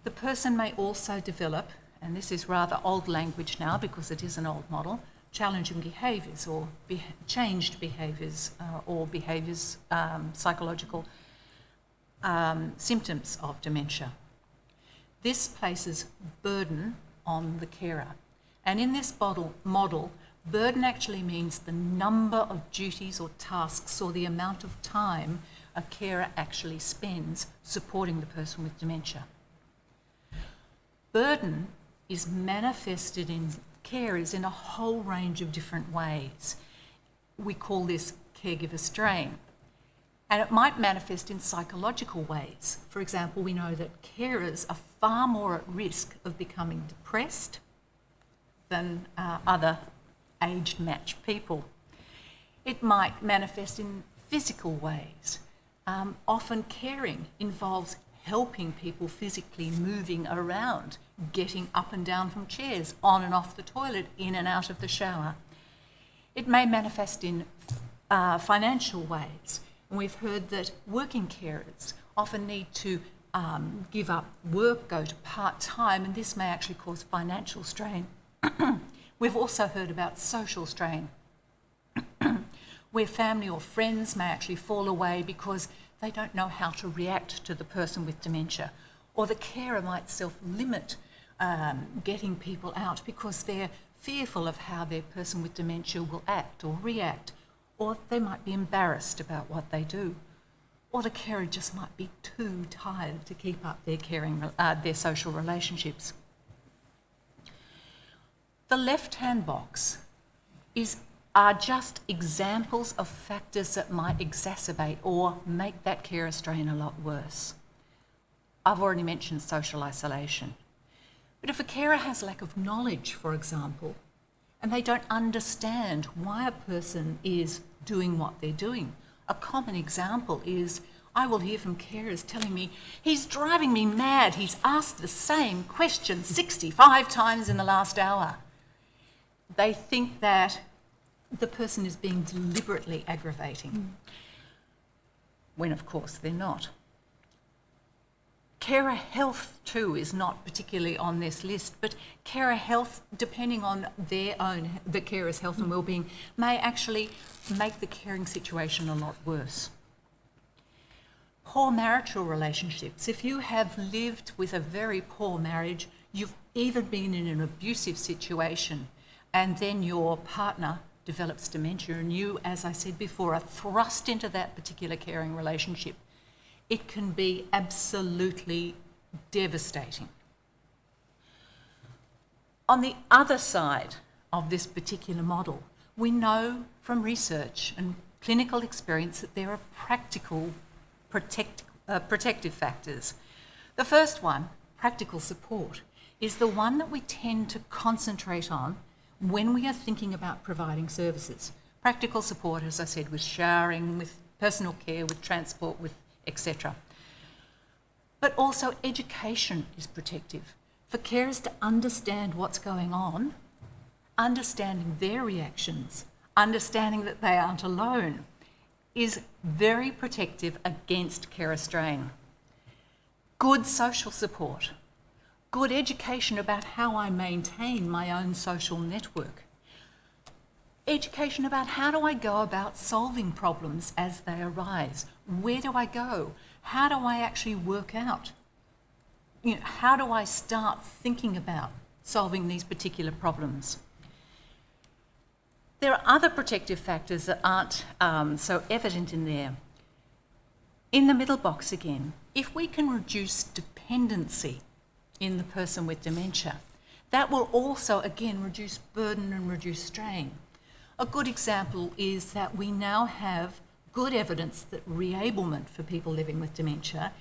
The person may also develop, and this is rather old language now because it is an old model, challenging behaviours or changed behaviours or behaviours, psychological symptoms of dementia. This places burden on the carer. And in this model, burden actually means the number of duties or tasks or the amount of time a carer actually spends supporting the person with dementia. Burden is manifested in carers in a whole range of different ways. We call this caregiver strain. And it might manifest in psychological ways. For example, we know that carers are far more at risk of becoming depressed than other aged matched people. It might manifest in physical ways. Often caring involves helping people physically, moving around, getting up and down from chairs, on and off the toilet, in and out of the shower. It may manifest in financial ways. And we've heard that working carers often need to give up work, go to part-time, and this may actually cause financial strain. We've also heard about social strain, where family or friends may actually fall away because they don't know how to react to the person with dementia, or the carer might self-limit getting people out because they're fearful of how their person with dementia will act or react, or they might be embarrassed about what they do, or the carer just might be too tired to keep up their social relationships. The left-hand box are just examples of factors that might exacerbate or make that carer strain a lot worse. I've already mentioned social isolation. But if a carer has lack of knowledge, for example, and they don't understand why a person is doing what they're doing, a common example is I will hear from carers telling me, he's driving me mad, he's asked the same question 65 times in the last hour. They think that the person is being deliberately aggravating, when of course they're not. Carer health too is not particularly on this list, but carer health, depending on the carer's health and wellbeing, may actually make the caring situation a lot worse. Poor marital relationships. If you have lived with a very poor marriage, you've even been in an abusive situation, and then your partner develops dementia and you, as I said before, are thrust into that particular caring relationship, it can be absolutely devastating. On the other side of this particular model, we know from research and clinical experience that there are practical protective factors. The first one, practical support, is the one that we tend to concentrate on when we are thinking about providing services. Practical support, as I said, with showering, with personal care, with transport, with etc. But also education is protective. For carers to understand what's going on, understanding their reactions, understanding that they aren't alone, is very protective against carer strain. Good social support, good education about how I maintain my own social network, education about how do I go about solving problems as they arise, where do I go, how do I actually work out, how do I start thinking about solving these particular problems. There are other protective factors that aren't so evident in there. In the middle box again, if we can reduce dependency in the person with dementia, that will also again reduce burden and reduce strain. A good example is that we now have good evidence that reablement for people living with dementia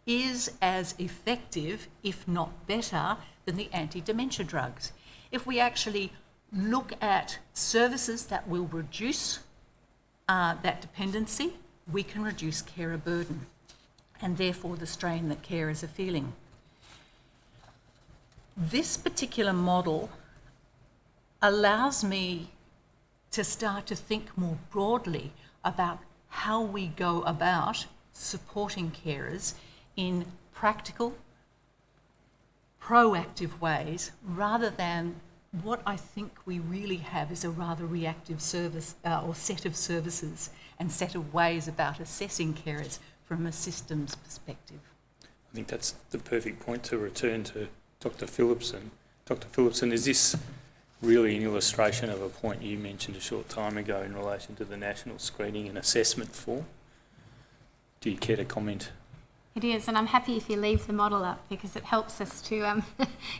is as effective, if not better, than the anti-dementia drugs. If we actually look at services that will reduce that dependency, we can reduce carer burden and therefore the strain that carers are feeling. This particular model allows me to start to think more broadly about how we go about supporting carers in practical, proactive ways, rather than what I think we really have is a rather reactive service or set of services and set of ways about assessing carers from a systems perspective. I think that's the perfect point to return to Dr. Phillipson. Dr. Phillipson, is this really an illustration of a point you mentioned a short time ago in relation to the National Screening and Assessment Form? Do you care to comment? It is, and I'm happy if you leave the model up because it helps us to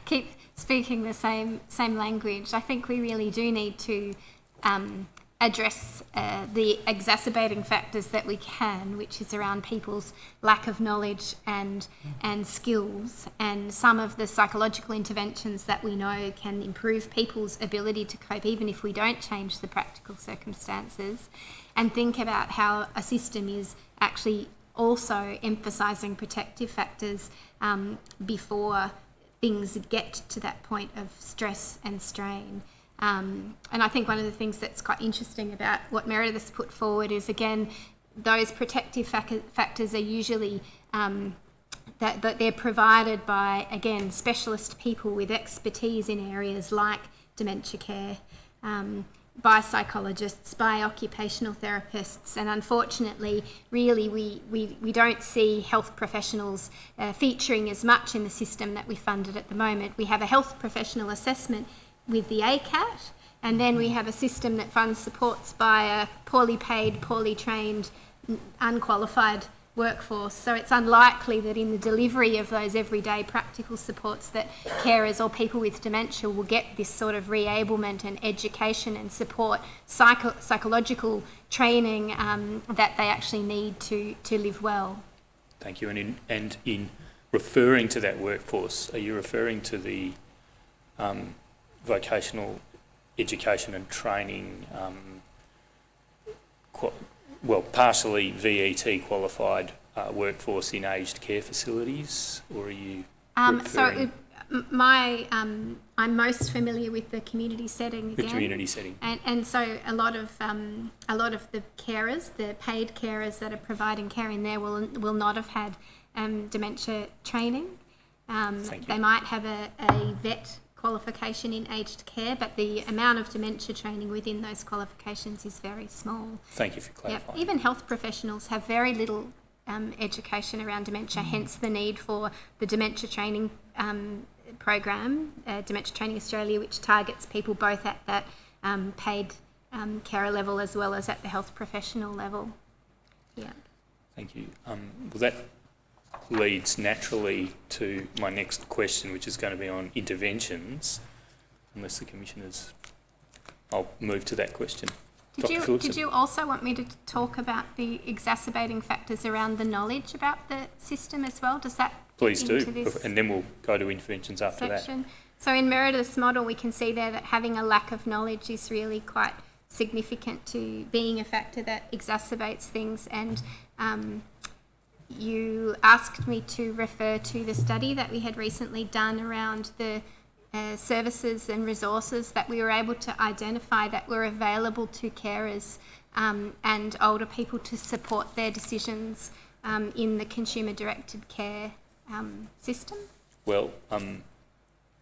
keep speaking the same language. I think we really do need to address the exacerbating factors that we can, which is around people's lack of knowledge and skills, and some of the psychological interventions that we know can improve people's ability to cope even if we don't change the practical circumstances, and think about how a system is actually also emphasising protective factors before things get to that point of stress and strain. And I think one of the things that's quite interesting about what Meredith's put forward is, again, those protective factors are usually that they're provided by, again, specialist people with expertise in areas like dementia care, by psychologists, by occupational therapists, and unfortunately, really, we don't see health professionals featuring as much in the system that we funded at the moment. We have a health professional assessment with the ACAT, and then we have a system that funds supports by a poorly paid, poorly trained, unqualified workforce. So it's unlikely that in the delivery of those everyday practical supports that carers or people with dementia will get this sort of re-ablement and education and support, psychological training that they actually need to live well. Thank you. And in referring to that workforce, are you referring to the vocational education and training, partially VET qualified workforce in aged care facilities, or are you referring... I'm most familiar with the community setting again. The community setting. And so a lot of the carers, the paid carers that are providing care in there will not have had dementia training. They might have a vet qualification in aged care, but the amount of dementia training within those qualifications is very small. Thank you for clarifying. Yep. Even health professionals have very little education around dementia, hence the need for the dementia training program, Dementia Training Australia, which targets people both at that paid carer level as well as at the health professional level. Yeah. Thank you. Well, that leads naturally to my next question, which is going to be on interventions, unless the Commissioners... I'll move to that question. Did you also want me to talk about the exacerbating factors around the knowledge about the system as well? Does that Please do, this and then we'll go to interventions after section? that. So in Meredith's model, we can see there that having a lack of knowledge is really quite significant to being a factor that exacerbates things. And you asked me to refer to the study that we had recently done around the services and resources that we were able to identify that were available to carers and older people to support their decisions in the consumer-directed care system. Well,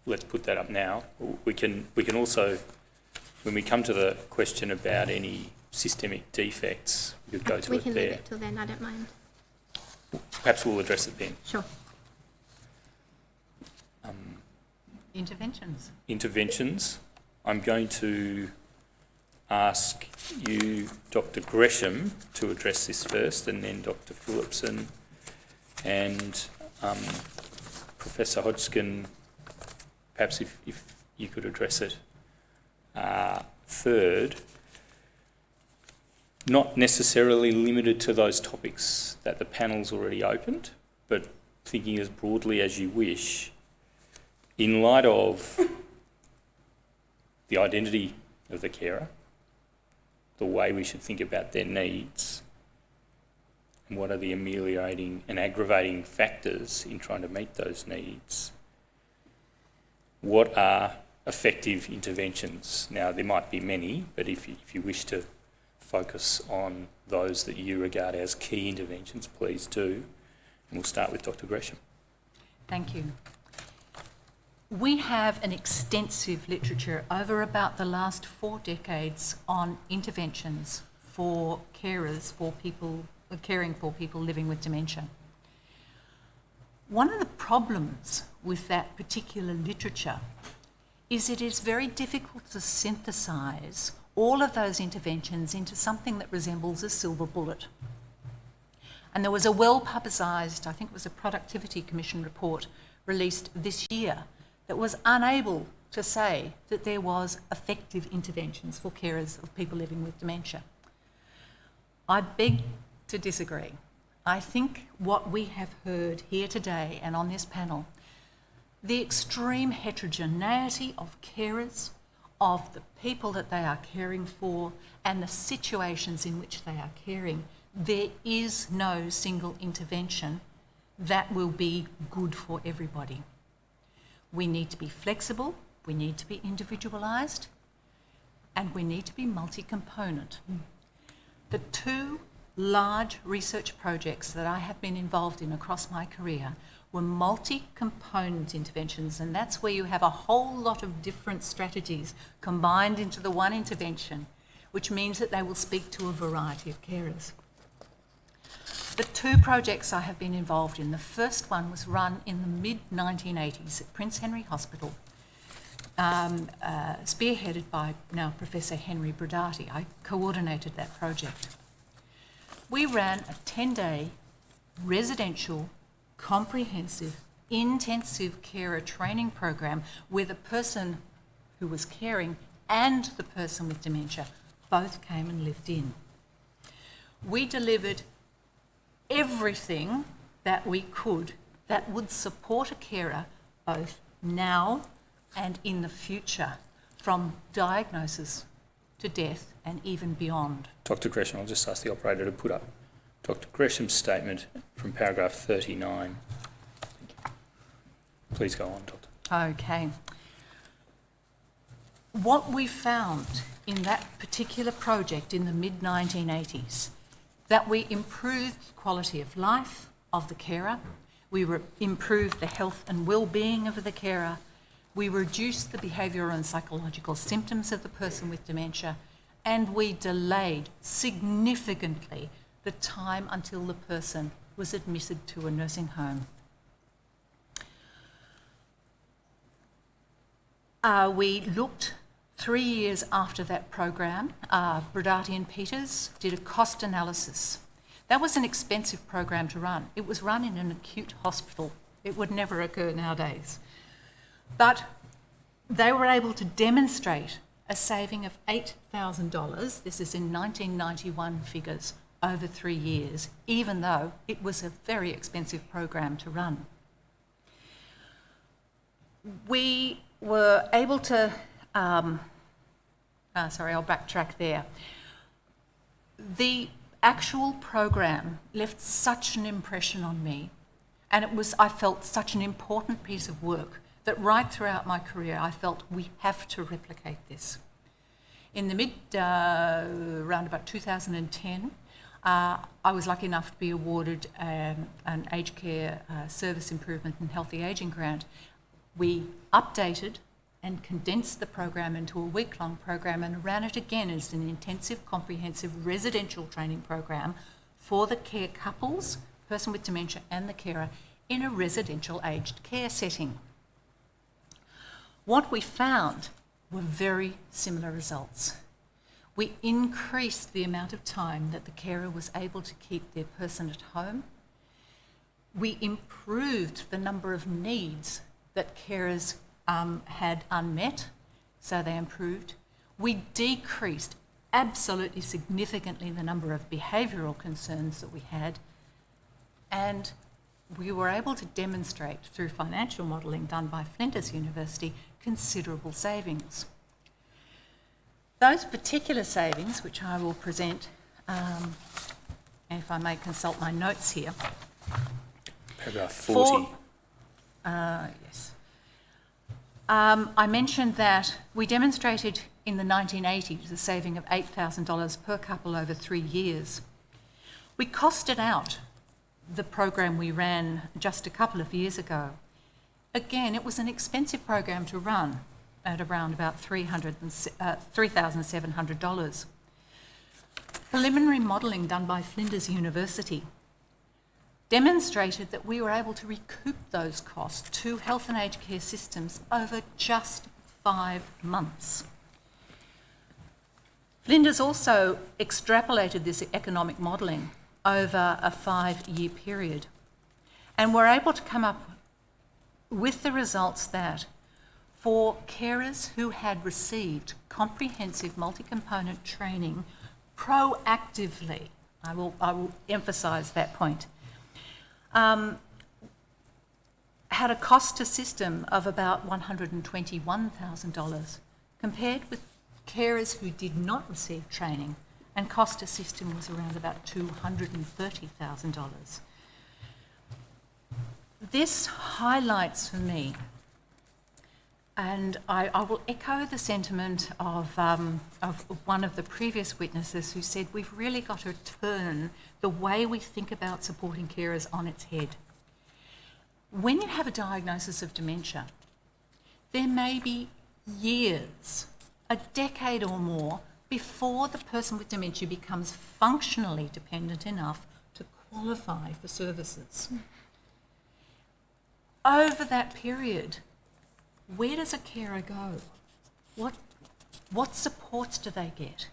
let's put that up now. We can also, when we come to the question about any systemic defects, we could go to it there. We can leave it till then, I don't mind. Perhaps we'll address it then. Sure. Interventions. Interventions. I'm going to ask you, Dr. Gresham, to address this first, and then Dr. Phillipson and Professor Hodgkin, perhaps if you could address it third. Not necessarily limited to those topics that the panel's already opened, but thinking as broadly as you wish. In light of the identity of the carer, the way we should think about their needs, and what are the ameliorating and aggravating factors in trying to meet those needs, what are effective interventions? Now, there might be many, but if you wish to focus on those that you regard as key interventions, please do. And we'll start with Dr. Gresham. Thank you. We have an extensive literature over about the last 4 decades on interventions for carers, for people caring for people living with dementia. One of the problems with that particular literature is it is very difficult to synthesise all of those interventions into something that resembles a silver bullet. And there was a well-publicised, I think it was a Productivity Commission report released this year, that was unable to say that there was effective interventions for carers of people living with dementia. I beg to disagree. I think what we have heard here today and on this panel, the extreme heterogeneity of carers, of the people that they are caring for, and the situations in which they are caring, there is no single intervention that will be good for everybody. We need to be flexible, we need to be individualised, and we need to be multi-component. The 2 large research projects that I have been involved in across my career were multi-component interventions, and that's where you have a whole lot of different strategies combined into the one intervention, which means that they will speak to a variety of carers. The 2 projects I have been involved in, the first one was run in the mid-1980s at Prince Henry Hospital. spearheaded by now Professor Henry Brodati. I coordinated that project. We ran a 10-day residential, comprehensive, intensive carer training program where the person who was caring and the person with dementia both came and lived in. We delivered everything that we could that would support a carer both now and in the future, from diagnosis to death and even beyond. Dr. Gresham, I'll just ask the operator to put up Dr. Gresham's statement from paragraph 39. Thank you. Please go on, Doctor. Okay. What we found in that particular project in the mid-1980s, that we improved the quality of life of the carer, we improved the health and well-being of the carer, we reduced the behavioural and psychological symptoms of the person with dementia, and we delayed significantly the time until the person was admitted to a nursing home. We looked 3 years after that program. Brodati and Peters did a cost analysis. That was an expensive program to run. It was run in an acute hospital. It would never occur nowadays. But they were able to demonstrate a saving of $8,000, this is in 1991 figures, over 3 years, even though it was a very expensive program to run. We were able to, I'll backtrack there. The actual program left such an impression on me, and I felt such an important piece of work that right throughout my career I felt we have to replicate this. In the around about 2010, I was lucky enough to be awarded an aged care service improvement and healthy ageing grant. We updated and condensed the program into a week-long program and ran it again as an intensive, comprehensive residential training program for the care couples, person with dementia and the carer, in a residential aged care setting. What we found were very similar results. We increased the amount of time that the carer was able to keep their person at home. We improved the number of needs that carers had unmet, so they improved. We decreased absolutely significantly the number of behavioural concerns that we had, and we were able to demonstrate through financial modelling done by Flinders University considerable savings. Those particular savings, which I will present, and if I may consult my notes here. Paragraph 40. Yes. I mentioned that we demonstrated in the 1980s a saving of $8,000 per couple over 3 years. We costed out the program we ran just a couple of years ago. Again, it was an expensive program to run at around about $3,700. Preliminary modelling done by Flinders University demonstrated that we were able to recoup those costs to health and aged care systems over just 5 months. Flinders also extrapolated this economic modelling over a 5-year period, and were able to come up with the results that for carers who had received comprehensive multi-component training proactively, I will emphasise that point, had a cost to system of about $121,000 compared with carers who did not receive training, and cost to system was around about $230,000. This highlights for me, and I will echo the sentiment of one of the previous witnesses who said we've really got to turn the way we think about supporting carers on its head. When you have a diagnosis of dementia, there may be years, a decade or more, before the person with dementia becomes functionally dependent enough to qualify for services. Over that period, where does a carer go? What supports do they get?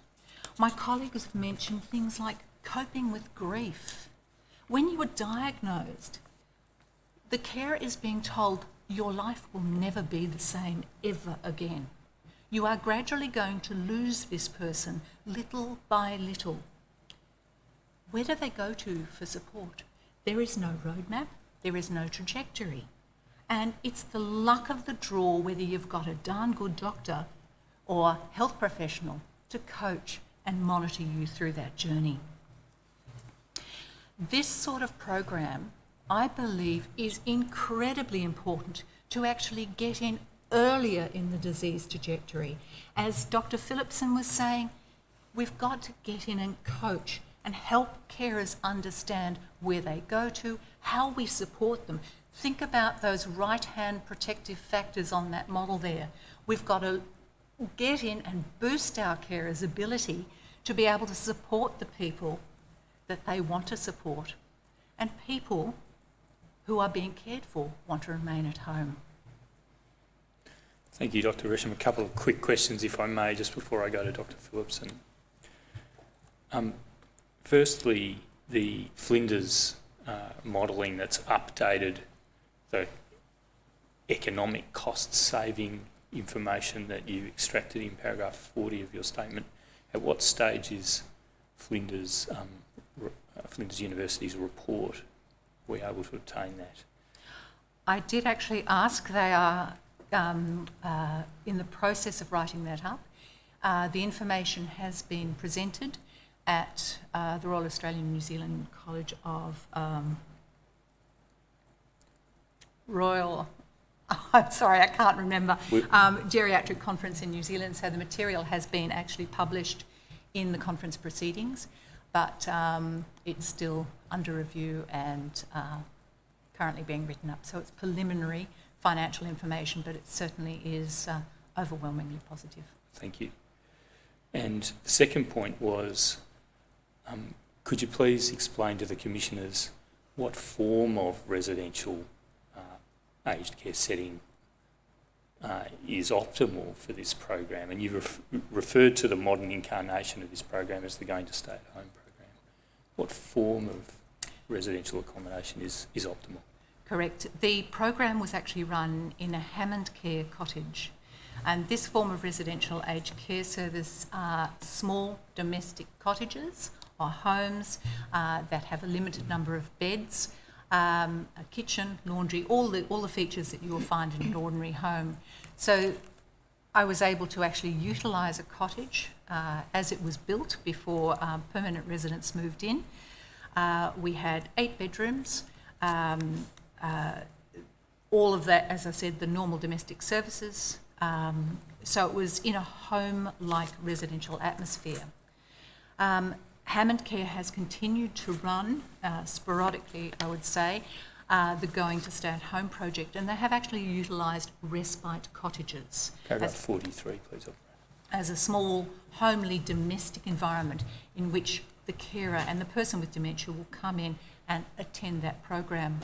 My colleagues have mentioned things like coping with grief. When you are diagnosed, the carer is being told your life will never be the same ever again. You are gradually going to lose this person little by little. Where do they go to for support? There is no roadmap, there is no trajectory. And it's the luck of the draw whether you've got a darn good doctor or health professional to coach and monitor you through that journey. This sort of program, I believe, is incredibly important to actually get in earlier in the disease trajectory. As Dr. Phillipson was saying, we've got to get in and coach and help carers understand where they go to, how we support them. Think about those right-hand protective factors on that model there. We've got to get in and boost our carers' ability to be able to support the people that they want to support, and people who are being cared for want to remain at home. Thank you, Dr. Gresham. A couple of quick questions, if I may, just before I go to Dr. Phillipson. Firstly, the Flinders modelling that's updated the economic cost-saving information that you extracted in paragraph 40 of your statement. At what stage is Flinders University's report? Were we able to obtain that? I did actually ask. They are in the process of writing that up. The information has been presented at the Royal Australian New Zealand College of I'm sorry, I can't remember, geriatric conference in New Zealand. So the material has been actually published in the conference proceedings, but it's still under review and currently being written up. So it's preliminary financial information, but it certainly is overwhelmingly positive. Thank you. And the second point was, could you please explain to the Commissioners what form of residential aged care setting is optimal for this program? And you referred to the modern incarnation of this program as the Going to Stay at Home program. What form of residential accommodation is optimal? Correct. The program was actually run in a Hammond Care cottage, and this form of residential aged care service are small domestic cottages or homes that have a limited number of beds, a kitchen, laundry, all the features that you will find in an ordinary home. So I was able to actually utilise a cottage as it was built before permanent residents moved in. We had 8 bedrooms, all of that, as I said, the normal domestic services. So it was in a home-like residential atmosphere. Hammond Care has continued to run, sporadically I would say, the Going to Stay at Home project, and they have actually utilised respite cottages. Paragraph 43, please. As a small, homely, domestic environment in which the carer and the person with dementia will come in and attend that program.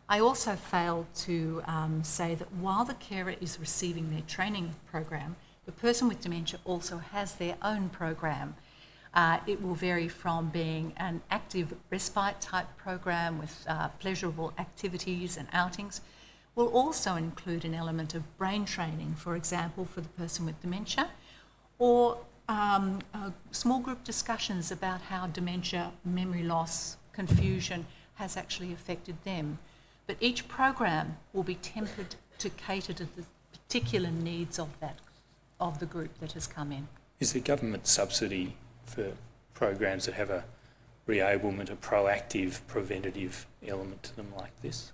I also failed to say that while the carer is receiving their training program, the person with dementia also has their own program. It will vary from being an active respite type program with pleasurable activities and outings. Will also include an element of brain training, for example, for the person with dementia, or small group discussions about how dementia, memory loss, confusion has actually affected them. But each program will be tempered to cater to the particular needs of the group that has come in. Is there government subsidy for programs that have a reablement, a proactive, preventative element to them like this?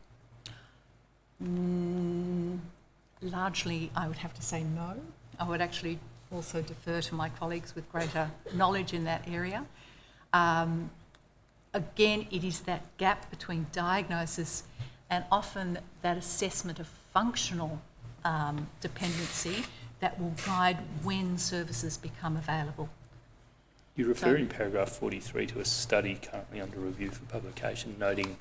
Largely, I would have to say no. I would actually also defer to my colleagues with greater knowledge in that area. Again, it is that gap between diagnosis and often that assessment of functional dependency that will guide when services become available. You refer in paragraph 43 to a study currently under review for publication, noting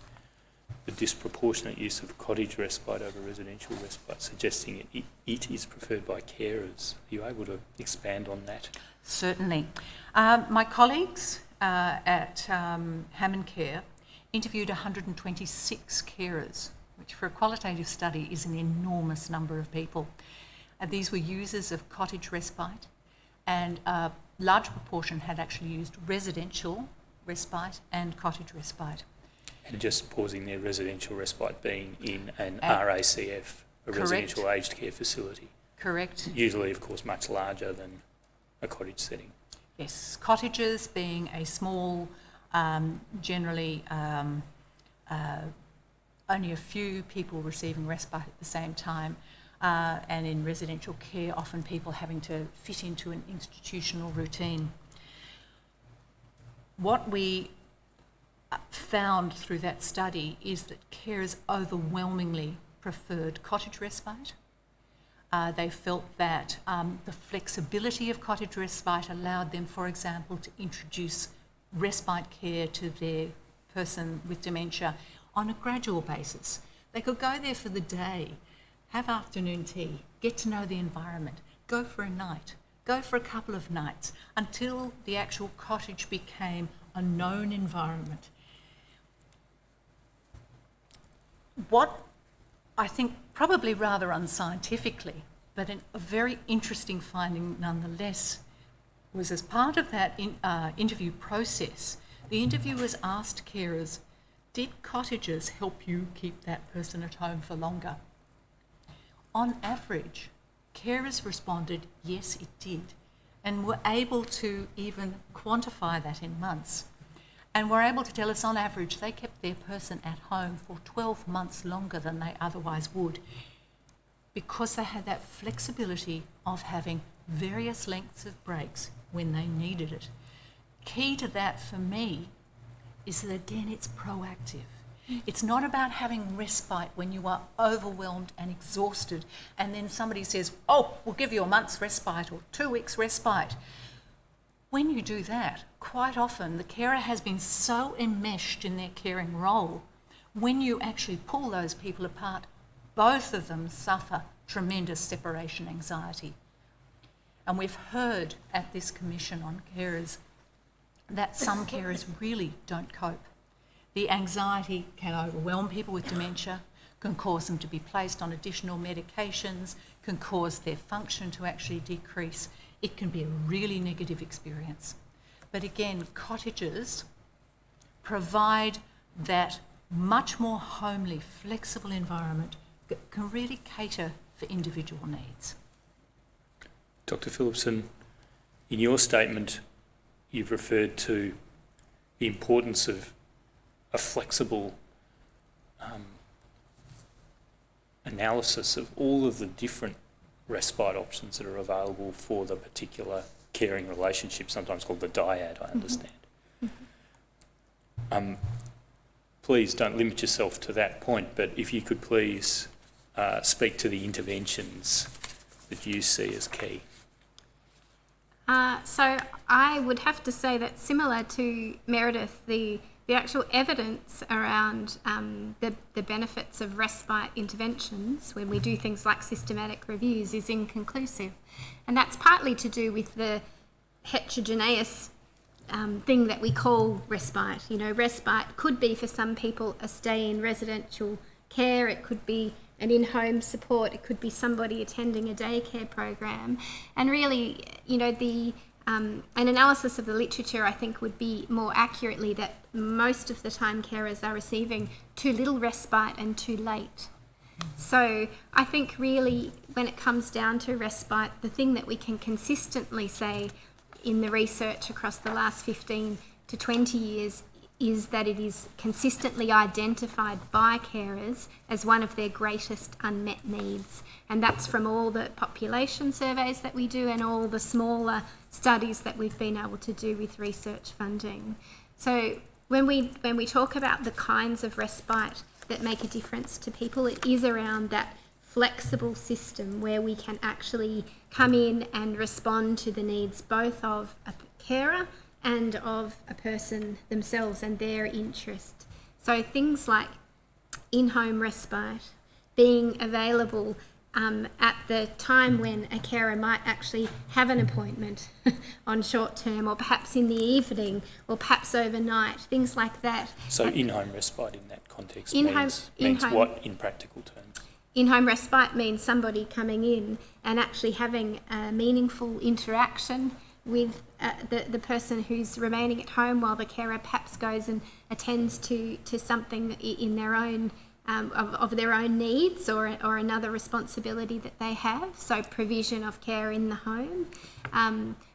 the disproportionate use of cottage respite over residential respite, suggesting it is preferred by carers. Are you able to expand on that? Certainly. My colleagues at Hammond Care interviewed 126 carers, which for a qualitative study is an enormous number of people. These were users of cottage respite, and a large proportion had actually used residential respite and cottage respite. And just pausing there, residential respite being in an RACF, a correct. residential aged care facility. Correct. Usually, of course, much larger than a cottage setting. Yes, cottages being a small, generally only a few people receiving respite at the same time, and in residential care, often people having to fit into an institutional routine. What we found through that study is that carers overwhelmingly preferred cottage respite. They felt that the flexibility of cottage respite allowed them, for example, to introduce respite care to their person with dementia on a gradual basis. They could go there for the day, have afternoon tea, get to know the environment, go for a night, go for a couple of nights, until the actual cottage became a known environment. What I think probably rather unscientifically, but a very interesting finding nonetheless, was as part of that interview process, the interviewers asked carers, did cottages help you keep that person at home for longer? On average, carers responded, yes, it did, and were able to even quantify that in months. And were able to tell us on average they kept their person at home for 12 months longer than they otherwise would, because they had that flexibility of having various lengths of breaks when they needed it. Key to that for me is that, again, it's proactive. It's not about having respite when you are overwhelmed and exhausted, and then somebody says, oh, we'll give you a month's respite or 2 weeks respite. When you do that, quite often the carer has been so enmeshed in their caring role, when you actually pull those people apart, both of them suffer tremendous separation anxiety. And we've heard at this commission on carers that some carers really don't cope. The anxiety can overwhelm people with dementia, can cause them to be placed on additional medications, can cause their function to actually decrease. It can be a really negative experience. But again, cottages provide that much more homely, flexible environment that can really cater for individual needs. Dr. Phillipson, in your statement, you've referred to the importance of a flexible analysis of all of the different respite options that are available for the particular caring relationship, sometimes called the dyad, I understand. Please don't limit yourself to that point, but if you could please speak to the interventions that you see as key. So I would have to say that, similar to Meredith, the actual evidence around the benefits of respite interventions when we do things like systematic reviews is inconclusive. And that's partly to do with the heterogeneous thing that we call respite. You know, respite could be for some people a stay in residential care, it could be an in-home support, it could be somebody attending a daycare program. And really, you know, an analysis of the literature, I think, would be more accurately that most of the time carers are receiving too little respite and too late. So I think really when it comes down to respite, the thing that we can consistently say in the research across the last 15 to 20 years is that it is consistently identified by carers as one of their greatest unmet needs. And that's from all the population surveys that we do and all the smaller studies that we've been able to do with research funding. So when we talk about the kinds of respite that make a difference to people, it is around that flexible system where we can actually come in and respond to the needs both of a carer and of a person themselves and their interest. So things like in-home respite being available at the time when a carer might actually have an appointment on short term, or perhaps in the evening, or perhaps overnight, things like that. So in-home respite in that context means in-home, what in practical terms? In-home respite means somebody coming in and actually having a meaningful interaction with the person who's remaining at home while the carer perhaps goes and attends to something in their own of their own needs or another responsibility that they have. So provision of care in the home.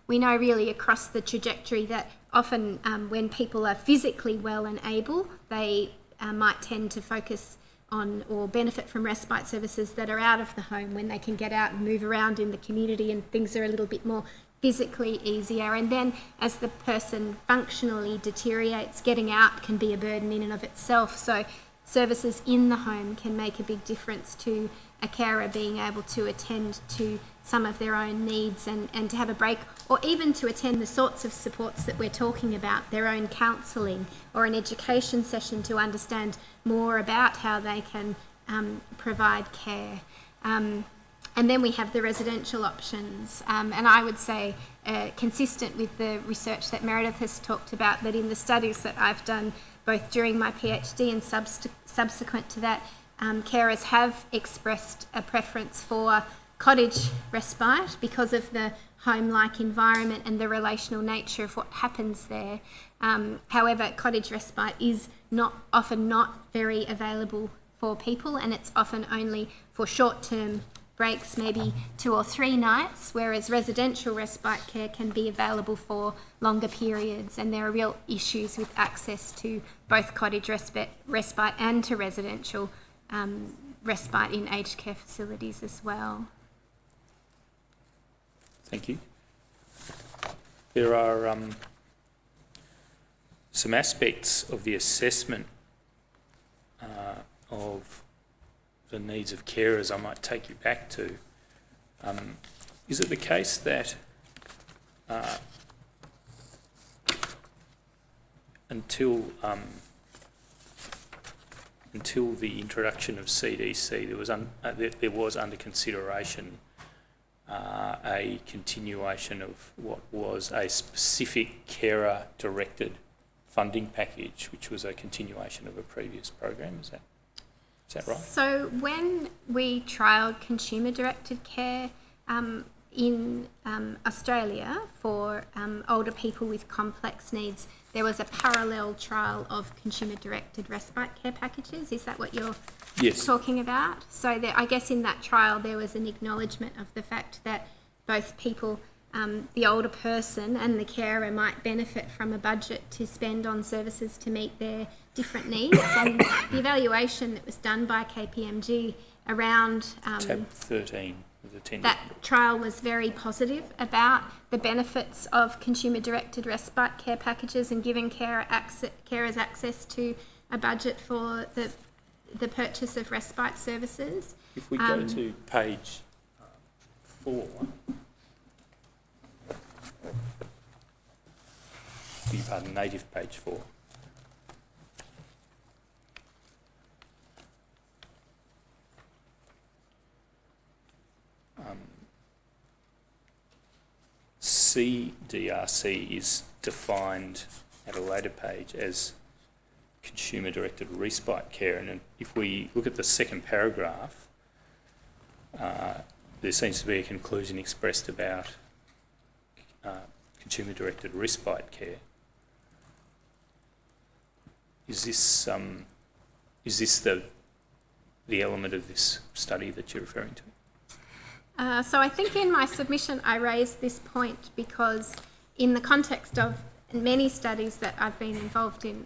We know really across the trajectory that often when people are physically well and able, they might tend to focus on or benefit from respite services that are out of the home, when they can get out and move around in the community and things are a little bit more physically easier. And then as the person functionally deteriorates, getting out can be a burden in and of itself. So services in the home can make a big difference to a carer being able to attend to some of their own needs and to have a break, or even to attend the sorts of supports that we're talking about, their own counselling or an education session to understand more about how they can provide care. And then we have the residential options. And I would say, consistent with the research that Meredith has talked about, that in the studies that I've done, both during my PhD and subsequent to that, carers have expressed a preference for cottage respite because of the home-like environment and the relational nature of what happens there. However, cottage respite is often not very available for people, and it's often only for short-term breaks, maybe 2 or 3 nights, whereas residential respite care can be available for longer periods, and there are real issues with access to both cottage respite and to residential respite in aged care facilities as well. Thank you. There are some aspects of the assessment of the needs of carers I might take you back to. Is it the case that until the introduction of CDC, there was under consideration a continuation of what was a specific carer-directed funding package, which was a continuation of a previous program? Is that right? So when we trialled consumer-directed care in Australia for older people with complex needs, there was a parallel trial of consumer-directed respite care packages. Is that what you're talking about? So I guess in that trial there was an acknowledgement of the fact that both people, the older person and the carer, might benefit from a budget to spend on services to meet their different needs. And the evaluation that was done by KPMG around tab 13 was attended. That trial was very positive about the benefits of consumer-directed respite care packages and giving carers access to a budget for the purchase of respite services. If we go to page 4, native page 4. CDRC is defined at a later page as consumer-directed respite care, and if we look at the second paragraph, there seems to be a conclusion expressed about consumer-directed respite care. Is this the element of this study that you're referring to? So I think in my submission I raised this point because in the context of many studies that I've been involved in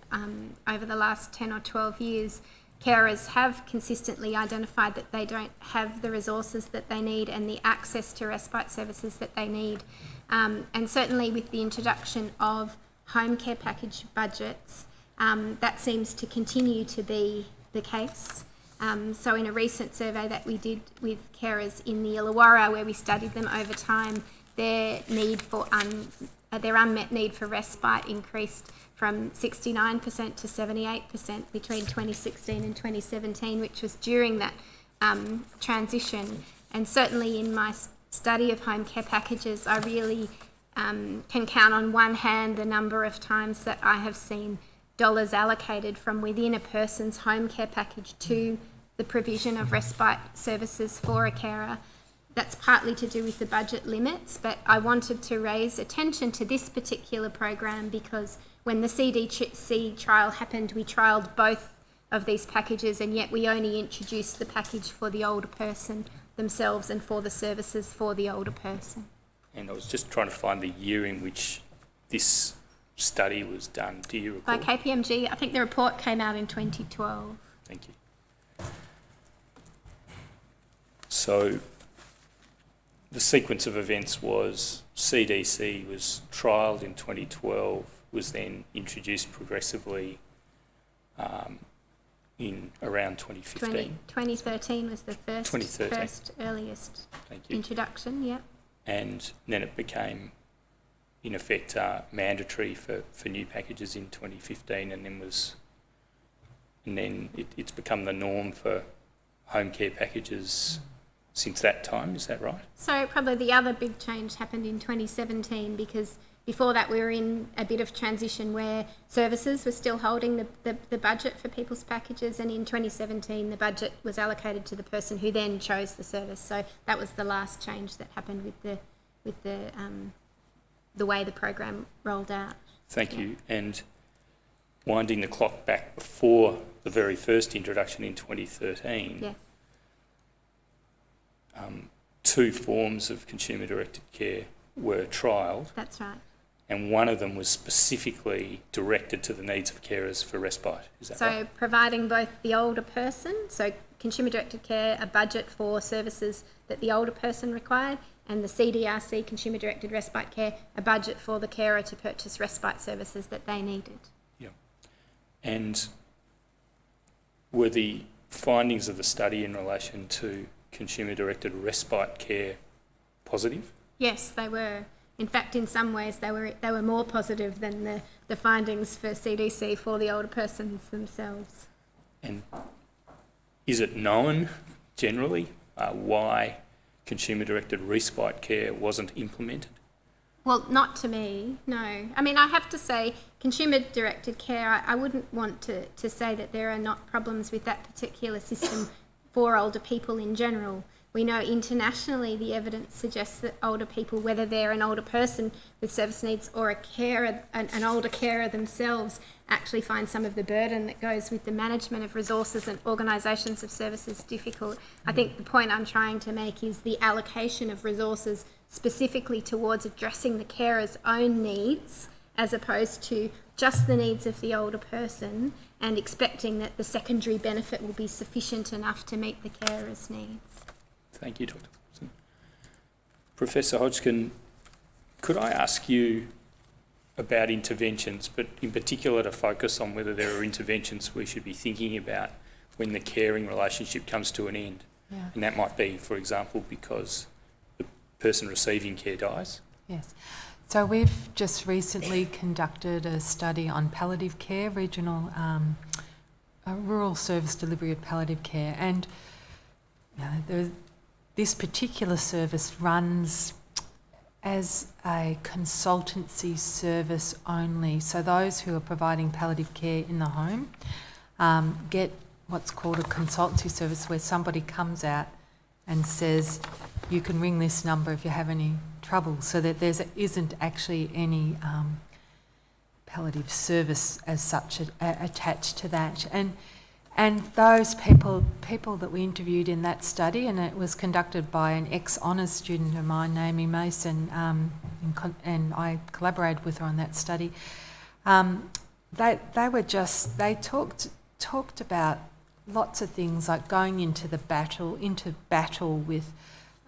over the last 10 or 12 years, carers have consistently identified that they don't have the resources that they need and the access to respite services that they need. And certainly with the introduction of home care package budgets, that seems to continue to be the case. So in a recent survey that we did with carers in the Illawarra, where we studied them over time, their need for their unmet need for respite increased from 69% to 78% between 2016 and 2017, which was during that transition. And certainly in my study of home care packages, I really can count on one hand the number of times that I have seen dollars allocated from within a person's home care package to the provision of respite services for a carer. That's partly to do with the budget limits, but I wanted to raise attention to this particular program because when the CDC trial happened, we trialled both of these packages, and yet we only introduced the package for the older person themselves and for the services for the older person. And I was just trying to find the year in which this study was done. Do you recall? By KPMG, I think the report came out in 2012. Thank you. So the sequence of events was CDC was trialled in 2012, was then introduced progressively in around 2015. 2013 was the first earliest introduction, yeah. And then it became, in effect, mandatory for new packages in 2015, and then it's become the norm for home care packages since that time. Is that right? So probably the other big change happened in 2017 because before that we were in a bit of transition where services were still holding the budget for people's packages, and in 2017 the budget was allocated to the person who then chose the service. So that was the last change that happened with the way the program rolled out. Thank you. And winding the clock back before the very first introduction in 2013, yes. Two forms of consumer-directed care were trialled. That's right. And one of them was specifically directed to the needs of carers for respite. Is that right? So providing both the older person, so consumer-directed care, a budget for services that the older person required, and the CDRC, consumer-directed respite care, a budget for the carer to purchase respite services that they needed. Yeah. And were the findings of the study in relation to consumer-directed respite care positive? Yes, they were. In fact, in some ways, they were more positive than the findings for CDC for the older persons themselves. And is it known generally why consumer-directed respite care wasn't implemented? Well, not to me, no. I mean, I have to say, consumer-directed care, I wouldn't want to say that there are not problems with that particular system for older people in general. We know internationally the evidence suggests that older people, whether they're an older person with service needs or a carer, an older carer themselves, actually find some of the burden that goes with the management of resources and organisations of services difficult. I think the point I'm trying to make is the allocation of resources specifically towards addressing the carer's own needs as opposed to just the needs of the older person and expecting that the secondary benefit will be sufficient enough to meet the carer's needs. Thank you, Dr. Thompson. Professor Hodgkin, could I ask you about interventions, but in particular to focus on whether there are interventions we should be thinking about when the caring relationship comes to an end? Yeah. And that might be, for example, because the person receiving care dies? Yes. So we've just recently conducted a study on palliative care, regional rural service delivery of palliative care, and this particular service runs as a consultancy service only. So those who are providing palliative care in the home get what's called a consultancy service where somebody comes out and says, you can ring this number if you have any trouble, so that there isn't actually any palliative service as such attached to that. And those people that we interviewed in that study, and it was conducted by an ex-honours student of mine, Naomi Mason, and I collaborated with her on that study. They talked about lots of things like going into battle with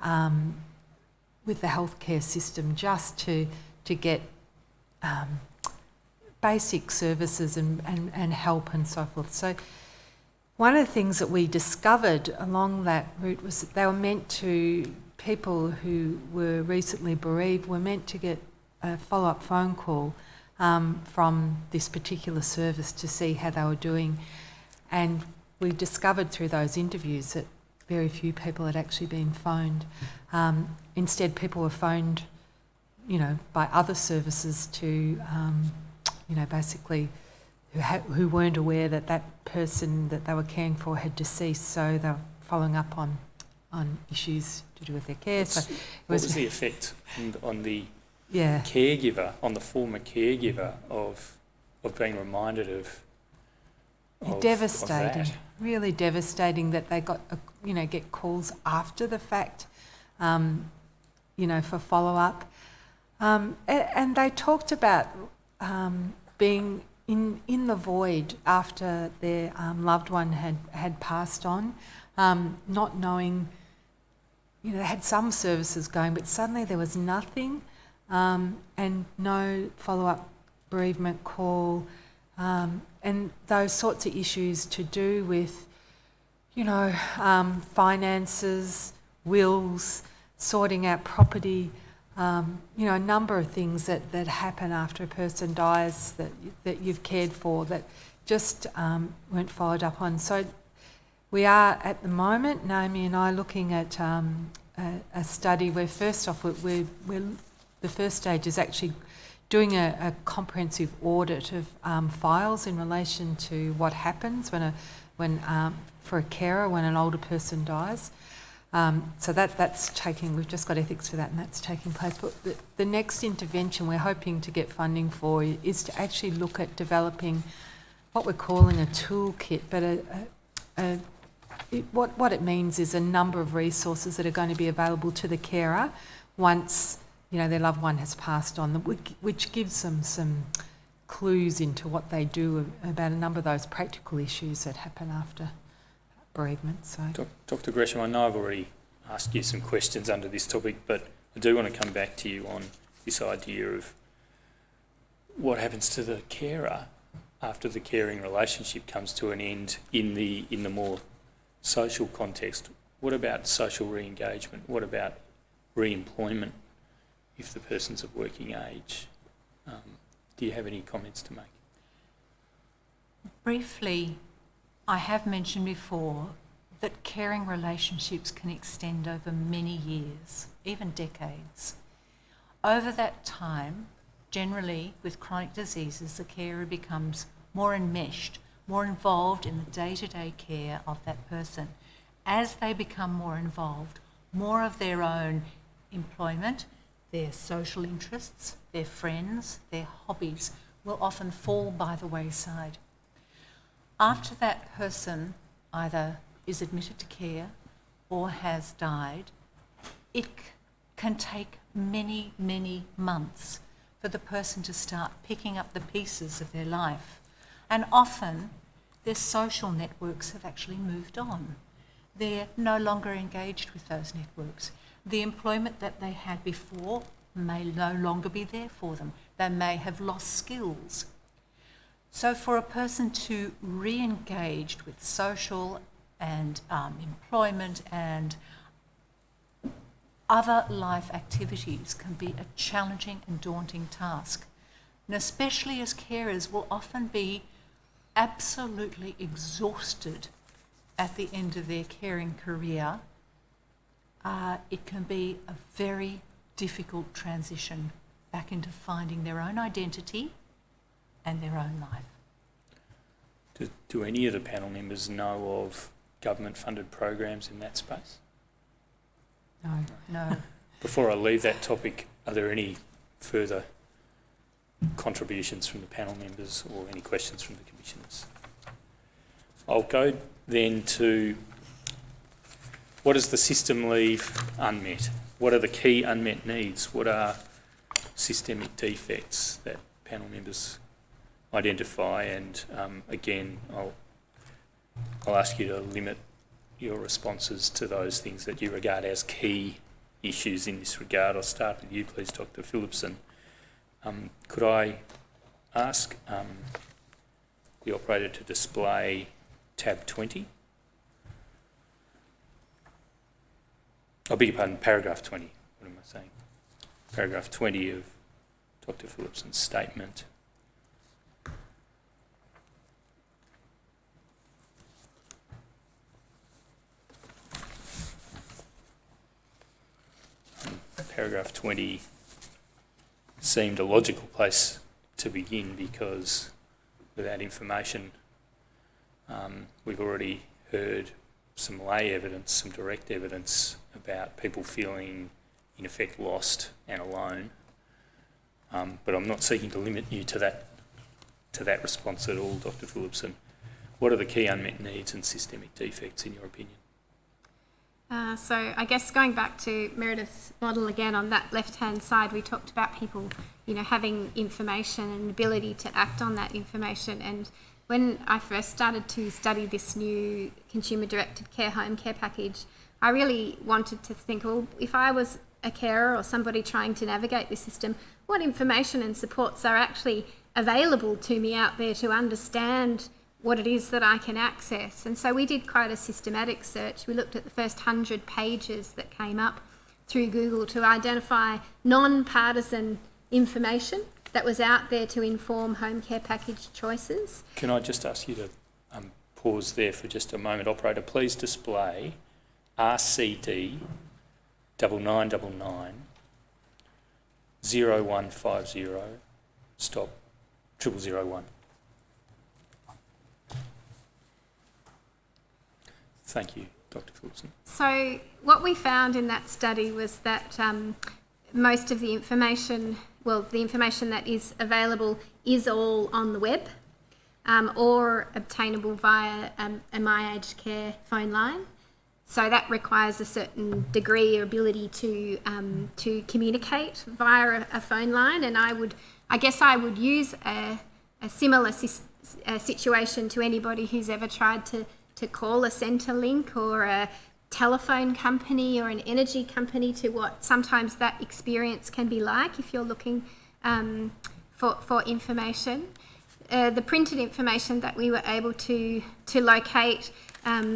the healthcare system just to get basic services and help and so forth. So one of the things that we discovered along that route was that people who were recently bereaved were meant to get a follow-up phone call from this particular service to see how they were doing. And we discovered through those interviews that very few people had actually been phoned. Instead, people were phoned, by other services to, basically who weren't aware that that person that they were caring for had deceased, so they were following up on issues to do with their care. What was the effect on the yeah. caregiver, on the former caregiver of being reminded of devastating, that? Really devastating that they got, get calls after the fact, for follow-up. And they talked about being in the void after their loved one had passed on, not knowing, they had some services going, but suddenly there was nothing, and no follow-up bereavement call, and those sorts of issues to do with, finances, wills, sorting out property, a number of things that happen after a person dies that you've cared for that just weren't followed up on. So we are at the moment, Naomi and I, looking at a study where first off we're the first stage is actually doing a comprehensive audit of files in relation to what happens for a carer when an older person dies. So that's taking, we've just got ethics for that, and that's taking place. But the next intervention we're hoping to get funding for is to actually look at developing what we're calling a toolkit, but what it means is a number of resources that are going to be available to the carer once their loved one has passed on, which gives them some clues into what they do about a number of those practical issues that happen after bereavement. So, Dr. Gresham, I know I've already asked you some questions under this topic, but I do want to come back to you on this idea of what happens to the carer after the caring relationship comes to an end in the more social context. What about social re-engagement? What about re-employment if the person's of working age? Do you have any comments to make? Briefly, I have mentioned before that caring relationships can extend over many years, even decades. Over that time, generally with chronic diseases, the carer becomes more enmeshed, more involved in the day-to-day care of that person. As they become more involved, more of their own employment, their social interests, their friends, their hobbies will often fall by the wayside. After that person either is admitted to care or has died, it can take many, many months for the person to start picking up the pieces of their life. And often their social networks have actually moved on. They're no longer engaged with those networks. The employment that they had before may no longer be there for them. They may have lost skills. So for a person to re-engage with social and employment and other life activities can be a challenging and daunting task. And especially as carers will often be absolutely exhausted at the end of their caring career, it can be a very difficult transition back into finding their own identity and their own life. Do any of the panel members know of government-funded programs in that space? No. Before I leave that topic, are there any further contributions from the panel members or any questions from the commissioners? I'll go then to what does the system leave unmet? What are the key unmet needs? What are systemic defects that panel members identify? And again, I'll ask you to limit your responses to those things that you regard as key issues in this regard. I'll start with you, please, Dr. Phillipson. Could I ask the operator to display tab 20? I beg your pardon, paragraph 20. What am I saying? Paragraph 20 of Dr. Phillipson's statement. Paragraph 20 seemed a logical place to begin because without information, we've already heard some lay evidence, some direct evidence about people feeling in effect lost and alone. But I'm not seeking to limit you to that response at all, Dr. Phillipson. What are the key unmet needs and systemic defects in your opinion? So I guess going back to Meredith's model again, on that left-hand side, we talked about people, having information and ability to act on that information. And when I first started to study this new consumer-directed care home care package, I really wanted to think, well, if I was a carer or somebody trying to navigate this system, what information and supports are actually available to me out there to understand what it is that I can access. And so we did quite a systematic search. We looked at the first 100 pages that came up through Google to identify non-partisan information that was out there to inform home care package choices. Can I just ask you to pause there for just a moment? Operator, please display RCD 9999 0150 stop 0001. Thank you, Dr. Phillipson. So what we found in that study was that most of the information, the information that is available is all on the web or obtainable via a My Aged Care phone line. So that requires a certain degree or ability to communicate via a phone line. And I guess I would use a similar situation to anybody who's ever tried to call a Centrelink or a telephone company or an energy company, to what sometimes that experience can be like if you're looking for information. The printed information that we were able to locate,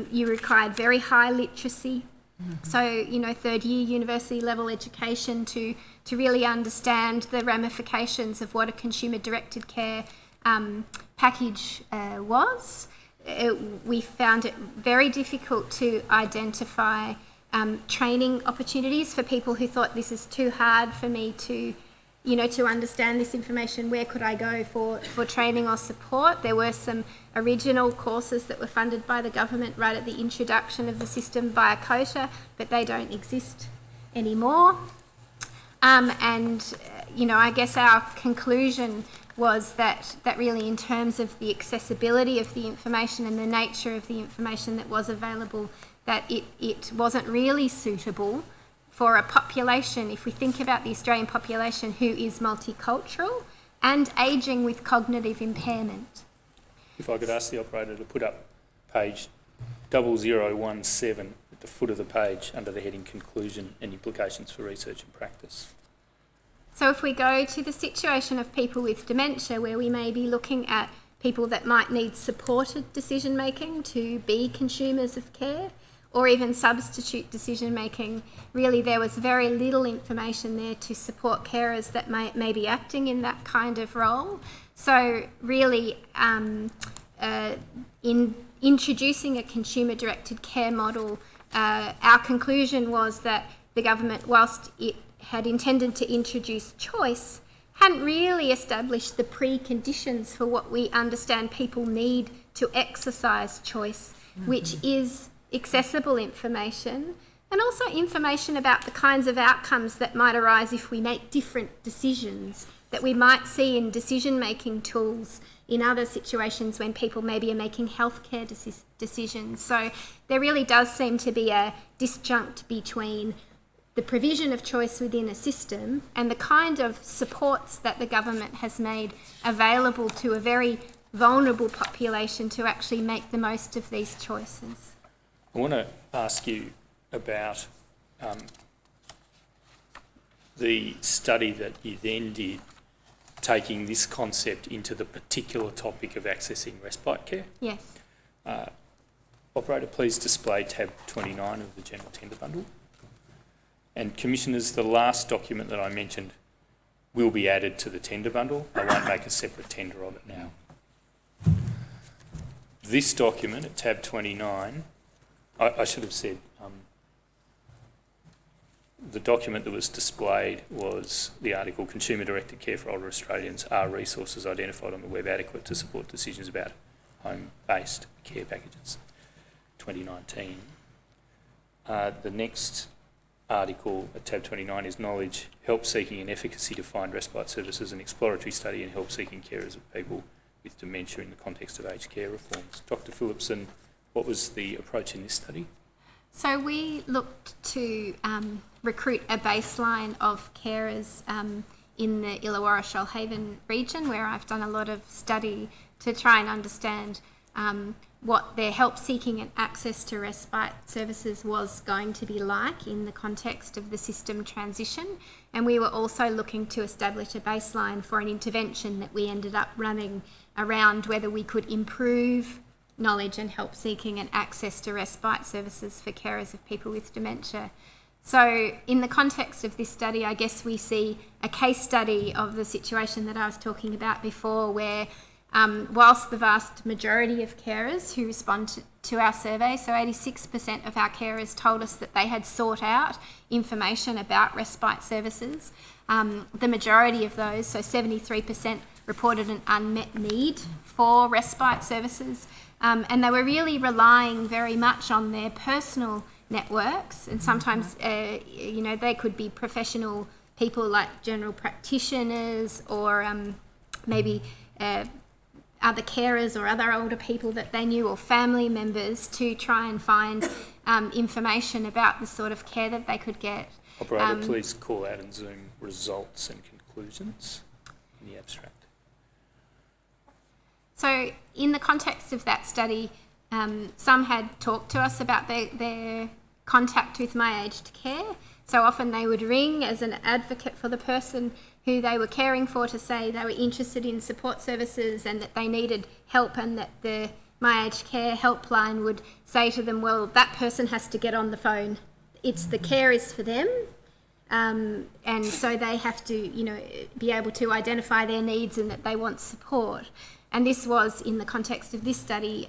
you required very high literacy. Mm-hmm. So, third year university level education to really understand the ramifications of what a consumer directed care package was. We found it very difficult to identify training opportunities for people who thought, this is too hard for me to understand this information. Where could I go for training or support? There were some original courses that were funded by the government right at the introduction of the system via quota, but they don't exist anymore. I guess our conclusion was that really, in terms of the accessibility of the information and the nature of the information that was available, that it wasn't really suitable for a population, if we think about the Australian population, who is multicultural and ageing with cognitive impairment. If I could ask the operator to put up page 0017 at the foot of the page under the heading Conclusion and Implications for Research and Practice. So if we go to the situation of people with dementia, where we may be looking at people that might need supported decision making to be consumers of care, or even substitute decision making, really there was very little information there to support carers that may be acting in that kind of role. So really, in introducing a consumer directed care model, our conclusion was that the government, whilst it had intended to introduce choice, hadn't really established the preconditions for what we understand people need to exercise choice, which is accessible information, and also information about the kinds of outcomes that might arise if we make different decisions that we might see in decision-making tools in other situations when people maybe are making healthcare decisions. So there really does seem to be a disjunct between the provision of choice within a system and the kind of supports that the government has made available to a very vulnerable population to actually make the most of these choices. I want to ask you about the study that you then did, taking this concept into the particular topic of accessing respite care. Yes. Operator, please display tab 29 of the General Tender Bundle. And Commissioners, the last document that I mentioned will be added to the tender bundle. I won't make a separate tender of it now. This document at tab 29, I should have said, the document that was displayed was the article Consumer-Directed Care for Older Australians, Are Resources Identified on the Web Adequate to Support Decisions about Home-Based Care Packages, 2019. The next article at tab 29 is Knowledge, Help Seeking and Efficacy to Find Respite Services, an exploratory study in help seeking carers of people with dementia in the context of aged care reforms. Dr. Phillipson, what was the approach in this study? So we looked to recruit a baseline of carers in the Illawarra-Shoalhaven region, where I've done a lot of study to try and understand what their help seeking and access to respite services was going to be like in the context of the system transition. And we were also looking to establish a baseline for an intervention that we ended up running around whether we could improve knowledge and help seeking and access to respite services for carers of people with dementia. So in the context of this study, I guess we see a case study of the situation that I was talking about before, where whilst the vast majority of carers who respond to our survey, so 86% of our carers told us that they had sought out information about respite services, the majority of those, so 73%, reported an unmet need for respite services. And they were really relying very much on their personal networks, and sometimes, they could be professional people like general practitioners or maybe other carers or other older people that they knew or family members to try and find information about the sort of care that they could get. Operator, please call out and zoom results and conclusions in the abstract. So in the context of that study, some had talked to us about their contact with My Aged Care. So often they would ring as an advocate for the person who they were caring for to say they were interested in support services and that they needed help, and that the My Aged Care helpline would say to them, well, that person has to get on the phone. It's the care is for them. And so they have to, be able to identify their needs and that they want support. And this was, in the context of this study,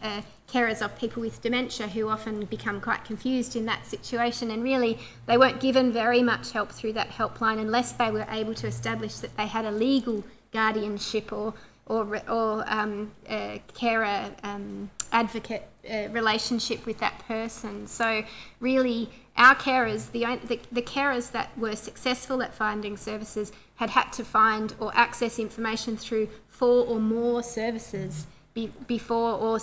carers of people with dementia who often become quite confused in that situation, and really they weren't given very much help through that helpline unless they were able to establish that they had a legal guardianship or carer advocate relationship with that person. So really our carers, the carers that were successful at finding services had to find or access information through 4 or more services before or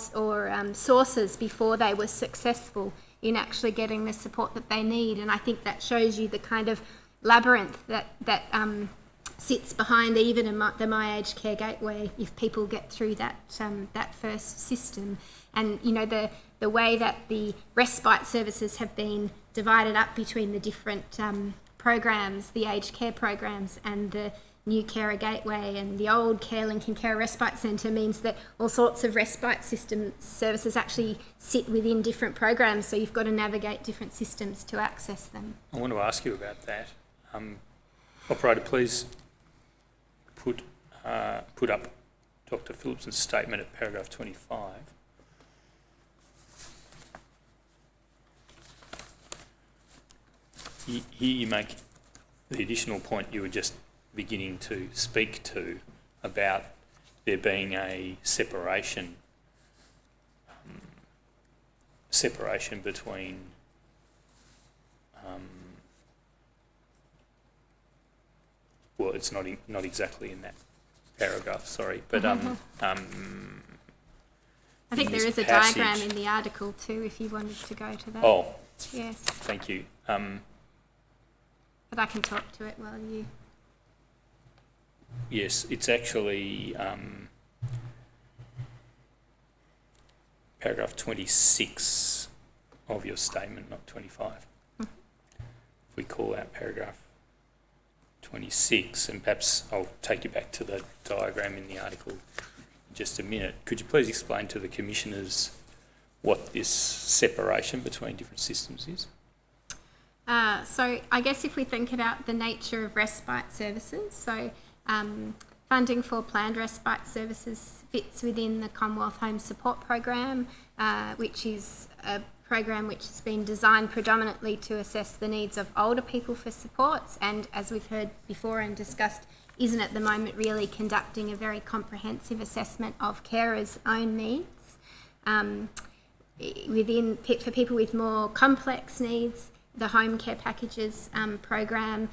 sources before they were successful in actually getting the support that they need. And I think that shows you the kind of labyrinth that sits behind even the My Aged Care Gateway if people get through that first system. And the way that the respite services have been divided up between the different programs, the aged care programs and the new Carer Gateway and the old CareLink and Care Respite Centre, means that all sorts of respite system services actually sit within different programs, so you've got to navigate different systems to access them. I want to ask you about that. Operator, please put up Dr. Phillipson's statement at paragraph 25. Here you make the additional point you were just beginning to speak to about there being a separation between well, it's not exactly in that paragraph, sorry, but I think there is a diagram in the article too, if you wanted to go to that. Oh, yes. Thank you. But I can talk to it while you... Yes, it's actually paragraph 26 of your statement, not 25. If we call out paragraph 26, and perhaps I'll take you back to the diagram in the article in just a minute. Could you please explain to the commissioners what this separation between different systems is? So I guess if we think about the nature of respite services, so funding for planned respite services fits within the Commonwealth Home Support Program, which is a program which has been designed predominantly to assess the needs of older people for supports, and as we've heard before and discussed, isn't at the moment really conducting a very comprehensive assessment of carers' own needs. For people with more complex needs, the home care packages program,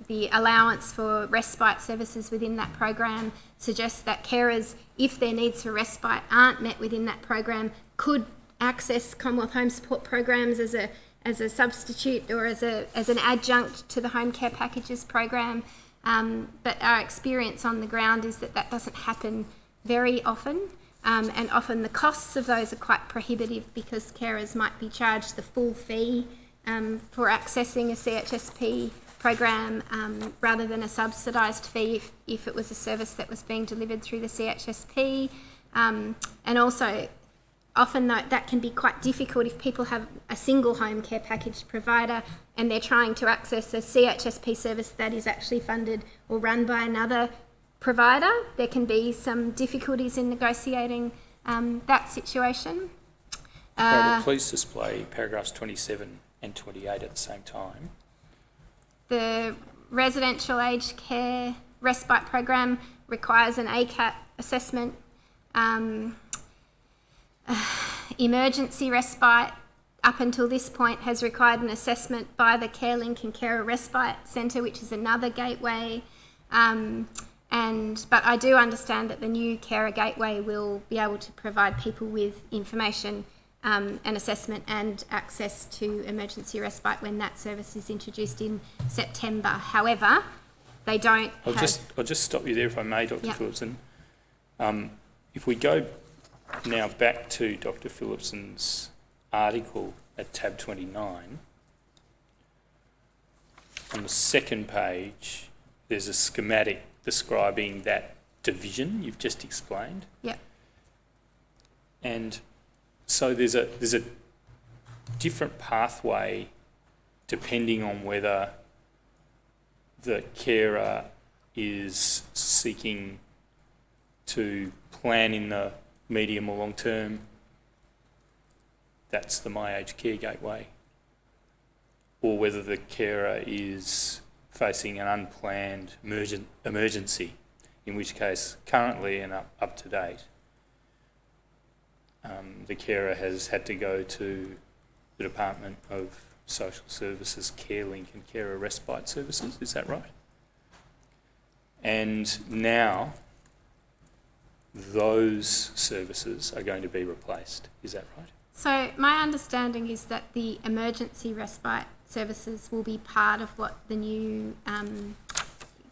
the allowance for respite services within that program suggests that carers, if their needs for respite aren't met within that program, could access Commonwealth Home Support programs as a substitute or as an adjunct to the home care packages program. But our experience on the ground is that doesn't happen very often. And often the costs of those are quite prohibitive because carers might be charged the full fee for accessing a CHSP program rather than a subsidised fee if it was a service that was being delivered through the CHSP. And also, often that can be quite difficult if people have a single home care package provider and they're trying to access a CHSP service that is actually funded or run by another provider. There can be some difficulties in negotiating that situation. Please display paragraphs 27 and 28 at the same time. The residential aged care respite program requires an ACAT assessment. Emergency respite, up until this point, has required an assessment by the CareLink and Carer Respite Centre, which is another gateway. But I do understand that the new Carer Gateway will be able to provide people with information and assessment and access to emergency respite when that service is introduced in September. However, they don't I'll just stop you there if I may, Dr. Yep. Phillipson. If we go now back to Dr. Phillipson's article at tab 29, on the second page, there's a schematic describing that division you've just explained. Yep. And so there's a different pathway depending on whether the carer is seeking to plan in the medium or long term. That's the My Aged Care Gateway. Or whether the carer is facing an unplanned emergency, in which case, currently and up to date, the carer has had to go to the Department of Social Services, CareLink and Carer Respite Services, is that right? And now those services are going to be replaced, is that right? So my understanding is that the emergency respite services will be part of what the new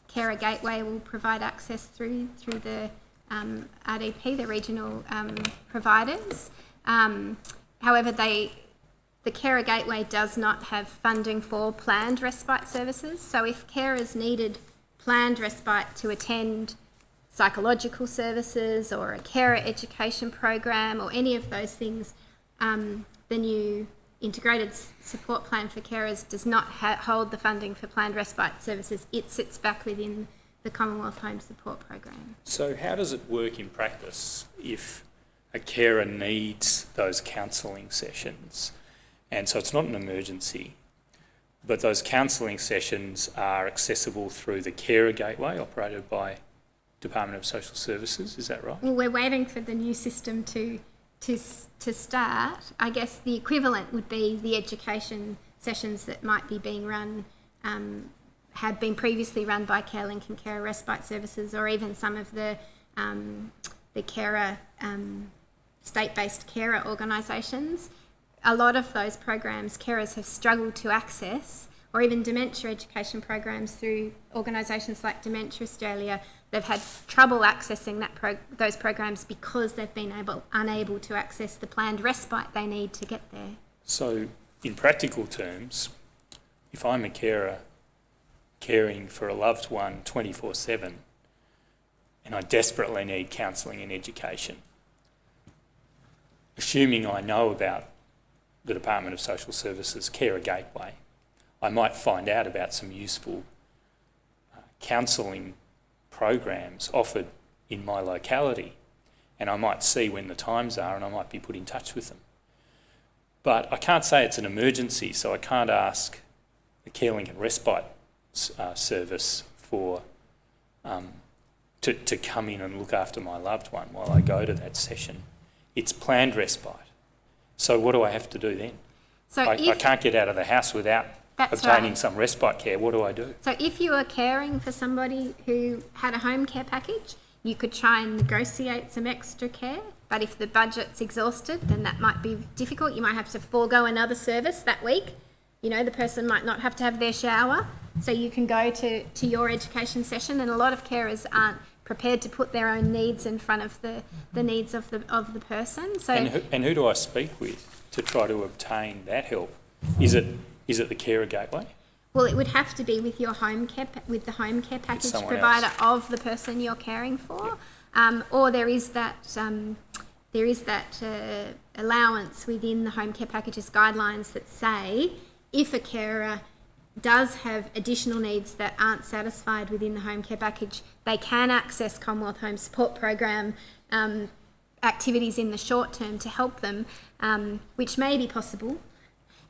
Carer Gateway will provide access through the RDP, the regional providers. However, the Carer Gateway does not have funding for planned respite services. So if carers needed planned respite to attend psychological services or a carer education program or any of those things, the new integrated support plan for carers does not hold the funding for planned respite services. It sits back within the Commonwealth Home Support Program. So how does it work in practice if a carer needs those counselling sessions? And so it's not an emergency, but those counselling sessions are accessible through the Carer Gateway operated by Department of Social Services, is that right? Well, we're waiting for the new system to start. I guess the equivalent would be the education sessions that might be being run, have been previously run by CareLink and Carer Respite Services, or even some of the carer, state-based carer organisations. A lot of those programs carers have struggled to access, or even dementia education programs through organisations like Dementia Australia. They've had trouble accessing those programs because they've been unable to access the planned respite they need to get there. So in practical terms, if I'm a carer caring for a loved one 24/7 and I desperately need counselling and education, assuming I know about the Department of Social Services Carer Gateway, I might find out about some useful counselling programs offered in my locality, and I might see when the times are and I might be put in touch with them. But I can't say it's an emergency, so I can't ask the Carelink and Respite service for to come in and look after my loved one while I go to that session. It's planned respite. So what do I have to do then? So I can't get out of the house without obtaining some respite care. What do I do? So if you are caring for somebody who had a home care package, you could try and negotiate some extra care. But if the budget's exhausted, then that might be difficult. You might have to forego another service that week. You know, the person might not have to have their shower. So you can go to your education session, and a lot of carers aren't prepared to put their own needs in front of the needs of the person. So and who do I speak with to try to obtain that help? Is it the Carer Gateway? Well, it would have to be with your home care package provider of the person you're caring for, or there is that allowance within the home care packages guidelines that say if a carer does have additional needs that aren't satisfied within the home care package, they can access Commonwealth Home Support Program activities in the short term to help them, which may be possible.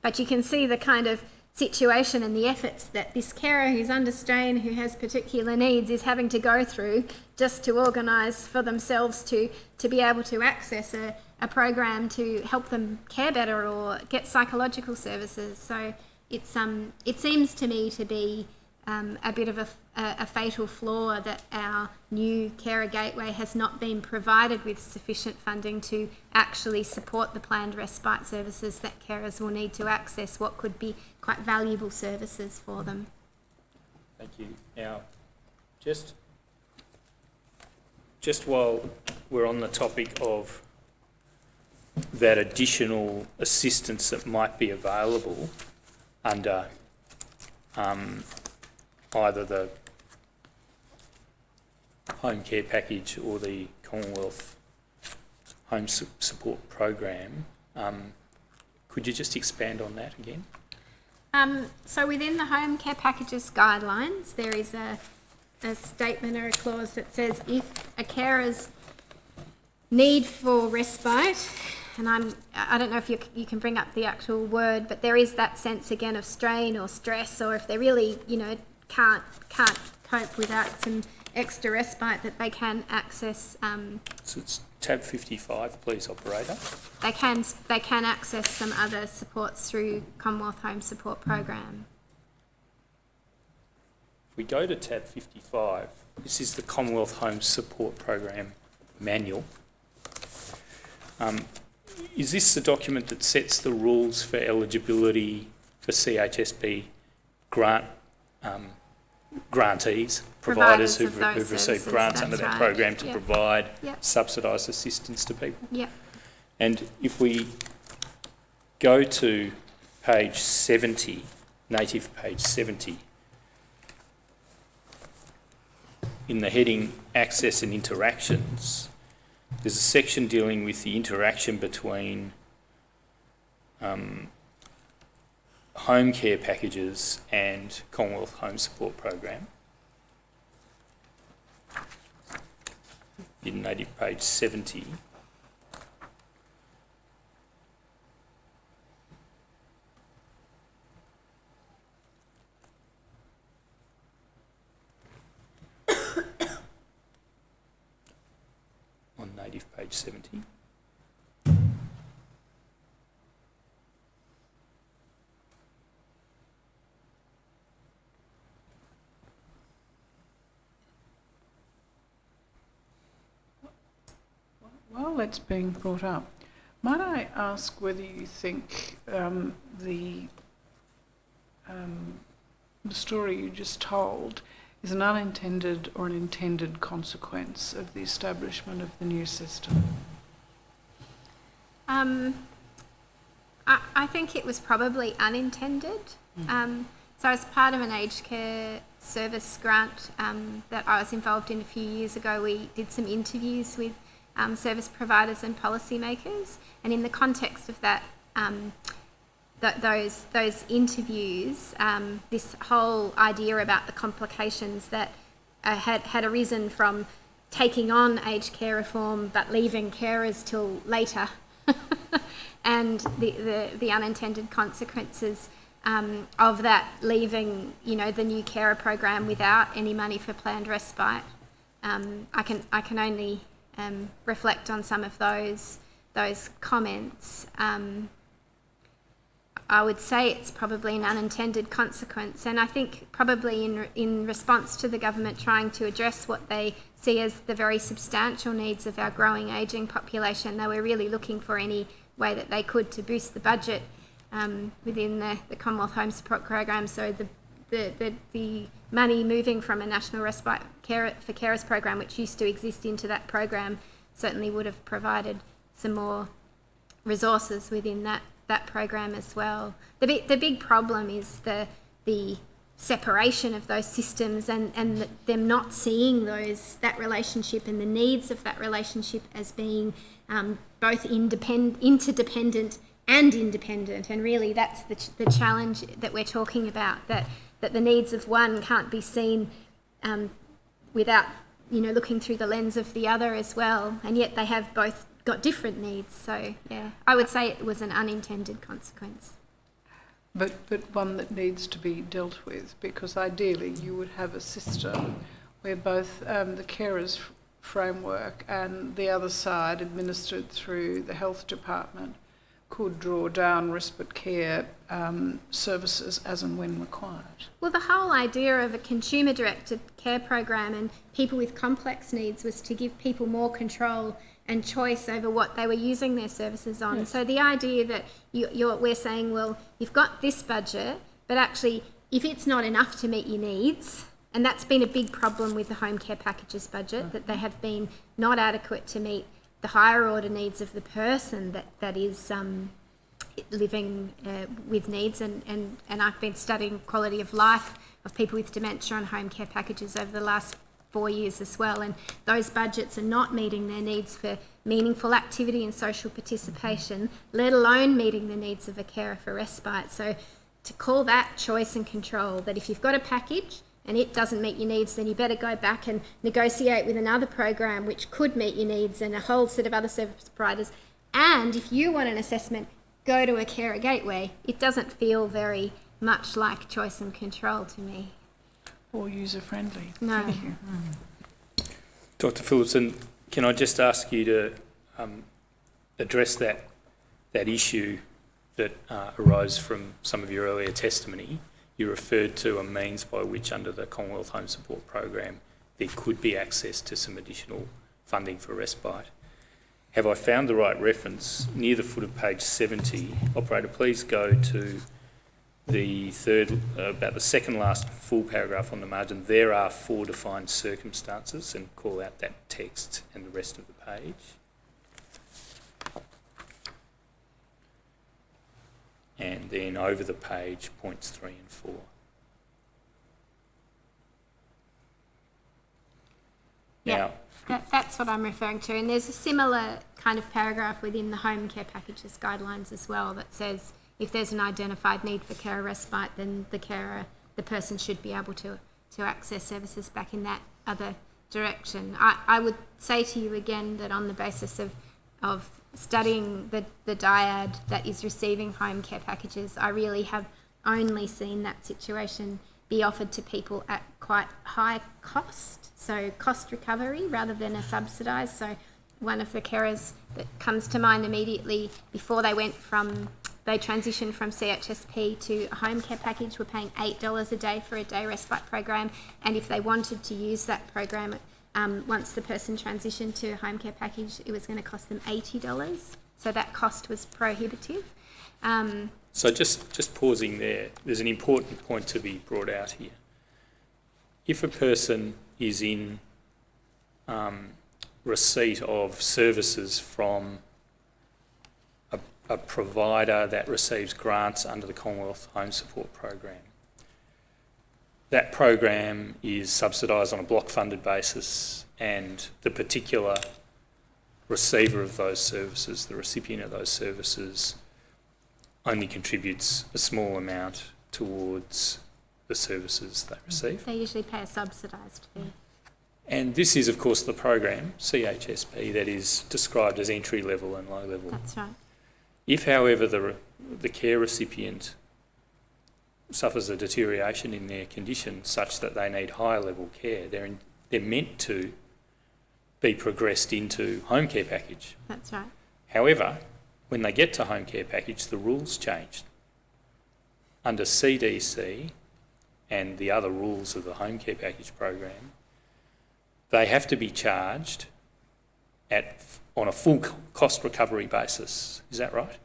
But you can see the kind of situation and the efforts that this carer who's under strain, who has particular needs, is having to go through just to organise for themselves to be able to access a program to help them care better or get psychological services. So it seems to me to be a bit of a fatal flaw that our new Carer Gateway has not been provided with sufficient funding to actually support the planned respite services that carers will need to access what could be quite valuable services for them. Thank you. Now, just while we're on the topic of that additional assistance that might be available under either the home care package or the Commonwealth Home Support Program, could you just expand on that again? So within the home care packages guidelines, there is a statement or a clause that says if a carer's need for respite, and I don't know if you can bring up the actual word, but there is that sense again of strain or stress, or if they really, can't cope without some extra respite, that they can access. So it's tab 55, please, operator. They can access some other supports through Commonwealth Home Support Program. If we go to tab 55, this is the Commonwealth Home Support Program manual. Is this the document that sets the rules for eligibility for CHSP grantees, providers who've received grants under that program to provide subsidised assistance to people? Yep. And if we go to page 70, native page 70, in the heading Access and Interactions, there's a section dealing with the interaction between home care packages and Commonwealth Home Support Program. In native page 70. On native page 70. While that's being brought up, might I ask whether you think the story you just told is an unintended or an intended consequence of the establishment of the new system? I think it was probably unintended. So as part of an aged care service grant that I was involved in a few years ago, we did some interviews with service providers and policymakers, and in the context of that, those interviews, this whole idea about the complications that had arisen from taking on aged care reform but leaving carers till later, and the unintended consequences of that, leaving the new carer program without any money for planned respite. I can only reflect on some of those comments. I would say it's probably an unintended consequence, and I think probably in response to the government trying to address what they see as the very substantial needs of our growing ageing population, they were really looking for any way that they could to boost the budget within the Commonwealth Home Support Program. So the money moving from a National Respite for Carers program, which used to exist, into that program certainly would have provided some more resources within that program as well. The big problem is the separation of those systems and them not seeing that relationship and the needs of that relationship as being both interdependent and independent. And really that's the challenge that we're talking about, that the needs of one can't be seen without looking through the lens of the other as well, and yet they have both got different needs. So yeah, I would say it was an unintended consequence. But one that needs to be dealt with, because ideally you would have a system where both the carers framework and the other side, administered through the health department, could draw down respite care services as and when required. Well, the whole idea of a consumer-directed care program and people with complex needs was to give people more control and choice over what they were using their services on. Yes. So the idea that we're saying, well, you've got this budget, but actually if it's not enough to meet your needs, and that's been a big problem with the home care packages budget, that they have been not adequate to meet the higher order needs of the person that is living with needs, and I've been studying quality of life of people with dementia on home care packages over the last 4 years as well, and those budgets are not meeting their needs for meaningful activity and social participation, let alone meeting the needs of a carer for respite. So to call that choice and control, that if you've got a package and it doesn't meet your needs, then you better go back and negotiate with another program which could meet your needs and a whole set of other service providers. And if you want an assessment, go to a carer gateway. It doesn't feel very much like choice and control to me. Or user-friendly. No. Thank you. Dr. Phillipson, can I just ask you to address that issue that arose from some of your earlier testimony? You referred to a means by which, under the Commonwealth Home Support Program, there could be access to some additional funding for respite. Have I found the right reference? Near the foot of page 70, operator, please go to the third, about the second last full paragraph on the margin. There are 4 defined circumstances, and call out that text and the rest of the page. And then over the page, points 3 and 4. Yeah, that's what I'm referring to. And there's a similar kind of paragraph within the home care packages guidelines as well that says if there's an identified need for carer respite, then the person should be able to access services back in that other direction. I would say to you again that on the basis of studying the dyad that is receiving home care packages, I really have only seen that situation be offered to people at quite high cost, so cost recovery rather than a subsidised. So one of the carers that comes to mind immediately before they transitioned from CHSP to a home care package were paying $8 a day for a day respite program, and if they wanted to use that program once the person transitioned to a home care package, it was going to cost them $80. So that cost was prohibitive. So just pausing there, there's an important point to be brought out here. If a person is in receipt of services from a provider that receives grants under the Commonwealth Home Support Program, that program is subsidised on a block-funded basis, and the particular receiver of those services, the recipient of those services, only contributes a small amount towards the services they receive. They usually pay a subsidised fee. And this is, of course, the program, CHSP, that is described as entry level and low level. That's right. If, however, the care recipient suffers a deterioration in their condition such that they need higher level care, they're meant to be progressed into home care package. That's right. However, when they get to home care package, the rules changed. Under CDC and the other rules of the home care package program, they have to be charged on a full cost recovery basis. Is that right?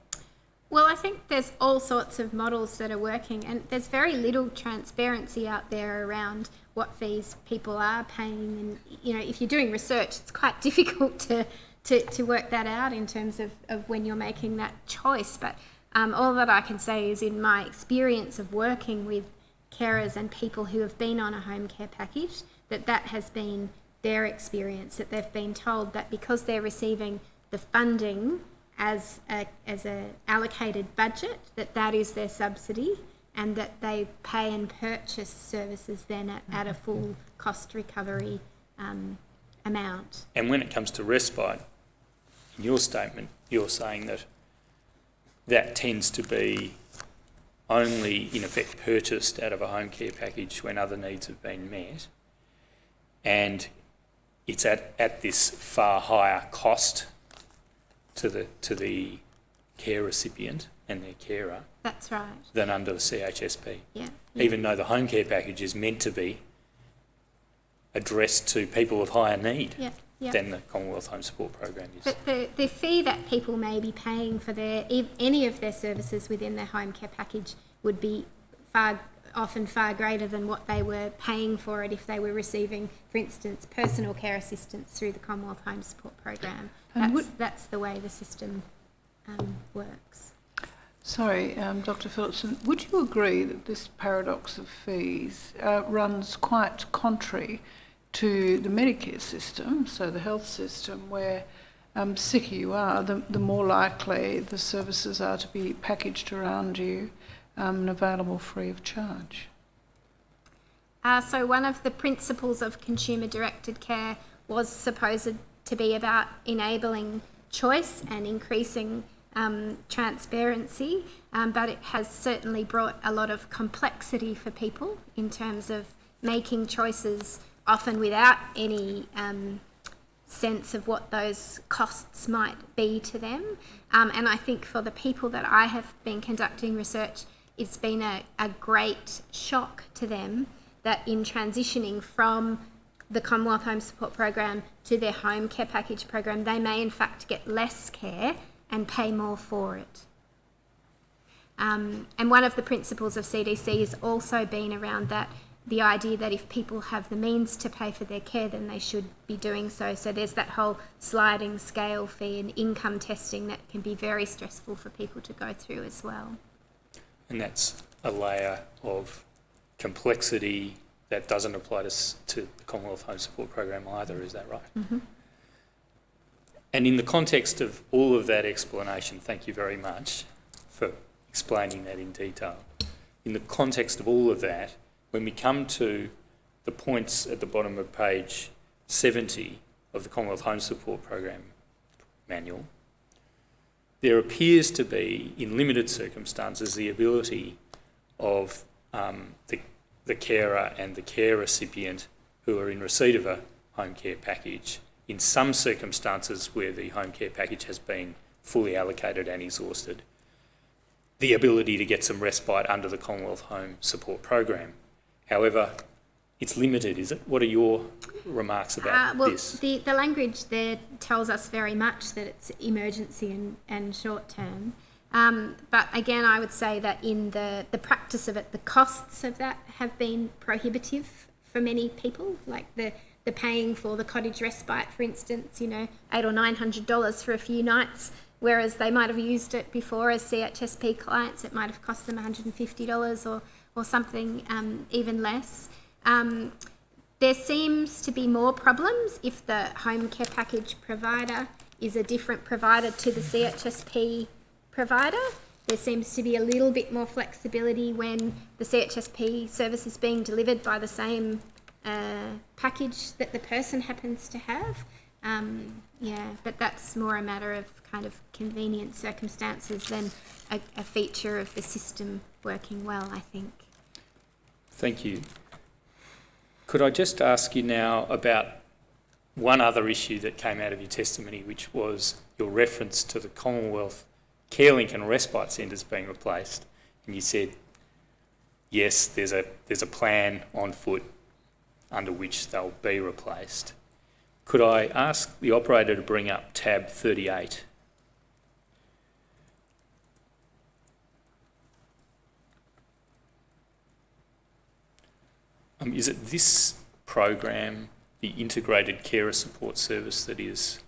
Well, I think there's all sorts of models that are working, and there's very little transparency out there around what fees people are paying. And, you know, if you're doing research, it's quite difficult to work that out in terms of when you're making that choice. But all that I can say is, in my experience of working with carers and people who have been on a home care package, that has been their experience, that they've been told that because they're receiving the funding as a allocated budget, that is their subsidy, and that they pay and purchase services then at a full cost recovery amount. And when it comes to respite, in your statement, you're saying that tends to be only, in effect, purchased out of a home care package when other needs have been met, and it's at this far higher cost to the care recipient and their carer. That's right. Than under the CHSP. Yeah. Even though the home care package is meant to be addressed to people of higher need than the Commonwealth Home Support Program is. But the fee that people may be paying for any of their services within their home care package would be often far greater than what they were paying for it if they were receiving, for instance, personal care assistance through the Commonwealth Home Support Program. That's the way the system works. Sorry, Dr. Phillipson, would you agree that this paradox of fees runs quite contrary to the Medicare system, so the health system, where sicker you are, the more likely the services are to be packaged around you and available free of charge? So one of the principles of consumer-directed care was supposed to be about enabling choice and increasing transparency, but it has certainly brought a lot of complexity for people in terms of making choices often without any sense of what those costs might be to them. And I think for the people that I have been conducting research, it's been a great shock to them that in transitioning from the Commonwealth Home Support Program to their home care package program, they may in fact get less care and pay more for it. And one of the principles of CDC has also been around that, the idea that if people have the means to pay for their care, then they should be doing so. So there's that whole sliding scale fee and income testing that can be very stressful for people to go through as well. And that's a layer of complexity that doesn't apply to the Commonwealth Home Support Program either, is that right? Mm-hmm. And in the context of all of that explanation, thank you very much for explaining that in detail. In the context of all of that, when we come to the points at the bottom of page 70 of the Commonwealth Home Support Program manual, there appears to be, in limited circumstances, the ability of the carer and the care recipient who are in receipt of a home care package, in some circumstances where the home care package has been fully allocated and exhausted, the ability to get some respite under the Commonwealth Home Support Program. However, it's limited, is it? What are your remarks about this? The language there tells us very much that it's emergency and short term. But again, I would say that in the practice of it, the costs of that have been prohibitive for many people, like the paying for the cottage respite, for instance, $800 or $900 for a few nights, whereas they might have used it before as CHSP clients. It might have cost them $150 or something even less. There seems to be more problems if the home care package provider is a different provider to the CHSP provider. there seems to be a little bit more flexibility when the CHSP service is being delivered by the same package that the person happens to have. But that's more a matter of kind of convenient circumstances than a feature of the system working well, I think. Thank you. Could I just ask you now about one other issue that came out of your testimony, which was your reference to the Commonwealth Carelink and Respite Centres being replaced, and you said, yes, there's a plan on foot under which they'll be replaced. Could I ask the operator to bring up tab 38? Is it this program, the Integrated Carer Support Service, that is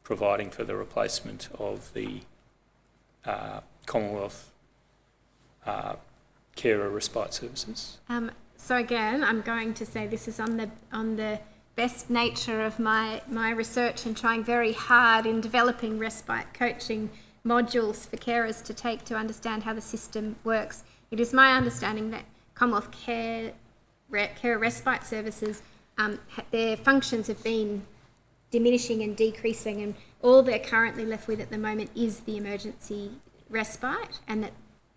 providing for the replacement of the Commonwealth Carer Respite Services? So again, I'm going to say this is on the best nature of my research and trying very hard in developing respite coaching modules for carers to take to understand how the system works. It is my understanding that Commonwealth Carer Respite Services, their functions have been diminishing and decreasing, and all they're currently left with at the moment is the emergency respite, and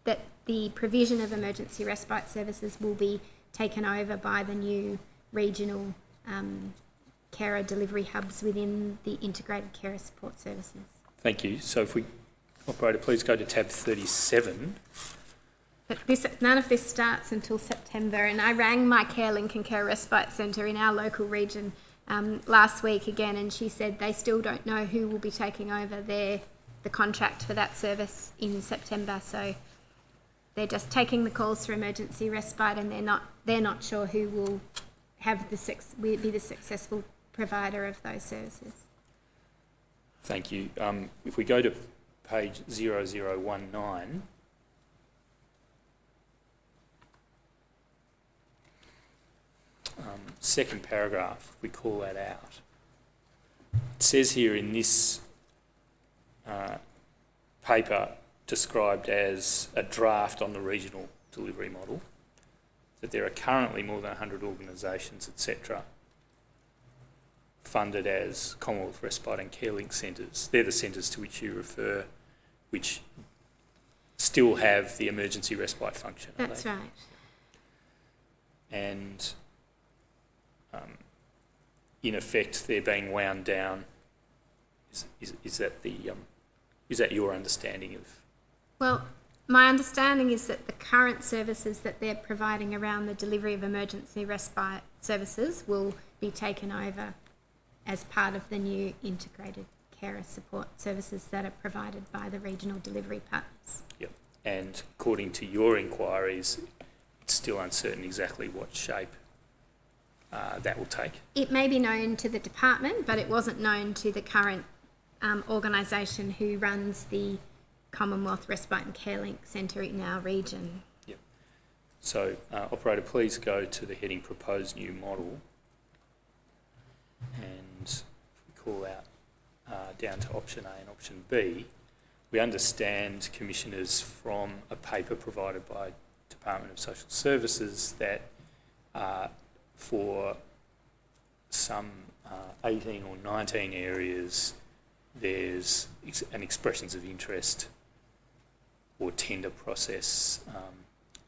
that the provision of emergency respite services will be taken over by the new regional carer delivery hubs within the Integrated Carer Support Services. Thank you. So if we, operator, please go to tab 37. But none of this starts until September, and I rang my CareLink and Care Respite Centre in our local region last week again, and she said they still don't know who will be taking over the contract for that service in September. So they're just taking the calls for emergency respite, and they're not sure who will be the successful provider of those services. Thank you. If we go to page 0019. Second paragraph, we call that out. It says here in this paper described as a draft on the regional delivery model that there are currently more than 100 organisations, etc., funded as Commonwealth Respite and CareLink centres. They're the centres to which you refer, which still have the emergency respite function. That's right. And in effect, they're being wound down. Is that your understanding of? Well, my understanding is that the current services that they're providing around the delivery of emergency respite services will be taken over as part of the new integrated carer support services that are provided by the regional delivery partners. Yep. And according to your inquiries, it's still uncertain exactly what shape that will take. It may be known to the department, but it wasn't known to the current organisation who runs the Commonwealth Respite and CareLink Centre in our region. Yep. So, operator, please go to the heading Proposed New Model, and if we call out down to option A and option B, we understand, Commissioners, from a paper provided by Department of Social Services that for some 18 or 19 areas, there's an expressions of interest or tender process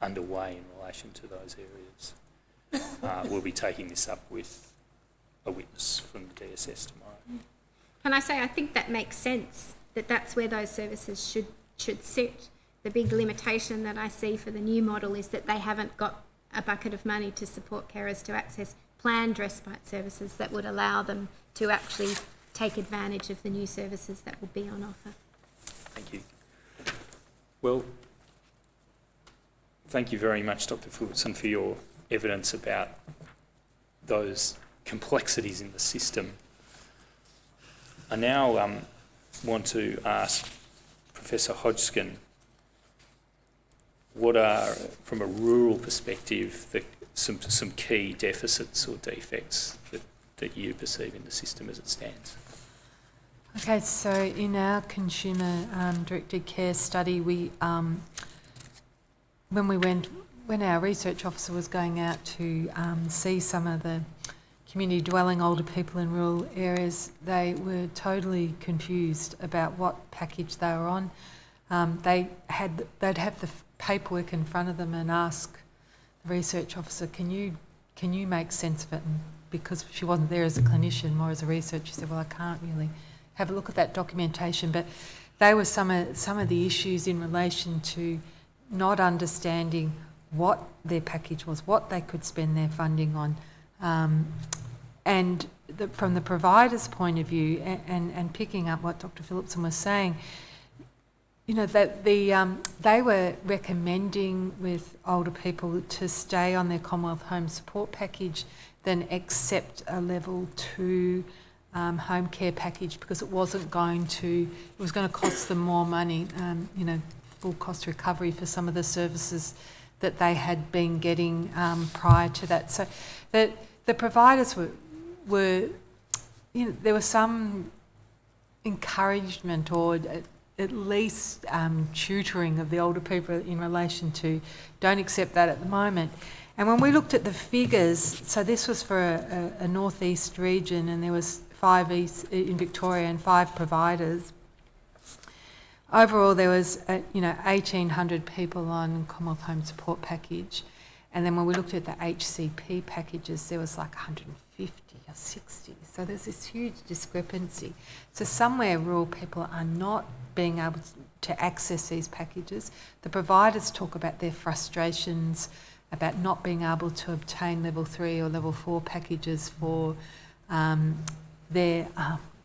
underway in relation to those areas. We'll be taking this up with a witness from the DSS tomorrow. Can I say, I think that makes sense, that that's where those services should sit. The big limitation that I see for the new model is that they haven't got a bucket of money to support carers to access planned respite services that would allow them to actually take advantage of the new services that will be on offer. Thank you. Well, thank you very much, Dr. Phillipson, for your evidence about those complexities in the system. I now want to ask Professor Hodgkin, what are, from a rural perspective, some key deficits or defects that you perceive in the system as it stands? Okay, so in our consumer directed care study, when our research officer was going out to see some of the community dwelling older people in rural areas, they were totally confused about what package they were on. They'd have the paperwork in front of them and ask the research officer, can you make sense of it? And because she wasn't there as a clinician, more as a researcher, she said, well, I can't really have a look at that documentation. But they were some of the issues in relation to not understanding what their package was, what they could spend their funding on. From the provider's point of view, and picking up what Dr. Phillipson was saying, you know, that they were recommending with older people to stay on their Commonwealth Home Support Package than accept a level 2 home care package, because it was going to cost them more money, you know, full cost recovery for some of the services that they had been getting prior to that. So the providers were, you know, there was some encouragement or at least tutoring of the older people in relation to don't accept that at the moment. And when we looked at the figures, so this was for a northeast region, and there was 5 east in Victoria and 5 providers. Overall, there was 1,800 people on Commonwealth Home Support Package, and then when we looked at the HCP packages, there was like 150 or 60. So there's this huge discrepancy. So somewhere rural people are not being able to access these packages. The providers talk about their frustrations about not being able to obtain level 3 or level 4 packages for their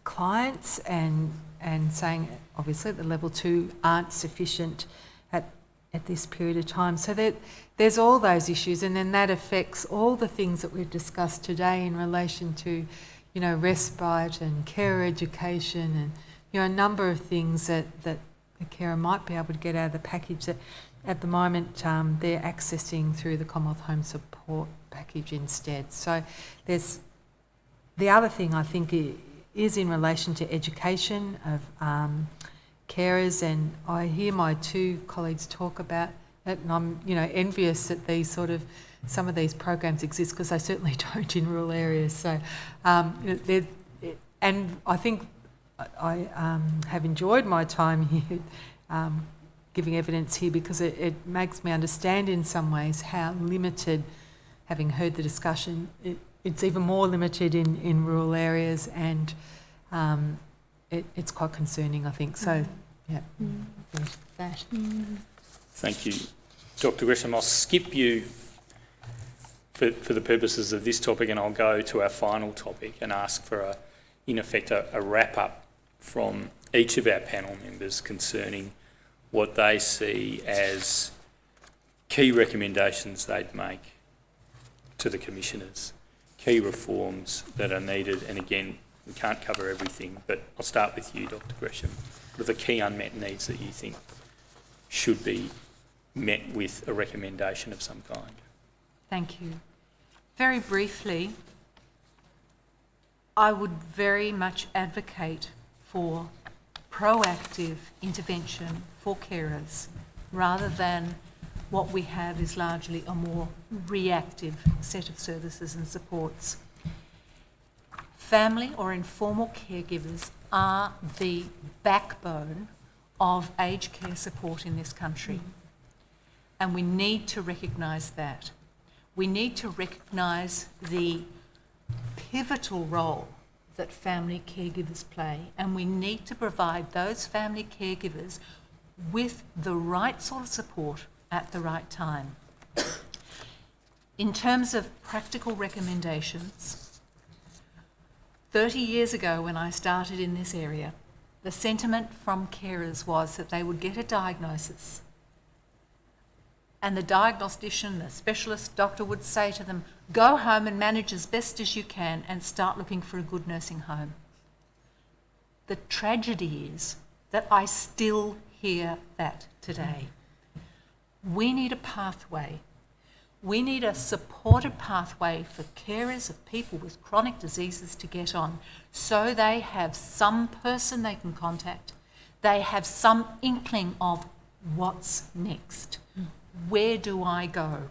clients, and saying obviously the level 2 aren't sufficient at this period of time. So there's all those issues, and then that affects all the things that we've discussed today in relation to, you know, respite and carer education, and, you know, a number of things that the carer might be able to get out of the package that at the moment they're accessing through the Commonwealth Home Support Package instead. So there's the other thing I think is in relation to education of carers, and I hear my 2 colleagues talk about it, and I'm, you know, envious that some of these programs exist, because they certainly don't in rural areas. So, you know, and I think I have enjoyed my time here, giving evidence here, because it makes me understand in some ways how limited, having heard the discussion, it's even more limited in rural areas, and it's quite concerning, I think. So, yeah. That. Thank you. Dr. Gresham, I'll skip you for the purposes of this topic, and I'll go to our final topic and ask for, in effect, a wrap-up from each of our panel members concerning what they see as key recommendations they'd make to the commissioners, key reforms that are needed. And again, we can't cover everything, but I'll start with you, Dr. Gresham. What are the key unmet needs that you think should be met with a recommendation of some kind? Thank you. Very briefly, I would very much advocate for proactive intervention for carers, rather than what we have is largely a more reactive set of services and supports. Family or informal caregivers are the backbone of aged care support in this country. And we need to recognise that. We need to recognise the pivotal role that family caregivers play, and we need to provide those family caregivers with the right sort of support at the right time. In terms of practical recommendations, 30 years ago when I started in this area, the sentiment from carers was that they would get a diagnosis, and the diagnostician, the specialist doctor, would say to them, go home and manage as best as you can and start looking for a good nursing home. The tragedy is that I still hear that today. We need a pathway We need a supported pathway for carers of people with chronic diseases to get on, so they have some person they can contact. They have some inkling of what's next. Where do I go?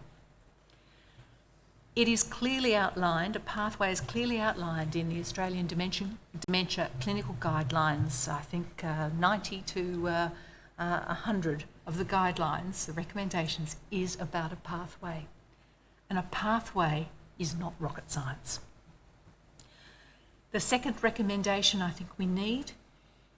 It is clearly outlined, a pathway is clearly outlined in the Australian Dementia Clinical Guidelines. I think 90 to 100 of the guidelines, the recommendations, is about a pathway. And a pathway is not rocket science. The second recommendation I think we need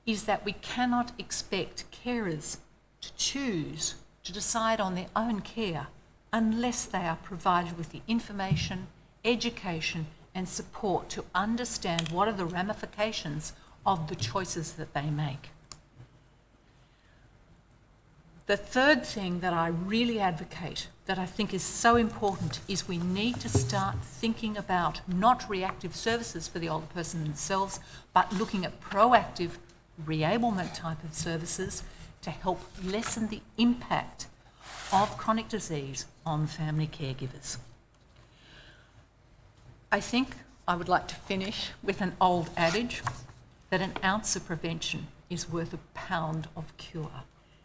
is that we cannot expect carers to choose to decide on their own care unless they are provided with the information, education and support to understand what are the ramifications of the choices that they make. The third thing that I really advocate, that I think is so important, is we need to start thinking about not reactive services for the older person themselves, but looking at proactive reablement type of services to help lessen the impact of chronic disease on family caregivers. I think I would like to finish with an old adage that an ounce of prevention is worth a pound of cure.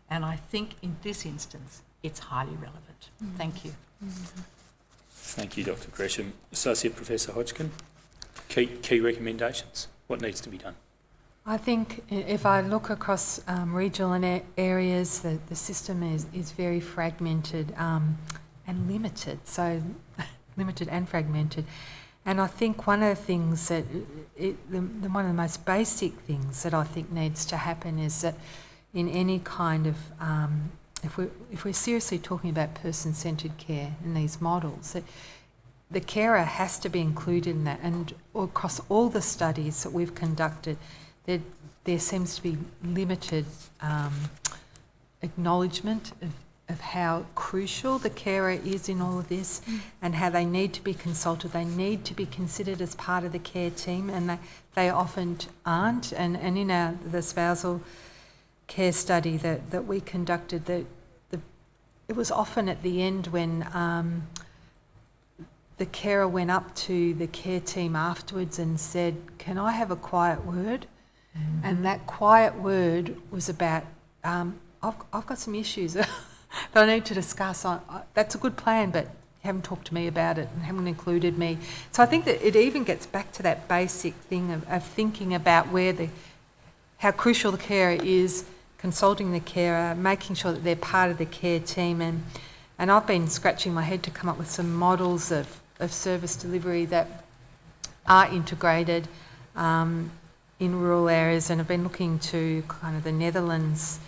And I think in this instance, it's highly relevant. Thank you. Thank you, Dr. Gresham. Associate Professor Hodgkin, key recommendations. What needs to be done? I think if I look across regional areas, the system is very fragmented and limited, so limited and fragmented. And I think one of the things that, one of the most basic things that I think needs to happen is that in any kind of, if we're seriously talking about person-centred care in these models, that the carer has to be included in that. And across all the studies that we've conducted, there seems to be limited acknowledgement of how crucial the carer is in all of this and how they need to be consulted. They need to be considered as part of the care team, and they often aren't. And in the spousal care study that we conducted, it was often at the end when the carer went up to the care team afterwards and said, "Can I have a quiet word?" And that quiet word was about, I've got some issues that I need to discuss. That's a good plan, but you haven't talked to me about it and haven't included me. So I think that it even gets back to that basic thing of thinking about how crucial the carer is, consulting the carer, making sure that they're part of the care team. And I've been scratching my head to come up with some models of service delivery that are integrated in rural areas, and I've been looking to kind of the Netherlands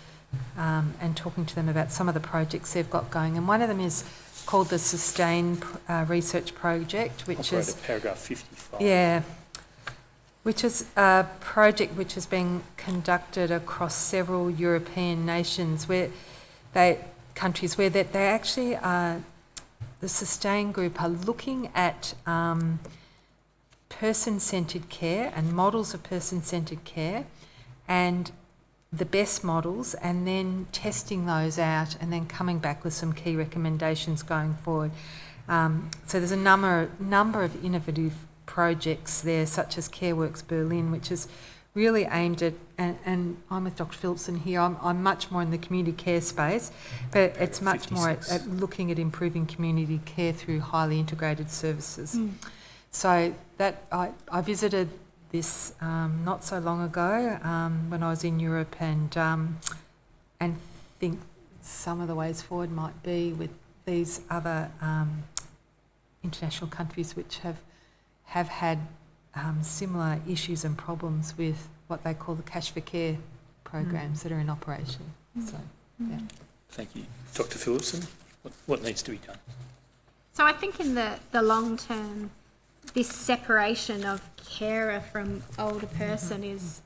and talking to them about some of the projects they've got going. And one of them is called the Sustain Research Project, which is paragraph 55. Yeah, which is a project which has been conducted across several European nations countries where they actually are, the Sustain group are looking at person-centred care and models of person-centred care and the best models, and then testing those out and then coming back with some key recommendations going forward. So there's a number of innovative projects there, such as CareWorks Berlin, which is really aimed at, and I'm with Dr. Phillipson here, I'm much more in the community care space, but it's much 56. More at looking at improving community care through highly integrated services. So that I visited this not so long ago when I was in Europe, and think some of the ways forward might be with these other international countries which have had similar issues and problems with what they call the cash for care programs that are in operation. So, yeah. Thank you. Dr. Phillipson, what needs to be done? So I think in the long term, this separation of carer from older person has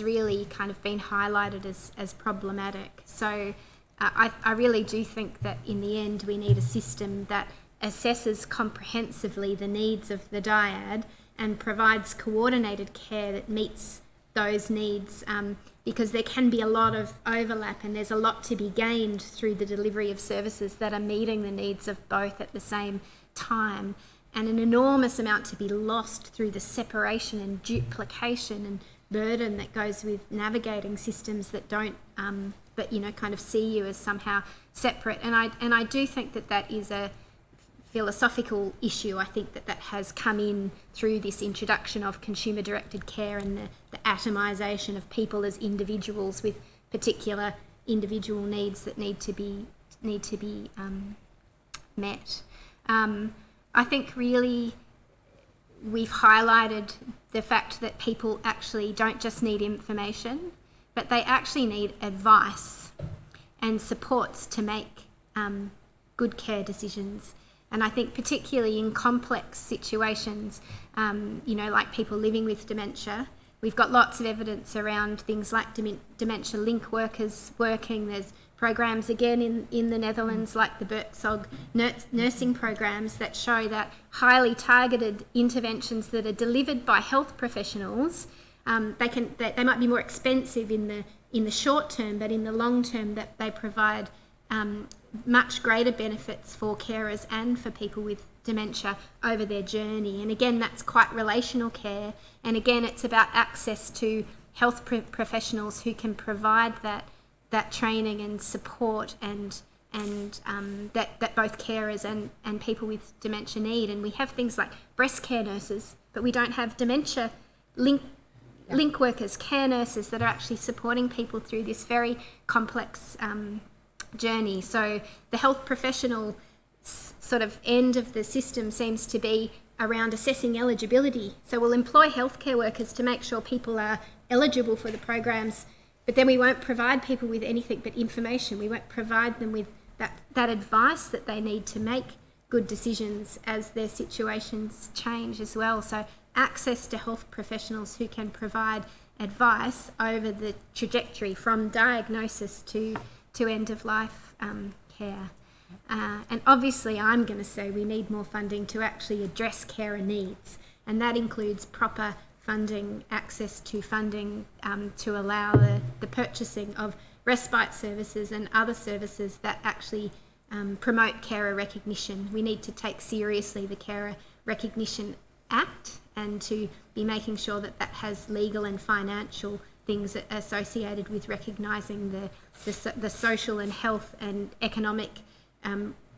really kind of been highlighted as problematic. So I really do think that in the end we need a system that assesses comprehensively the needs of the dyad and provides coordinated care that meets those needs, because there can be a lot of overlap and there's a lot to be gained through the delivery of services that are meeting the needs of both at the same time, and an enormous amount to be lost through the separation and duplication and burden that goes with navigating systems that don't, that, you know, kind of see you as somehow separate. And I do think that is a philosophical issue. I think that has come in through this introduction of consumer-directed care and the atomisation of people as individuals with particular individual needs that need to be met. I think really we've highlighted the fact that people actually don't just need information, but they actually need advice and supports to make good care decisions. And I think particularly in complex situations, you know, like people living with dementia, we've got lots of evidence around things like dementia link workers working. There's programs again in the Netherlands like the Berkzog nursing programs that show that highly targeted interventions that are delivered by health professionals, they might be more expensive in the short term, but in the long term that they provide much greater benefits for carers and for people with dementia over their journey. And again, that's quite relational care. And again, it's about access to health professionals who can provide that training and support and that both carers and people with dementia need. And we have things like breast care nurses, but we don't have dementia link workers, care nurses that are actually supporting people through this very complex journey. So the health professional sort of end of the system seems to be around assessing eligibility. So we'll employ healthcare workers to make sure people are eligible for the programs, but then we won't provide people with anything but information. We won't provide them with that advice that they need to make good decisions as their situations change as well. So access to health professionals who can provide advice over the trajectory from diagnosis to end of life care. And obviously I'm going to say we need more funding to actually address carer needs, and that includes proper funding, access to funding to allow the purchasing of respite services and other services that actually promote carer recognition. We need to take seriously the Carer Recognition Act and to be making sure that has legal and financial things associated with recognising the social and health and economic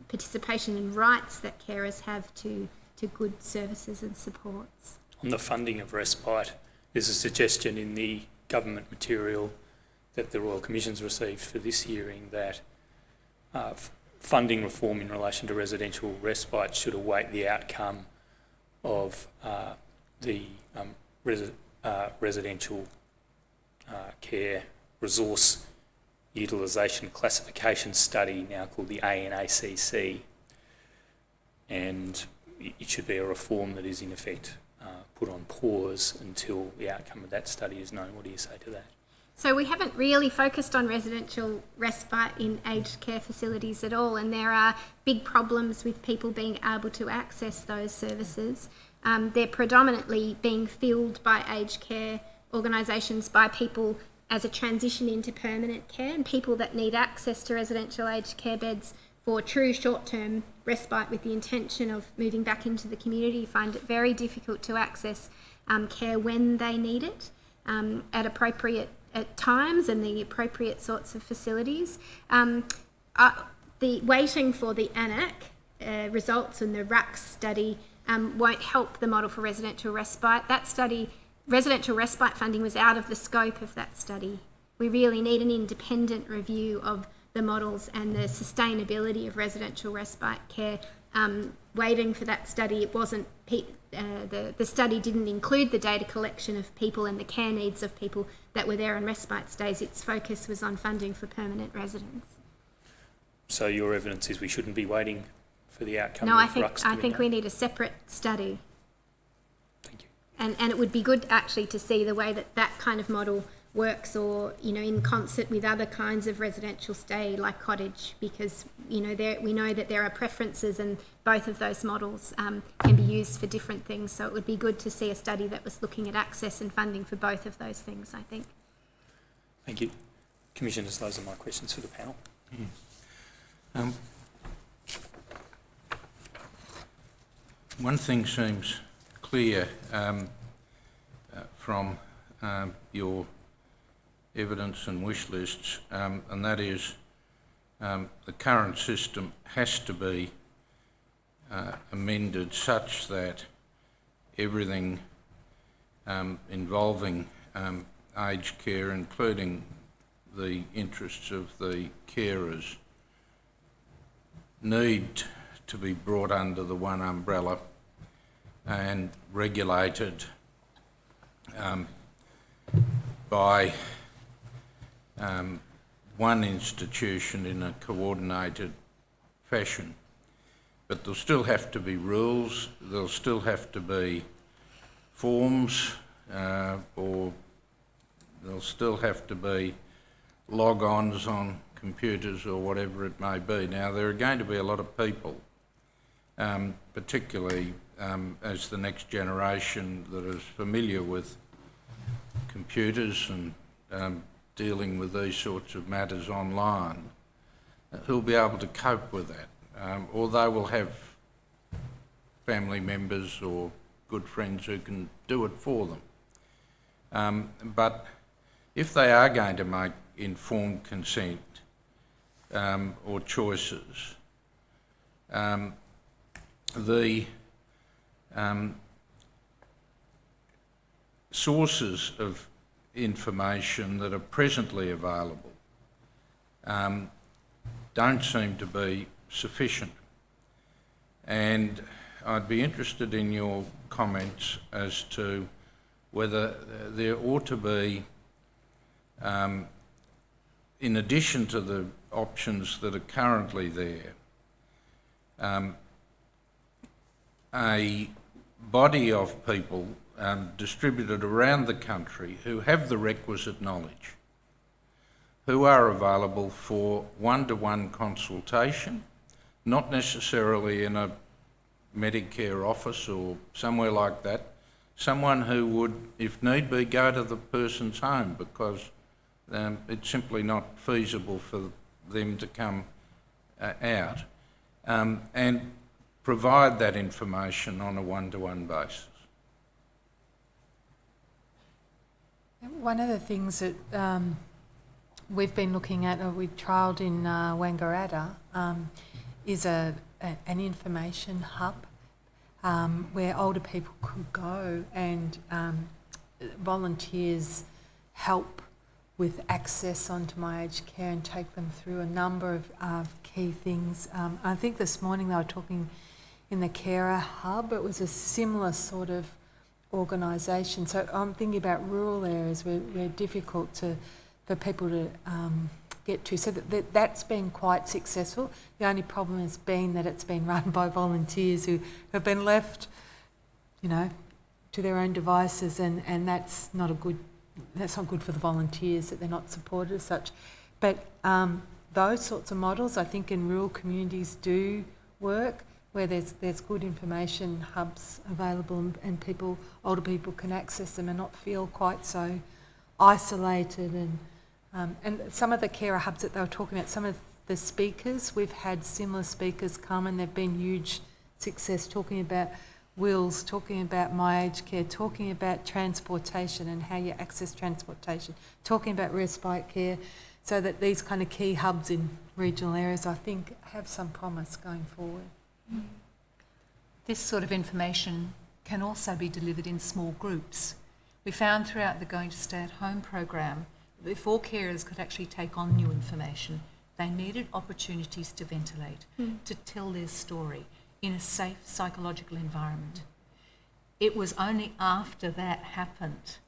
participation and rights that carers have to good services and supports. On the funding of respite, there's a suggestion in the government material that the Royal Commission's received for this hearing that funding reform in relation to residential respite should await the outcome of the residential care resource utilisation classification study, now called the ANACC, and it should be a reform that is in effect put on pause until the outcome of that study is known. What do you say to that? So we haven't really focused on residential respite in aged care facilities at all, and there are big problems with people being able to access those services. They're predominantly being filled by aged care organisations by people as a transition into permanent care, and people that need access to residential aged care beds for true short-term respite with the intention of moving back into the community find it very difficult to access care when they need it at appropriate times and the appropriate sorts of facilities. The waiting for the ANAC results in the RACS study won't help the model for residential respite. That study, residential respite funding, was out of the scope of that study. We really need an independent review of the models and the sustainability of residential respite care. Waiting for that study, it wasn't, the study didn't include the data collection of people and the care needs of people that were there on respite stays. Its focus was on funding for permanent residents. So your evidence is we shouldn't be waiting for the outcome of RUCS? No, I think we need a separate study. Thank you. And it would be good actually to see the way that kind of model works or, you know, in concert with other kinds of residential stay like cottage, because, you know, we know that there are preferences and both of those models can be used for different things. So it would be good to see a study that was looking at access and funding for both of those things, I think. Thank you. Commissioners, those are my questions for the panel. Yeah. One thing seems clear from your evidence and wish lists, and that is the current system has to be amended such that everything involving aged care, including the interests of the carers, need to be brought under the one umbrella and regulated by one institution in a coordinated fashion. But there'll still have to be rules, there'll still have to be forms, or there'll still have to be log-ons on computers or whatever it may be. Now, there are going to be a lot of people, particularly as the next generation that is familiar with computers and dealing with these sorts of matters online, who'll be able to cope with that. Or they will have family members or good friends who can do it for them. But if they are going to make informed consent or choices, the sources of information that are presently available don't seem to be sufficient. And I'd be interested in your comments as to whether there ought to be, in addition to the options that are currently there, a body of people distributed around the country who have the requisite knowledge, who are available for one-to-one consultation, not necessarily in a Medicare office or somewhere like that, someone who would, if need be, go to the person's home because it's simply not feasible for them to come out, and provide that information on a one-to-one basis. One of the things that we've been looking at, or we trialled in Wangaratta, is an information hub where older people could go and volunteers help with access onto my aged care and take them through a number of key things. I think this morning they were talking in the carer hub. It was a similar sort of organisation. So I'm thinking about rural areas where difficult for people to get to. So that's been quite successful. The only problem has been that it's been run by volunteers who have been left, you know, to their own devices, and that's not good for the volunteers, that they're not supported as such. But those sorts of models, I think, in rural communities do work, where there's good information hubs available and older people can access them and not feel quite so isolated. And some of the carer hubs that they were talking about, some of the speakers, we've had similar speakers come and they've been huge success, talking about wills, talking about my aged care, talking about transportation and how you access transportation, talking about respite care, so that these kind of key hubs in regional areas, I think, have some promise going forward. This sort of information can also be delivered in small groups. We found throughout the Going to Stay at Home program, before carers could actually take on new information, they needed opportunities to ventilate, to tell their story in a safe psychological environment. It was only after that happened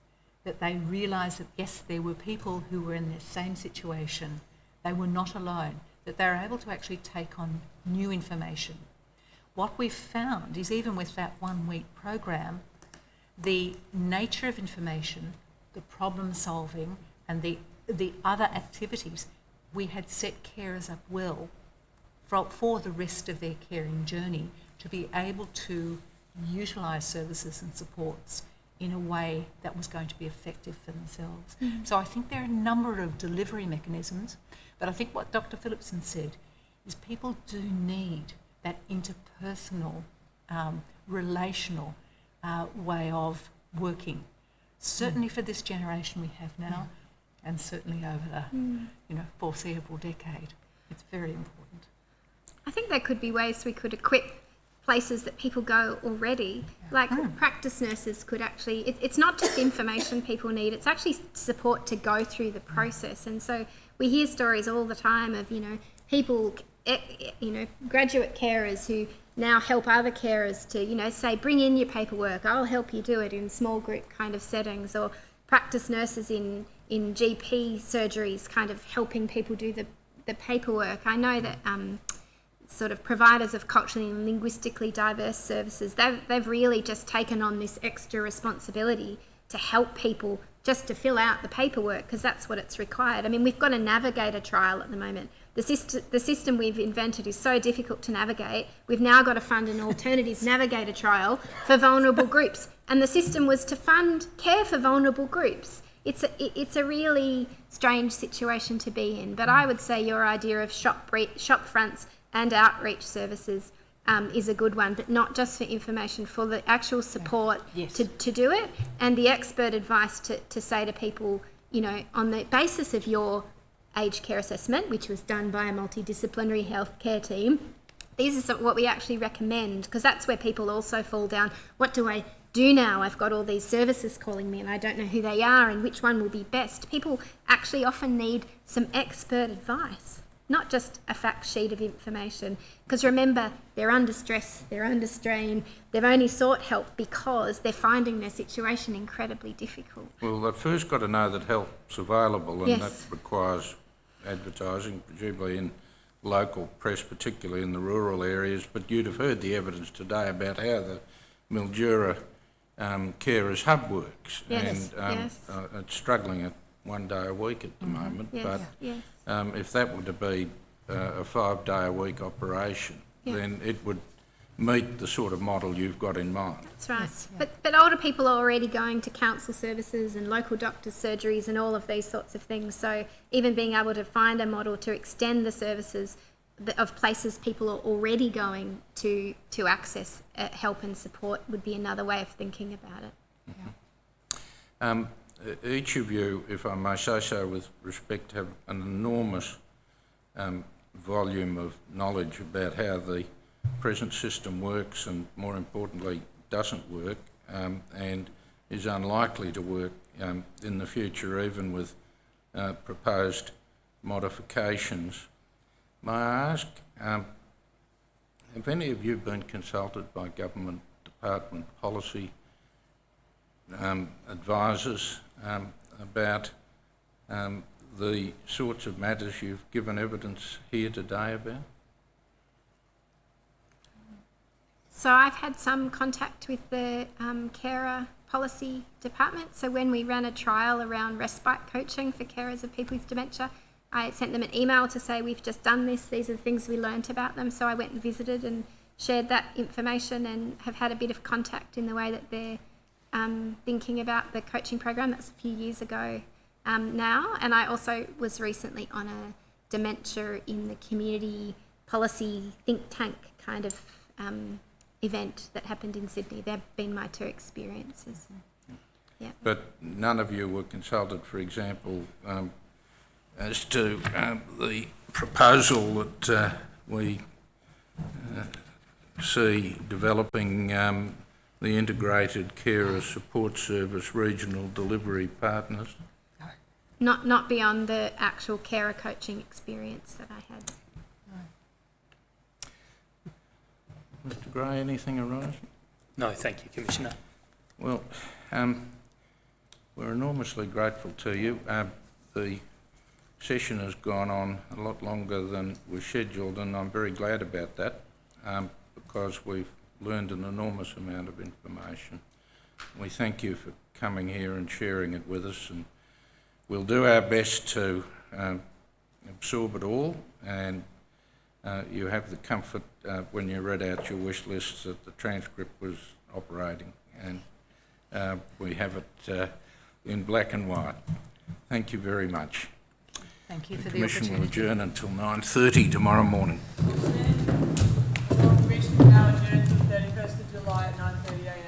that they realised that, yes, there were people who were in the same situation. They were not alone, that they were able to actually take on new information. What we've found is, even with that 1 week program, the nature of information, the problem solving, and the other activities, we had set carers up well for the rest of their caring journey to be able to utilise services and supports in a way that was going to be effective for themselves. So I think there are a number of delivery mechanisms, but I think what Dr. Phillipson said is people do need that interpersonal, relational way of working. Certainly for this generation we have now, and certainly over the foreseeable decade. It's very important. I think there could be ways we could equip places that people go already. Like practice nurses could actually, it's not just information people need, it's actually support to go through the process. And so we hear stories all the time of, people, graduate carers who now help other carers to, say, bring in your paperwork, I'll help you do it in small group kind of settings, or practice nurses in GP surgeries kind of helping people do the paperwork. I know that sort of providers of culturally and linguistically diverse services, they've really just taken on this extra responsibility to help people just to fill out the paperwork, because that's what it's required. I mean, we've got a navigator trial at the moment. The system we've invented is so difficult to navigate, we've now got to fund an alternative navigator trial for vulnerable groups. And the system was to fund care for vulnerable groups. It's a really strange situation to be in. But I would say your idea of shop fronts and outreach services is a good one, but not just for information, for the actual support to do it, and the expert advice to say to people, on the basis of your aged care assessment, which was done by a multidisciplinary healthcare team, these are what we actually recommend, because that's where people also fall down. What do I do now? I've got all these services calling me and I don't know who they are and which one will be best. People actually often need some expert advice, not just a fact sheet of information. Because remember, they're under stress, they're under strain, they've only sought help because they're finding their situation incredibly difficult. Well, they've first got to know that help's available, and that requires advertising, presumably in local press, particularly in the rural areas. But you'd have heard the evidence today about how the Mildura Carers Hub works. Yes, and it's struggling at 1 day a week at the moment. But if that were to be a 5 day a week operation, then it would meet the sort of model you've got in mind. That's right. But older people are already going to council services and local doctors' surgeries and all of these sorts of things. So even being able to find a model to extend the services of places people are already going to access help and support would be another way of thinking about it. Each of you, if I may say so with respect, have an enormous volume of knowledge about how the present system works and, more importantly, doesn't work and is unlikely to work in the future, even with proposed modifications. May I ask, have any of you been consulted by government department policy advisors about the sorts of matters you've given evidence here today about? So I've had some contact with the carer policy department. So when we ran a trial around respite coaching for carers of people with dementia, I sent them an email to say, we've just done this, these are the things we learnt about them. So I went and visited and shared that information, and have had a bit of contact in the way that they're thinking about the coaching program. That's a few years ago now. And I also was recently on a dementia in the community policy think tank kind of event that happened in Sydney. They've been my two experiences. Yeah. But none of you were consulted, for example, as to the proposal that we see developing the integrated carer support service regional delivery partners? Not beyond the actual carer coaching experience that I had. Mr Gray, anything arise? No, thank you, Commissioner. Well, we're enormously grateful to you. The session has gone on a lot longer than was scheduled, and I'm very glad about that because we've learned an enormous amount of information. We thank you for coming here and sharing it with us, and we'll do our best to absorb it all, and you have the comfort when you read out your wish list that the transcript was operating, and we have it in black and white. Thank you very much. Thank you for The the Commission will opportunity. adjourn until 9:30 tomorrow morning. The Commission now adjourned to the 31st of July at 9:30 a.m.